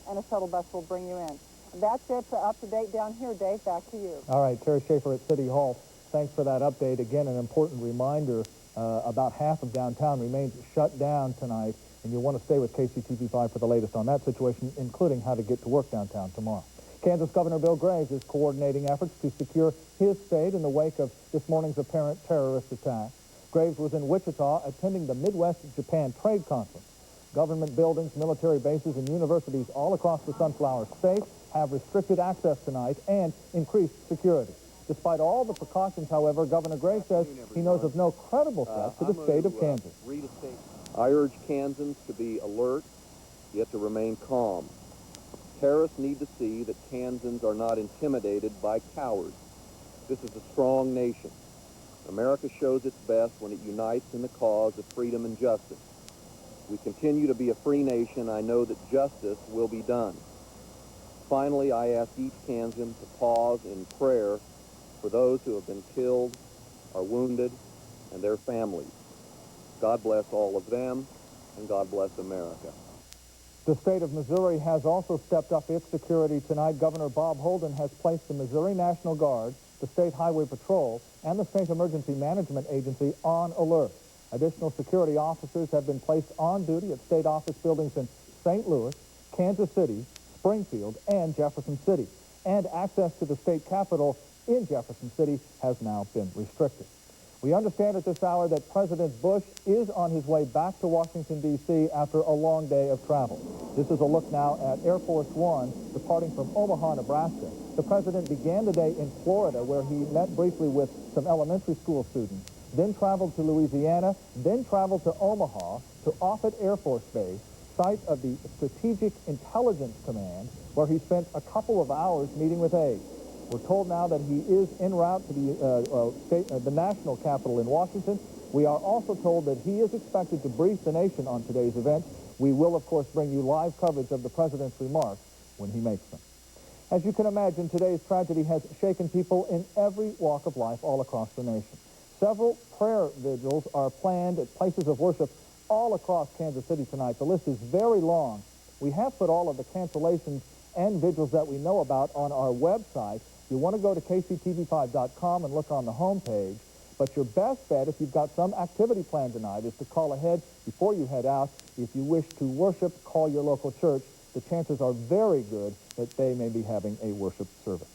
and a shuttle bus will bring you in. That's it. Up to date down here, Dave. Back to you. All right, Terry Schaefer at City Hall. Thanks for that update. Again, an important reminder, about half of downtown remains shut down tonight, and you'll want to stay with KCTV5 for the latest on that situation, including how to get to work downtown tomorrow. Kansas Governor Bill Graves is coordinating efforts to secure his state in the wake of this morning's apparent terrorist attack. Graves was in Wichita attending the Midwest-Japan Trade Conference. Government buildings, military bases, and universities all across the Sunflower State have restricted access tonight and increased security. Despite all the precautions, however, Governor Graves says he knows of no credible threat to the state of Kansas. I urge Kansans to be alert, yet to remain calm. Terrorists need to see that Kansans are not intimidated by cowards. This is a strong nation. America shows its best when it unites in the cause of freedom and justice. We continue to be a free nation. I know that justice will be done. Finally, I ask each Kansan to pause in prayer for those who have been killed, are wounded, and their families. God bless all of them, and God bless America. The state of Missouri has also stepped up its security tonight. Governor Bob Holden has placed the Missouri National Guard, the State Highway Patrol, and the State Emergency Management Agency on alert. Additional security officers have been placed on duty at state office buildings in St. Louis, Kansas City, Springfield, and Jefferson City. And access to the state capitol in Jefferson City has now been restricted. We understand at this hour that President Bush is on his way back to Washington, D.C. after a long day of travel. This is a look now at Air Force One departing from Omaha, Nebraska. The president began the day in Florida, where he met briefly with some elementary school students, then traveled to Louisiana, then traveled to Omaha to Offutt Air Force Base, site of the Strategic Intelligence Command, where he spent a couple of hours meeting with aides. We're told now that he is en route to the national capital in Washington. We are also told that he is expected to brief the nation on today's event. We will, of course, bring you live coverage of the president's remarks when he makes them. As you can imagine, today's tragedy has shaken people in every walk of life all across the nation. Several prayer vigils are planned at places of worship all across Kansas City tonight. The list is very long. We have put all of the cancellations and vigils that we know about on our website. You want to go to KCTV5.com and look on the home page. But your best bet, if you've got some activity planned tonight, is to call ahead before you head out. If you wish to worship, call your local church. The chances are very good that they may be having a worship service.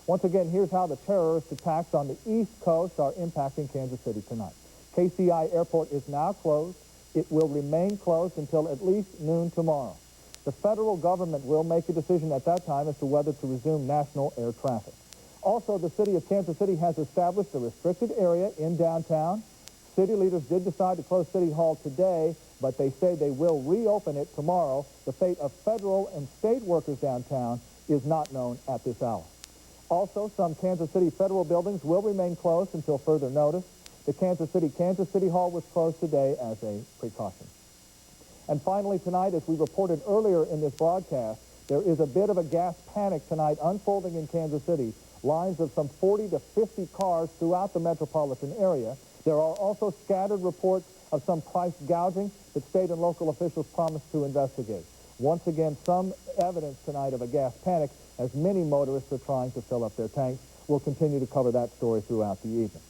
Once again, here's how the terrorist attacks on the East Coast are impacting Kansas City tonight. KCI Airport is now closed. It will remain closed until at least noon tomorrow. The federal government will make a decision at that time as to whether to resume national air traffic. Also, the city of Kansas City has established a restricted area in downtown. City leaders did decide to close City Hall today, but they say they will reopen it tomorrow. The fate of federal and state workers downtown is not known at this hour. Also, some Kansas City federal buildings will remain closed until further notice. The Kansas City Hall was closed today as a precaution. And finally tonight, as we reported earlier in this broadcast, there is a bit of a gas panic tonight unfolding in Kansas City. Lines of some 40 to 50 cars throughout the metropolitan area. There are also scattered reports of some price gouging that state and local officials promised to investigate. Once again, some evidence tonight of a gas panic as many motorists are trying to fill up their tanks. We'll continue to cover that story throughout the evening.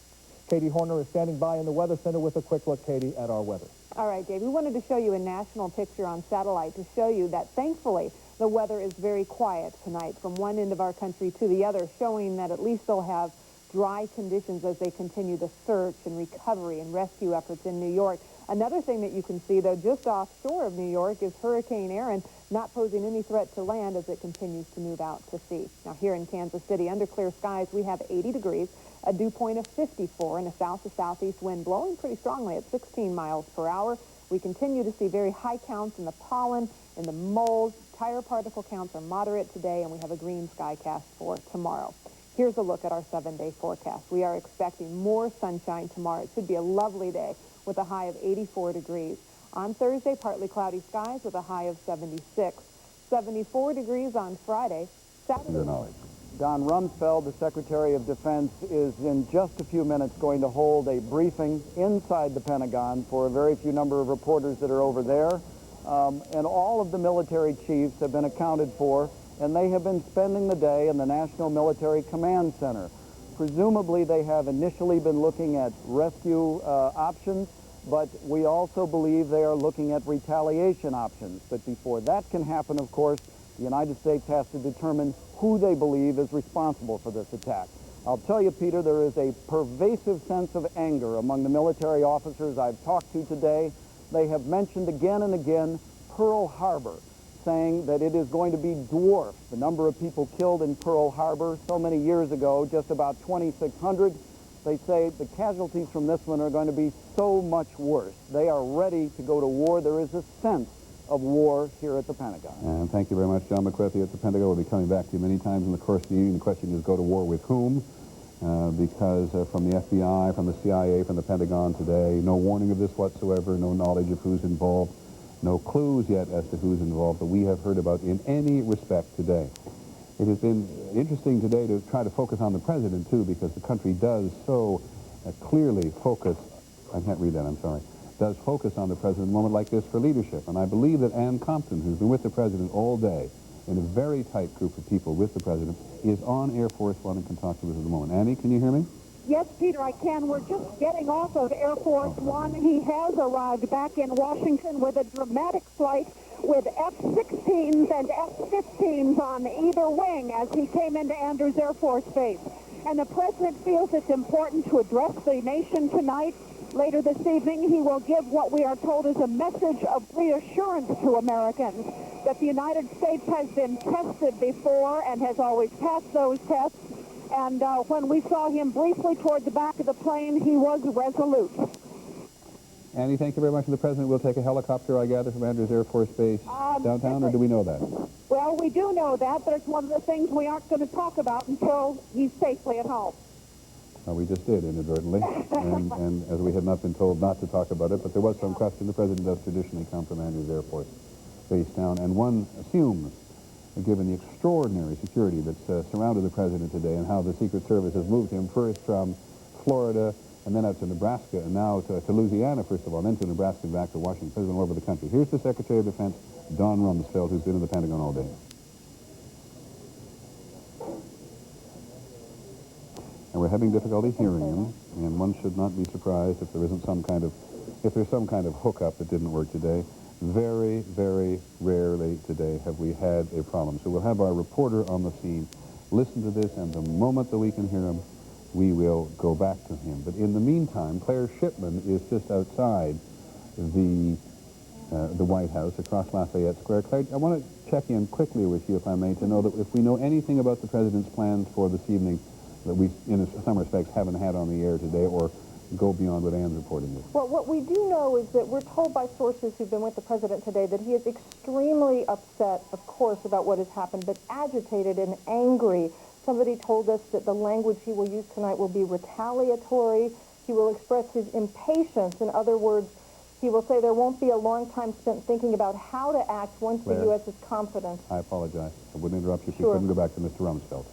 Katie Horner is standing by in the Weather Center with a quick look, Katie, at our weather. All right, Dave, we wanted to show you a national picture on satellite to show you that, thankfully, the weather is very quiet tonight from one end of our country to the other, showing that at least they'll have dry conditions as they continue the search and recovery and rescue efforts in New York. Another thing that you can see, though, just offshore of New York is Hurricane Erin not posing any threat to land as it continues to move out to sea. Now, here in Kansas City, under clear skies, we have 80 degrees, a dew point of 54, and a south to southeast wind blowing pretty strongly at 16 miles per hour. We continue to see very high counts in the pollen, in the mold. Tire particle counts are moderate today, and we have a green sky cast for tomorrow. Here's a look at our 7-day forecast. We are expecting more sunshine tomorrow. It should be a lovely day with a high of 84 degrees. On Thursday, partly cloudy skies with a high of 76. 74 degrees on Friday. Saturday. Don Rumsfeld, the Secretary of Defense, is in just a few minutes going to hold a briefing inside the Pentagon for a very few number of reporters that are over there. And all of the military chiefs have been accounted for, and they have been spending the day in the National Military Command Center. Presumably, they have initially been looking at rescue options, but we also believe they are looking at retaliation options. But before that can happen, of course, the United States has to determine who they believe is responsible for this attack. I'll tell you, Peter, there is a pervasive sense of anger among the military officers I've talked to today. They have mentioned again and again Pearl Harbor, saying that it is going to be dwarfed. The number of people killed in Pearl Harbor so many years ago, just about 2,600. They say the casualties from this one are going to be so much worse. They are ready to go to war. There is a sense of war here at the Pentagon. And thank you very much, John McCarthy at the Pentagon. We'll be coming back to you many times in the course of the evening. The question is, go to war with whom? Because from the FBI, from the CIA, from the Pentagon today, no warning of this whatsoever, no knowledge of who's involved, no clues yet as to who's involved that we have heard about in any respect today. It has been interesting today to try to focus on the president, too, because the country does so clearly focus, I can't read that, I'm sorry, does focus on the president in a moment like this for leadership. And I believe that Ann Compton, who's been with the president all day, in a very tight group of people with the president, is on Air Force One and can talk to us at the moment. Annie, can you hear me? Yes, Peter, I can. We're just getting off of Air Force One. He has arrived back in Washington with a dramatic flight with F-16s and F-15s on either wing as he came into Andrews Air Force Base. And the president feels it's important to address the nation tonight. Later this evening, he will give what we are told is a message of reassurance to Americans that the United States has been tested before and has always passed those tests. And when we saw him briefly toward the back of the plane, he was resolute. Annie, thank you very much. The president will take a helicopter, I gather, from Andrews Air Force Base downtown, or do we know that? Well, we do know that, but it's one of the things we aren't going to talk about until he's safely at home. We just did, inadvertently, and as we had not been told not to talk about it, but there was some question. The president does traditionally come from Andrews Air Force Base down, and one assumes, given the extraordinary security that's surrounded the president today and how the Secret Service has moved him first from Florida and then out to Nebraska and now to Louisiana, first of all, and then to Nebraska and back to Washington, president all over the country. Here's the Secretary of Defense, Don Rumsfeld, who's been in the Pentagon all day. And we're having difficulty hearing him, and one should not be surprised if there isn't some kind of, if there's some kind of hookup that didn't work today. Very, very rarely today have we had a problem. So we'll have our reporter on the scene listen to this, and the moment that we can hear him, we will go back to him. But in the meantime, Claire Shipman is just outside the White House across Lafayette Square. Claire, I want to check in quickly with you, if I may, to know that if we know anything about the president's plans for this evening that we, in some respects, haven't had on the air today, or go beyond what Ann's reporting is. Well, what we do know is that we're told by sources who've been with the president today that he is extremely upset, of course, about what has happened, but agitated and angry. Somebody told us that the language he will use tonight will be retaliatory. He will express his impatience. In other words, he will say there won't be a long time spent thinking about how to act once Claire, the U.S. is confident. I apologize. I wouldn't interrupt you if Sure. you couldn't go back to Mr. Rumsfeld,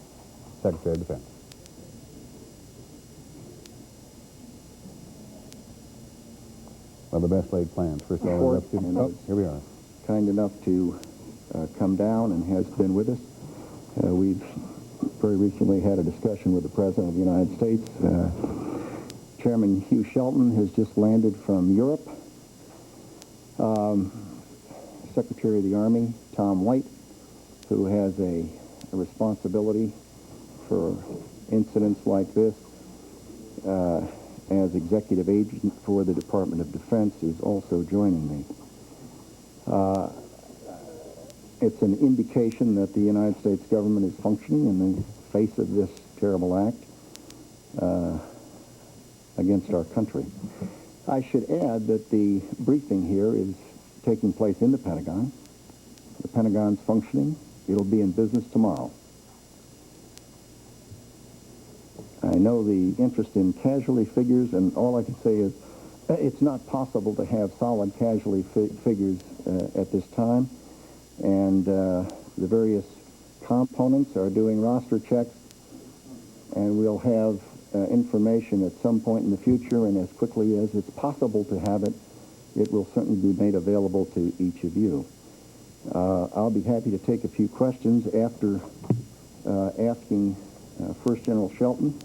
Secretary of Defense. Well, the best laid plans. First of all, here we are. Kind enough to come down and has been with us. We've very recently had a discussion with the President of the United States. Chairman Hugh Shelton has just landed from Europe. Secretary of the Army, Tom White, who has a responsibility for incidents like this, as executive agent for the Department of Defense, is also joining me. It's an indication that the United States government is functioning in the face of this terrible act against our country. I should add that the briefing here is taking place in the Pentagon. The Pentagon's functioning. It'll be in business tomorrow. I know the interest in casualty figures, and all I can say is it's not possible to have solid casualty figures at this time, and the various components are doing roster checks, and we'll have information at some point in the future, and as quickly as it's possible to have it, it will certainly be made available to each of you. I'll be happy to take a few questions after asking First General Shelton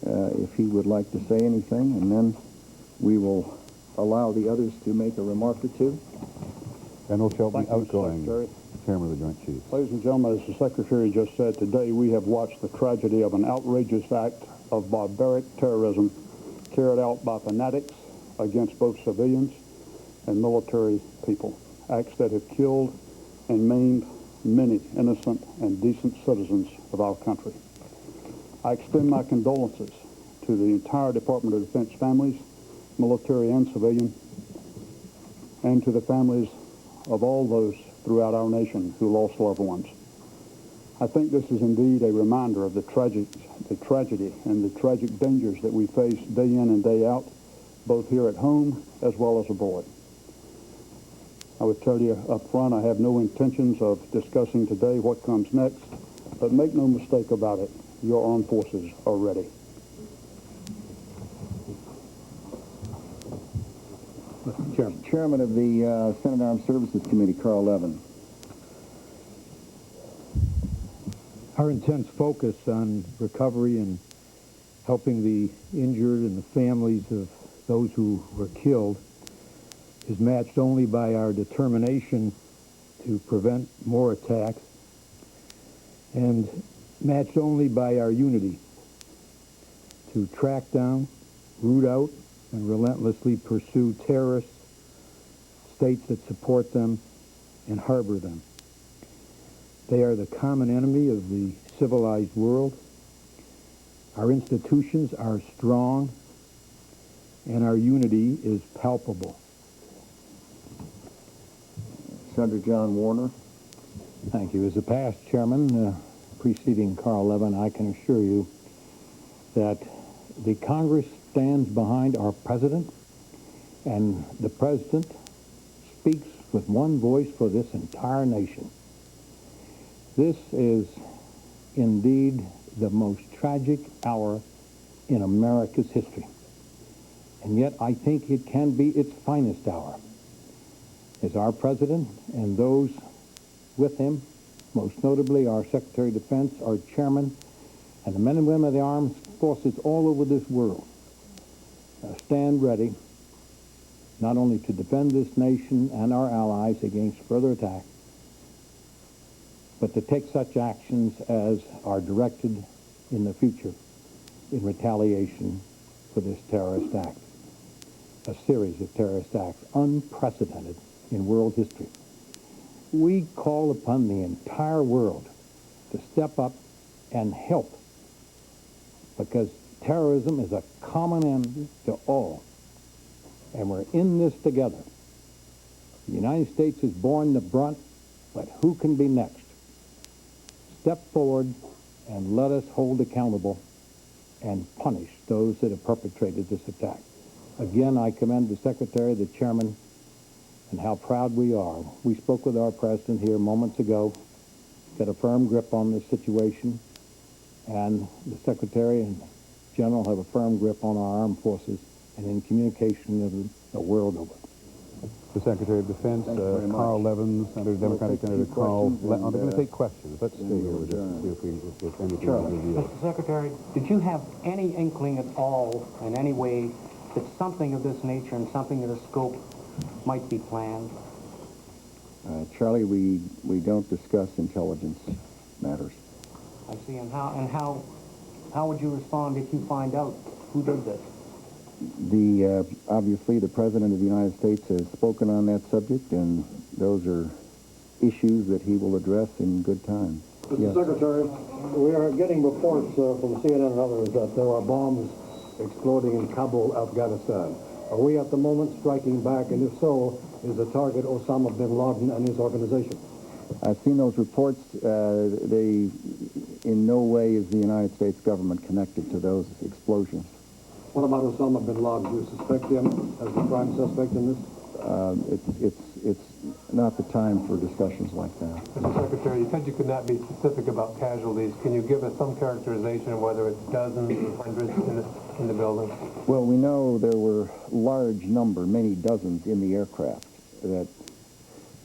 if he would like to say anything, and then we will allow the others to make a remark or two. General Shelton, Thank you, outgoing Secretary. Chairman of the Joint Chiefs. Ladies and gentlemen, as the Secretary just said, today we have watched the tragedy of an outrageous act of barbaric terrorism carried out by fanatics against both civilians and military people. Acts that have killed and maimed many innocent and decent citizens of our country. I extend my condolences to the entire Department of Defense families, military and civilian, and to the families of all those throughout our nation who lost loved ones. I think this is indeed a reminder of the tragedy and the tragic dangers that we face day in and day out, both here at home as well as abroad. I would tell you up front, I have no intentions of discussing today what comes next, but make no mistake about it, your armed forces are ready. Chairman of the Senate Armed Services Committee, Carl Levin. Our intense focus on recovery and helping the injured and the families of those who were killed is matched only by our determination to prevent more attacks and matched only by our unity to track down, root out, and relentlessly pursue terrorists, states that support them, and harbor them. They are the common enemy of the civilized world. Our institutions are strong, and our unity is palpable. Senator John Warner. Thank you. As a past chairman preceding Carl Levin, I can assure you that the Congress stands behind our president, and the president speaks with one voice for this entire nation. This is indeed the most tragic hour in America's history, and yet I think it can be its finest hour, as our president and those with him, most notably our Secretary of Defense, our chairman, and the men and women of the armed forces all over this world stand ready not only to defend this nation and our allies against further attack, but to take such actions as are directed in the future in retaliation for this terrorist act. A series of terrorist acts unprecedented in world history. We call upon the entire world to step up and help, because terrorism is a common enemy to all, and we're in this together. The United States has borne the brunt, but who can be next? Step forward and let us hold accountable and punish those that have perpetrated this attack. Again, I commend the Secretary, the Chairman, and how proud we are. We spoke with our President here moments ago, got a firm grip on this situation, and the Secretary and General have a firm grip on our armed forces and in communication of the world over. The Secretary of Defense, Carl Levin, Senator, Democratic Senator Carl Levin. They're going to take questions. Let's stay here with this, see if anything is revealed. Mr. Secretary, did you have any inkling at all, in any way, that something of this nature and something of this scope might be planned? Charlie, we don't discuss intelligence matters. I see. And how would you respond if you find out who did this? Obviously, the President of the United States has spoken on that subject, and those are issues that he will address in good time. Mr. Secretary, we are getting reports from CNN and others that there are bombs exploding in Kabul, Afghanistan. Are we at the moment striking back, and if so, is the target Osama bin Laden and his organization? I've seen those reports. in no way is the United States government connected to those explosions. What about Osama bin Laden? Do you suspect him as the prime suspect in this? It's not the time for discussions like that. Mr. Secretary, you said you could not be specific about casualties. Can you give us some characterization of whether it's dozens or hundreds in the building? Well, we know there were large number, many dozens in the aircraft that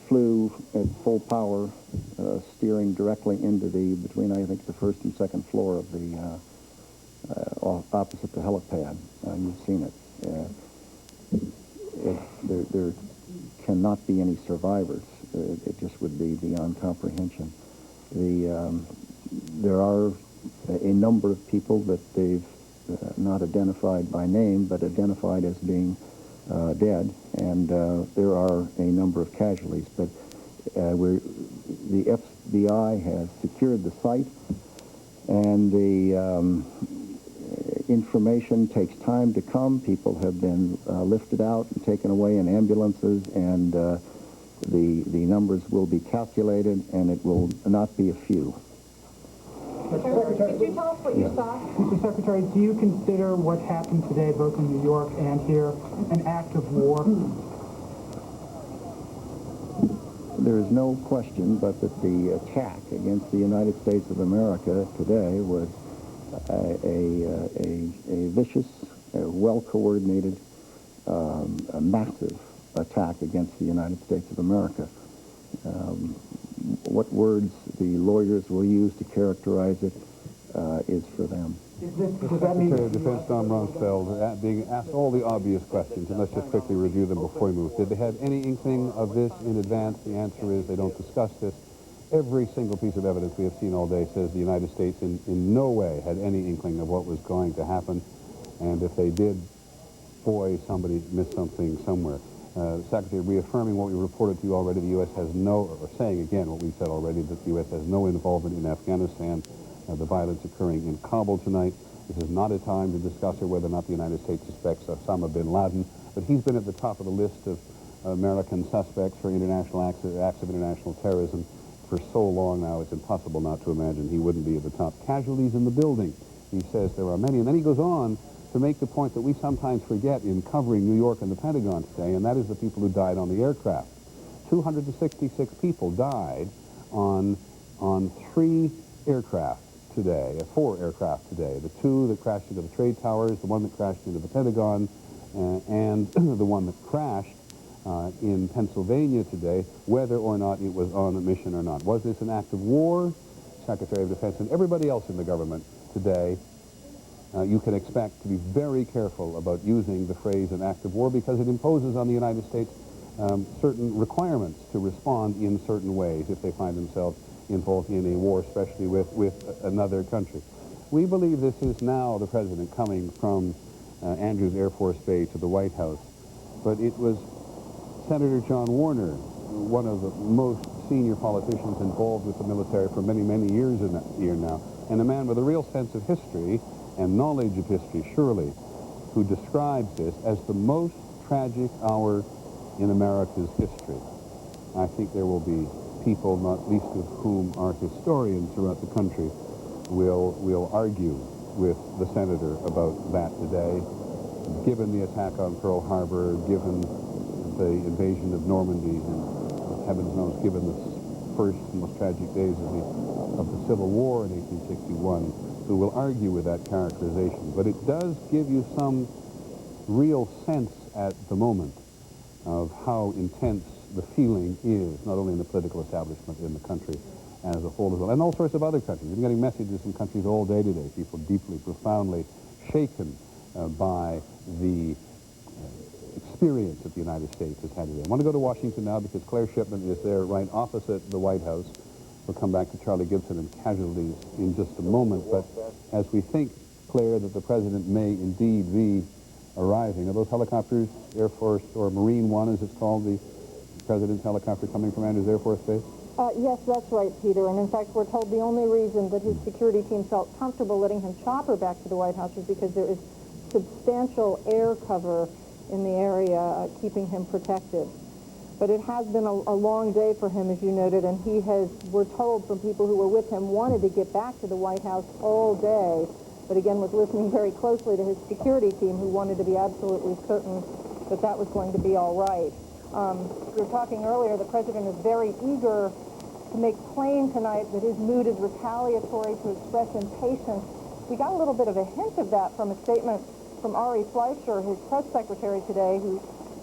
flew at full power, steering directly into between, I think, the first and second floor of the, opposite the helipad. You've seen it. There cannot be any survivors. It just would be beyond comprehension. There are a number of people that they've not identified by name, but identified as being dead, and there are a number of casualties. But the FBI has secured the site, and the information takes time to come. People have been lifted out and taken away in ambulances, and the numbers will be calculated, and it will not be a few. Mr. Secretary, could you tell us what you saw? Mr. Secretary, do you consider what happened today, both in New York and here, an act of war? There is no question but that the attack against the United States of America today was a vicious, well-coordinated, a massive attack against the United States of America. What words the lawyers will use to characterize it is for them. Secretary of Defense Don Rumsfeld being asked all the obvious questions, and let's just quickly review them before we move. Did they have any inkling of this in advance? The answer is they don't discuss this. Every single piece of evidence we have seen all day says the United States in no way had any inkling of what was going to happen, and if they did, boy, somebody missed something somewhere. Secretary, reaffirming what we reported to you already, the U.S. has no, or saying again what we said already, that the U.S. has no involvement in Afghanistan, the violence occurring in Kabul tonight. This is not a time to discuss whether or not the United States suspects Osama bin Laden, but he's been at the top of the list of American suspects for international acts of international terrorism for so long now, it's impossible not to imagine he wouldn't be at the top. Casualties in the building, he says there are many, and then he goes on to make the point that we sometimes forget in covering New York and the Pentagon today, and that is the people who died on the aircraft. 266 people died on 3 aircraft today, 4 aircraft today. The 2 that crashed into the trade towers, the 1 that crashed into the Pentagon, and the 1 that crashed in Pennsylvania today, whether or not it was on a mission or not. Was this an act of war? Secretary of Defense and everybody else in the government today, you can expect to be very careful about using the phrase an act of war, because it imposes on the United States certain requirements to respond in certain ways if they find themselves involved in a war, especially with another country. We believe this is now the president coming from Andrews Air Force Base to the White House, but it was Senator John Warner, one of the most senior politicians involved with the military for many, many years now, and a man with a real sense of history and knowledge of history, surely, who describes this as the most tragic hour in America's history. I think there will be people, not least of whom are historians throughout the country, will argue with the senator about that today. Given the attack on Pearl Harbor, given the invasion of Normandy, and heavens knows, given the first and most tragic days of the Civil War in 1861, who will argue with that characterization. But it does give you some real sense at the moment of how intense the feeling is, not only in the political establishment in the country as a whole as well, and all sorts of other countries. We've been getting messages from countries all day today, people deeply, profoundly shaken by the experience that the United States has had today. I want to go to Washington now because Claire Shipman is there right opposite the White House. We'll come back to Charlie Gibson and casualties in just a moment, but as we think, Claire, that the president may indeed be arriving, are those helicopters, Air Force or Marine One as it's called, the president's helicopter coming from Andrews Air Force Base? Yes, that's right, Peter. And in fact, we're told the only reason that his security team felt comfortable letting him chopper back to the White House is because there is substantial air cover in the area keeping him protected. But it has been a long day for him, as you noted, and he has, we're told from people who were with him, wanted to get back to the White House all day, but again was listening very closely to his security team, who wanted to be absolutely certain that that was going to be all right. We were talking earlier, the president is very eager to make plain tonight that his mood is retaliatory, to express impatience. We got a little bit of a hint of that from a statement from Ari Fleischer, his press secretary today, who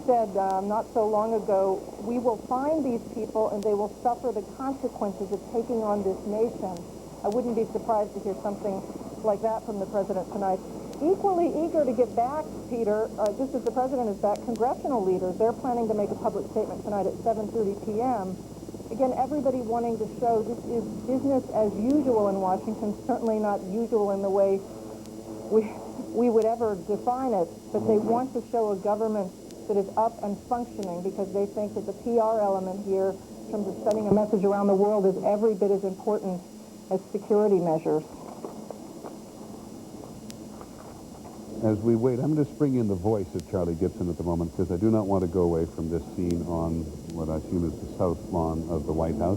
said not so long ago, we will find these people and they will suffer the consequences of taking on this nation. I wouldn't be surprised to hear something like that from the president tonight. Equally eager to get back, Peter, just as the president is back, congressional leaders, they're planning to make a public statement tonight at 7:30 p.m. Again, everybody wanting to show this is business as usual in Washington, certainly not usual in the way we would ever define it, but they want to show a government that is up and functioning, because they think that the PR element here, in terms of sending a message around the world, is every bit as important as security measures. As we wait, I'm going to bring in the voice of Charlie Gibson at the moment, because I do not want to go away from this scene on what I assume is the south lawn of the White House.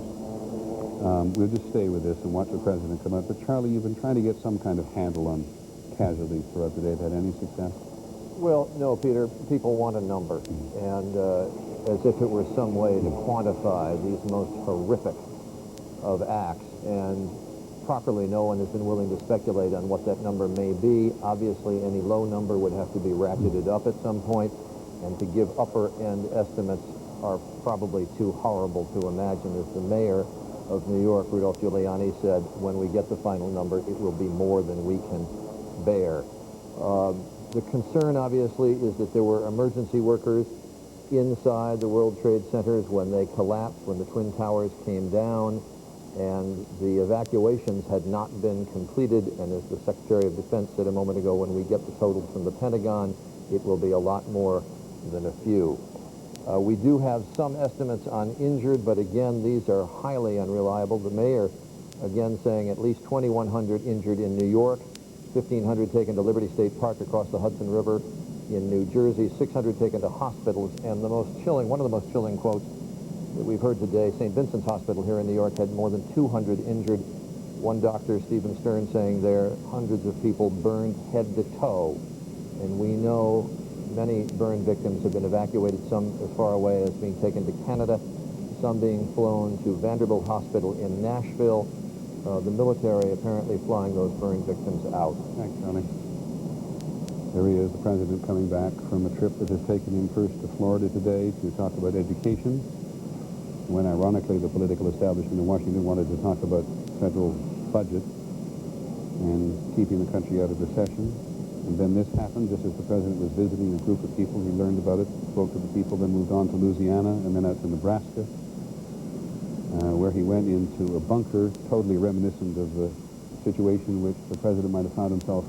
We'll just stay with this and watch the president come out. But Charlie, you've been trying to get some kind of handle on casualties throughout the day. Have had any success? Well, no, Peter. People want a number, and as if it were some way to quantify these most horrific of acts. And properly, no one has been willing to speculate on what that number may be. Obviously, any low number would have to be ratcheted up at some point, and to give upper-end estimates are probably too horrible to imagine. As the mayor of New York, Rudolph Giuliani, said, when we get the final number, it will be more than we can bear. The concern, obviously, is that there were emergency workers inside the World Trade Centers when they collapsed, when the Twin Towers came down, and the evacuations had not been completed. And as the Secretary of Defense said a moment ago, when we get the totals from the Pentagon, it will be a lot more than a few. We do have some estimates on injured, but again, these are highly unreliable. The mayor, again, saying at least 2,100 injured in New York, 1,500 taken to Liberty State Park across the Hudson River in New Jersey, 600 taken to hospitals, and the most chilling, one of the most chilling quotes that we've heard today, St. Vincent's Hospital here in New York had more than 200 injured. One doctor, Stephen Stern, saying there hundreds of people burned head to toe, and we know many burn victims have been evacuated, some as far away as being taken to Canada, some being flown to Vanderbilt Hospital in Nashville. The military apparently flying those burn victims out. Thanks, Charlie. There he is, the president, coming back from a trip that has taken him first to Florida today to talk about education, when ironically the political establishment in Washington wanted to talk about federal budget and keeping the country out of recession. And then this happened just as the president was visiting a group of people. He learned about it, spoke to the people, then moved on to Louisiana and then out to Nebraska, where he went into a bunker totally reminiscent of the situation which the president might have found himself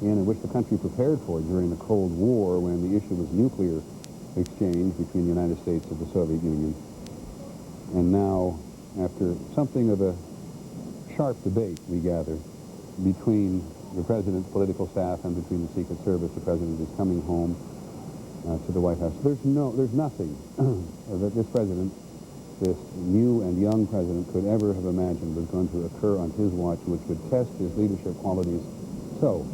in and which the country prepared for during the Cold War, when the issue was nuclear exchange between the United States and the Soviet Union. And now, after something of a sharp debate, we gather, between the president's political staff and between the Secret Service, the president is coming home to the White House. There's nothing that this president, this new and young president, could ever have imagined was going to occur on his watch, which would test his leadership qualities so.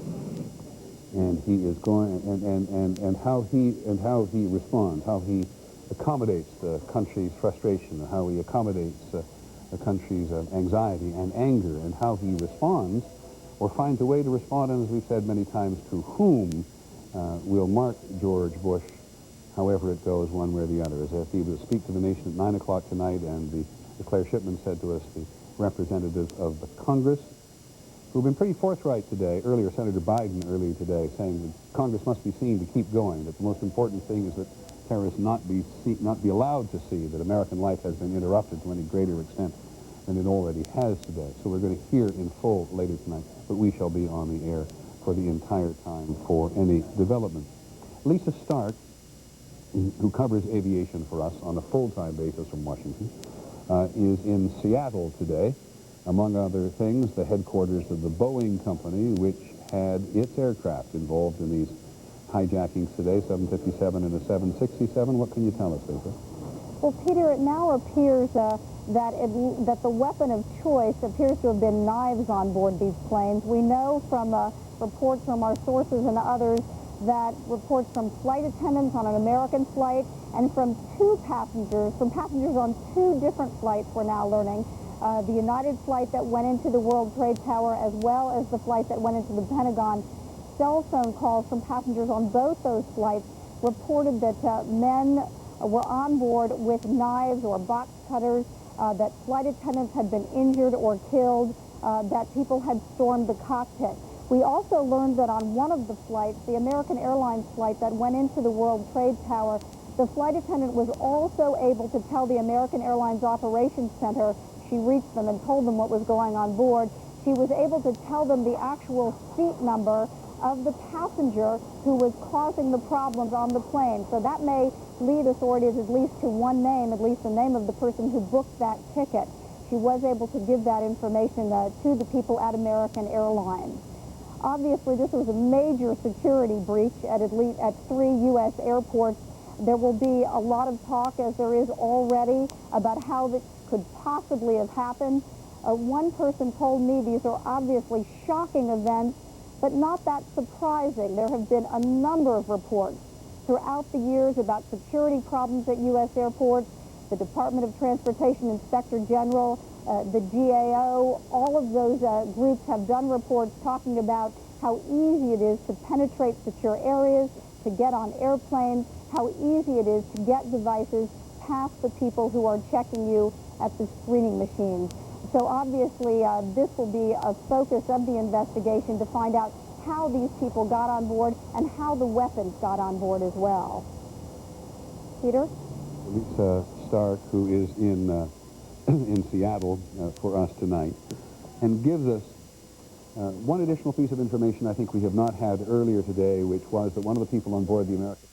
And he is going, and how he responds, how he accommodates the country's frustration, how he accommodates the country's anxiety and anger, and how he responds or finds a way to respond, and as we've said many times, to whom will mark George Bush, however it goes, one way or the other. As if he would speak to the nation at 9 o'clock tonight, and as Claire Shipman said to us, the representatives of the Congress, who've been pretty forthright today, earlier Senator Biden earlier today, saying that Congress must be seen to keep going, that the most important thing is that terrorists not be allowed to see that American life has been interrupted to any greater extent than it already has today. So we're going to hear in full later tonight, but we shall be on the air for the entire time for any development. Lisa Stark, who covers aviation for us on a full-time basis from Washington, is in Seattle today. Among other things, the headquarters of the Boeing company, which had its aircraft involved in these hijackings today, 757 and a 767. What can you tell us, Lisa? Well, Peter, it now appears that the weapon of choice appears to have been knives on board these planes. We know from reports from our sources and others that reports from flight attendants on an American flight and from passengers on two different flights, we're now learning, the United flight that went into the World Trade Tower as well as the flight that went into the Pentagon. Cell phone calls from passengers on both those flights reported that men were on board with knives or box cutters, that flight attendants had been injured or killed, that people had stormed the cockpit. We also learned that on one of the flights, the American Airlines flight that went into the World Trade Tower, the flight attendant was also able to tell the American Airlines Operations Center, she reached them and told them what was going on board, she was able to tell them the actual seat number of the passenger who was causing the problems on the plane. So that may lead authorities at least to one name, at least the name of the person who booked that ticket. She was able to give that information to the people at American Airlines. Obviously, this was a major security breach at least at 3 U.S. airports. There will be a lot of talk, as there is already, about how this could possibly have happened. One person told me these are obviously shocking events, but not that surprising. There have been a number of reports throughout the years about security problems at U.S. airports. The Department of Transportation Inspector General, the GAO, all of those groups have done reports talking about how easy it is to penetrate secure areas, to get on airplanes, how easy it is to get devices past the people who are checking you at the screening machines. So obviously, this will be a focus of the investigation to find out how these people got on board and how the weapons got on board as well. Peter? Lisa Stark, who is in Seattle for us tonight, and gives us one additional piece of information I think we have not had earlier today, which was that one of the people on board the American...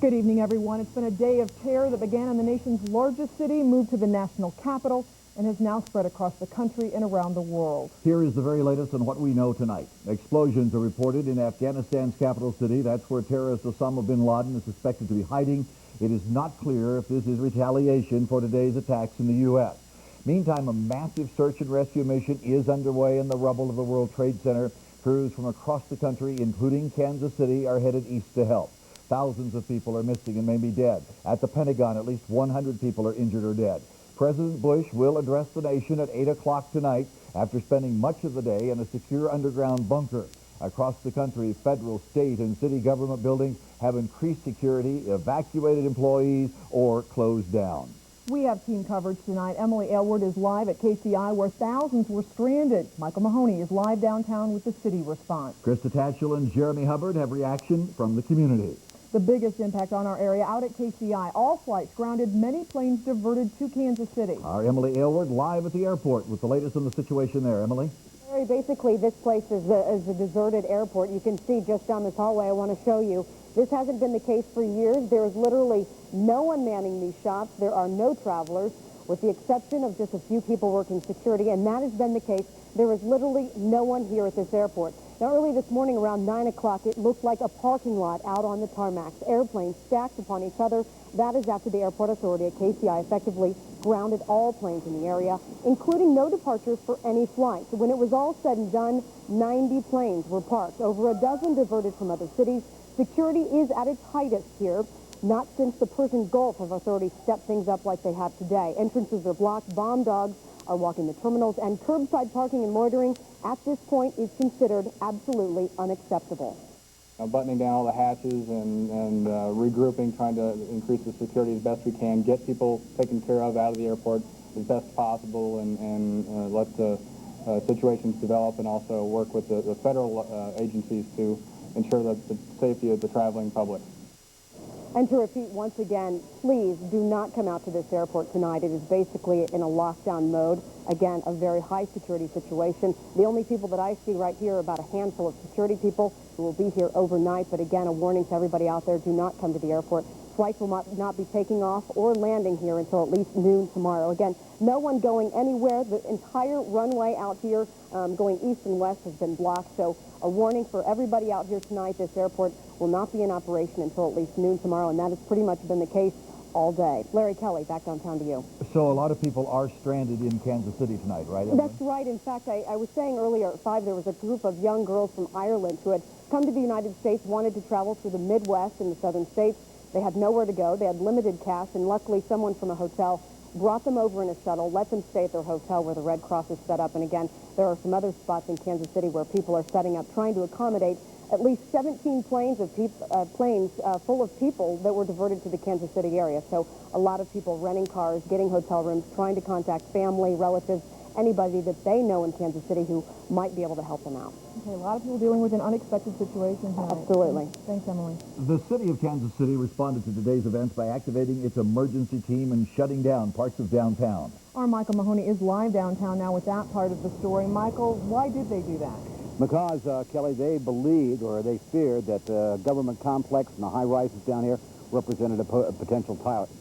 Good evening, everyone. It's been a day of terror that began in the nation's largest city, moved to the national capital, and has now spread across the country and around the world. Here is the very latest on what we know tonight. Explosions are reported in Afghanistan's capital city. That's where terrorist Osama bin Laden is suspected to be hiding. It is not clear if this is retaliation for today's attacks in the U.S. Meantime, a massive search and rescue mission is underway in the rubble of the World Trade Center. Crews from across the country, including Kansas City, are headed east to help. Thousands of people are missing and may be dead. At the Pentagon, at least 100 people are injured or dead. President Bush will address the nation at 8 o'clock tonight after spending much of the day in a secure underground bunker. Across the country, federal, state, and city government buildings have increased security, evacuated employees, or closed down. We have team coverage tonight. Emily Aylward is live at KCI, where thousands were stranded. Michael Mahoney is live downtown with the city response. Krista Tatchell and Jeremy Hubbard have reaction from the community. The biggest impact on our area out at KCI. All flights grounded, many planes diverted to Kansas City. Our Emily Aylward live at the airport with the latest on the situation there. Emily? Basically, this place is a deserted airport. You can see just down this hallway, I want to show you. This hasn't been the case for years. There is literally no one manning these shops. There are no travelers, with the exception of just a few people working security, and that has been the case. There is literally no one here at this airport. Now, early this morning around 9 o'clock, it looked like a parking lot out on the tarmacs. Airplanes stacked upon each other. That is after the airport authority at KCI effectively grounded all planes in the area, including no departures for any flights. When it was all said and done, 90 planes were parked, over a dozen diverted from other cities. Security is at its tightest here. Not since the Persian Gulf have authorities stepped things up like they have today. Entrances are blocked, bomb dogs are walking the terminals, and curbside parking and loitering at this point is considered absolutely unacceptable. Buttoning down all the hatches and regrouping, trying to increase the security as best we can, get people taken care of out of the airport as best possible, and let the situations develop, and also work with the federal agencies to ensure the safety of the traveling public. And to repeat once again, please do not come out to this airport tonight. It is basically in a lockdown mode. Again, a very high security situation. The only people that I see right here are about a handful of security people who will be here overnight. But again, a warning to everybody out there, do not come to the airport Flights will not be taking off or landing here until at least noon tomorrow. Again, no one going anywhere. The entire runway out here going east and west has been blocked. So a warning for everybody out here tonight. This airport will not be in operation until at least noon tomorrow, and that has pretty much been the case all day. Larry Kelly, back downtown to you. So a lot of people are stranded in Kansas City tonight, right, Evelyn? That's right. In fact, I was saying earlier at 5 there was a group of young girls from Ireland who had come to the United States, wanted to travel through the Midwest and the southern states. They had nowhere to go. They had limited cash, and luckily someone from a hotel brought them over in a shuttle, let them stay at their hotel where the Red Cross is set up. And again, there are some other spots in Kansas City where people are setting up, trying to accommodate at least 17 planes full of people that were diverted to the Kansas City area. So a lot of people renting cars, getting hotel rooms, trying to contact family, relatives, anybody that they know in Kansas City who might be able to help them out. Okay, a lot of people dealing with an unexpected situation tonight. Absolutely. Thanks, Emily. The city of Kansas City responded to today's events by activating its emergency team and shutting down parts of downtown. Our Michael Mahoney is live downtown now with that part of the story. Michael, why did they do that? Because, Kelly, they believed or they feared that the government complex and the high rises down here represented a potential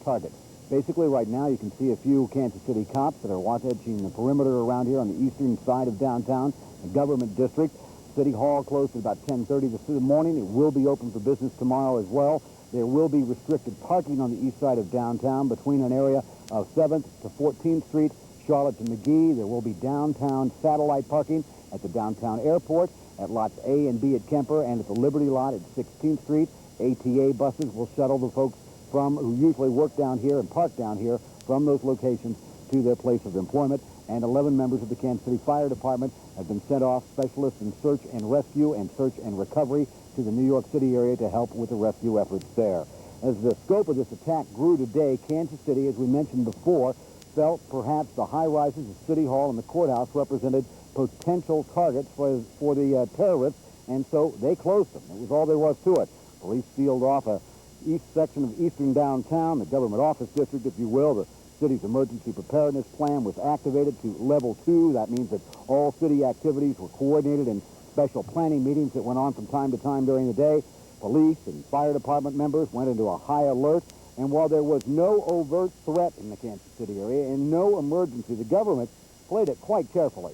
target. Basically, right now, you can see a few Kansas City cops that are watching the perimeter around here on the eastern side of downtown, the government district. City Hall closed at about 10:30 this morning. It will be open for business tomorrow as well. There will be restricted parking on the east side of downtown between an area of 7th to 14th Street, Charlotte to McGee. There will be downtown satellite parking at the downtown airport, at lots A and B at Kemper, and at the Liberty lot at 16th Street. ATA buses will shuttle the folks who usually work down here and park down here from those locations to their place of employment. And 11 members of the Kansas City Fire Department have been sent off, specialists in search and rescue and search and recovery, to the New York City area to help with the rescue efforts there. As the scope of this attack grew today, Kansas City, as we mentioned before, felt perhaps the high-rises of City Hall and the courthouse represented potential targets for the terrorists, and so they closed them. It was all there was to it. Police sealed off a east section of eastern downtown, the government office district, if you will. The city's emergency preparedness plan was activated to level 2. That means that all city activities were coordinated in special planning meetings that went on from time to time during the day. Police and fire department members went into a high alert, and while there was no overt threat in the Kansas City area and no emergency, the government played it quite carefully.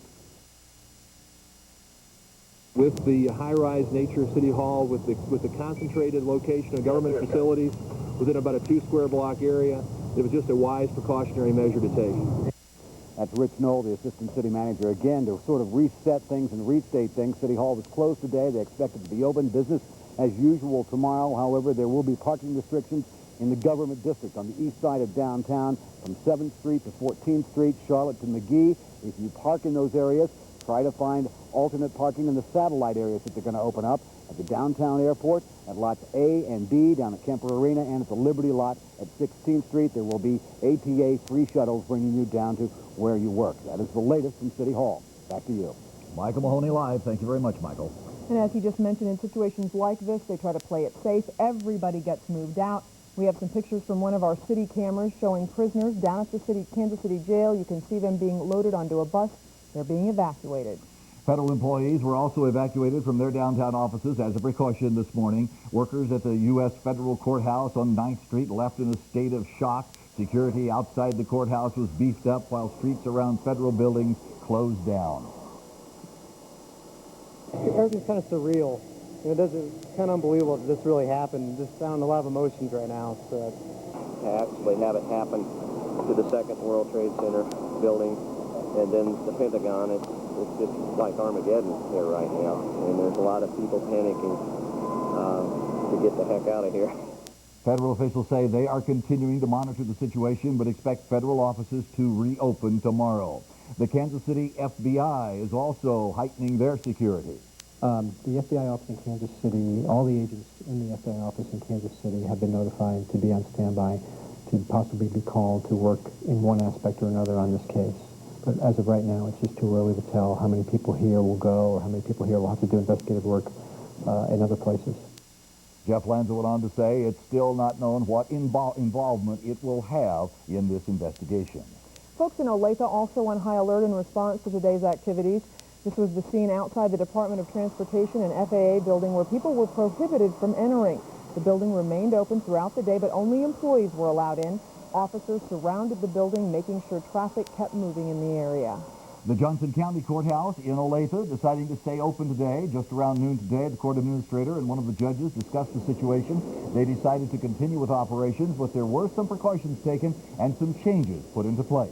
With the high-rise nature of City Hall, with the concentrated location of government facilities within about a 2-square block area, it was just a wise precautionary measure to take. That's Rich Knoll, the assistant city manager. Again, to sort of reset things and restate things, City Hall was closed today. They expect it to be open business as usual tomorrow. However, there will be parking restrictions in the government district on the east side of downtown from 7th Street to 14th Street, Charlotte to McGee. If you park in those areas, try to find alternate parking in the satellite areas that they're going to open up at the downtown airport, at lots A and B down at Kemper Arena, and at the Liberty lot at 16th Street. There will be ATA free shuttles bringing you down to where you work. That is the latest from City Hall. Back to you. Michael Mahoney live. Thank you very much, Michael. And as he just mentioned, in situations like this, they try to play it safe. Everybody gets moved out. We have some pictures from one of our city cameras showing prisoners down at the Kansas City jail. You can see them being loaded onto a bus. They're being evacuated. Federal employees were also evacuated from their downtown offices as a precaution this morning. Workers at the U.S. Federal Courthouse on 9th Street left in a state of shock. Security outside the courthouse was beefed up while streets around federal buildings closed down. Everything's kind of surreal. It's kind of unbelievable that this really happened. Just found a lot of emotions right now. So. To actually have it happen to the second World Trade Center building and then the Pentagon, it's just like Armageddon here right now. And there's a lot of people panicking to get the heck out of here. Federal officials say they are continuing to monitor the situation but expect federal offices to reopen tomorrow. The Kansas City FBI is also heightening their security. The FBI office in Kansas City, all the agents in the FBI office in Kansas City have been notified to be on standby to possibly be called to work in one aspect or another on this case. But as of right now, it's just too early to tell how many people here will go or how many people here will have to do investigative work in other places. Jeff Lanza went on to say it's still not known what involvement it will have in this investigation. Folks in Olathe also on high alert in response to today's activities. This was the scene outside the Department of Transportation and FAA building where people were prohibited from entering. The building remained open throughout the day, but only employees were allowed in. Officers surrounded the building, making sure traffic kept moving in the area. The Johnson County Courthouse in Olathe deciding to stay open today. Just around noon today, the court administrator and one of the judges discussed the situation. They decided to continue with operations, but there were some precautions taken and some changes put into place.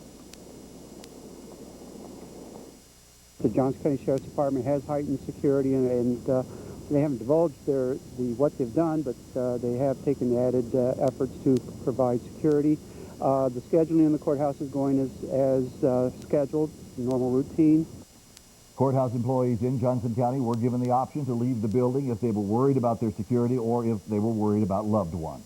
The Johnson County Sheriff's Department has heightened security, and they haven't divulged what they've done, but they have taken added efforts to provide security. The scheduling in the courthouse is going as scheduled, normal routine. Courthouse employees in Johnson County were given the option to leave the building if they were worried about their security or if they were worried about loved ones.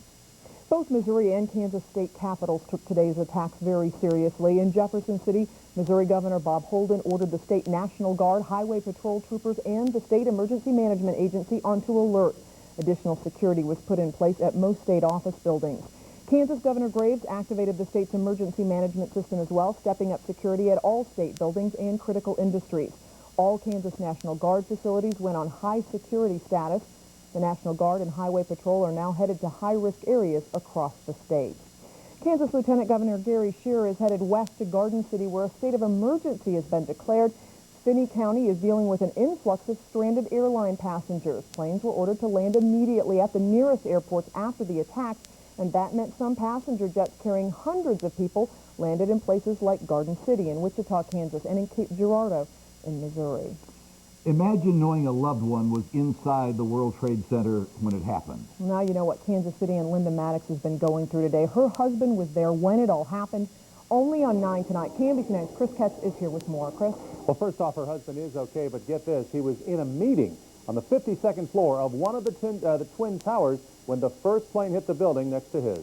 Both Missouri and Kansas state capitals took today's attacks very seriously. In Jefferson City, Missouri Governor Bob Holden ordered the state National Guard, Highway Patrol troopers, and the State Emergency Management Agency onto alert. Additional security was put in place at most state office buildings. Kansas Governor Graves activated the state's emergency management system as well, stepping up security at all state buildings and critical industries. All Kansas National Guard facilities went on high security status. The National Guard and Highway Patrol are now headed to high-risk areas across the state. Kansas Lieutenant Governor Gary Shearer is headed west to Garden City, where a state of emergency has been declared. Finney County is dealing with an influx of stranded airline passengers. Planes were ordered to land immediately at the nearest airports after the attacks, and that meant some passenger jets carrying hundreds of people landed in places like Garden City in Wichita, Kansas, and in Cape Girardeau in Missouri. Imagine knowing a loved one was inside the World Trade Center when it happened. Now you know what Kansas City and Linda Maddox has been going through today. Her husband was there when it all happened. Only on 9 tonight. KMBC 9's Chris Ketch is here with more. Chris? Well, first off, her husband is okay, but get this. He was in a meeting on the 52nd floor of one of the Twin Towers when the first plane hit the building next to his.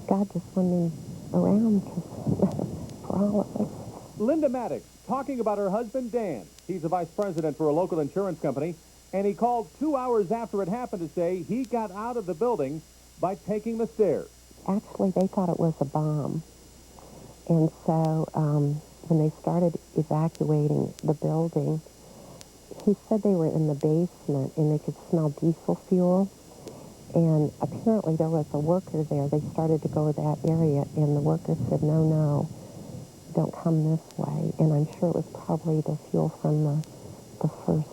God just wanted me around for all of us. Linda Maddox talking about her husband, Dan. He's a vice president for a local insurance company, and he called 2 hours after it happened to say he got out of the building by taking the stairs. Actually, they thought it was a bomb. And so when they started evacuating the building, he said they were in the basement and they could smell diesel fuel. And apparently there was a worker there. They started to go to that area, and the worker said, no, no, don't come this way. And I'm sure it was probably the fuel from the first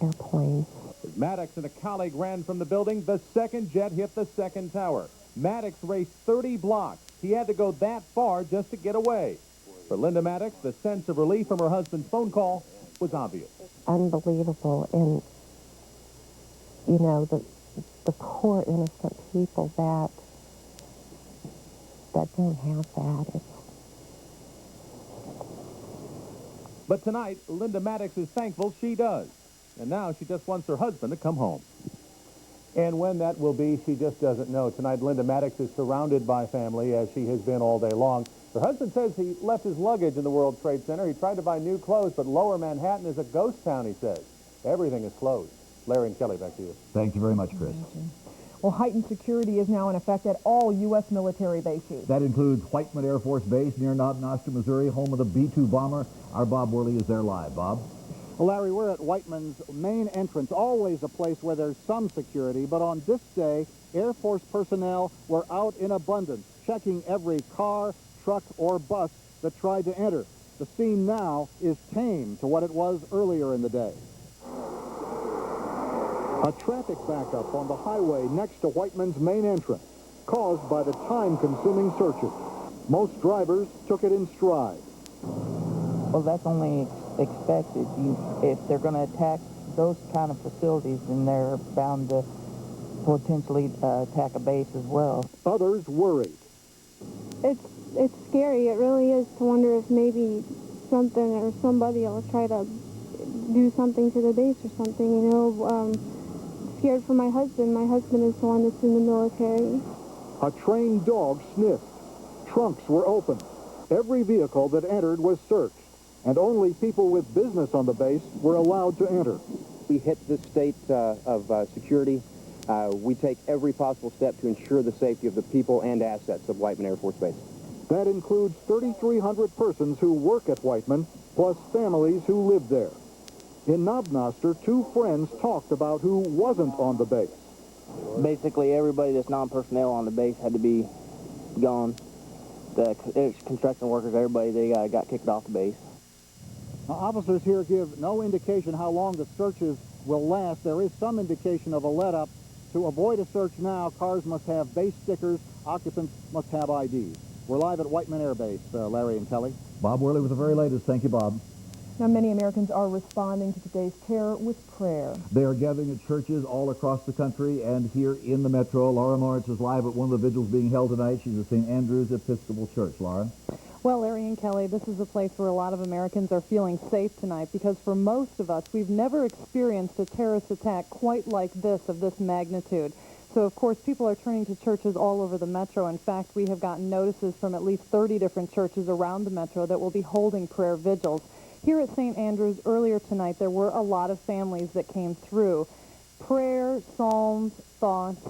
airplane. As Maddox and a colleague ran from the building, the second jet hit the second tower. Maddox raced 30 blocks. He had to go that far just to get away. For Linda Maddox, the sense of relief from her husband's phone call was obvious. Unbelievable. And, you know, the poor innocent people that don't have that. But tonight, Linda Maddox is thankful she does. And now she just wants her husband to come home. And when that will be, she just doesn't know. Tonight, Linda Maddox is surrounded by family, as she has been all day long. Her husband says he left his luggage in the World Trade Center. He tried to buy new clothes, but Lower Manhattan is a ghost town, he says. Everything is closed. Larry and Kelly, back to you. Thank you very much, Chris. Well, heightened security is now in effect at all U.S. military bases. That includes Whiteman Air Force Base near Noster, Missouri, home of the B-2 bomber. Our Bob Worley is there live. Bob? Well, Larry, we're at Whiteman's main entrance, always a place where there's some security, but on this day, Air Force personnel were out in abundance, checking every car, truck, or bus that tried to enter. The scene now is tame to what it was earlier in the day. A traffic backup on the highway next to Whiteman's main entrance, caused by the time-consuming searches. Most drivers took it in stride. Well, that's only expected. If they're going to attack those kind of facilities, then they're bound to potentially attack a base as well. Others worried. It's scary. It really is, to wonder if maybe something or somebody will try to do something to the base or something, you know. Scared for my husband. My husband is the one that's in the military. A trained dog sniffed. Trunks were open. Every vehicle that entered was searched, and only people with business on the base were allowed to enter. We hit this state of security. We take every possible step to ensure the safety of the people and assets of Whiteman Air Force Base. That includes 3,300 persons who work at Whiteman, plus families who live there. In Knobnoster, two friends talked about who wasn't on the base. Basically, everybody that's non-personnel on the base had to be gone. The construction workers, everybody, they got kicked off the base. Now, officers here give no indication how long the searches will last. There is some indication of a let-up. To avoid a search now, cars must have base stickers, occupants must have IDs. We're live at Whiteman Air Base, Larry and Kelly. Bob Worley with the very latest. Thank you, Bob. Now, many Americans are responding to today's terror with prayer. They are gathering at churches all across the country and here in the metro. Laura Moritz is live at one of the vigils being held tonight. She's at St. Andrew's Episcopal Church. Laura? Well, Larry and Kelly, this is a place where a lot of Americans are feeling safe tonight because for most of us, we've never experienced a terrorist attack quite like this, of this magnitude. So, of course, people are turning to churches all over the metro. In fact, we have gotten notices from at least 30 different churches around the metro that will be holding prayer vigils. Here at St. Andrew's earlier tonight, there were a lot of families that came through. Prayer, psalms, thoughts.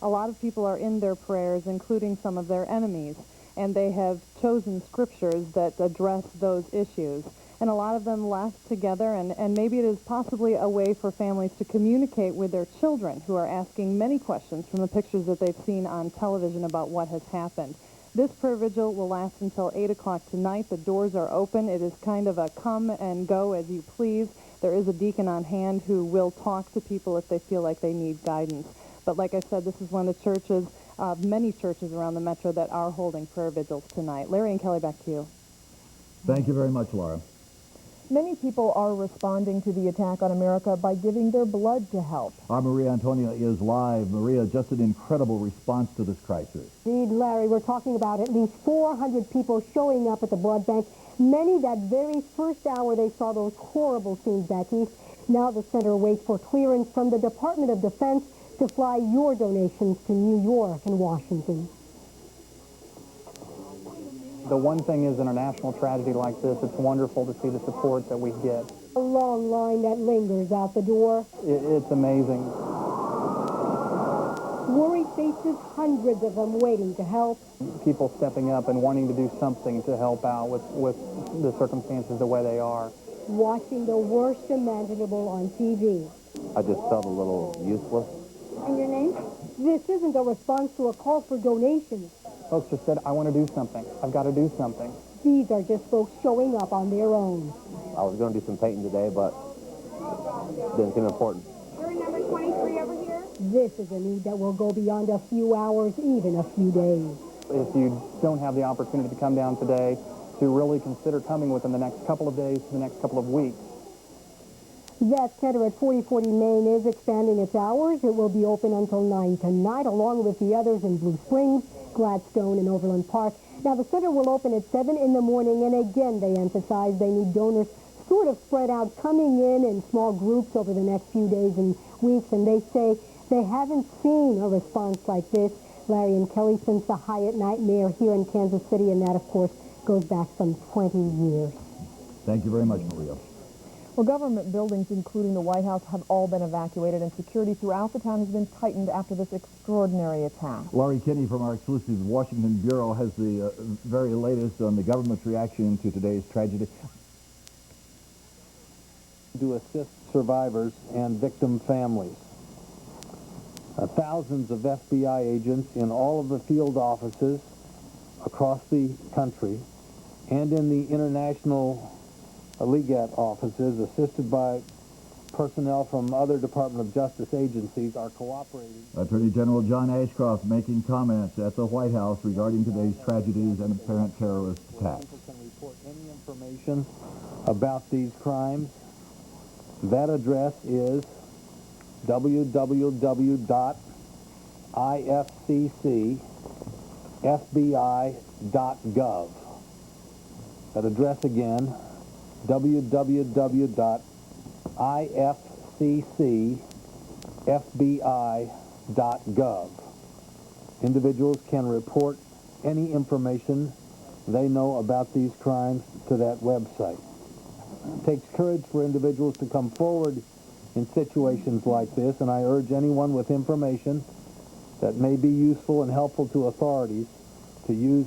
A lot of people are in their prayers, including some of their enemies. And they have chosen scriptures that address those issues. And a lot of them left together, and maybe it is possibly a way for families to communicate with their children who are asking many questions from the pictures that they've seen on television about what has happened. This prayer vigil will last until 8 o'clock tonight. The doors are open. It is kind of a come and go as you please. There is a deacon on hand who will talk to people if they feel like they need guidance. But like I said, this is one of the churches, many churches around the metro that are holding prayer vigils tonight. Larry and Kelly, back to you. Thank you very much, Laura. Many people are responding to the attack on America by giving their blood to help. Our Maria Antonia is live. Maria, just an incredible response to this crisis. Indeed, Larry, we're talking about at least 400 people showing up at the blood bank. Many that very first hour they saw those horrible scenes back east. Now the center waits for clearance from the Department of Defense to fly your donations to New York and Washington. The one thing is, in a national tragedy like this, it's wonderful to see the support that we get. A long line that lingers out the door. It's amazing. Worried faces, hundreds of them waiting to help. People stepping up and wanting to do something to help out with the circumstances the way they are. Watching the worst imaginable on TV. I just felt a little useless. And your name? This isn't a response to a call for donations. Folks just said, I want to do something. I've got to do something. These are just folks showing up on their own. I was going to do some painting today, but didn't seem important. You're in number 23 over here? This is a need that will go beyond a few hours, even a few days. If you don't have the opportunity to come down today, to really consider coming within the next couple of days to the next couple of weeks. That center at 4040 Main is expanding its hours. It will be open until 9 tonight, along with the others in Blue Springs, Gladstone, and Overland Park. Now, the center will open at 7 in the morning, and again, they emphasize they need donors sort of spread out, coming in small groups over the next few days and weeks, and they say they haven't seen a response like this, Larry and Kelly, since the Hyatt nightmare here in Kansas City, and that, of course, goes back some 20 years. Thank you very much, Maria. Well, government buildings, including the White House, have all been evacuated, and security throughout the town has been tightened after this extraordinary attack. Laurie Kinney from our exclusive Washington Bureau has the very latest on the government's reaction to today's tragedy. To assist survivors and victim families. Thousands of FBI agents in all of the field offices across the country and in the international Legat offices, assisted by personnel from other Department of Justice agencies, are cooperating. Attorney General John Ashcroft making comments at the White House regarding today's tragedies and apparent terrorist attacks. People can report any information about these crimes. That address is www.ifccfbi.gov. That address again, www.ifccfbi.gov. Individuals can report any information they know about these crimes to that website. It takes courage for individuals to come forward in situations like this, and I urge anyone with information that may be useful and helpful to authorities to use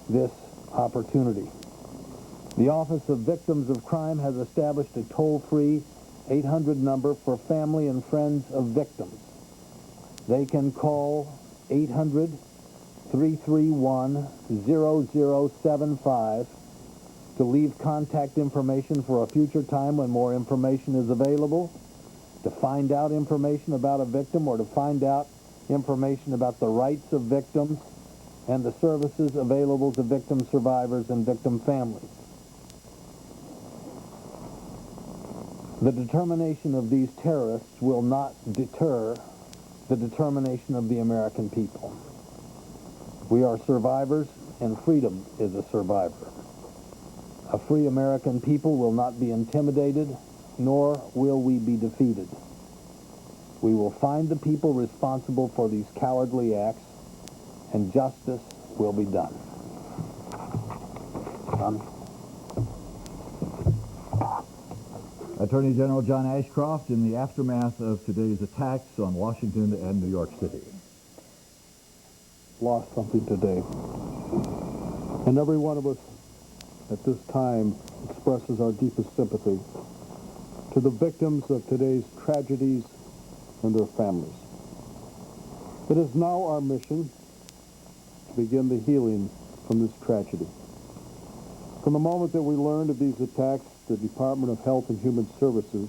this opportunity. The Office of Victims of Crime has established a toll-free 800 number for family and friends of victims. They can call 800-331-0075 to leave contact information for a future time when more information is available, to find out information about a victim, or to find out information about the rights of victims and the services available to victim survivors and victim families. The determination of these terrorists will not deter the determination of the American people. We are survivors, and freedom is a survivor. A free American people will not be intimidated, nor will we be defeated. We will find the people responsible for these cowardly acts, and justice will be done. John? Attorney General John Ashcroft in the aftermath of today's attacks on Washington and New York City. Lost something today. And every one of us at this time expresses our deepest sympathy to the victims of today's tragedies and their families. It is now our mission to begin the healing from this tragedy. From the moment that we learned of these attacks, the Department of Health and Human Services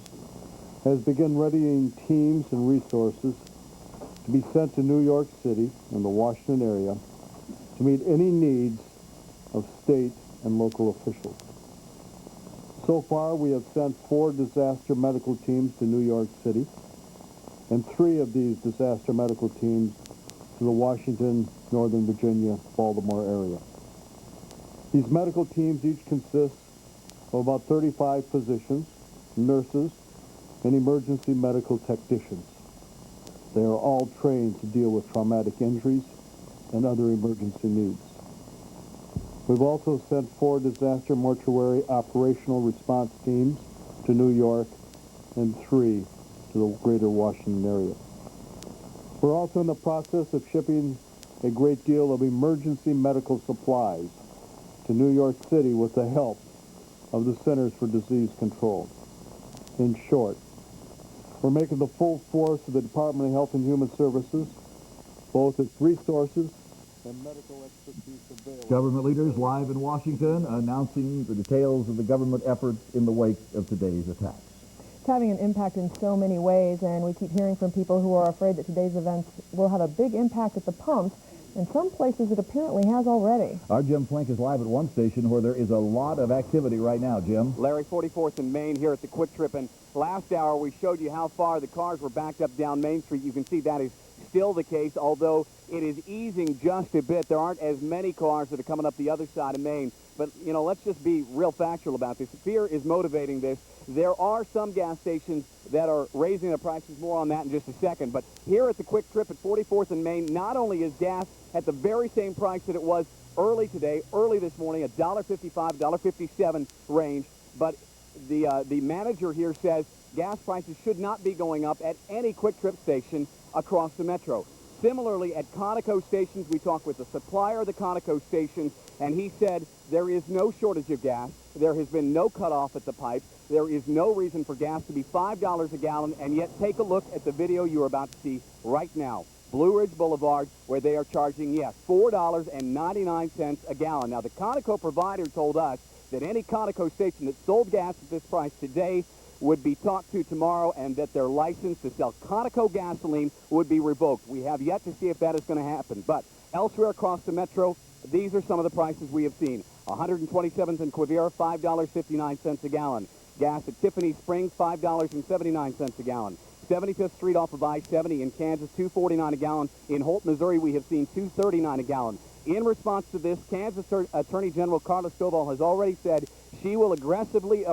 has begun readying teams and resources to be sent to New York City and the Washington area to meet any needs of state and local officials. So far, we have sent 4 disaster medical teams to New York City, and 3 of these disaster medical teams to the Washington, Northern Virginia, Baltimore area. These medical teams each consist of about 35 physicians, nurses, and emergency medical technicians. They are all trained to deal with traumatic injuries and other emergency needs. We've also sent 4 disaster mortuary operational response teams to New York and 3 to the greater Washington area. We're also in the process of shipping a great deal of emergency medical supplies to New York City with the help of the Centers for Disease Control. In short, we're making the full force of the Department of Health and Human Services, both its resources and medical expertise available. Government leaders live in Washington announcing the details of the government efforts in the wake of today's attacks. It's having an impact in so many ways, and we keep hearing from people who are afraid that today's events will have a big impact at the pumps. In some places, it apparently has already. Our Jim Flink is live at one station where there is a lot of activity right now, Jim. Larry, 44th and Main here at the Quick Trip, and last hour we showed you how far the cars were backed up down Main Street. You can see that is still the case, although it is easing just a bit. There aren't as many cars that are coming up the other side of Main. But, you know, let's just be real factual about this. Fear is motivating this. There are some gas stations that are raising their prices. More on that in just a second. But here at the Quick Trip at 44th and Main, not only is gas at the very same price that it was early this morning, $1.55, $1.57 range, but the manager here says gas prices should not be going up at any Quick Trip station across the metro. Similarly, at Conoco stations, we talked with the supplier of the Conoco stations, and he said there is no shortage of gas. There has been no cutoff at the pipes. There is no reason for gas to be $5 a gallon, and yet take a look at the video you are about to see right now. Blue Ridge Boulevard, where they are charging, yes, $4.99 a gallon. Now, the Conoco provider told us that any Conoco station that sold gas at this price today would be talked to tomorrow, and that their license to sell Conoco gasoline would be revoked. We have yet to see if that is going to happen. But elsewhere across the metro, these are some of the prices we have seen. 127th and Quivira, $5.59 a gallon. Gas at Tiffany Springs, $5.79 a gallon. 75th Street off of I-70 in Kansas, $2.49 a gallon. In Holt, Missouri, we have seen $2.39 a gallon. In response to this, Kansas Attorney General Carla Stovall has already said she will aggressively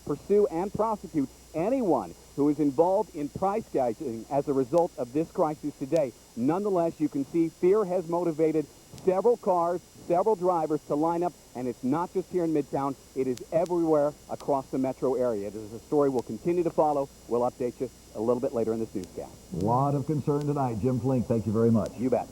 pursue and prosecute anyone who is involved in price gouging as a result of this crisis today. Nonetheless, you can see fear has motivated several cars, several drivers to line up, and it's not just here in Midtown. It is everywhere across the metro area. It is a story we'll continue to follow. We'll update you a little bit later in this newscast. A lot of concern tonight. Jim Flink, thank you very much. You bet.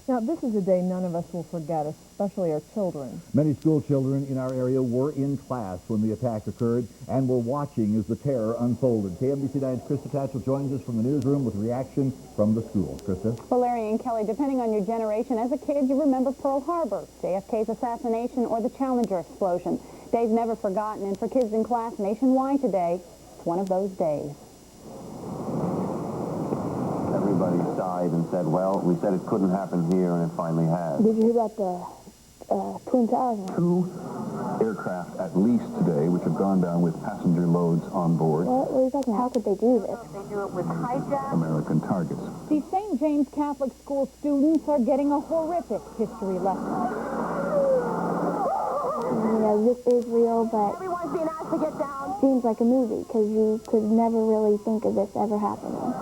Now, this is a day none of us will forget, especially our children. Many school children in our area were in class when the attack occurred and were watching as the terror unfolded. KMBC 9's Krista Tatchell joins us from the newsroom with reaction from the schools. Krista? Well, Larry and Kelly, depending on your generation, as a kid, you remember Pearl Harbor, JFK's assassination, or the Challenger explosion. Days never forgotten, and for kids in class nationwide today, it's one of those days. Everybody sighed and said, well, we said it couldn't happen here, and it finally has. Did you hear about the Twin Towers? 2 aircraft at least today, which have gone down with passenger loads on board. What are you talking about? How could they do this? They do it with hijack. American targets. The St. James Catholic School students are getting a horrific history lesson. You know, this is real, but Everyone's being asked to get down. seems like a movie because you could never really think of this ever happening.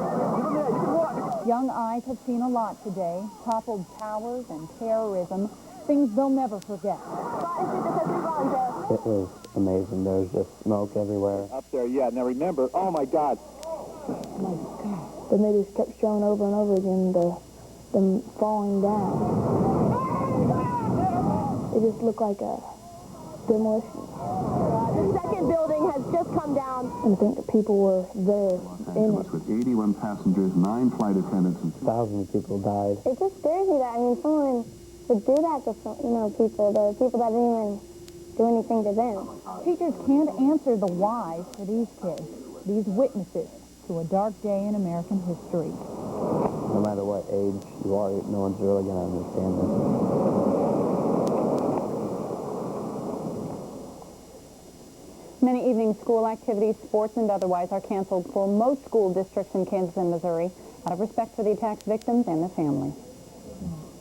Young eyes have seen a lot today. Toppled towers and terrorism, things they'll never forget. It was amazing. There was just smoke everywhere. Up there, yeah. Now remember, oh my God. Then they just kept showing over and over again them falling down. It just looked like a demolition. The second building has just come down. And I think the people were there in it. With 81 passengers, 9 flight attendants, and Thousands of people died. It just scares me that, I mean, someone would do that to, people, the people that didn't even do anything to them. Teachers can't answer the why for these kids, these witnesses to a dark day in American history. No matter what age you are, no one's really going to understand this. Many evening school activities, sports and otherwise, are canceled for most school districts in Kansas and Missouri out of respect for the attack's victims and their families.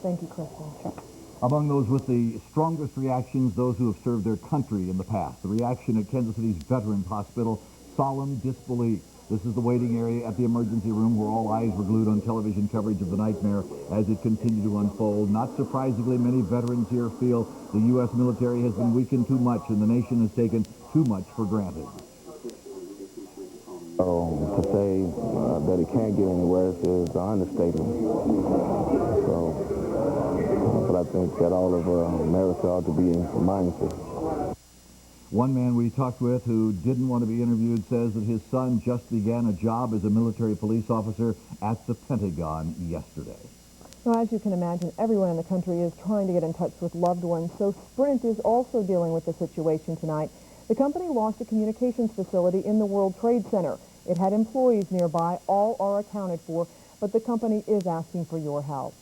Thank you, Kristen. Sure. Among those with the strongest reactions, those who have served their country in the past. The reaction at Kansas City's Veterans Hospital, solemn disbelief. This is the waiting area at the emergency room where all eyes were glued on television coverage of the nightmare as it continued to unfold. Not surprisingly, many veterans here feel the U.S. military has been weakened too much and the nation has taken too much for granted. to say that it can't get any worse is an understatement. But I think that all of America ought to be in mindset. One man we talked with who didn't want to be interviewed says that his son just began a job as a military police officer at the Pentagon yesterday. Well, as you can imagine, everyone in the country is trying to get in touch with loved ones, so Sprint is also dealing with the situation tonight. The company lost a communications facility in the World Trade Center. It had employees nearby. All are accounted for, but the company is asking for your help.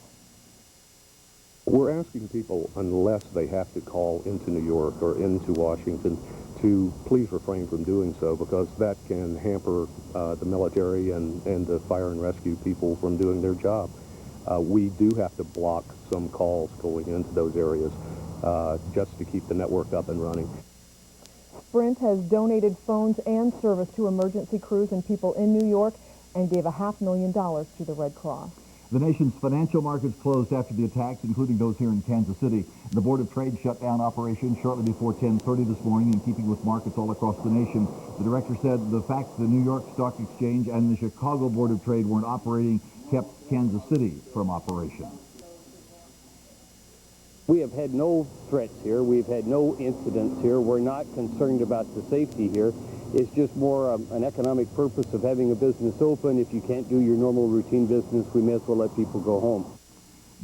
We're asking people, unless they have to call into New York or into Washington, to please refrain from doing so, because that can hamper the military and the fire and rescue people from doing their job. We do have to block some calls going into those areas just to keep the network up and running. Sprint has donated phones and service to emergency crews and people in New York and gave $500,000 to the Red Cross. The nation's financial markets closed after the attacks, including those here in Kansas City. The Board of Trade shut down operations shortly before 10:30 this morning in keeping with markets all across the nation. The director said the fact the New York Stock Exchange and the Chicago Board of Trade weren't operating kept Kansas City from operation. We have had no threats here. We've had no incidents here. We're not concerned about the safety here. It's just more an economic purpose of having a business open. If you can't do your normal routine business, we may as well let people go home.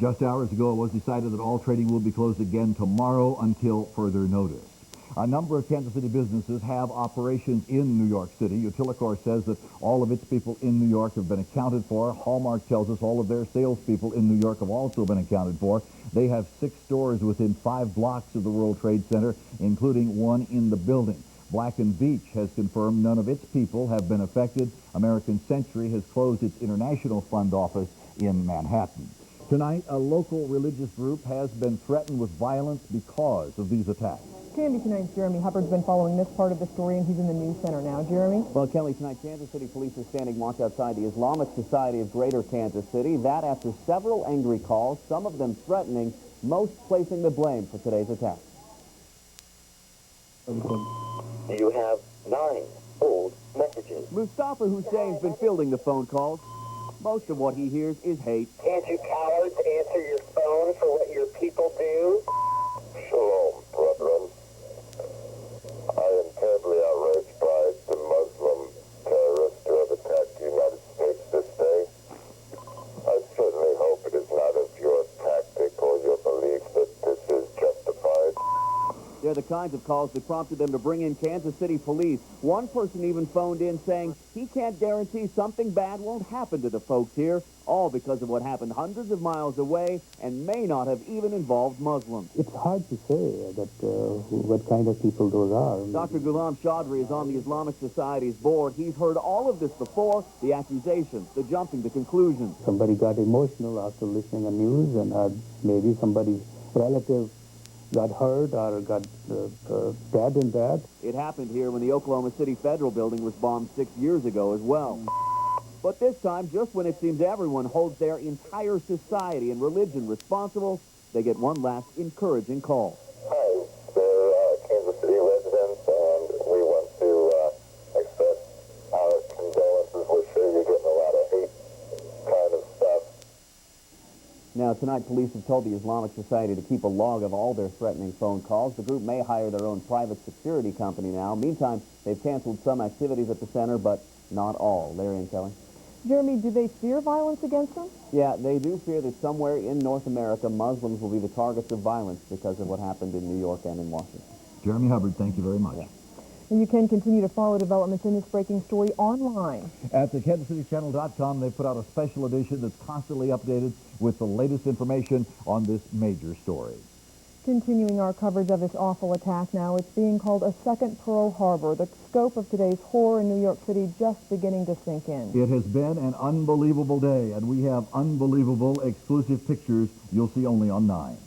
Just hours ago, it was decided that all trading will be closed again tomorrow until further notice. A number of Kansas City businesses have operations in New York City. Utilicor says that all of its people in New York have been accounted for. Hallmark tells us all of their salespeople in New York have also been accounted for. They have 6 stores within 5 blocks of the World Trade Center, including one in the building. Black & Veatch has confirmed none of its people have been affected. American Century has closed its International Fund office in Manhattan. Tonight, a local religious group has been threatened with violence because of these attacks. KMBC 9's Jeremy Hubbard's been following this part of the story, and he's in the news center now. Jeremy? Well, Kelly, tonight Kansas City police are standing watch outside the Islamic Society of Greater Kansas City. That after several angry calls, some of them threatening, most placing the blame for today's attack. You have 9 old messages. Mustafa Hussein's been fielding the phone calls. Most of what he hears is hate. Can't you cowards answer your phone for what your people do? Shalom, brethren. I am terribly outraged by the Muslim terrorists who have attacked the United States this day. I certainly hope it is not of your tactic or your belief that this is justified. They're the kinds of calls that prompted them to bring in Kansas City police. One person even phoned in saying he can't guarantee something bad won't happen to the folks here, all because of what happened hundreds of miles away and may not have even involved Muslims. It's hard to say that what kind of people those are. Dr. Ghulam Chaudhry is on the Islamic Society's board. He's heard all of this before, the accusations, the jumping to conclusions. Somebody got emotional after listening to news, and maybe somebody's relative got hurt or got dead in that. It happened here when the Oklahoma City Federal Building was bombed 6 years ago as well. But this time, just when it seems everyone holds their entire society and religion responsible, they get one last encouraging call. Hi, we're Kansas City residents, and we want to express our condolences. We're sure you're getting a lot of hate kind of stuff. Now, tonight, police have told the Islamic Society to keep a log of all their threatening phone calls. The group may hire their own private security company now. Meantime, they've canceled some activities at the center, but not all. Larry and Kelly? Jeremy, do they fear violence against them? Yeah, they do fear that somewhere in North America, Muslims will be the targets of violence because of what happened in New York and in Washington. Jeremy Hubbard, thank you very much. Yeah. And you can continue to follow developments in this breaking story online. At the KMBC-TV.com, they put out a special edition that's constantly updated with the latest information on this major story. Continuing our coverage of this awful attack now, it's being called a second Pearl Harbor. The scope of today's horror in New York City just beginning to sink in. It has been an unbelievable day, and we have unbelievable exclusive pictures you'll see only on 9.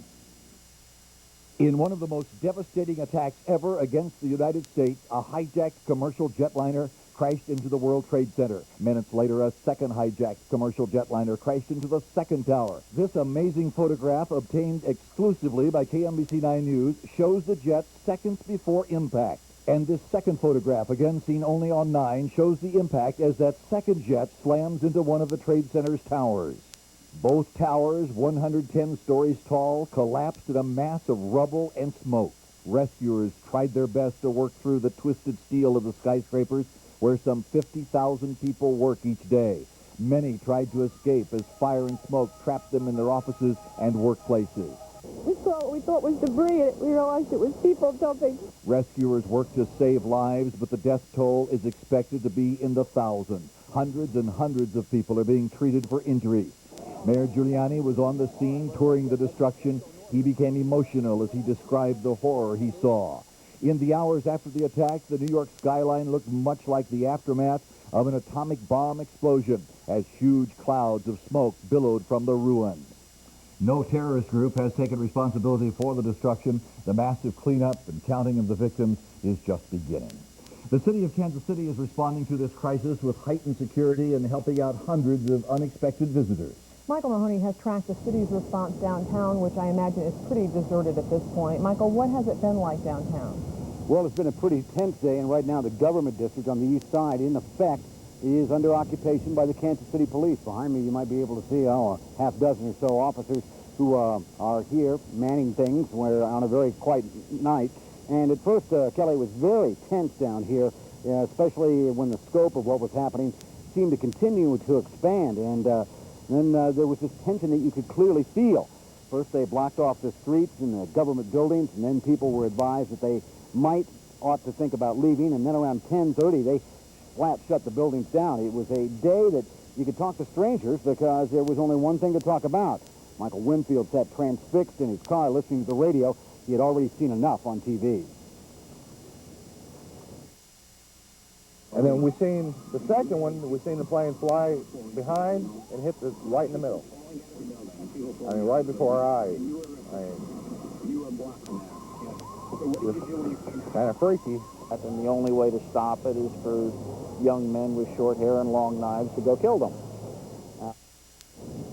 In one of the most devastating attacks ever against the United States, a hijacked commercial jetliner crashed into the World Trade Center. Minutes later, a second hijacked commercial jetliner crashed into the second tower. This amazing photograph, obtained exclusively by KMBC 9 News, shows the jet seconds before impact. And this second photograph, again seen only on 9, shows the impact as that second jet slams into one of the Trade Center's towers. Both towers, 110 stories tall, collapsed in a mass of rubble and smoke. Rescuers tried their best to work through the twisted steel of the skyscrapers, where some 50,000 people work each day. Many tried to escape as fire and smoke trapped them in their offices and workplaces. We saw what we thought was debris, and we realized it was people jumping. Rescuers worked to save lives, but the death toll is expected to be in the thousands. Hundreds and hundreds of people are being treated for injuries. Mayor Giuliani was on the scene touring the destruction. He became emotional as he described the horror he saw. In the hours after the attack, the New York skyline looked much like the aftermath of an atomic bomb explosion as huge clouds of smoke billowed from the ruins. No terrorist group has taken responsibility for the destruction. The massive cleanup and counting of the victims is just beginning. The city of Kansas City is responding to this crisis with heightened security and helping out hundreds of unexpected visitors. Michael Mahoney has tracked the city's response downtown, which I imagine is pretty deserted at this point. Michael, what has it been like downtown? Well, it's been a pretty tense day, and right now the government district on the east side, in effect, is under occupation by the Kansas City Police. Behind me, you might be able to see a half dozen or so officers who are here manning things. We're on a very quiet night. And at first, Kelly, was very tense down here, especially when the scope of what was happening seemed to continue to expand. And then there was this tension that you could clearly feel. First, they blocked off the streets and the government buildings, and then people were advised that they ought to think about leaving. And then around 10:30, they flat shut the buildings down. It was a day that you could talk to strangers because there was only one thing to talk about. Michael Winfield sat transfixed in his car listening to the radio. He had already seen enough on TV. And then we seen the second one, we seen the plane fly behind and hit right in the middle. I mean, right before our eyes. Kind of freaky. And the only way to stop it is for young men with short hair and long knives to go kill them.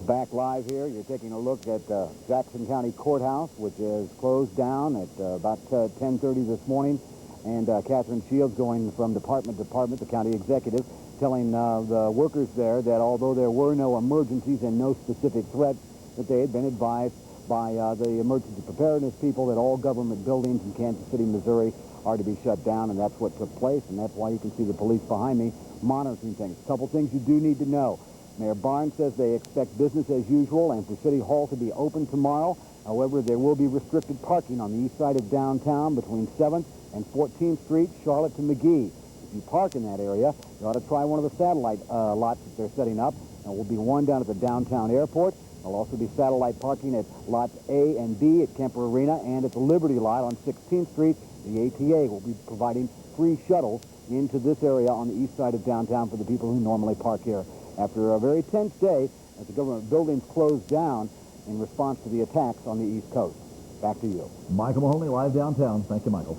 Back live here, you're taking a look at Jackson County Courthouse, which is closed down at about 10:30 this morning. And Catherine Shields going from department to department, the county executive, telling the workers there that although there were no emergencies and no specific threats, that they had been advised by the emergency preparedness people that all government buildings in Kansas City, Missouri are to be shut down, and that's what took place, and that's why you can see the police behind me monitoring things. A couple things you do need to know. Mayor Barnes says they expect business as usual and for City Hall to be open tomorrow. However, there will be restricted parking on the east side of downtown between 7th and 14th Street, Charlotte to McGee. If you park in that area, you ought to try one of the satellite lots that they're setting up. There will be one down at the downtown airport. There'll also be satellite parking at lots A and B at Kemper Arena and at the Liberty lot on 16th Street. The ATA will be providing free shuttles into this area on the east side of downtown for the people who normally park here. After a very tense day, as the government buildings closed down in response to the attacks on the East Coast. Back to you. Michael Mahoney, live downtown. Thank you, Michael.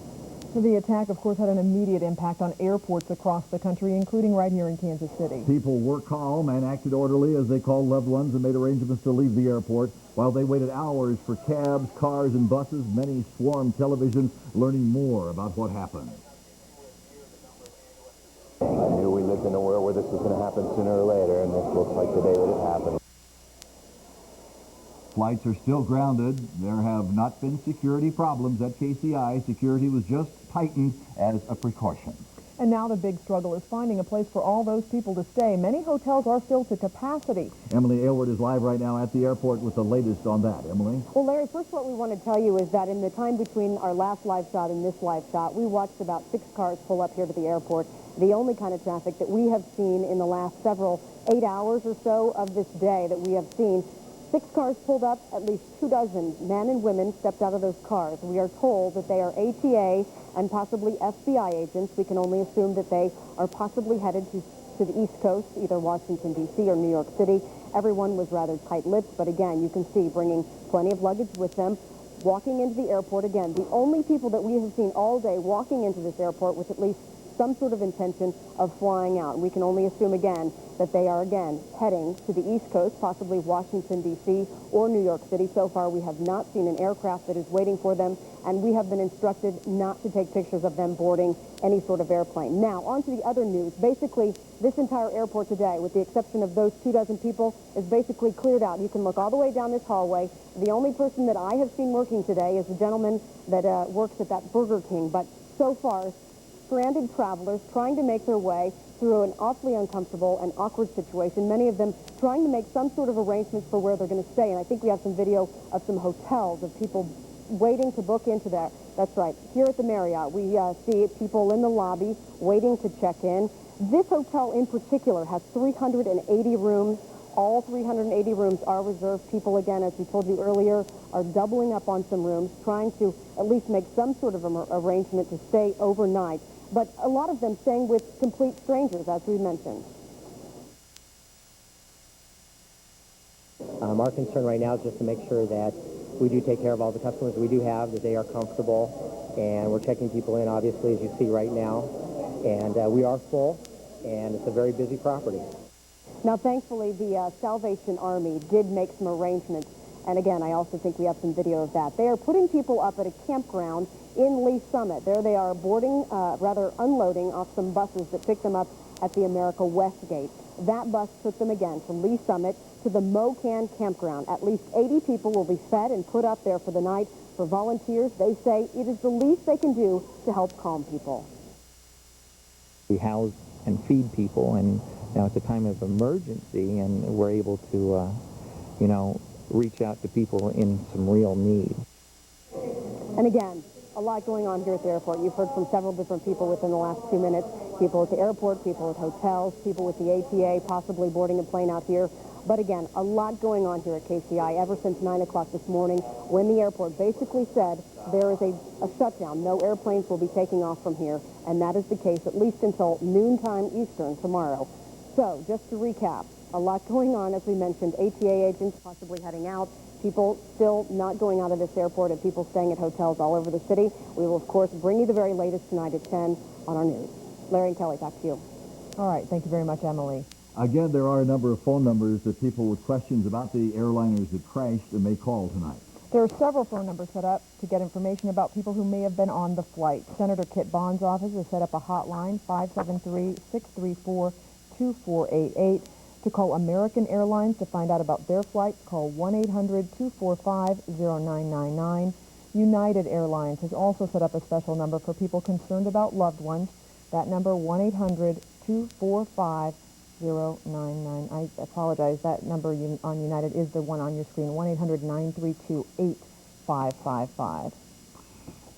The attack, of course, had an immediate impact on airports across the country, including right here in Kansas City. People were calm and acted orderly as they called loved ones and made arrangements to leave the airport. While they waited hours for cabs, cars, and buses, many swarmed television, learning more about what happened. I knew we lived in a world where this was going to happen sooner or later, and this looks like the day that it happened. Flights are still grounded. There have not been security problems at KCI. Security was just tightened as a precaution. And now the big struggle is finding a place for all those people to stay. Many hotels are filled to capacity. Emily Aylward is live right now at the airport with the latest on that. Emily? Well, Larry, first what we want to tell you is that in the time between our last live shot and this live shot, we watched about 6 cars pull up here to the airport. The only kind of traffic that we have seen in the last 8 hours or so of this day that we have seen. 6 cars pulled up, at least 24 men and women stepped out of those cars. We are told that they are ATA and possibly FBI agents. We can only assume that they are possibly headed to the East Coast, either Washington, D.C. or New York City. Everyone was rather tight-lipped, but again, you can see bringing plenty of luggage with them. Walking into the airport, again, the only people that we have seen all day walking into this airport with at least some sort of intention of flying out. We can only assume, again, that they are, again, heading to the East Coast, possibly Washington, D.C. or New York City. So far, we have not seen an aircraft that is waiting for them, and we have been instructed not to take pictures of them boarding any sort of airplane. Now, on to the other news. Basically, this entire airport today, with the exception of those 24 people, is basically cleared out. You can look all the way down this hallway. The only person that I have seen working today is the gentleman that works at that Burger King. But so far, stranded travelers trying to make their way through an awfully uncomfortable and awkward situation, many of them trying to make some sort of arrangements for where they're going to stay. And I think we have some video of some hotels of people waiting to book into that. That's right. Here at the Marriott, we see people in the lobby waiting to check in. This hotel in particular has 380 rooms. All 380 rooms are reserved. People, again, as we told you earlier, are doubling up on some rooms, trying to at least make some sort of arrangement to stay overnight. But a lot of them staying with complete strangers, as we mentioned. Our concern right now is just to make sure that we do take care of all the customers we do have, that they are comfortable, and we're checking people in, obviously, as you see right now. And we are full, and it's a very busy property. Now, thankfully, the Salvation Army did make some arrangements. And again, I also think we have some video of that. They are putting people up at a campground in Lee Summit. There they are boarding, unloading off some buses that pick them up at the America West Gate. That bus took them again from Lee Summit to the Mocan campground. At least 80 people will be fed and put up there for the night. For volunteers, they say it is the least they can do to help calm people. We house and feed people, and now it's a time of emergency, and we're able to, reach out to people in some real need. And again, a lot going on here at the airport. You've heard from several different people within the last 2 minutes. People at the airport, people at hotels, people with the ATA, possibly boarding a plane out here. But again, a lot going on here at KCI ever since 9 o'clock this morning, when the airport basically said there is a shutdown. No airplanes will be taking off from here, and that is the case at least until noontime Eastern tomorrow. So, just to recap, a lot going on, as we mentioned. ATA agents possibly heading out, people still not going out of this airport, and people staying at hotels all over the city. We will, of course, bring you the very latest tonight at 10 on our news. Larry and Kelly, back to you. All right. Thank you very much, Emily. Again, there are a number of phone numbers that people with questions about the airliners that crashed may call tonight. There are several phone numbers set up to get information about people who may have been on the flight. Senator Kit Bond's office has set up a hotline, 573-634 1-800-244-2488. To call American Airlines to find out about their flights, call 1-800-245-0999. United Airlines has also set up a special number for people concerned about loved ones. That number, 1-800-245-0999. I apologize, that number on United is the one on your screen, 1-800-932-8555.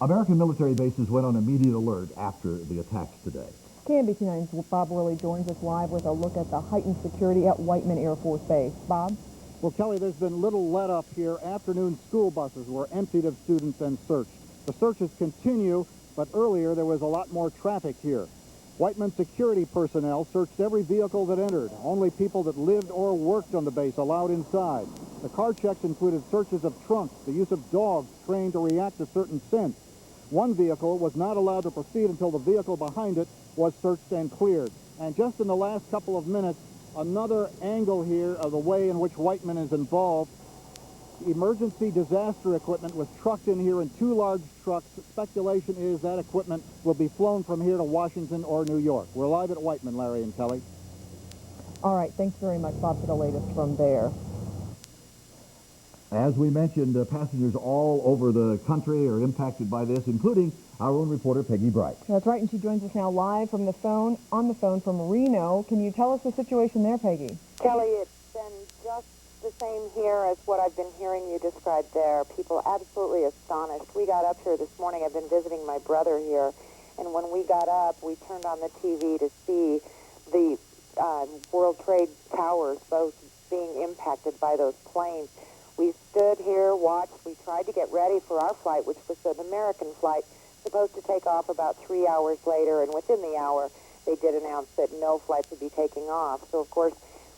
American military bases went on immediate alert after the attacks today. KMBC 9's Bob Worley joins us live with a look at the heightened security at Whiteman Air Force Base. Bob? Well, Kelly, there's been little let-up here. Afternoon school buses were emptied of students and searched. The searches continue, but earlier there was a lot more traffic here. Whiteman security personnel searched every vehicle that entered. Only people that lived or worked on the base allowed inside. The car checks included searches of trunks, the use of dogs trained to react to certain scents. One vehicle was not allowed to proceed until the vehicle behind it was searched and cleared. And just in the last couple of minutes, another angle here of the way in which Whiteman is involved. Emergency disaster equipment was trucked in here in 2 large trucks. Speculation is that equipment will be flown from here to Washington or New York. We're live at Whiteman, Larry and Kelly. All right, thanks very much, Bob, for the latest from there. As we mentioned, passengers all over the country are impacted by this, including our own reporter, Peggy Bright. That's right, and she joins us now live from the phone, on the phone from Reno. Can you tell us the situation there, Peggy? Kelly, it's been just the same here as what I've been hearing you describe there. People absolutely astonished. We got up here this morning. I've been visiting my brother here, and when we got up, we turned on the TV to see the World Trade Towers both being impacted by those planes. We stood here, watched. We tried to get ready for our flight, which was an American flight, supposed to take off about 3 hours later, and within the hour, they did announce that no flights would be taking off. So, of course,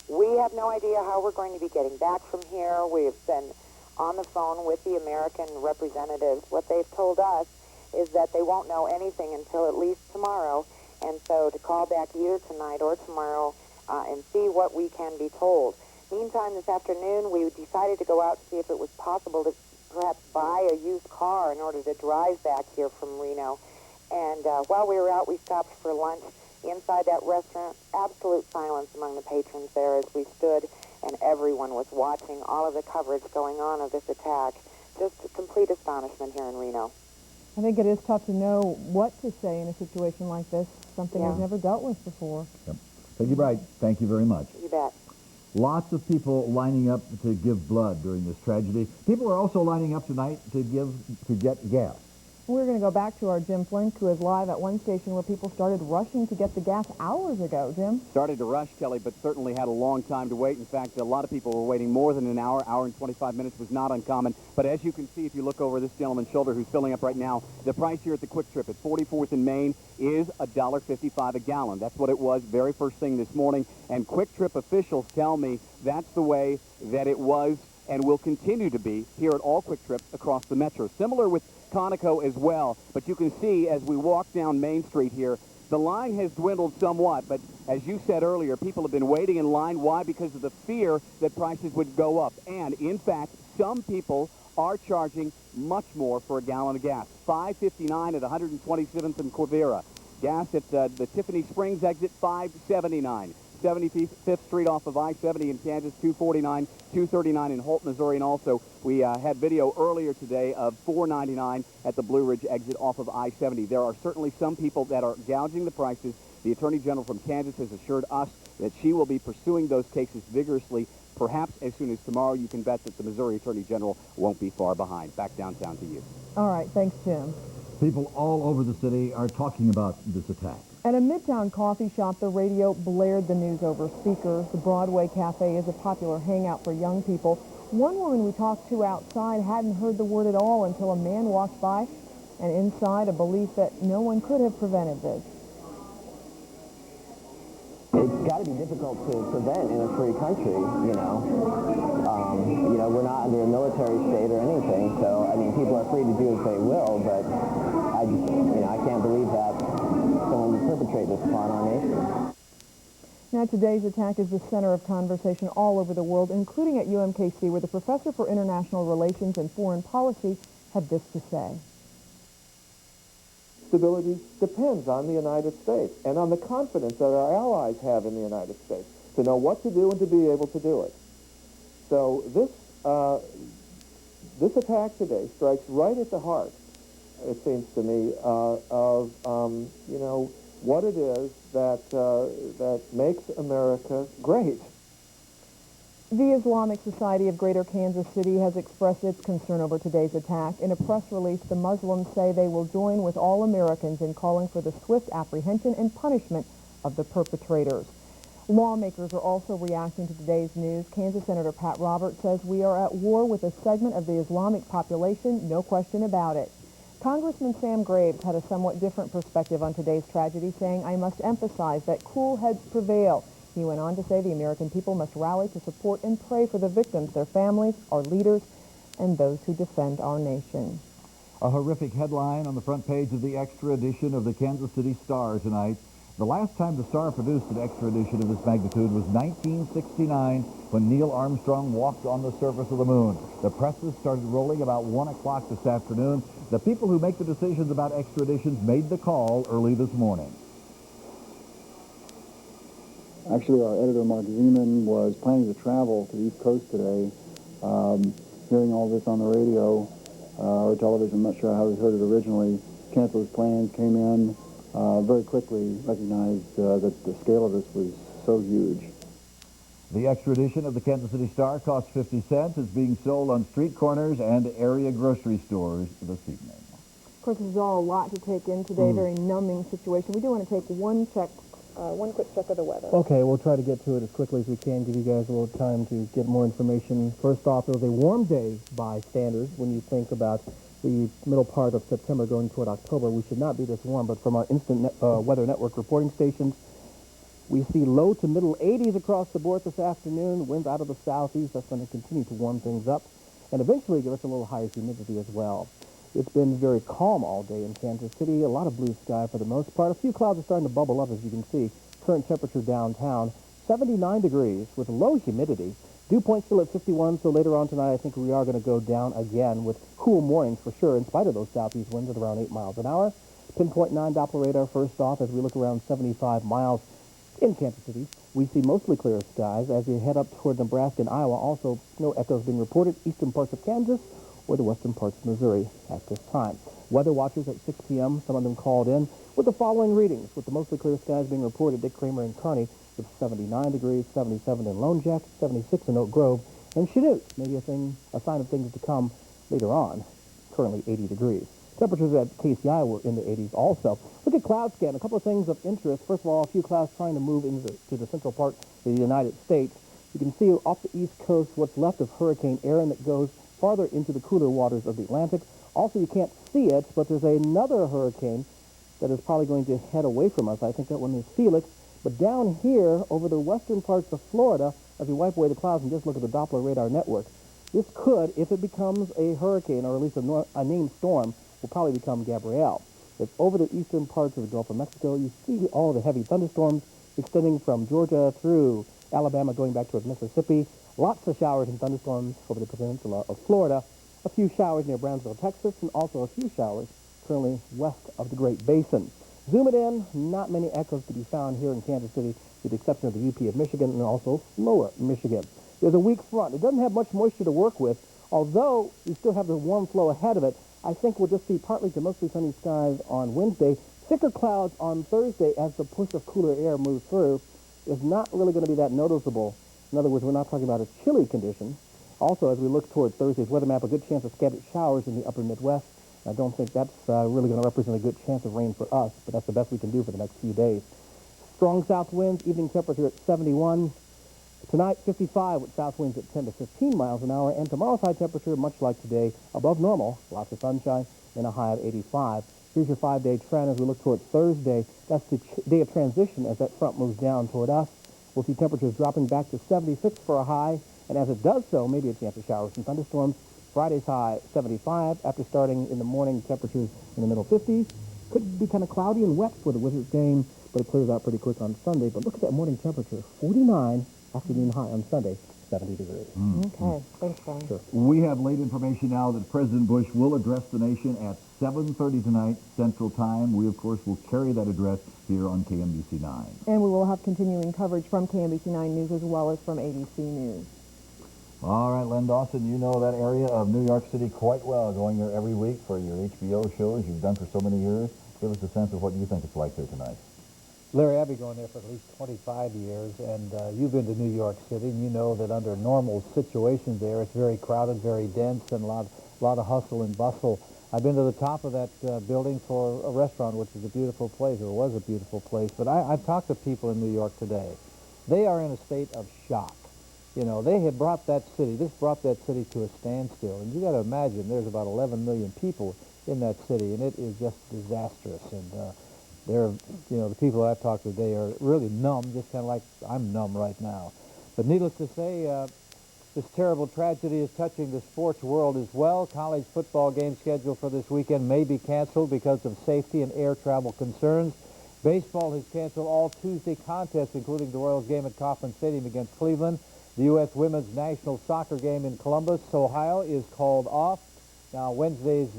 we have no idea how we're going to be getting back from here. We've been on the phone with the American representatives. What they've told us is that they won't know anything until at least tomorrow, and so to call back either tonight or tomorrow and see what we can be told. Meantime, this afternoon, we decided to go out to see if it was possible to perhaps buy a used car in order to drive back here from Reno. And while we were out, we stopped for lunch inside that restaurant. Absolute silence among the patrons there as we stood, and everyone was watching all of the coverage going on of this attack. Just complete astonishment here in Reno. I think it is tough to know what to say in a situation like this, something Yeah. we've never dealt with before. Yep. Peggy Bright, thank you very much. You bet. Lots of people lining up to give blood during this tragedy. People are also lining up tonight to get gas. We're going to go back to our Jim Flint, who is live at one station where people started rushing to get the gas hours ago. Jim? Started to rush, Kelly, but certainly had a long time to wait. In fact, a lot of people were waiting more than an hour. Hour and 25 minutes was not uncommon. But as you can see, if you look over this gentleman's shoulder who's filling up right now, the price here at the Quick Trip at 44th and Main is $1.55 a gallon. That's what it was very first thing this morning. And Quick Trip officials tell me that's the way that it was and will continue to be here at all Quick Trips across the metro. Similar with Conoco as well, but you can see as we walk down Main Street here, the line has dwindled somewhat, but as you said earlier, people have been waiting in line. Why? Because of the fear that prices would go up. And in fact, some people are charging much more for a gallon of gas. $5.59 at 127th and Quivira. Gas at the Tiffany Springs exit, $5.79. 75th Street off of I-70 in Kansas, $2.49, $2.39 in Holt, Missouri, and also we had video earlier today of $4.99 at the Blue Ridge exit off of I-70. There are certainly some people that are gouging the prices. The Attorney General from Kansas has assured us that she will be pursuing those cases vigorously. Perhaps as soon as tomorrow. You can bet that the Missouri Attorney General won't be far behind. Back downtown to you. All right, thanks, Jim. People all over the city are talking about this attack. At a Midtown coffee shop, the radio blared the news over speakers. The Broadway Cafe is a popular hangout for young people. One woman we talked to outside hadn't heard the word at all until a man walked by, and inside a belief that no one could have prevented this. It's got to be difficult to prevent in a free country, you know. We're not under a military state or anything, so, I mean, people are free to do as they will, but I can't believe that someone would perpetrate this upon our nation. Now, today's attack is the center of conversation all over the world, including at UMKC, where the professor for international relations and foreign policy had this to say. stability depends on the United States and on the confidence that our allies have in the United States to know what to do and to be able to do it. So this attack today strikes right at the heart, it seems to me, of you know, what it is that makes America great. The Islamic Society of Greater Kansas City has expressed its concern over today's attack. In a press release, the Muslims say they will join with all Americans in calling for the swift apprehension and punishment of the perpetrators. Lawmakers are also reacting to today's news. Kansas Senator Pat Roberts says we are at war with a segment of the Islamic population, no question about it. Congressman Sam Graves had a somewhat different perspective on today's tragedy, saying, "I must emphasize that cool heads prevail." He went on to say the American people must rally to support and pray for the victims, their families, our leaders, and those who defend our nation. A horrific headline on the front page of the extra edition of the Kansas City Star tonight. The last time the Star produced an extra edition of this magnitude was 1969, when Neil Armstrong walked on the surface of the moon. The presses started rolling about 1 o'clock this afternoon. The people who make the decisions about extra editions made the call early this morning. Actually, our editor, Mark Zeman, was planning to travel to the East Coast today. Hearing all this on the radio or television, I'm not sure how he heard it originally, canceled his plans, came in, very quickly recognized that the scale of this was so huge. The extra edition of the Kansas City Star costs 50 cents. It's being sold on street corners and area grocery stores this evening. Of course, this is all a lot to take in today, very numbing situation. We do want to take one quick check of the weather. Okay, we'll try to get to it as quickly as we can, give you guys a little time to get more information. First off, it was a warm day by standards. When you think about the middle part of September going toward October, we should not be this warm, but from our Instant Weather Network reporting stations, we see low to middle 80s across the board this afternoon. Winds out of the southeast. That's going to continue to warm things up and eventually give us a little higher humidity as well. It's been very calm all day in Kansas City. A lot of blue sky for the most part. A few clouds are starting to bubble up, as you can see. Current temperature downtown, 79 degrees with low humidity. Dew point still at 51, so later on tonight I think we are going to go down again with cool mornings for sure, in spite of those southeast winds at around 8 miles an hour. Pinpoint 9 Doppler radar first off as we look around 75 miles in Kansas City. We see mostly clear skies as you head up toward Nebraska and Iowa. Also, no echoes being reported. Eastern parts of Kansas or the western parts of Missouri at this time. Weather watchers at 6 p.m., some of them called in with the following readings, with the mostly clear skies being reported. Dick Kramer and Kearney with 79 degrees, 77 in Lone Jack, 76 in Oak Grove, and Chanute, maybe a sign of things to come later on, currently 80 degrees. Temperatures at KCI were in the 80s also. Look at cloud scan, a couple of things of interest. First of all, a few clouds trying to move into the central part of the United States. You can see off the east coast what's left of Hurricane Aaron that goes farther into the cooler waters of the Atlantic. Also, you can't see it, but there's another hurricane that is probably going to head away from us. I think that one is Felix. But down here, over the western parts of Florida, as we wipe away the clouds and just look at the Doppler radar network, this could, if it becomes a hurricane, or at least a named storm, will probably become Gabrielle. It's over the eastern parts of the Gulf of Mexico. You see all the heavy thunderstorms extending from Georgia through Alabama, going back toward Mississippi. Lots of showers and thunderstorms over the peninsula of Florida. A few showers near Brownsville, Texas, and also a few showers currently west of the Great Basin. Zoom it in, not many echoes to be found here in Kansas City, with the exception of the UP of Michigan and also lower Michigan. There's a weak front. It doesn't have much moisture to work with, although we still have the warm flow ahead of it. I think we'll just see partly to mostly sunny skies on Wednesday. Thicker clouds on Thursday as the push of cooler air moves through is not really going to be that noticeable. In other words, we're not talking about a chilly condition. Also, as we look toward Thursday's weather map, a good chance of scattered showers in the upper Midwest. I don't think that's really going to represent a good chance of rain for us, but that's the best we can do for the next few days. Strong south winds, evening temperature at 71. Tonight, 55 with south winds at 10 to 15 miles an hour. And tomorrow's high temperature, much like today, above normal. Lots of sunshine and a high of 85. Here's your 5-day trend as we look toward Thursday. That's the day of transition as that front moves down toward us. We'll see temperatures dropping back to 76 for a high. And as it does so, maybe a chance of showers and thunderstorms. Friday's high, 75. After starting in the morning, temperatures in the middle 50s. Could be kind of cloudy and wet for the Wizards game, but it clears out pretty quick on Sunday. But look at that morning temperature, 49, afternoon high on Sunday, 70 degrees. Okay, thanks, Brian. Sure. We have late information now that President Bush will address the nation at 7:30 tonight Central Time. We, of course, will carry that address here on KMBC-9. And we will have continuing coverage from KMBC-9 News as well as from ABC News. All right, Len Dawson, you know that area of New York City quite well, going there every week for your HBO shows you've done for so many years. Give us a sense of what you think it's like there tonight. Larry, I've been going there for at least 25 years, and you've been to New York City, and you know that under normal situations there, it's very crowded, very dense, and a lot of hustle and bustle. I've been to the top of that building for a restaurant, which is a beautiful place, or was a beautiful place, but I've talked to people in New York today. They are in a state of shock. You know, they have brought that city, this brought that city to a standstill, and you got to imagine there's about 11 million people in that city, and it is just disastrous, and they're, you know, the people I've talked to today are really numb, just kind of like I'm numb right now. But needless to say, this terrible tragedy is touching the sports world as well. College football games scheduled for this weekend may be canceled because of safety and air travel concerns. Baseball has canceled all Tuesday contests, including the Royals game at Kauffman Stadium against Cleveland. The U.S. women's national soccer game in Columbus, Ohio, is called off. Now, Wednesday's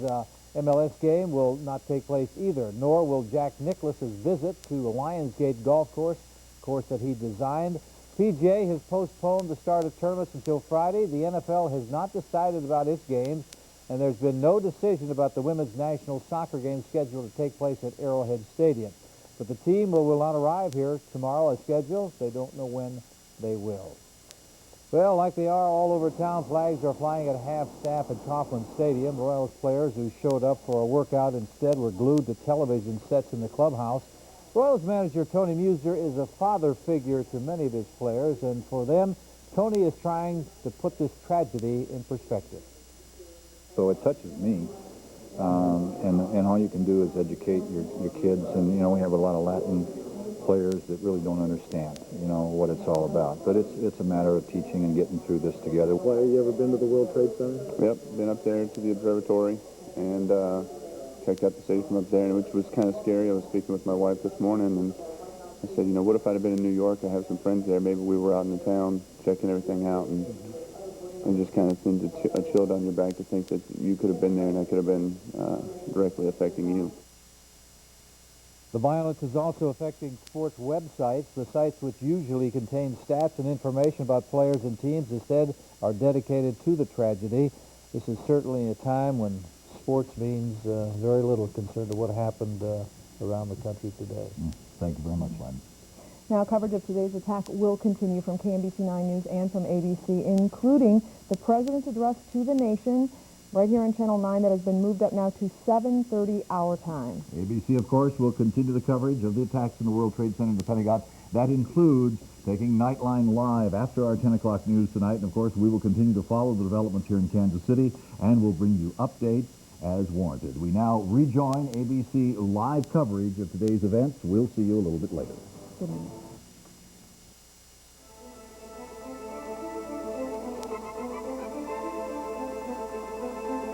MLS game will not take place either, nor will Jack Nicklaus's visit to the Lionsgate golf course that he designed. PGA has postponed the start of tournaments until Friday. The NFL has not decided about its games, and there's been no decision about the women's national soccer game scheduled to take place at Arrowhead Stadium. But the team will not arrive here tomorrow as scheduled. They don't know when they will. Well, like they are all over town, flags are flying at half-staff at Kauffman Stadium. Royals players who showed up for a workout instead were glued to television sets in the clubhouse. Royals manager Tony Muser is a father figure to many of his players, and for them, Tony is trying to put this tragedy in perspective. So it touches me, and all you can do is educate your kids, and, you know, we have a lot of Latin players that really don't understand, you know, what it's all about. But it's a matter of teaching and getting through this together. Well, have you ever been to the World Trade Center? Yep, been up there to the observatory and checked out the city from up there, which was kind of scary. I was speaking with my wife this morning, and I said, you know, what if I'd have been in New York? I have some friends there. Maybe we were out in the town checking everything out, and it just kind of sends a chill down your back to think that you could have been there and I could have been directly affecting you. The violence is also affecting sports websites. The sites which usually contain stats and information about players and teams instead are dedicated to the tragedy. This is certainly a time when sports means very little concern to what happened around the country today. Thank you very much, Len. Now, coverage of today's attack will continue from KMBC-9 News and from ABC, including the President's address to the nation right here on Channel 9 that has been moved up now to 7:30 our time. ABC, of course, will continue the coverage of the attacks in the World Trade Center and the Pentagon. That includes taking Nightline live after our 10 o'clock news tonight. And, of course, we will continue to follow the developments here in Kansas City, and we'll bring you updates as warranted. We now rejoin ABC live coverage of today's events. We'll see you a little bit later. Good night.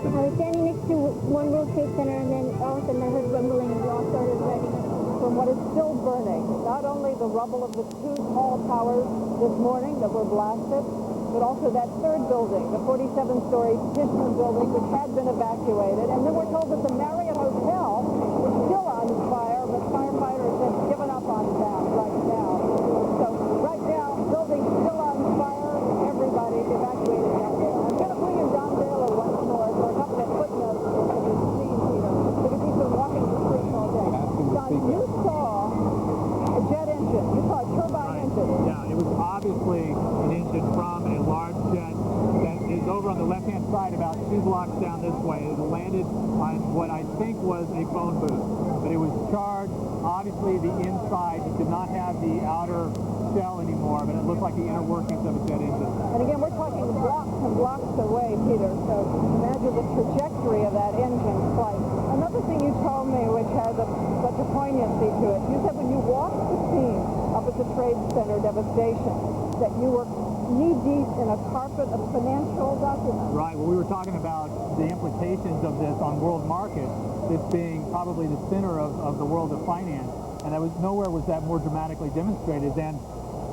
I was standing next to one World Trade Center, and then all of a sudden I heard rumbling, and we all started running. From what is still burning, not only the rubble of the two tall towers this morning that were blasted, but also that third building, the 47-story Tishman building, which had been evacuated. And then we're told that the Marriott Hotel is still on fire, but firefighters have given up on that right now. So right now, building still on fire, everybody evacuated down there. I'm going to bring in Don Baylor once more for a couple of footnotes of this scene, Peter, because he's been walking the streets all day. Don, you saw a jet engine. You saw a turbine engine. Yeah, it was obviously an engine from a large jet that is over on the left-hand side about 2 blocks down this way. It landed on what I think was a phone booth, but it was charged. Obviously, the inside did not have the outer shell anymore, but it looked like the inner workings of a jet engine. And again, we're talking blocks and blocks away, Peter, so imagine the trajectory of that engine flight. Another thing you told me, which has such a poignancy to it, you said when you walked the scene up at the Trade Center devastation, that you were knee-deep in a carpet of financial documents. Right. Well, we were talking about the implications of this on world markets, this being probably the center of the world of finance, and that was nowhere was that more dramatically demonstrated than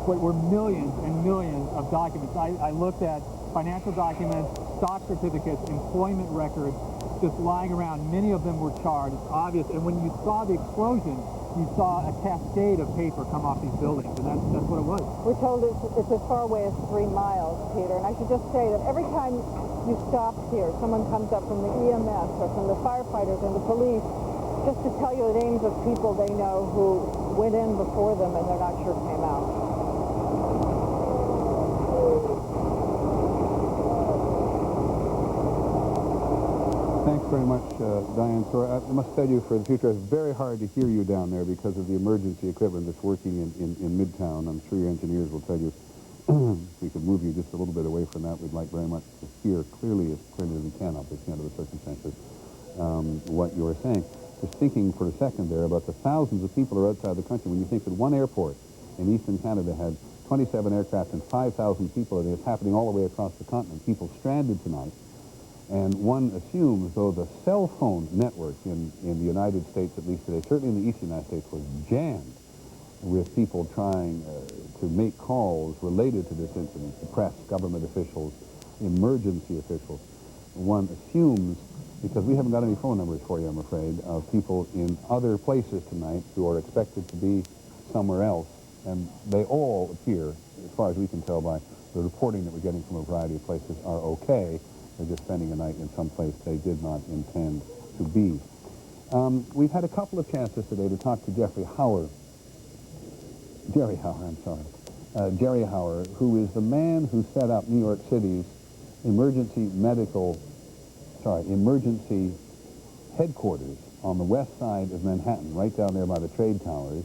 what were millions and millions of documents. I looked at financial documents, stock certificates, employment records, just lying around. Many of them were charred. It's obvious. And when you saw the explosion, you saw a cascade of paper come off these buildings, and that's what it was. We're told it's as far away as 3 miles, Peter. And I should just say that every time you stop here, someone comes up from the EMS or from the firefighters and the police just to tell you the names of people they know who went in before them and they're not sure came out. Thanks very much, Diane. So I must tell you, for the future, it's very hard to hear you down there because of the emergency equipment that's working in Midtown. I'm sure your engineers will tell you if we could move you just a little bit away from that, we'd like very much to hear clearly as we can, obviously, under the circumstances, what you're saying. Just thinking for a second there about the thousands of people who are outside the country. When you think that one airport in eastern Canada had 27 aircraft and 5,000 people, and it's happening all the way across the continent, people stranded tonight. And one assumes, though, the cell phone network in the United States, at least today, certainly in the eastern United States, was jammed with people trying to make calls related to this incident, the press, government officials, emergency officials. One assumes, because we haven't got any phone numbers for you, I'm afraid, of people in other places tonight who are expected to be somewhere else, and they all appear, as far as we can tell by the reporting that we're getting from a variety of places, are okay. They're just spending a night in some place they did not intend to be. We've had a couple of chances today to talk to Jerry Hauer, who is the man who set up New York City's emergency headquarters on the west side of Manhattan, right down there by the trade towers,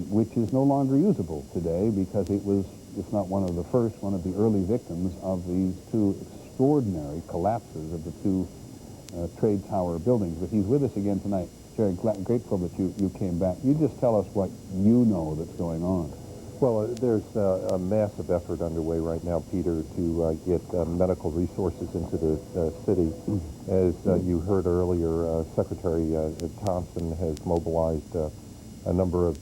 which is no longer usable today because it was, if not one of the first, one of the early victims of these two extraordinary collapses of the two trade tower buildings. But he's with us again tonight. Jerry, grateful that you came back. You just tell us what you know that's going on. Well, there's a massive effort underway right now, Peter, to get medical resources into the city. As you heard earlier, Secretary Thompson has mobilized a number of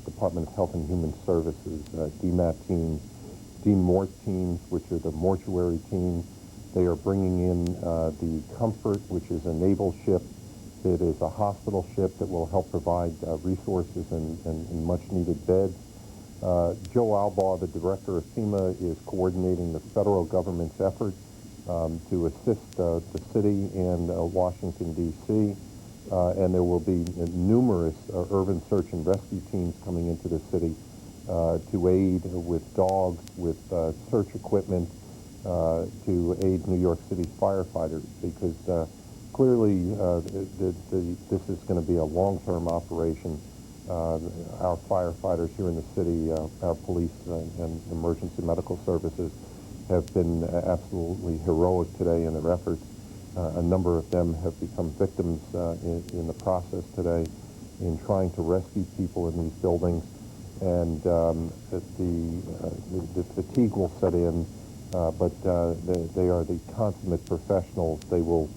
Department of Health and Human Services, DMAT teams, Dean Morse teams, which are the mortuary teams. They are bringing in the Comfort, which is a naval ship. It is a hospital ship that will help provide resources and much-needed beds. Joe Albaugh, the director of FEMA, is coordinating the federal government's effort to assist the city and Washington, D.C., and there will be numerous urban search and rescue teams coming into the city to aid with dogs, with search equipment, to aid New York City's firefighters, because clearly this is going to be a long-term operation. Our firefighters here in the city, our police and emergency medical services have been absolutely heroic today in their efforts. A number of them have become victims in the process today in trying to rescue people in these buildings, and the fatigue will set in, but they are the consummate professionals. They will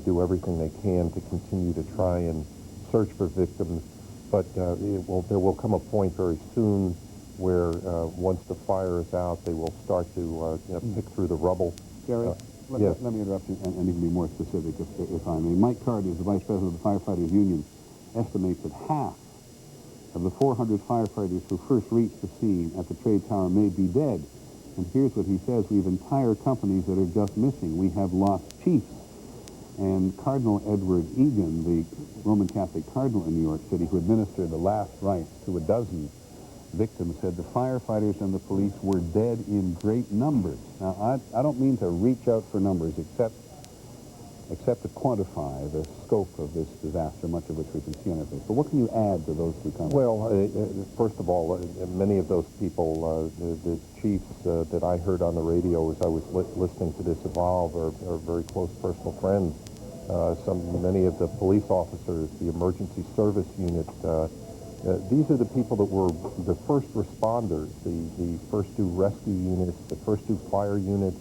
do everything they can to continue to try and search for victims. But there will come a point very soon where once the fire is out, they will start to pick through the rubble. Jerry, yes. let me interrupt you and even be more specific, if I may. Mike Carter is the Vice President of the Firefighters Union, estimates that half of the 400 firefighters who first reached the scene at the trade tower may be dead. And here's what he says: we have entire companies that are just missing. We have lost chiefs. And Cardinal Edward Egan, the Roman Catholic cardinal in New York City, who administered the last rites to a dozen victims, said the firefighters and the police were dead in great numbers. Now, I don't mean to reach out for numbers, except to quantify the scope of this disaster, much of which we can see on our face. But what can you add to those two comments? Well, first of all, many of those people, the chiefs that I heard on the radio as I was listening to this evolve are very close personal friends. Many of the police officers, the emergency service unit, these are the people that were the first responders, the first two rescue units, the first two fire units.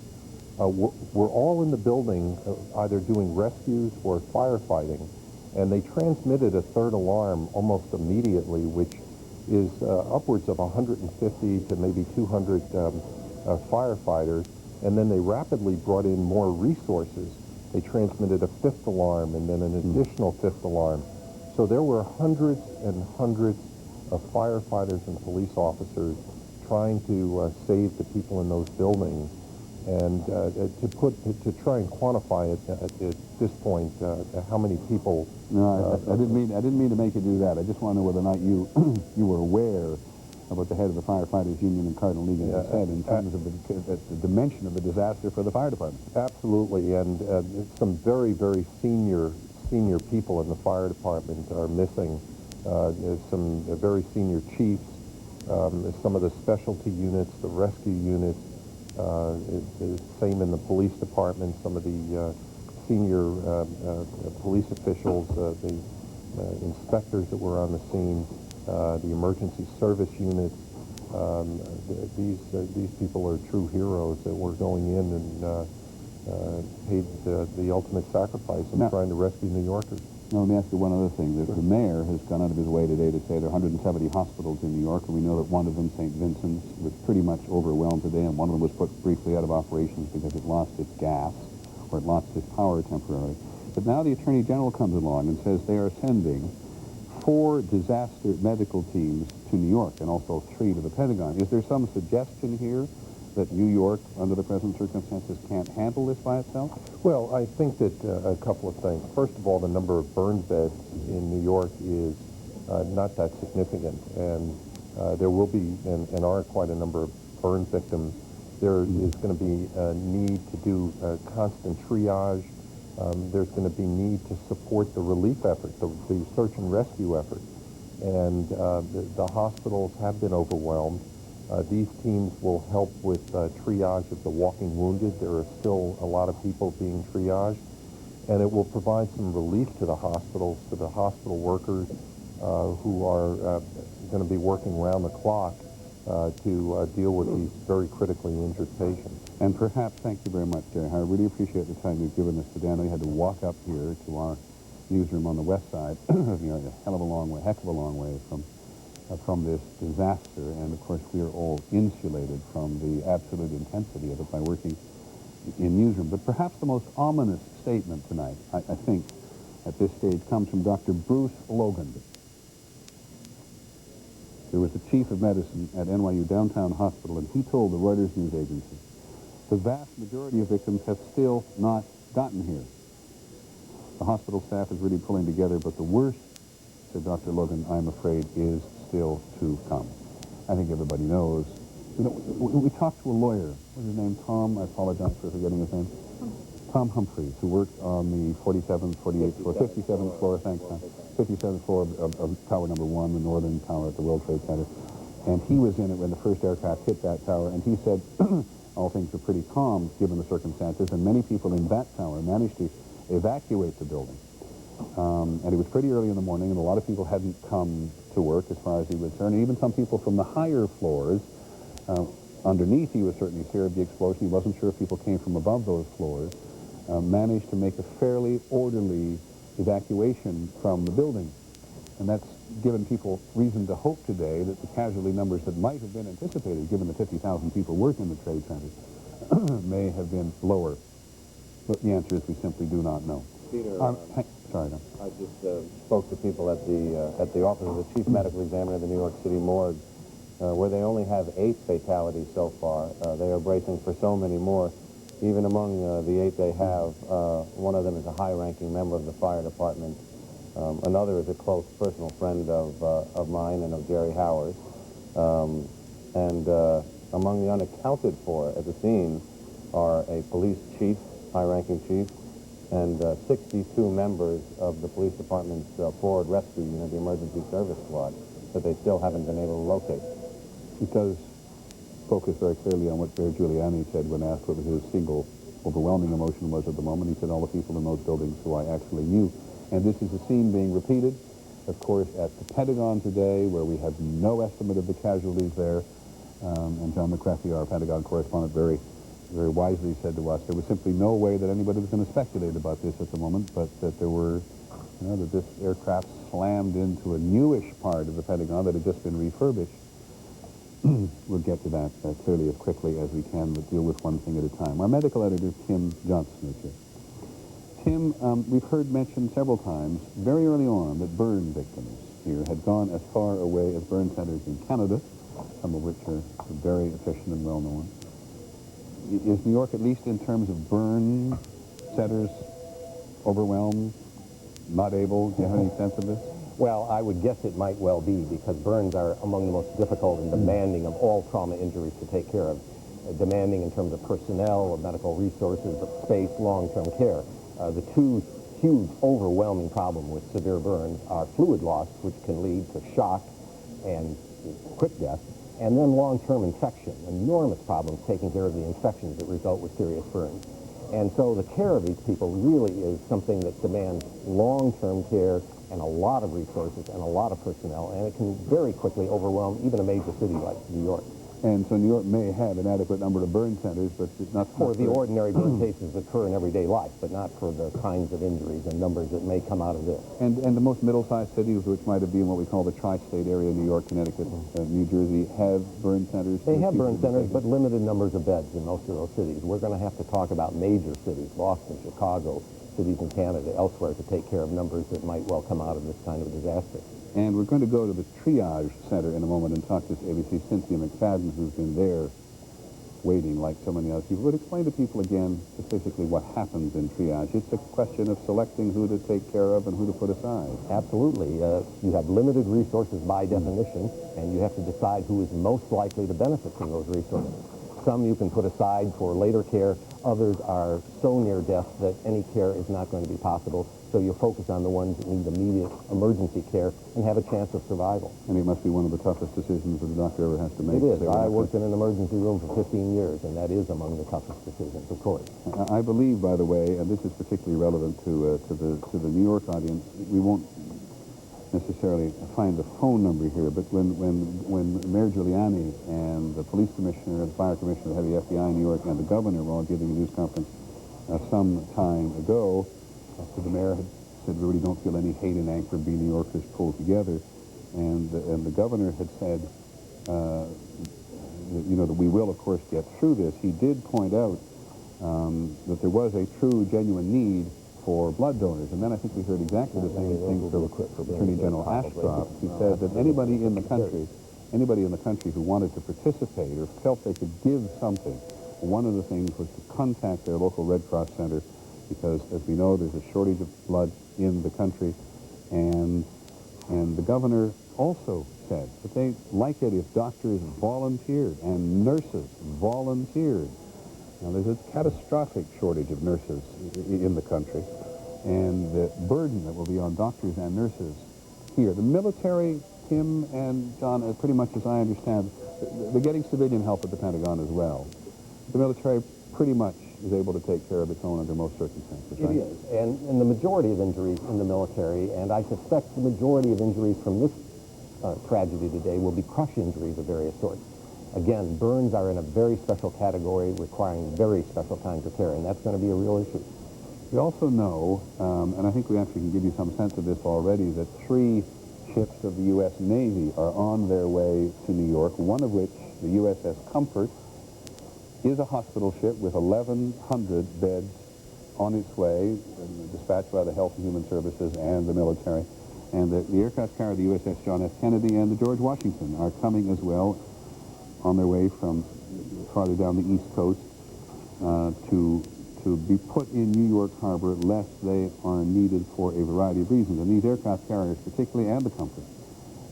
Were all in the building either doing rescues or firefighting, and they transmitted a third alarm almost immediately, which is upwards of 150 to maybe 200 firefighters, and then they rapidly brought in more resources. They transmitted a 5th alarm and then an additional 5th alarm. So there were hundreds and hundreds of firefighters and police officers trying to save the people in those buildings. And to try and quantify it at this point, how many people? No, I didn't mean to make you do that. I just want to know whether or not you you were aware of what the head of the Firefighters Union in Cardinal Egan had said in terms of the dimension of the disaster for the fire department. Absolutely, and some very, very senior people in the fire department are missing. Some very senior chiefs, some of the specialty units, the rescue units. Same in the police department. Some of the senior police officials, the inspectors that were on the scene, the emergency service units. These people are true heroes that were going in and paid the ultimate sacrifice of trying to rescue New Yorkers. Now, let me ask you one other thing. The mayor has gone out of his way today to say there are 170 hospitals in New York, and we know that one of them, St. Vincent's, was pretty much overwhelmed today, and one of them was put briefly out of operations because it lost its gas, or it lost its power temporarily. But now the Attorney General comes along and says they are sending 4 disaster medical teams to New York and also 3 to the Pentagon. Is there some suggestion here that New York, under the present circumstances, can't handle this by itself? Well, I think that a couple of things. First of all, the number of burn beds in New York is not that significant, and there will be and are quite a number of burn victims. There is going to be a need to do constant triage. There's going to be need to support the relief effort, the search and rescue effort. And the hospitals have been overwhelmed. These teams will help with triage of the walking wounded. There are still a lot of people being triaged. And it will provide some relief to the hospitals, to the hospital workers who are going to be working around the clock to deal with these very critically injured patients. And perhaps, thank you very much, Jerry. I really appreciate the time you've given us today. I know you had to walk up here to our newsroom on the west side, a heck of a long way from this disaster. And of course, we are all insulated from the absolute intensity of it by working in newsroom. But perhaps the most ominous statement tonight, I think, at this stage, comes from Dr. Bruce Logan, who was the chief of medicine at NYU Downtown Hospital, and he told the Reuters news agency, the vast majority of victims have still not gotten here. The hospital staff is really pulling together, but the worst, said Dr. Logan, I'm afraid, is still to come. I think everybody knows. You know, we talked to a lawyer. What's his name? Tom? I apologize for forgetting his name. Tom Humphreys, who worked on the 47th, 48th floor, 57th floor, thanks, Tom. 57th floor of Tower Number 1, the northern tower at the World Trade Center. And he was in it when the first aircraft hit that tower, and he said all things were pretty calm given the circumstances, and many people in that tower managed to evacuate the building. And it was pretty early in the morning, and a lot of people hadn't come to work, as far as he was concerned. And even some people from the higher floors, underneath, he was certainly scared of the explosion. He wasn't sure if people came from above those floors. Managed to make a fairly orderly evacuation from the building. And that's given people reason to hope today that the casualty numbers that might have been anticipated, given the 50,000 people working in the trade center, may have been lower. But the answer is we simply do not know. Peter, sorry, Don. I just spoke to people at the office of the chief medical examiner of the New York City morgue, where they only have 8 fatalities so far. They are bracing for so many more. Even among the 8 they have, one of them is a high-ranking member of the fire department. Another is a close personal friend of mine and of Jerry Howard. And among the unaccounted for at the scene are a police chief, high-ranking chief, and 62 members of the police department's forward rescue unit, the emergency service squad, that they still haven't been able to locate. It does focus very clearly on what Mayor Giuliani said when asked what his single overwhelming emotion was at the moment. He said all the people in those buildings who I actually knew. And this is a scene being repeated, of course, at the Pentagon today, where we have no estimate of the casualties there. And John McCarthy, our Pentagon correspondent, very wisely said to us there was simply no way that anybody was going to speculate about this at the moment, but that there were You know, that this aircraft slammed into a newish part of the Pentagon that had just been refurbished. We'll get to that clearly as quickly as we can, but deal with one thing at a time. Our medical editor, Tim Johnson, is here. Tim, we've heard mentioned several times very early on that burn victims here had gone as far away as burn centers in Canada, some of which are very efficient and well known. Is New York, at least in terms of burn centers, overwhelmed, not able? Do you have any sense of this? Well, I would guess it might well be, because burns are among the most difficult and demanding of all trauma injuries to take care of. Demanding in terms of personnel, of medical resources, of space, long-term care. The two huge, overwhelming problem with severe burns are fluid loss, which can lead to shock and quick death, and then long-term infection. Enormous problems taking care of the infections that result with serious burns. And so the care of these people really is something that demands long-term care and a lot of resources and a lot of personnel, and it can very quickly overwhelm even a major city like New York. And so New York may have an adequate number of burn centers, but it's not for the ordinary burn cases that occur in everyday life, but not for the kinds of injuries and numbers that may come out of this. And the most middle-sized cities, which might have been what we call the tri-state area, New York, Connecticut, New Jersey, have burn centers? They have burn centers, but limited numbers of beds in most of those cities. We're going to have to talk about major cities, Boston, Chicago, cities in Canada, elsewhere, to take care of numbers that might well come out of this kind of a disaster. And we're going to go to the triage center in a moment and talk to ABC's Cynthia McFadden, who's been there waiting like so many other people. But explain to people again just basically what happens in triage. It's a question of selecting who to take care of and who to put aside. Absolutely. You have limited resources by definition, and you have to decide who is most likely to benefit from those resources. Some you can put aside for later care. Others are so near death that any care is not going to be possible. So you focus on the ones that need immediate emergency care and have a chance of survival. And it must be one of the toughest decisions that a doctor ever has to make. It is. I worked in an emergency room for 15 years, and that is among the toughest decisions, of course. I believe, by the way, and this is particularly relevant to the New York audience, we won't necessarily find the phone number here, but when Mayor Giuliani and the police commissioner, the fire commissioner, the FBI in New York, and the governor were all giving a news conference some time ago, the mayor had said, we really don't feel any hate and anger being New Yorkers pulled together, and the governor had said, that, you know, that we will, of course, get through this. He did point out that there was a true, genuine need for blood donors. And then I think we heard exactly the same thing from Attorney General Ashcroft, who said that anybody in the country who wanted to participate or felt they could give something, one of the things was to contact their local Red Cross center, because as we know, there's a shortage of blood in the country. And the governor also said that they like it if doctors volunteered and nurses volunteered. Now, there's a catastrophic shortage of nurses in the country, and the burden that will be on doctors and nurses here. The military, Tim and John, pretty much as I understand, they're getting civilian help at the Pentagon as well. The military pretty much is able to take care of its own under most circumstances, right? It is, and the majority of injuries in the military, and I suspect the majority of injuries from this tragedy today will be crush injuries of various sorts. Again, burns are in a very special category requiring very special kinds of care, and that's going to be a real issue. We also know, and I think we actually can give you some sense of this already, that 3 ships of the U.S. Navy are on their way to New York, one of which, the USS Comfort, is a hospital ship with 1,100 beds on its way, dispatched by the Health and Human Services and the military. And the aircraft carrier, the USS John F. Kennedy and the George Washington, are coming as well, on their way from farther down the East Coast to be put in New York Harbor lest they are needed for a variety of reasons. And these aircraft carriers, particularly, and the Comfort,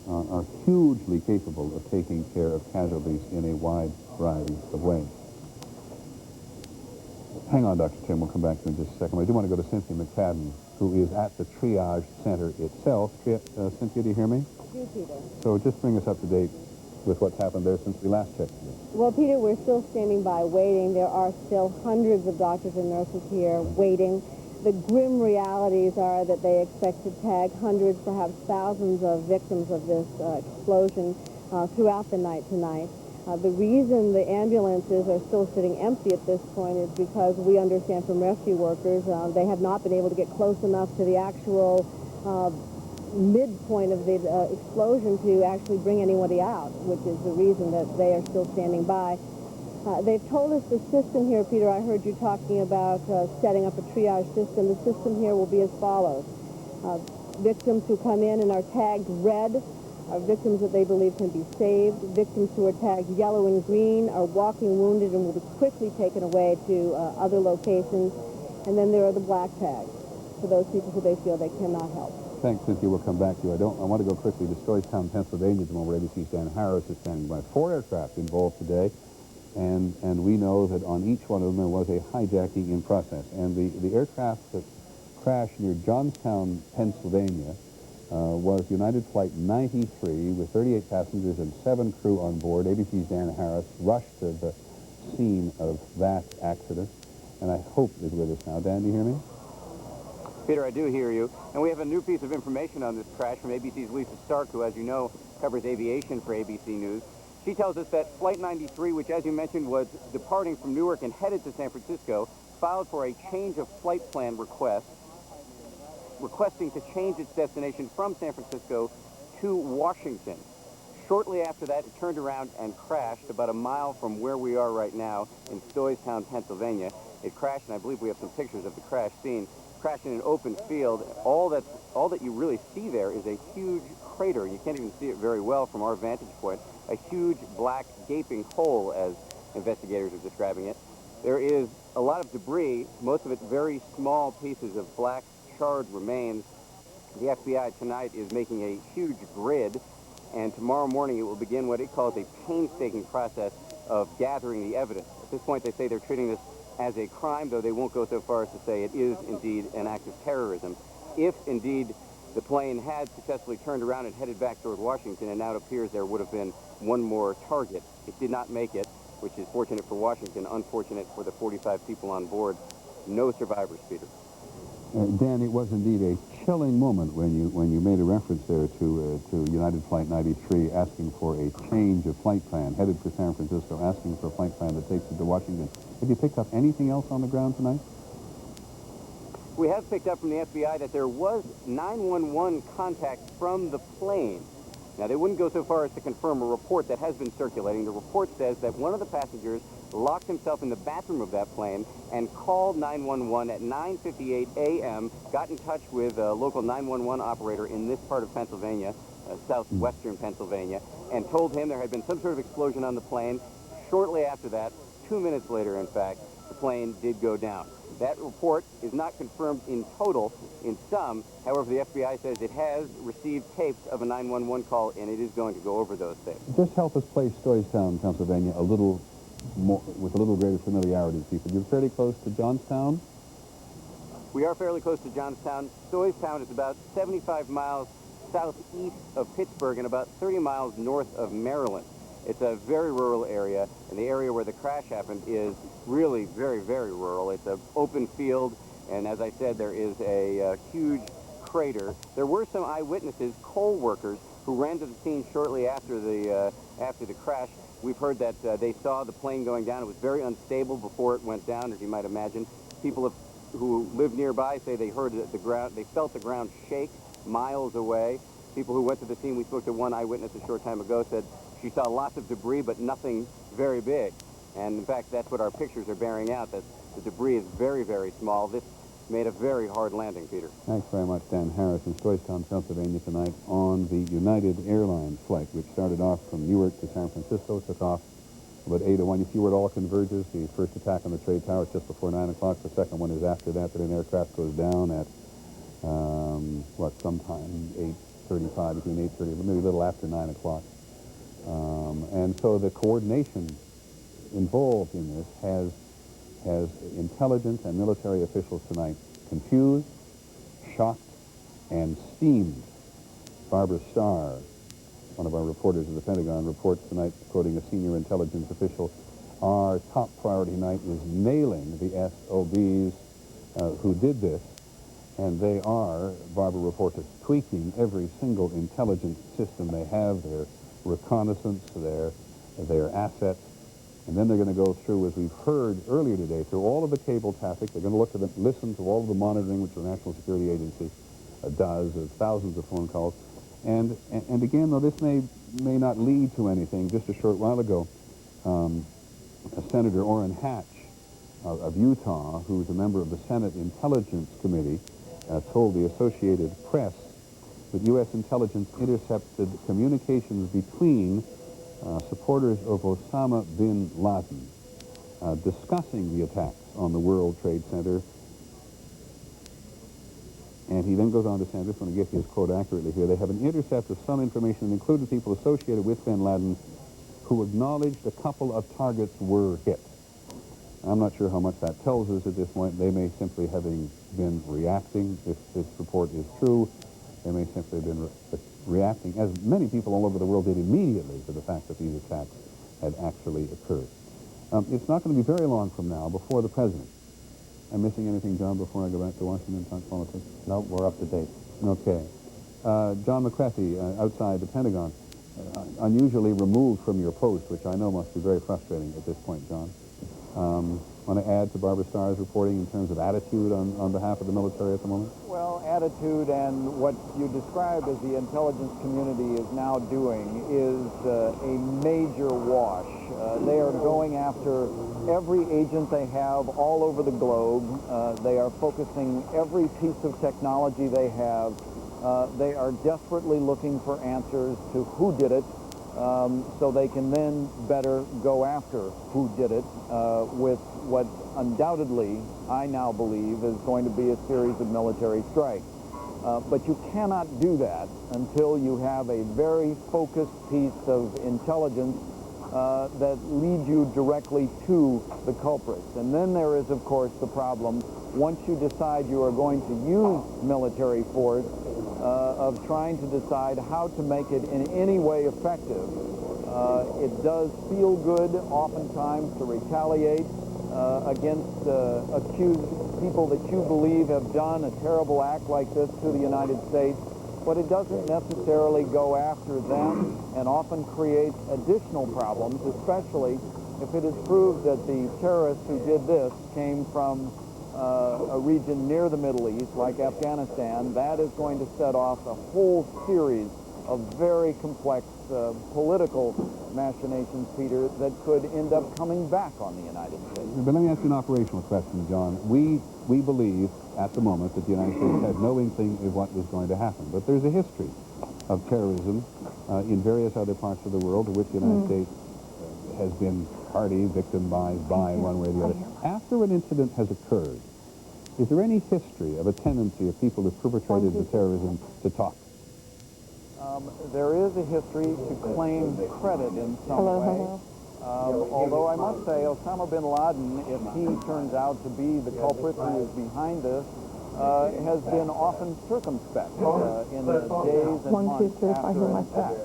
are hugely capable of taking care of casualties in a wide variety of ways. Hang on, Dr. Tim, we'll come back to you in just a second. I do want to go to Cynthia McFadden, who is at the triage center itself. Cynthia, do you hear me? I do, Peter. So just bring us up to date with what's happened there since we last checked. Well, Peter, we're still standing by waiting. There are still hundreds of doctors and nurses here waiting. The grim realities are that they expect to tag hundreds, perhaps thousands of victims of this explosion throughout the night tonight. The reason the ambulances are still sitting empty at this point is because we understand from rescue workers they have not been able to get close enough to the actual midpoint of the explosion to actually bring anybody out, which is the reason that they are still standing by. They've told us the system here, Peter, I heard you talking about setting up a triage system. The system here will be as follows. Victims who come in and are tagged red are victims that they believe can be saved. Victims who are tagged yellow and green are walking wounded and will be quickly taken away to other locations. And then there are the black tags for those people who they feel they cannot help. Thanks, Cynthia. We'll come back to you. I want to go quickly to Stoystown, Pennsylvania, to where ABC's Dan Harris is standing by. 4 aircraft involved today, and we know that on each one of them there was a hijacking in process. And the aircraft that crashed near Johnstown, Pennsylvania, was United Flight 93 with 38 passengers and 7 crew on board. ABC's Dan Harris rushed to the scene of that accident, and I hope is with us now. Dan, do you hear me? Peter, I do hear you. And we have a new piece of information on this crash from ABC's Lisa Stark, who, as you know, covers aviation for ABC News. She tells us that Flight 93, which, as you mentioned, was departing from Newark and headed to San Francisco, filed for a change of flight plan request, requesting to change its destination from San Francisco to Washington. Shortly after that, it turned around and crashed about a mile from where we are right now in Stoystown, Pennsylvania. It crashed, and I believe we have some pictures of the crash scene. Crashed in an open field. All that you really see there is a huge crater. You can't even see it very well from our vantage point. A huge black gaping hole, as investigators are describing it. There is a lot of debris, most of it very small pieces of black charred remains. The FBI tonight is making a huge grid, and tomorrow morning it will begin what it calls a painstaking process of gathering the evidence. At this point, they say they're treating this as a crime, though they won't go so far as to say it is indeed an act of terrorism. If indeed the plane had successfully turned around and headed back toward Washington, and now it appears there would have been one more target. It did not make it, which is fortunate for Washington, unfortunate for the 45 people on board. No survivors, Peter. Dan, it was indeed a chilling moment when you made a reference there to United Flight 93 asking for a change of flight plan, headed for San Francisco, asking for a flight plan that takes it to Washington. Have you picked up anything else on the ground tonight? We have picked up from the FBI that there was 911 contact from the plane. Now, they wouldn't go so far as to confirm a report that has been circulating. The report says that one of the passengers locked himself in the bathroom of that plane and called 911 at 9:58 a.m., got in touch with a local 911 operator in this part of Pennsylvania, southwestern Pennsylvania, and told him there had been some sort of explosion on the plane. Shortly after that, 2 minutes later, in fact, the plane did go down. That report is not confirmed in total in some. However, the FBI says it has received tapes of a 911 call, and it is going to go over those tapes. Just help us place Stoystown, Pennsylvania, a little more, with a little greater familiarity to people. You're fairly close to Johnstown? We are fairly close to Johnstown. Stoystown is about 75 miles southeast of Pittsburgh and about 30 miles north of Maryland. It's a very rural area, and the area where the crash happened is really very, very rural. It's an open field, and as I said, there is a huge crater. There were some eyewitnesses, coal workers, who ran to the scene shortly after the crash. We've heard that they saw the plane going down. It was very unstable before it went down, as you might imagine. People who live nearby say they heard the ground, they felt the ground shake miles away. People who went to the scene, we spoke to one eyewitness a short time ago, said she saw lots of debris, but nothing very big. And in fact, that's what our pictures are bearing out, that the debris is very, very small. This made a very hard landing, Peter. Thanks very much, Dan Harris in Stoystown, Pennsylvania tonight on the United Airlines flight, which started off from Newark to San Francisco, took off about 8:01. You see where it all converges? The first attack on the trade tower is just before 9 o'clock. The second one is after that, an aircraft goes down at, sometime 8:35, between 8:30, maybe a little after 9 o'clock. And so the coordination involved in this has intelligence and military officials tonight confused, shocked, and steamed. Barbara Starr, one of our reporters at the Pentagon, reports tonight, quoting a senior intelligence official, our top priority tonight is nailing the SOBs who did this, and they are, Barbara reports, tweaking every single intelligence system they have, their reconnaissance, their assets, and then they're going to go through, as we've heard earlier today, through all of the cable traffic. They're going to listen to all of the monitoring, which is the National Security Agency. does, of thousands of phone calls. And again, though this may not lead to anything, just a short while ago, Senator Orrin Hatch of Utah, who's a member of the Senate Intelligence Committee, told the Associated Press that U.S. intelligence intercepted communications between supporters of Osama bin Laden discussing the attacks on the World Trade Center. And he then goes on to say, I just want to get his quote accurately here, they have an intercept of some information that included people associated with bin Laden who acknowledged a couple of targets were hit. I'm not sure how much that tells us at this point. They may simply having been reacting, if this report is true, they may simply have been reacting, as many people all over the world did immediately, to the fact that these attacks had actually occurred. It's not going to be very long from now before the president. I'm missing anything, John, before I go back to Washington and talk politics? No, we're up to date. Okay. John McCarthy, outside the Pentagon, unusually removed from your post, which I know must be very frustrating at this point, John. Want to add to Barbara Starr's reporting in terms of attitude on behalf of the military at the moment? Well, attitude and what you described as the intelligence community is now doing is a major wash. They are going after every agent they have all over the globe. They are focusing every piece of technology they have. They are desperately looking for answers to who did it, so they can then better go after who did it with what undoubtedly, I now believe, is going to be a series of military strikes. But you cannot do that until you have a very focused piece of intelligence that leads you directly to the culprits. And then there is, of course, the problem, once you decide you are going to use military force, of trying to decide how to make it in any way effective. It does feel good oftentimes to retaliate against accused people that you believe have done a terrible act like this to the United States, but it doesn't necessarily go after them and often creates additional problems, especially if it is proved that the terrorists who did this came from a region near the Middle East, like Afghanistan. That is going to set off a whole series of very complex political machinations, Peter, that could end up coming back on the United States. But let me ask you an operational question, John. We believe at the moment that the United States had no inkling of what was going to happen. But there's a history of terrorism in various other parts of the world to which the United States has been party victimized by one way or the other. After an incident has occurred, is there any history of a tendency of people who perpetrated the terrorism to talk? There is a history to claim credit in some way. Although I must say, Osama bin Laden, if he turns out to be the culprit who is behind this, has been often circumspect in the days and months after an attack.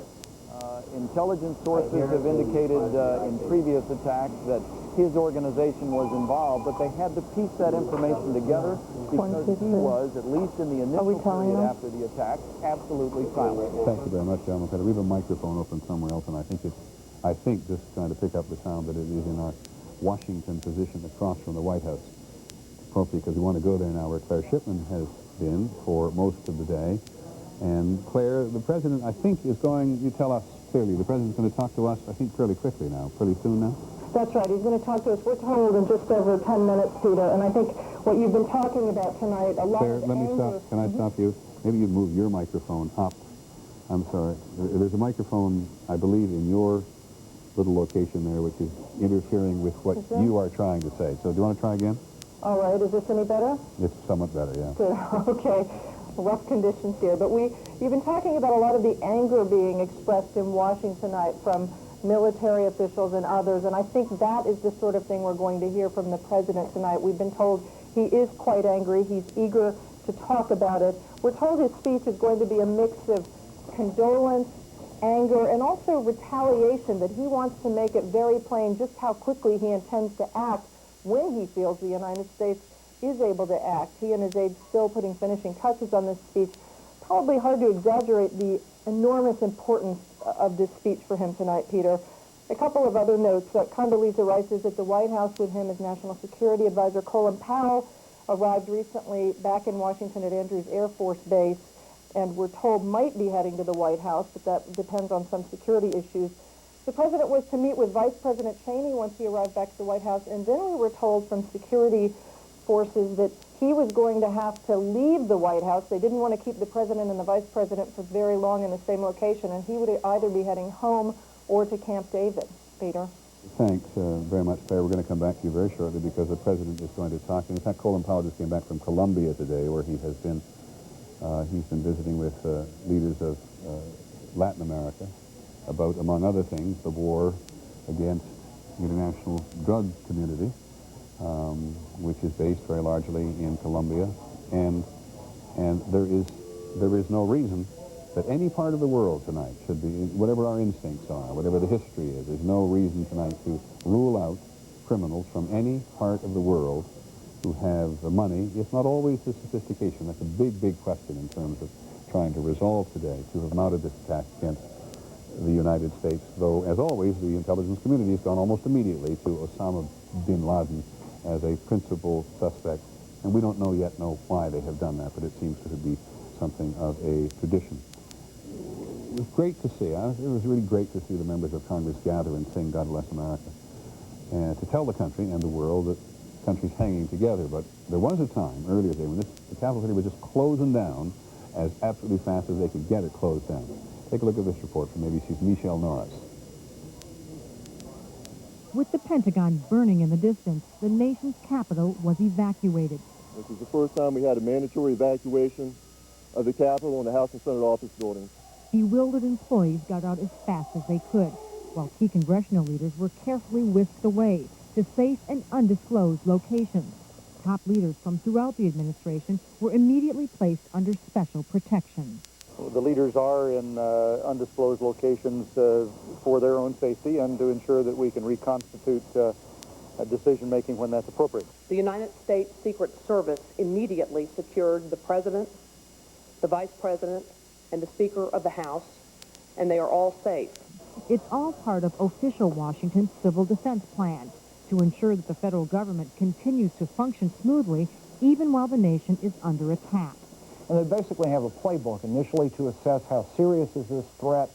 Intelligence sources have indicated in previous attacks that his organization was involved, but they had to piece that information together because he was, at least in the initial period after the attack, absolutely silent. Thank you very much, John McCarthy. We have a microphone open somewhere else, and I think this is trying to pick up the sound that it is in our Washington position across from the White House. Appropriate, because we want to go there now, where Claire Shipman has been for most of the day. And Claire, the president, I think, is going, you tell us clearly, the president's going to talk to us, I think, fairly quickly now, pretty soon now? That's right. He's going to talk to us, we're told, in just over 10 minutes, Peter. And I think what you've been talking about tonight, a lot Claire, of let me stop. Can I stop you? Maybe you move your microphone up. I'm sorry. There's a microphone, I believe, in your little location there, which is interfering with what you are trying to say. So do you want to try again? All right. Is this any better? It's somewhat better, yeah. Good. Okay. Rough conditions here. But you've been talking about a lot of the anger being expressed in Washington tonight from military officials and others, and I think that is the sort of thing we're going to hear from the president tonight. We've been told he is quite angry. He's eager to talk about it. We're told his speech is going to be a mix of condolence, anger, and also retaliation, that he wants to make it very plain just how quickly he intends to act when he feels the United States is able to act. He and his aides still putting finishing touches on this speech. Probably hard to exaggerate the enormous importance of this speech for him tonight, Peter. A couple of other notes. Condoleezza Rice is at the White House. With him is National Security Advisor Colin Powell, arrived recently back in Washington at Andrews Air Force Base, and we're told might be heading to the White House, but that depends on some security issues. The president was to meet with Vice President Cheney once he arrived back to the White House, and then we were told from security forces that he was going to have to leave the White House. They didn't want to keep the president and the vice president for very long in the same location, and he would either be heading home or to Camp David. Peter? Thanks very much, Claire. We're going to come back to you very shortly because the president is going to talk. In fact, Colin Powell just came back from Colombia today, where he has been he's been visiting with leaders of Latin America about, among other things, the war against the international drug community, which is based very largely in Colombia, and there is no reason that any part of the world tonight should be, whatever our instincts are, whatever the history is, there's no reason tonight to rule out criminals from any part of the world who have the money, if not always the sophistication. That's a big, big question in terms of trying to resolve today, to have mounted this attack against the United States, though, as always, the intelligence community has gone almost immediately to Osama bin Laden as a principal suspect, and we don't yet know why they have done that, but it seems to be something of a tradition. It was great to see. It was really great to see the members of Congress gather and sing God Bless America, and to tell the country and the world that the country's hanging together. But there was a time earlier today when the capital city was just closing down as absolutely fast as they could get it closed down. Take a look at this report from ABC's Michelle Norris. With the Pentagon burning in the distance, the nation's capital was evacuated. This is the first time we had a mandatory evacuation of the Capitol and the House and Senate office buildings. Bewildered employees got out as fast as they could, while key congressional leaders were carefully whisked away to safe and undisclosed locations. Top leaders from throughout the administration were immediately placed under special protection. The leaders are in undisclosed locations for their own safety and to ensure that we can reconstitute decision-making when that's appropriate. The United States Secret Service immediately secured the President, the Vice President, and the Speaker of the House, and they are all safe. It's all part of official Washington civil defense plan to ensure that the federal government continues to function smoothly even while the nation is under attack. And they basically have a playbook initially to assess how serious is this threat.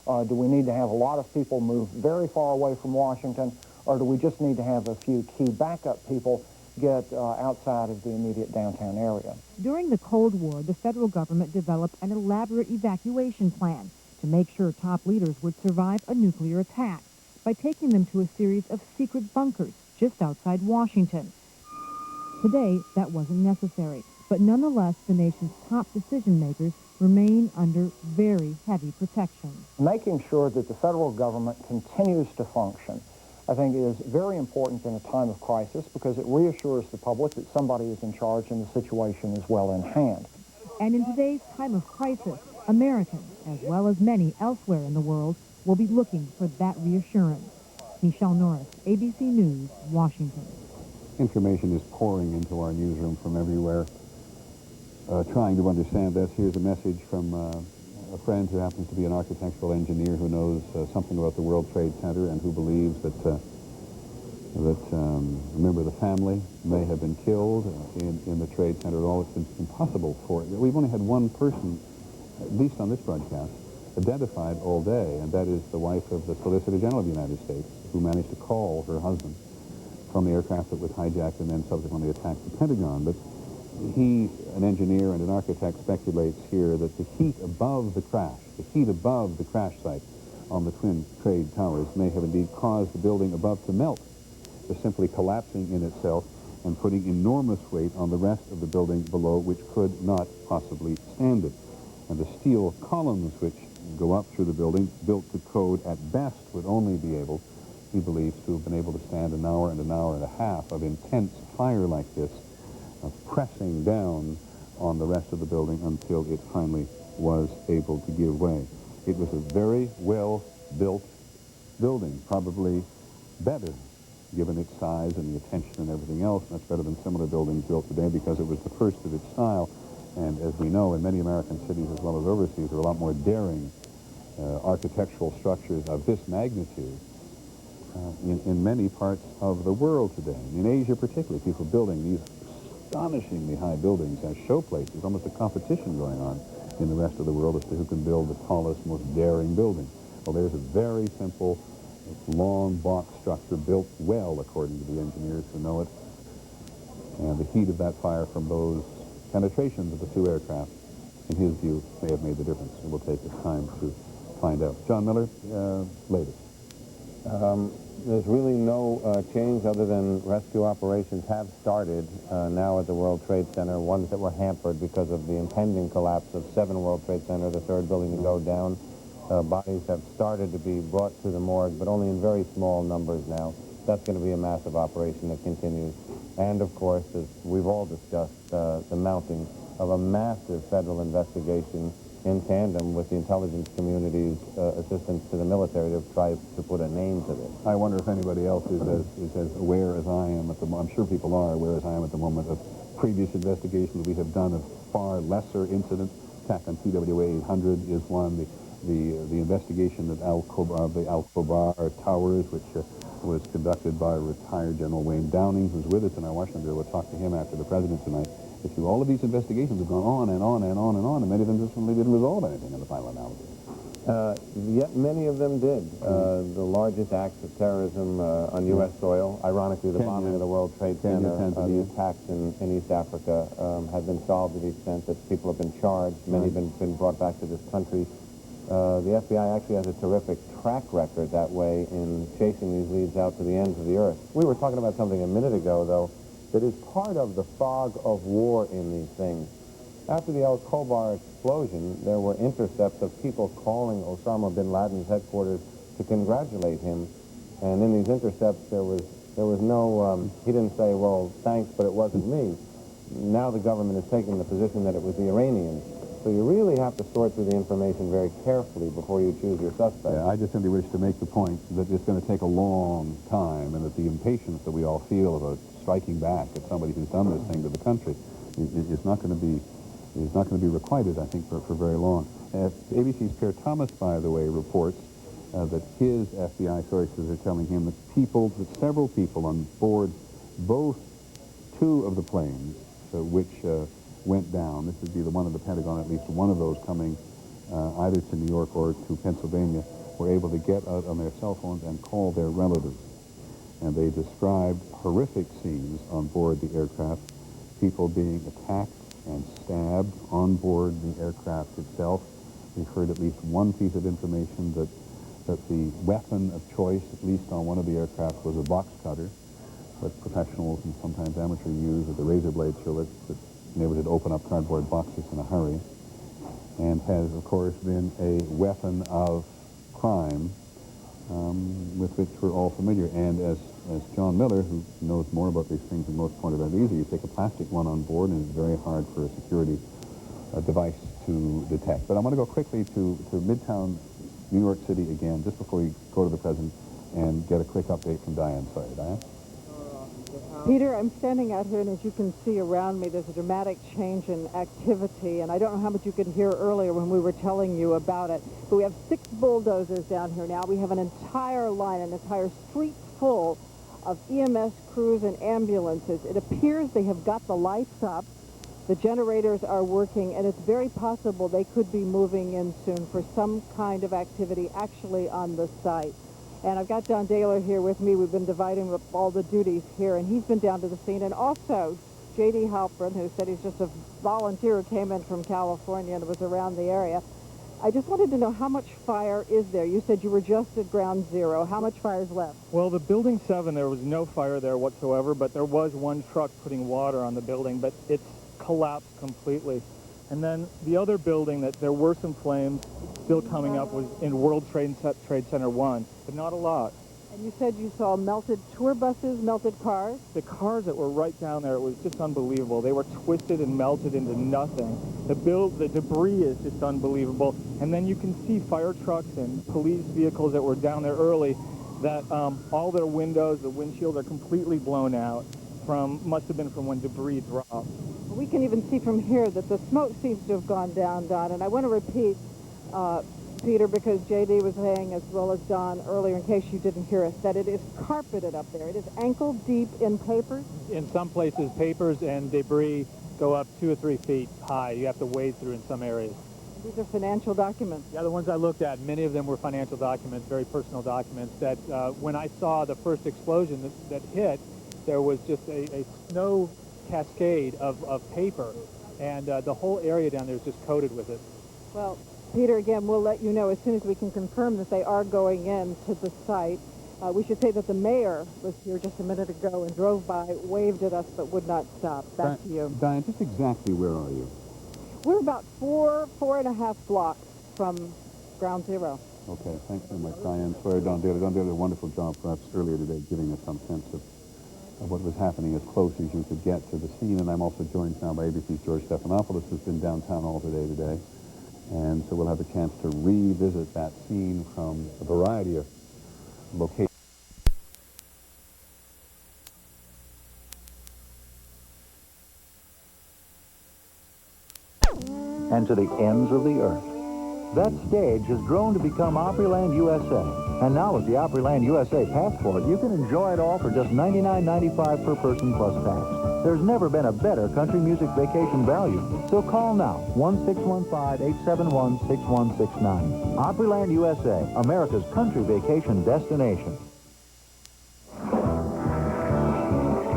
Do we need to have a lot of people move very far away from Washington, or do we just need to have a few key backup people get outside of the immediate downtown area? During the Cold War, the federal government developed an elaborate evacuation plan to make sure top leaders would survive a nuclear attack by taking them to a series of secret bunkers just outside Washington. Today, that wasn't necessary, but nonetheless, the nation's top decision makers remain under very heavy protection. Making sure that the federal government continues to function, I think, is very important in a time of crisis because it reassures the public that somebody is in charge and the situation is well in hand. And in today's time of crisis, Americans, as well as many elsewhere in the world, will be looking for that reassurance. Michelle Norris, ABC News, Washington. Information is pouring into our newsroom from everywhere, trying to understand this. Here's a message from a friend who happens to be an architectural engineer who knows something about the World Trade Center and who believes that a member of the family may have been killed in the Trade Center at all. It's been impossible for it. We've only had one person, at least on this broadcast, identified all day, and that is the wife of the Solicitor General of the United States, who managed to call her husband from the aircraft that was hijacked and then subsequently attacked the Pentagon. But he, an engineer and an architect, speculates here that the heat above the crash site on the Twin Trade Towers may have indeed caused the building above to melt, just simply collapsing in itself and putting enormous weight on the rest of the building below, which could not possibly stand it. And the steel columns which go up through the building, built to code at best, would only be able, he believes, to have been able to stand an hour and a half of intense fire like this, pressing down on the rest of the building until it finally was able to give way. It was a very well-built building, probably better given its size and the attention and everything else, much better than similar buildings built today because it was the first of its style. And as we know, in many American cities as well as overseas, there are a lot more daring architectural structures of this magnitude in many parts of the world today. In Asia particularly, people building these astonishingly high buildings as showplaces, almost a competition going on in the rest of the world as to who can build the tallest, most daring building. Well, there's a very simple, long box structure built well, according to the engineers who know it. And the heat of that fire from those penetrations of the two aircraft, in his view, may have made the difference. It will take us time to find out. John Miller, latest. There's really no change other than rescue operations have started now at the World Trade Center, ones that were hampered because of the impending collapse of 7 World Trade Center, the third building to go down. Bodies have started to be brought to the morgue, but only in very small numbers now. That's going to be a massive operation that continues. And, of course, as we've all discussed, the mounting of a massive federal investigation in tandem with the intelligence community's assistance to the military to try to put a name to this. I wonder if anybody else is as aware as I am at the moment. I'm sure people are aware as I am at the moment of previous investigations we have done of far lesser incidents. Attack on TWA 800 is one. The investigation of the Al-Khobar Towers, which was conducted by retired General Wayne Downing, who's with us in our Washington Bureau. We'll talk to him after the president tonight. All of these investigations have gone on and on and on and on, and many of them just really didn't resolve anything in the final analysis. Yet many of them did. The largest acts of terrorism on U.S. soil, ironically the bombing of the World Trade Center, the attacks in East Africa have been solved to the extent that people have been charged, many have been brought back to this country. The FBI actually has a terrific track record that way in chasing these leads out to the ends of the earth. We were talking about something a minute ago, though, that is part of the fog of war in these things. After the Al-Khobar explosion, there were intercepts of people calling Osama bin Laden's headquarters to congratulate him. And in these intercepts, there was no, he didn't say, well, thanks, but it wasn't me. Now the government is taking the position that it was the Iranians. So you really have to sort through the information very carefully before you choose your suspect. Yeah, I just simply wish to make the point that it's going to take a long time, and that the impatience that we all feel about striking back at somebody who's done this thing to the country is not going to be requited, I think, for very long. ABC's Pierre Thomas, by the way, reports that his FBI sources are telling him that several people on board both 2 of the planes which went down, this would be the one of the Pentagon, at least one of those coming either to New York or to Pennsylvania, were able to get out on their cell phones and call their relatives. And they described horrific scenes on board the aircraft, people being attacked and stabbed on board the aircraft itself. We've heard at least one piece of information that the weapon of choice, at least on one of the aircraft, was a box cutter, but professionals and sometimes amateur use with the razor blade through it, that enabled it to open up cardboard boxes in a hurry, and has, of course, been a weapon of crime with which we're all familiar. And as John Miller, who knows more about these things than most, pointed out easily, you take a plastic one on board and it's very hard for a security device to detect. But I want to go quickly to Midtown, New York City again, just before we go to the president, and get a quick update from Diane. Sorry, Diane. Peter, I'm standing out here, and as you can see around me, there's a dramatic change in activity, and I don't know how much you could hear earlier when we were telling you about it, but we have 6 bulldozers down here now. We have an entire line, an entire street full of EMS crews and ambulances. It appears they have got the lights up, the generators are working, and it's very possible they could be moving in soon for some kind of activity actually on the site. And I've got John Daler here with me. We've been dividing up all the duties here, and he's been down to the scene. And also, J.D. Halpern, who said he's just a volunteer who came in from California and was around the area. I just wanted to know, how much fire is there? You said you were just at ground zero. How much fire is left? Well, the building 7, there was no fire there whatsoever, but there was one truck putting water on the building, but it's collapsed completely. And then the other building that there were some flames still coming up was in World Trade Center 1, but not a lot. And you said you saw melted tour buses, melted cars? The cars that were right down there, it was just unbelievable. They were twisted and melted into nothing. The debris is just unbelievable. And then you can see fire trucks and police vehicles that were down there early that all their windows, the windshields are completely blown out must have been from when debris dropped. We can even see from here that the smoke seems to have gone down, Don, and I want to repeat, Peter, because J.D. was saying, as well as Don earlier, in case you didn't hear us, that it is carpeted up there. It is ankle deep in papers. In some places, papers and debris go up 2 or 3 feet high. You have to wade through in some areas. These are financial documents. Yeah, the ones I looked at, many of them were financial documents, very personal documents, that when I saw the first explosion that hit, there was just a snow cascade of paper, and the whole area down there is just coated with it. Well, Peter, again, we'll let you know as soon as we can confirm that they are going in to the site. We should say that the mayor was here just a minute ago and drove by, waved at us, but would not stop. Back to you. Diane, just exactly where are you? We're about 4.5 blocks from ground zero. Okay, thanks very much, Diane. Sorry, Don did a wonderful job, perhaps earlier today, giving us some sense of what was happening as close as you could get to the scene. And I'm also joined now by ABC's George Stephanopoulos, who's been downtown all today. And so we'll have a chance to revisit that scene from a variety of locations. And to the ends of the earth. That stage has grown to become Opryland USA. And now with the Opryland USA passport, you can enjoy it all for just $99.95 per person plus tax. There's never been a better country music vacation value. So call now, 1-615-871-6169. Opryland USA, America's country vacation destination.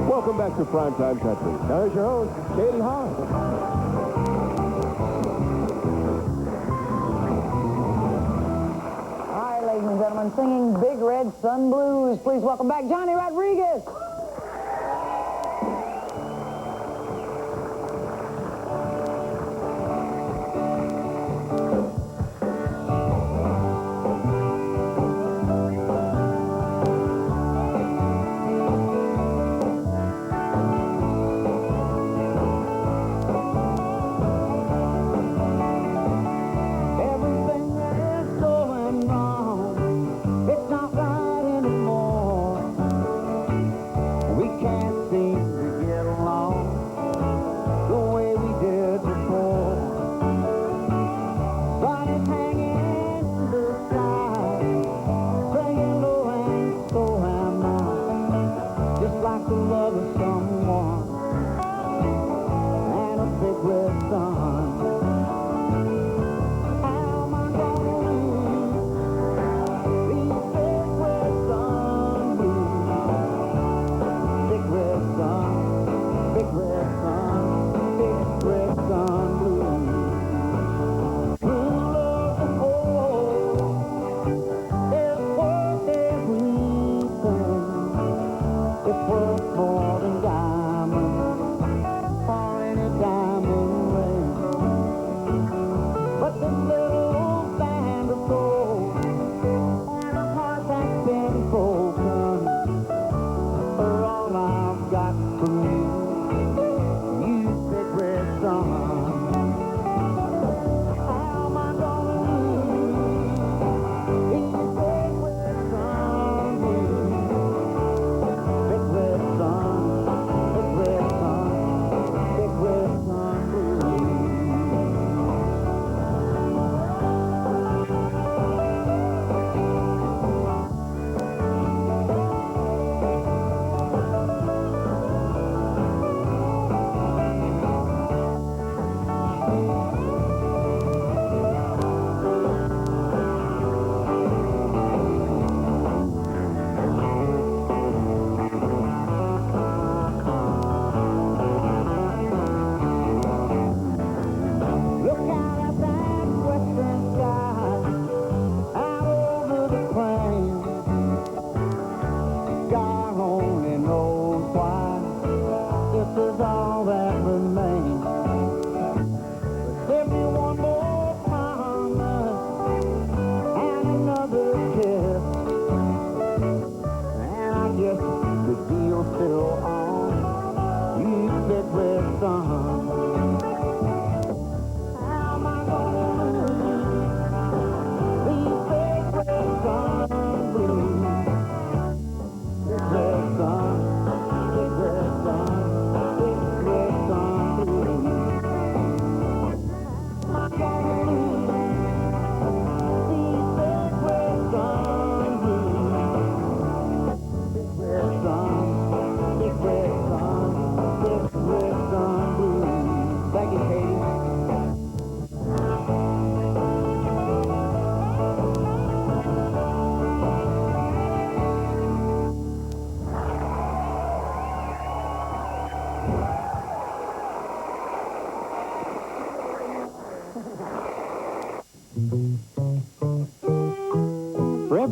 Welcome back to Primetime Country. Now here's your host, Katie Hahn. Ladies and gentlemen, singing Big Red Sun Blues. Please welcome back Johnny Rodriguez.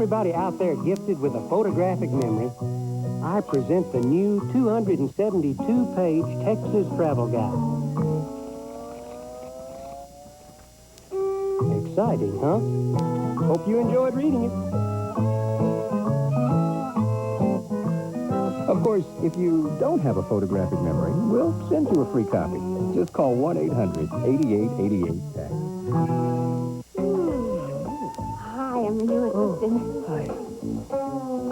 everybody out there gifted with a photographic memory, I present the new 272-page Texas Travel Guide. Exciting, huh? Hope you enjoyed reading it. Of course, if you don't have a photographic memory, we'll send you a free copy. Just call 1-800-8888-TAX. Hi, I'm your new assistant. Hi.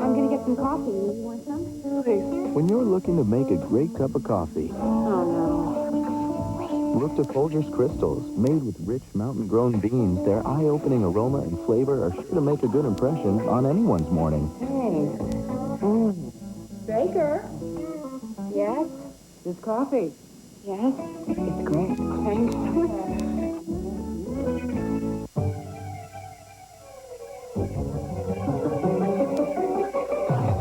I'm going to get some coffee. You want some? Please. When you're looking to make a great cup of coffee, Oh, look to Folgers Crystals. Made with rich mountain-grown beans, their eye-opening aroma and flavor are sure to make a good impression on anyone's morning. no. Hey. Baker? Yes? This coffee. Yes? It's great. Thanks.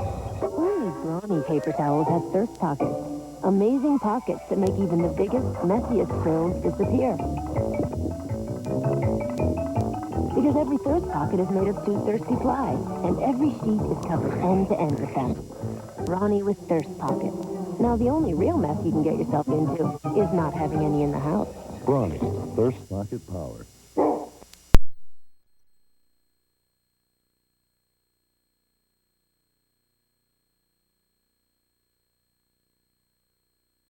Brawny paper towels have thirst pockets. Amazing pockets that make even the biggest, messiest spills disappear. Because every thirst pocket is made of two thirsty ply, and every sheet is covered end to end with them. Brawny with thirst pockets. Now, the only real mess you can get yourself into is not having any in the house. Brawny, thirst pocket power.